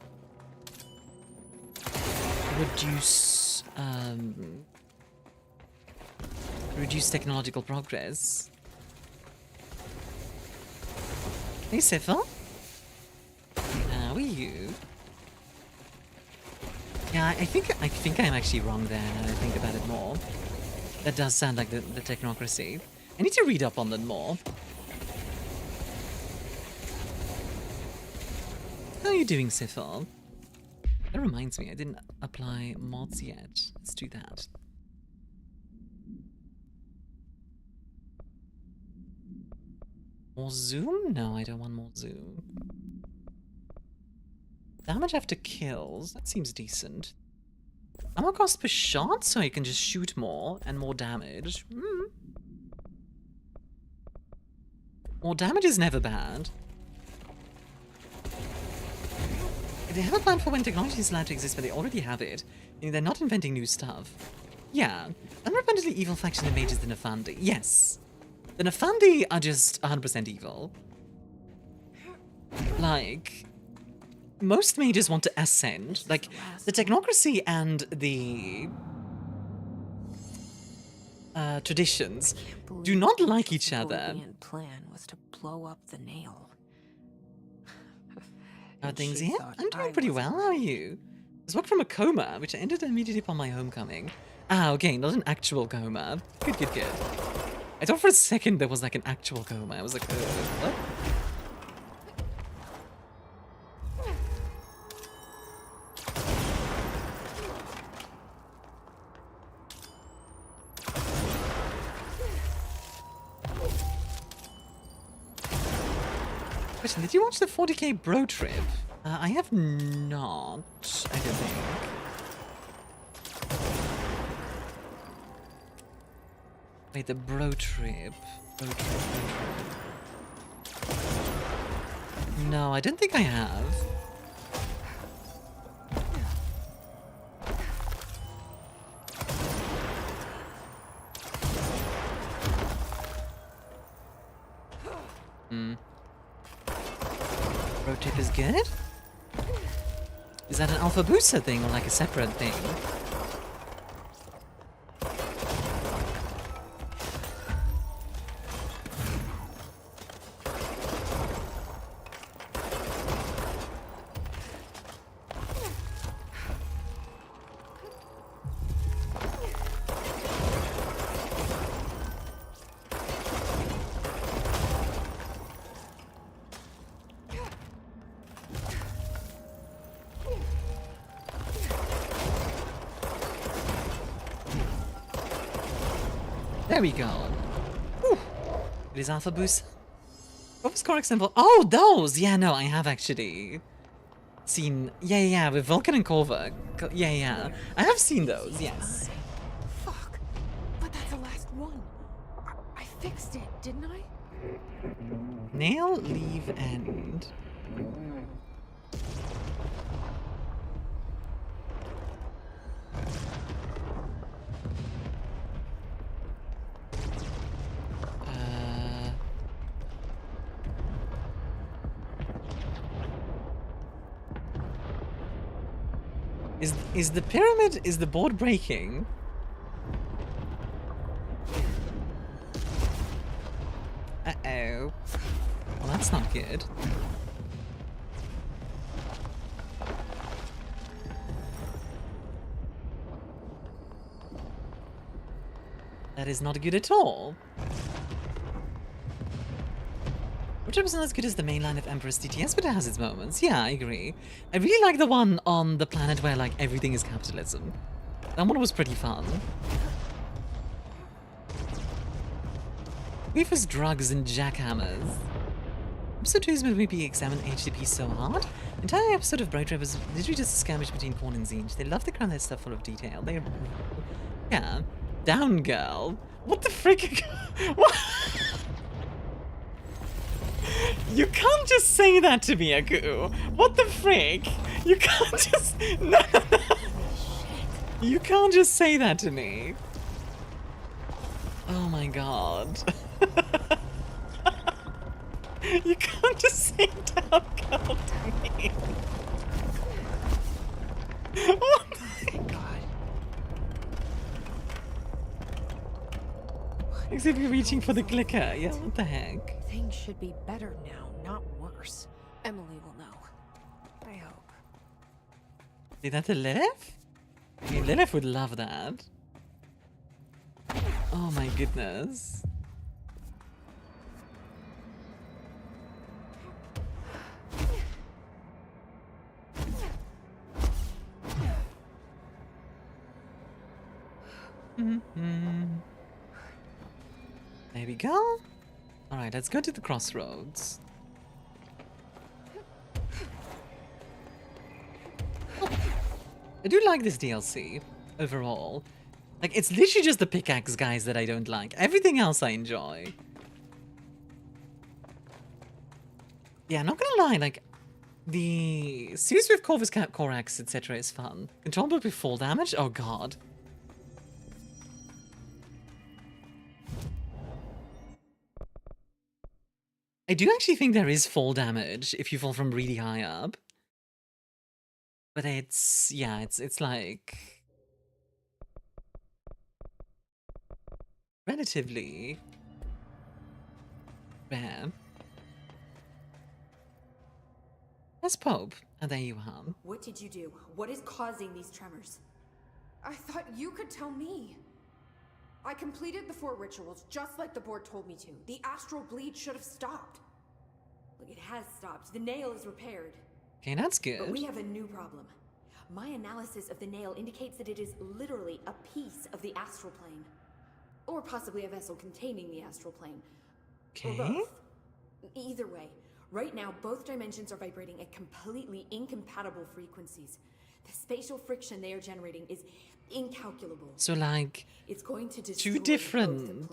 reduce technological progress. Hey, Siffer. How are you? Yeah, I think I'm actually wrong there now that I think about it more. That does sound like the technocracy. I need to read up on that more. How are you doing, Siffer? That reminds me, I didn't apply mods yet. Let's do that. More zoom? No, I don't want more zoom. Damage after kills? That seems decent. Ammo cost per shot, so you can just shoot more and more damage. More damage is never bad. They have a plan for when technology is allowed to exist, but they already have it. You know, they're not inventing new stuff. Yeah. Unrepentantly evil faction the mages the Nefandi. Yes. The Nefandi are just 100% evil. Like, most mages want to ascend. Like, the technocracy and the traditions do not like each other. The plan was to blow up the nail. How are things here? I'm doing pretty well. How are you? I was woke from a coma, which ended immediately upon my homecoming. Ah, okay, not an actual coma. Good, good, good. I thought for a second there was like an actual coma. I was like, what? Question, did you watch the 40k bro trip? I have not, I don't think. Wait, the bro trip. Bro trip. No, I don't think I have. Bro tip is good? Is that an alpha booster thing or like a separate thing? There we go. Whew. It is alpha boost. What was correct symbol? Oh, those! Yeah, no, I have actually seen. Yeah, with Vulcan and Corva. Yeah. I have seen those, yes. Fuck. But that's the last one. I fixed it, didn't I? Nail, leave, end. Is the pyramid, is the board breaking? Uh-oh. Well, that's not good. That is not good at all. Which isn't as good as the main line of Empress DTS, but it has its moments. Yeah, I agree. I really like the one on the planet where, like, everything is capitalism. That one was pretty fun. Weavers, drugs, and jackhammers. Episode 2 is meant to be examine HTTP so hard. The entire episode of Bright Red was literally just a skirmish between Korn and Zinj. They love to cram their stuff full of detail. They... Yeah. Down, girl. What the frick? What? You can't just say that to me, Aku. What the frick? You can't just... No. You can't just say that to me. Oh my god. You can't just say down girl to me. What? Thank God. As if you're reaching for the clicker. Yeah, what the heck? Things should be better now, not worse. Emily will know. I hope. Did that to Lilith? I mean, Lilith would love that. Oh my goodness. There we go. Alright, let's go to the crossroads. I do like this DLC overall. Like, it's literally just the pickaxe guys that I don't like. Everything else I enjoy. Yeah, not gonna lie, like, the series with Corvus Corax, etc. is fun. Controllable with fall damage? Oh god. I do actually think there is fall damage if you fall from really high up. But it's, yeah, it's like relatively rare. Yes, Pope. And there you are. What did you do? What is causing these tremors? I thought you could tell me. I completed the 4 rituals just like the board told me to. The astral bleed should have stopped. Look, it has stopped. The nail is repaired. Okay, that's good. But we have a new problem. My analysis of the nail indicates that it is literally a piece of the astral plane. Or possibly a vessel containing the astral plane. Okay. Or both. Either way, right now both dimensions are vibrating at completely incompatible frequencies. The spatial friction they are generating is incalculable. So like it's going to destroy two different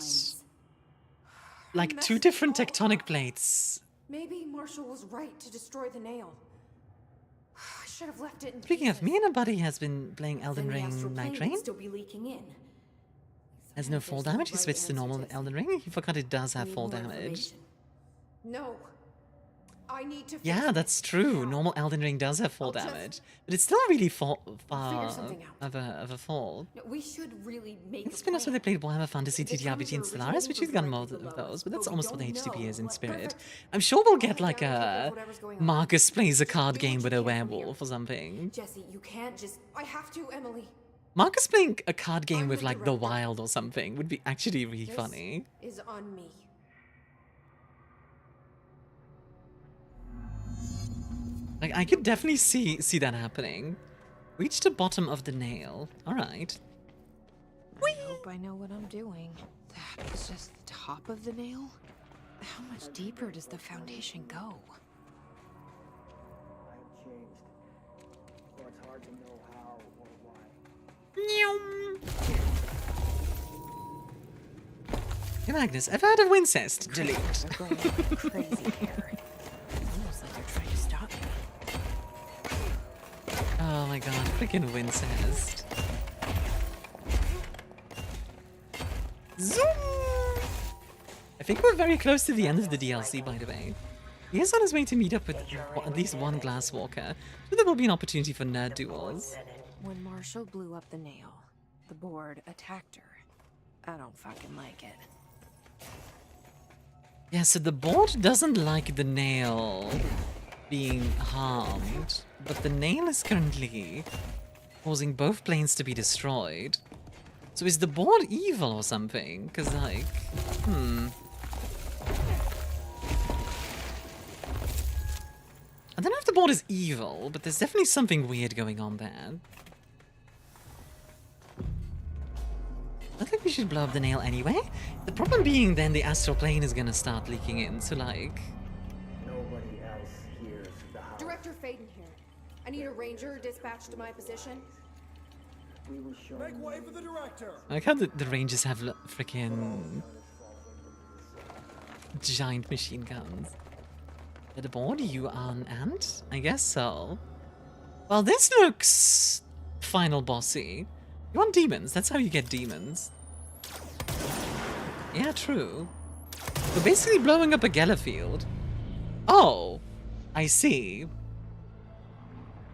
tectonic plates. Maybe Marshall was right to destroy the nail. I should have left it in Speaking pieces. of, me and a buddy has been playing Elden Ring Night Rain. Still be leaking in. Has no fall damage. He switched to normal Elden Ring. He forgot it does have fall damage. No. I need to Yeah, that's true. Normal Elden Ring does have fall damage, but it's still really far of a fall. No, we should really make It's been also they played Warhammer Fantasy TTRPG and Stellaris, which we've gotten more of those, but that's almost what HTTP is in spirit. I'm sure we'll get like a Marcus plays a card game with a werewolf or something. Jesse, you can't just... I have to, Emily. Marcus playing a card game with like the Wild or something would be actually really funny. Is on me. Like, I could definitely see that happening. Reach the bottom of the nail. Alright. I hope I know what I'm doing. That was just the top of the nail? How much deeper does the foundation go? I've changed. But it's hard to know how or why. Hey Magnus, ever heard of Wincest? Delete. Crazy hair. Almost like they're trying to stop me. Oh my god, freaking Wincest. Zoom! I think we're very close to the end of the DLC, by the way. He is on his way to meet up with at least one Glasswalker, so there will be an opportunity for nerd duels. When Marshall blew up the nail, the board attacked her. I don't fucking like it. Yeah, so the board doesn't like the nail being harmed, but the nail is currently causing both planes to be destroyed. So is the board evil or something? Because, like, I don't know if the board is evil, but there's definitely something weird going on there. I think we should blow up the nail anyway. The problem being then the astral plane is gonna start leaking in, so like... Nobody else hears the house. Director Faden here. I need a ranger dispatched to my position. We will show Make way for the director! I like how the Rangers have freaking giant machine guns. At the board, you are an ant? I guess so. Well, this looks final bossy. You want demons? That's how you get demons. Yeah, true. We're basically blowing up a Kella field. Oh, I see.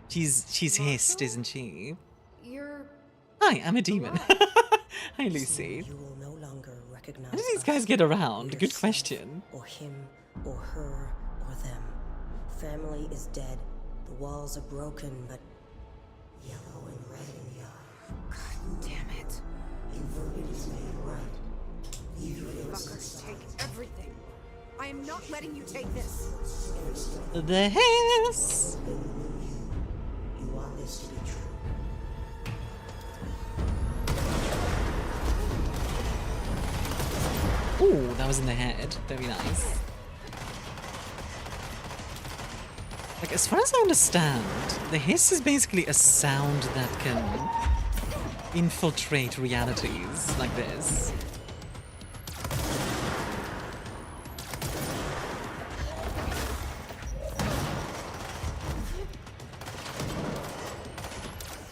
She's hissed, isn't she? You're... Hi, I'm a demon. Hi, Lucy. You will no longer recognize How do these guys get around? Good yourself, question. Or him, or her, or them. Family is dead. The walls are broken, but yellow and red in the eye. God damn it. And verbiage is made right. You fuckers take everything. I am not letting you take this. The hiss! You want this to be true. Ooh, that was in the head. Very nice. Like, as far as I understand, the hiss is basically a sound that can infiltrate realities like this.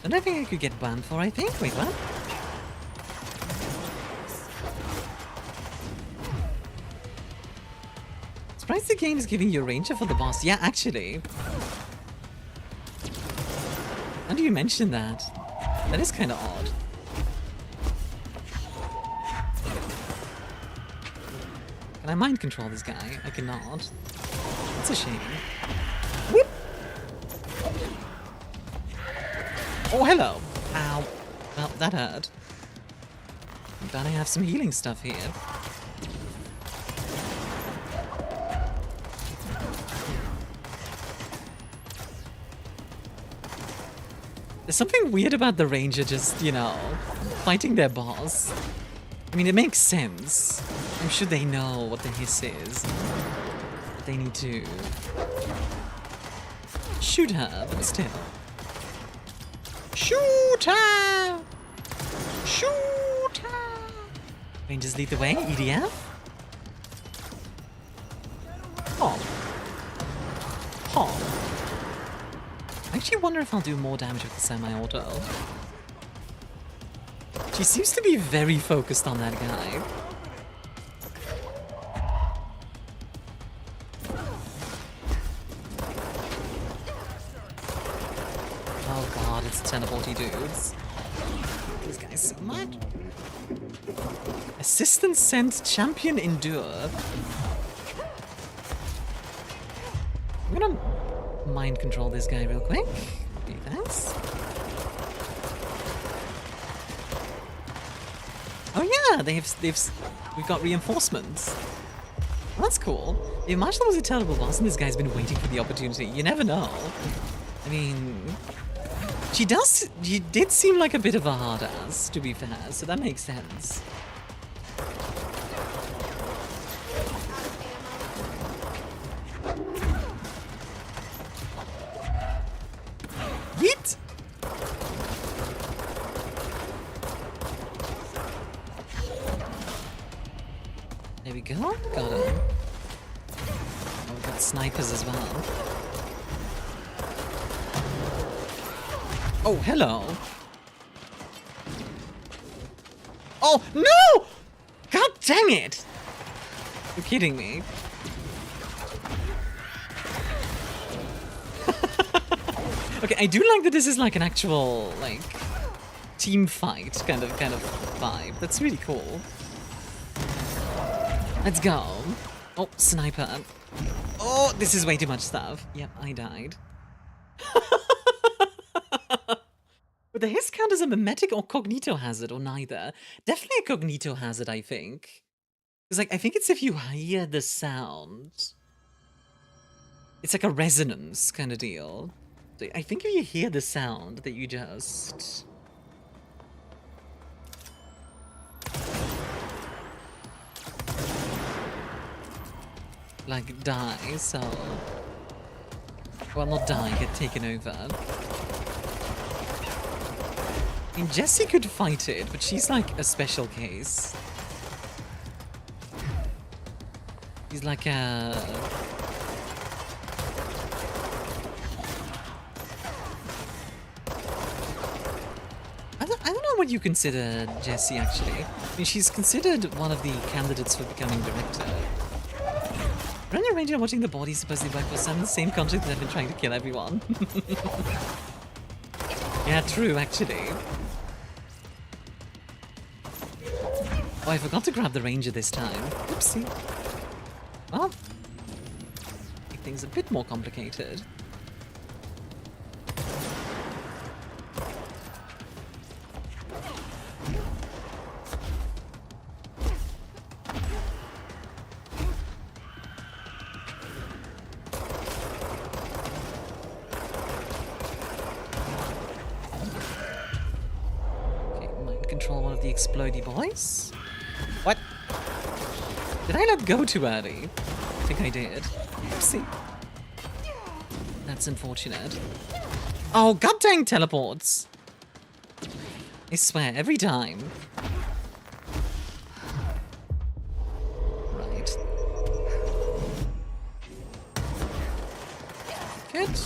Another thing I could get banned for, I think. Wait, what? Surprised the game is giving you a ranger for the boss. Yeah, actually. How do you mention that? That is kind of odd. Can I mind control this guy? I cannot. That's a shame. Whoop! Oh, hello! Ow. Well, that hurt. I'm glad I have some healing stuff here. There's something weird about the ranger just, you know, fighting their boss. I mean, it makes sense. I'm sure they know what the hiss is. But they need to shoot her, but still. Shoot her! Shoot her! Rangers lead the way, EDF? Oh. Oh. I actually wonder if I'll do more damage with the semi-auto. She seems to be very focused on that guy. Oh god, it's teleporty dudes. These guys so much. Assistant sent champion endure. I'm gonna mind control this guy real quick. Okay, thanks. Oh yeah, we've got reinforcements. Well, that's cool. If Marshall was a terrible boss and this guy's been waiting for the opportunity, you never know. I mean, she did seem like a bit of a hard ass, to be fair, so that makes sense. Yeet! There we go. Got him. Oh, we've got snipers as well. Oh, hello. Oh, no! God dang it! You're kidding me. Okay, I do like that this is like an actual, like, team fight kind of vibe. That's really cool. Let's go. Oh, sniper. Oh, this is way too much stuff. Yep, I died. But the hiss count as a mimetic or cognito hazard, or neither? Definitely a cognito hazard, I think. Because, like, I think it's if you hear the sound. It's like a resonance kind of deal. So I think if you hear the sound that you just... like, die, so... well, not die, get taken over. I mean, Jessie could fight it, but she's like a special case. She's like a... I don't know what you consider Jessie, actually. I mean, she's considered one of the candidates for becoming director. Running a ranger and watching the bodies supposedly work for some of the same conflict that have been trying to kill everyone. Yeah, true, actually. Oh, I forgot to grab the ranger this time. Oopsie. Well, make things a bit more complicated. Explodey boys? What? Did I let go too early? I think I did. Oopsie. That's unfortunate. Oh, god dang teleports! I swear, every time. Right. Good.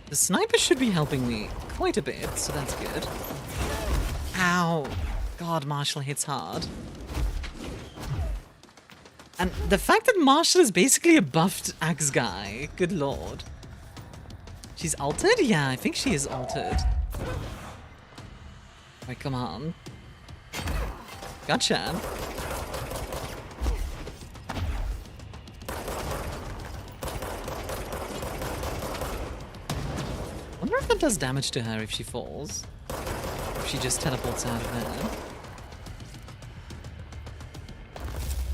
The sniper should be helping me quite a bit, so that's good. Ow! God, Marshall hits hard. And the fact that Marshall is basically a buffed axe guy, good lord. She's altered? Yeah, I think she is altered. Right, come on. Gotcha. I wonder if that does damage to her if she falls. If she just teleports out of there.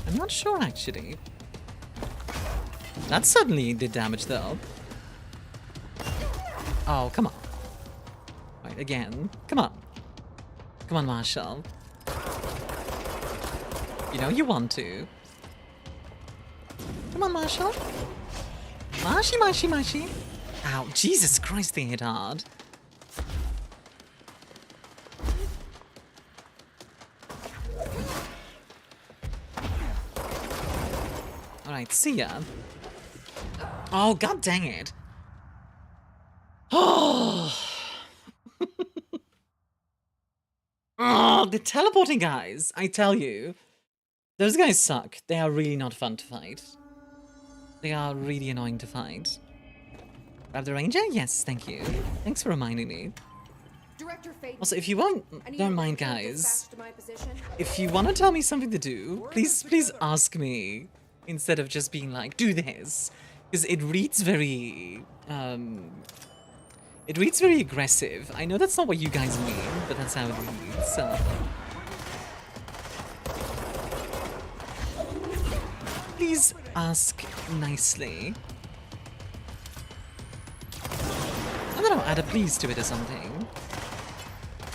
I'm not sure, actually. That certainly did damage, though. Oh, come on. Right, again. Come on. Come on, Marshall. You know you want to. Come on, Marshall. Marshy, marshy, marshy. Ow, Jesus Christ, they hit hard. Alright, see ya. Oh, god dang it. Oh! Oh, the teleporting guys, I tell you. Those guys suck. They are really not fun to fight. They are really annoying to fight. Grab the ranger? Yes, thank you. Thanks for reminding me. Also, if you don't mind, guys, if you want to tell me something to do, please ask me instead of just being like, do this, because it reads very aggressive. I know that's not what you guys mean, but that's how it reads. So. Please ask nicely. I don't know, add a please to it or something.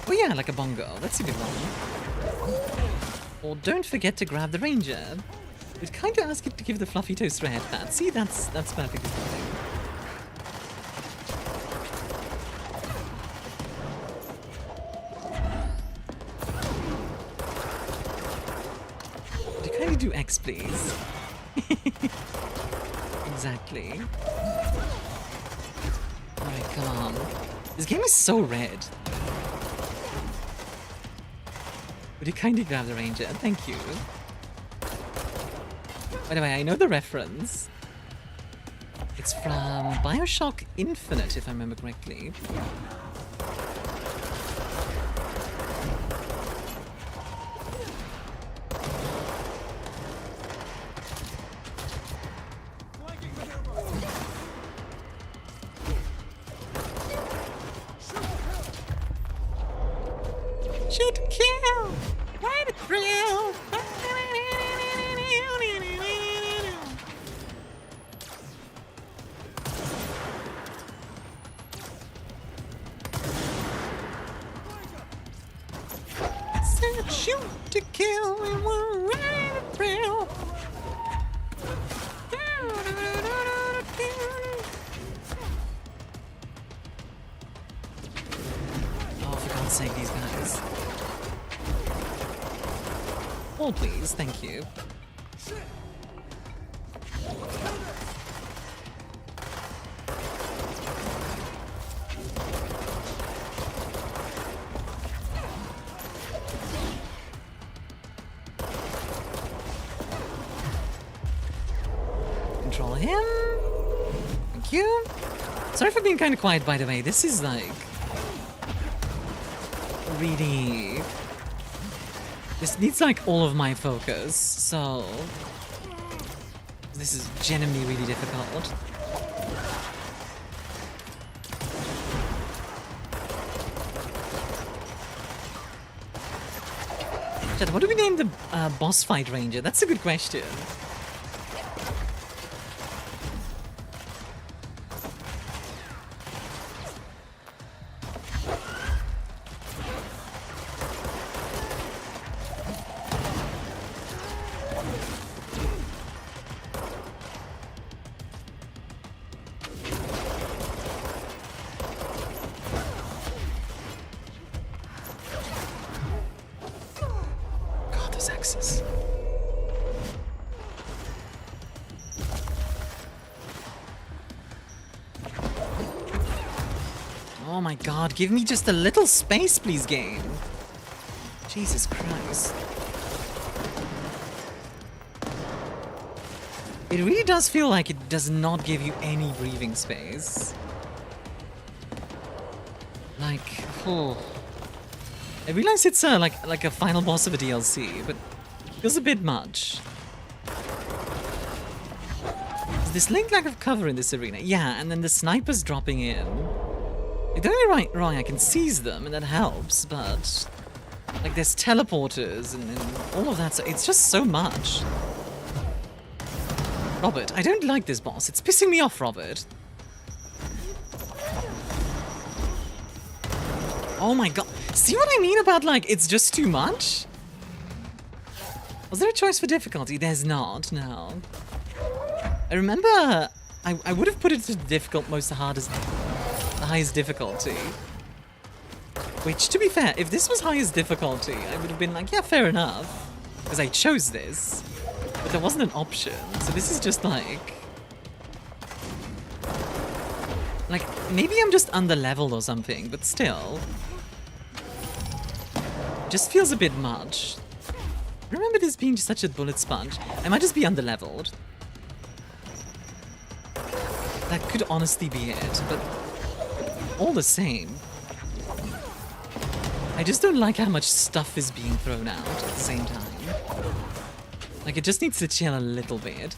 Oh yeah, like a bongo. That's a good one. Or don't forget to grab the ranger. We'd kind of ask it to give the fluffy toaster a head pat. See, that's perfectly fine. Would you kindly do X, please? Exactly. Alright, come on. This game is so red. Would you kindly grab the ranger? Thank you. By the way, I know the reference. It's from BioShock Infinite, if I remember correctly. Shoot, kill! What a thrill! Said shoot to kill and we're right a thrill. Oh, for God's sake, these guys. Hold, please. Thank you. Control him. Thank you. Sorry for being kind of quiet, by the way. This is like really. This needs like all of my focus, so this is genuinely really difficult. Chat, what do we name the boss fight ranger? That's a good question. Oh my god, give me just a little space, please, game. Jesus Christ. It really does feel like it does not give you any breathing space. Like, oh. I realize it's like a final boss of a DLC, but it feels a bit much. Is this link lack of cover in this arena? Yeah, and then the snipers dropping in. Like, don't get me wrong, I can seize them, and that helps, but like there's teleporters and all of that, so it's just so much. Robert, I don't like this boss. It's pissing me off, Robert. Oh my god. See what I mean about, like, it's just too much? Was there a choice for difficulty? There's not, no. I remember I would have put it to difficult, the highest difficulty. Which, to be fair, if this was highest difficulty, I would have been like, yeah, fair enough. Because I chose this. But there wasn't an option, so this is just like... Like, maybe I'm just under-leveled or something, but still. Just feels a bit much. I remember this being just such a bullet sponge. I might just be under-leveled. That could honestly be it, but all the same. I just don't like how much stuff is being thrown out at the same time. Like, it just needs to chill a little bit.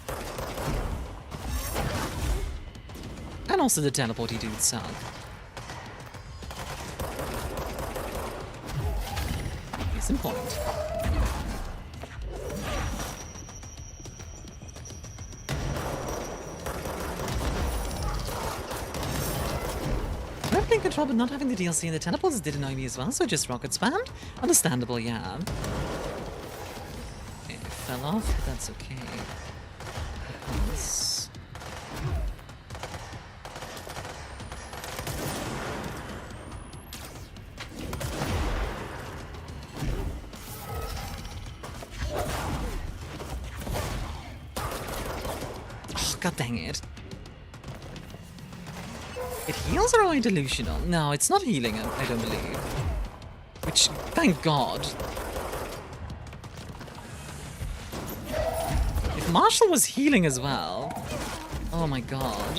And also the teleporty dudes suck. Case in point. Grappling control but not having the DLC and the teleports did annoy me as well, so just rocket spammed. Understandable, yeah. Okay, it fell off, but that's okay. Because... oh, god dang it. It heals or am I delusional? No, it's not healing, I don't believe. Which, thank God. If Marshall was healing as well... Oh my god.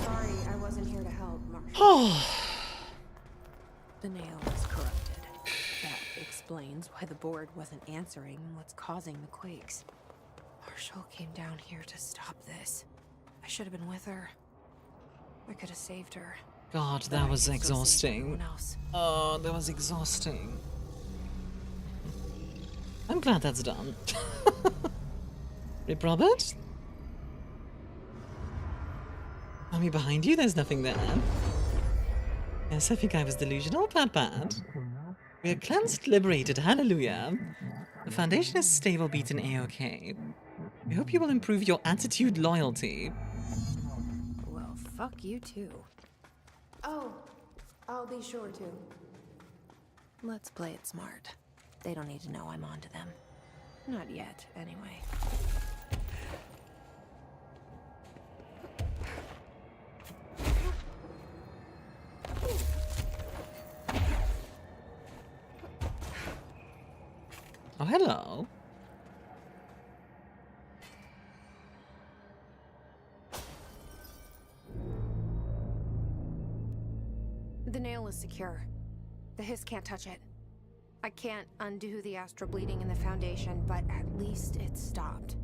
Sorry, I wasn't here to help, Marshall. Oh. The nail was corrupted. That explains why the board wasn't answering what's causing the quakes. Marshall came down here to stop this. I should have been with her. I could have saved her. God, that was exhausting. Oh, that was exhausting. I'm glad that's done. Rip Robert? Army behind you? There's nothing there. Yes, I think I was delusional. Bad. We are cleansed, liberated. Hallelujah. The foundation is stable, beaten, A-OK. We hope you will improve your attitude, loyalty. Well, fuck you too. Oh, I'll be sure to. Let's play it smart. They don't need to know I'm onto them. Not yet, anyway. Oh, hello. The nail is secure. The hiss can't touch it. I can't undo the astral bleeding in the Foundation, but at least it's stopped.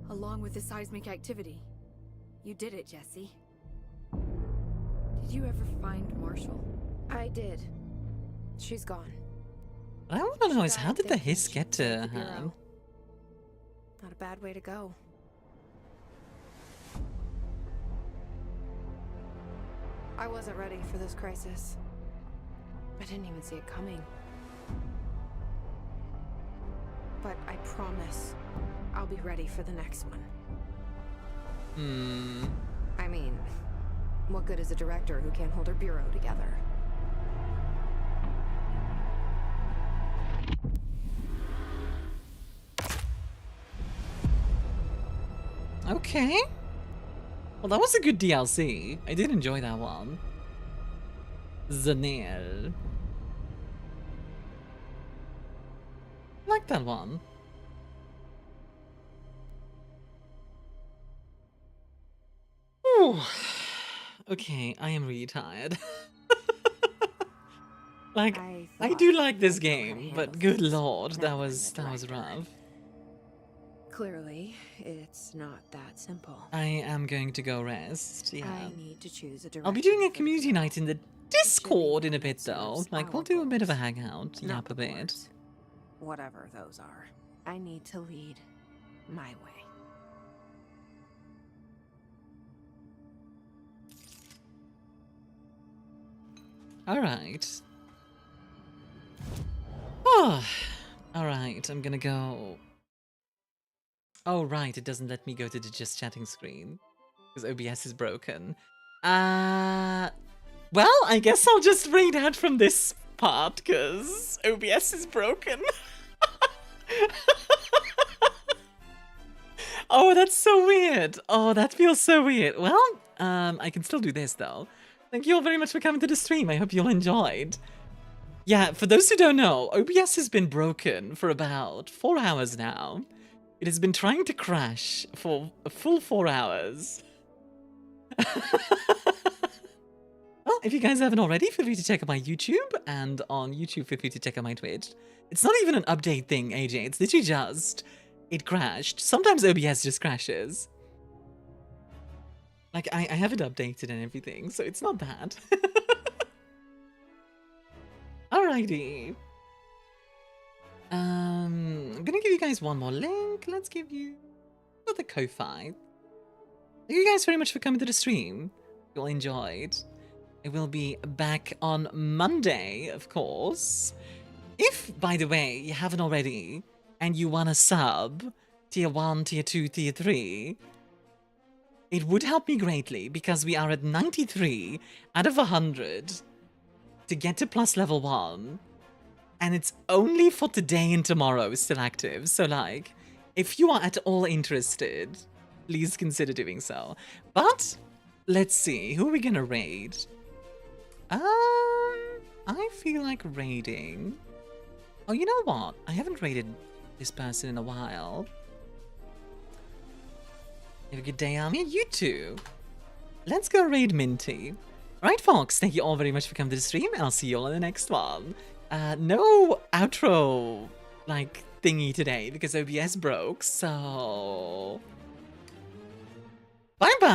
Along with the seismic activity. You did it, Jesse. Did you ever find Marshall? I did. She's gone. What I want to know is, how did the hiss get to her? Not a bad way to go. I wasn't ready for this crisis. I didn't even see it coming. But I promise I'll be ready for the next one. I mean, what good is a director who can't hold her bureau together? Okay. Well, that was a good DLC. I did enjoy that one. The nail. I like that one. Ooh. Okay, I am really tired. Like, I do like this game, but good lord, that was rough. Clearly, it's not that simple. I am going to go rest. Yeah. I need to choose a direction. I'll be doing a community night in the Discord in a bit, though. Like, we'll do a bit of a hangout, yap a bit. Whatever those are, I need to lead my way. All right. Oh, all right. I'm gonna go. Oh, right. It doesn't let me go to the just chatting screen because OBS is broken. Well, I guess I'll just read out from this part because OBS is broken. Oh, that's so weird. Oh, that feels so weird. Well, I can still do this though. Thank you all very much for coming to the stream. I hope you all enjoyed. Yeah, for those who don't know, OBS has been broken for about 4 hours now. It has been trying to crash for a full 4 hours. Well, if you guys haven't already, feel free to check out my YouTube, and on YouTube, feel free to check out my Twitch. It's not even an update thing, AJ. It's literally just, it crashed. Sometimes OBS just crashes. Like, I have it updated and everything, so it's not bad. Alrighty. I'm gonna give you guys one more link. Let's give you the Ko-Fi. Thank you guys very much for coming to the stream. You all enjoyed. I will be back on Monday, of course. If, by the way, you haven't already, and you want to sub, tier 1, tier 2, tier 3, it would help me greatly, because we are at 93 out of 100 to get to plus level 1. And it's only for today and tomorrow still active. So, like, if you are at all interested, please consider doing so. But, let's see. Who are we gonna raid? I feel like raiding. Oh, you know what? I haven't raided this person in a while. Have a good day, Army. You too. Let's go raid Minty. Right, folks. Thank you all very much for coming to the stream. I'll see you all in the next one. No outro, like, thingy today because OBS broke, so... Bye-bye!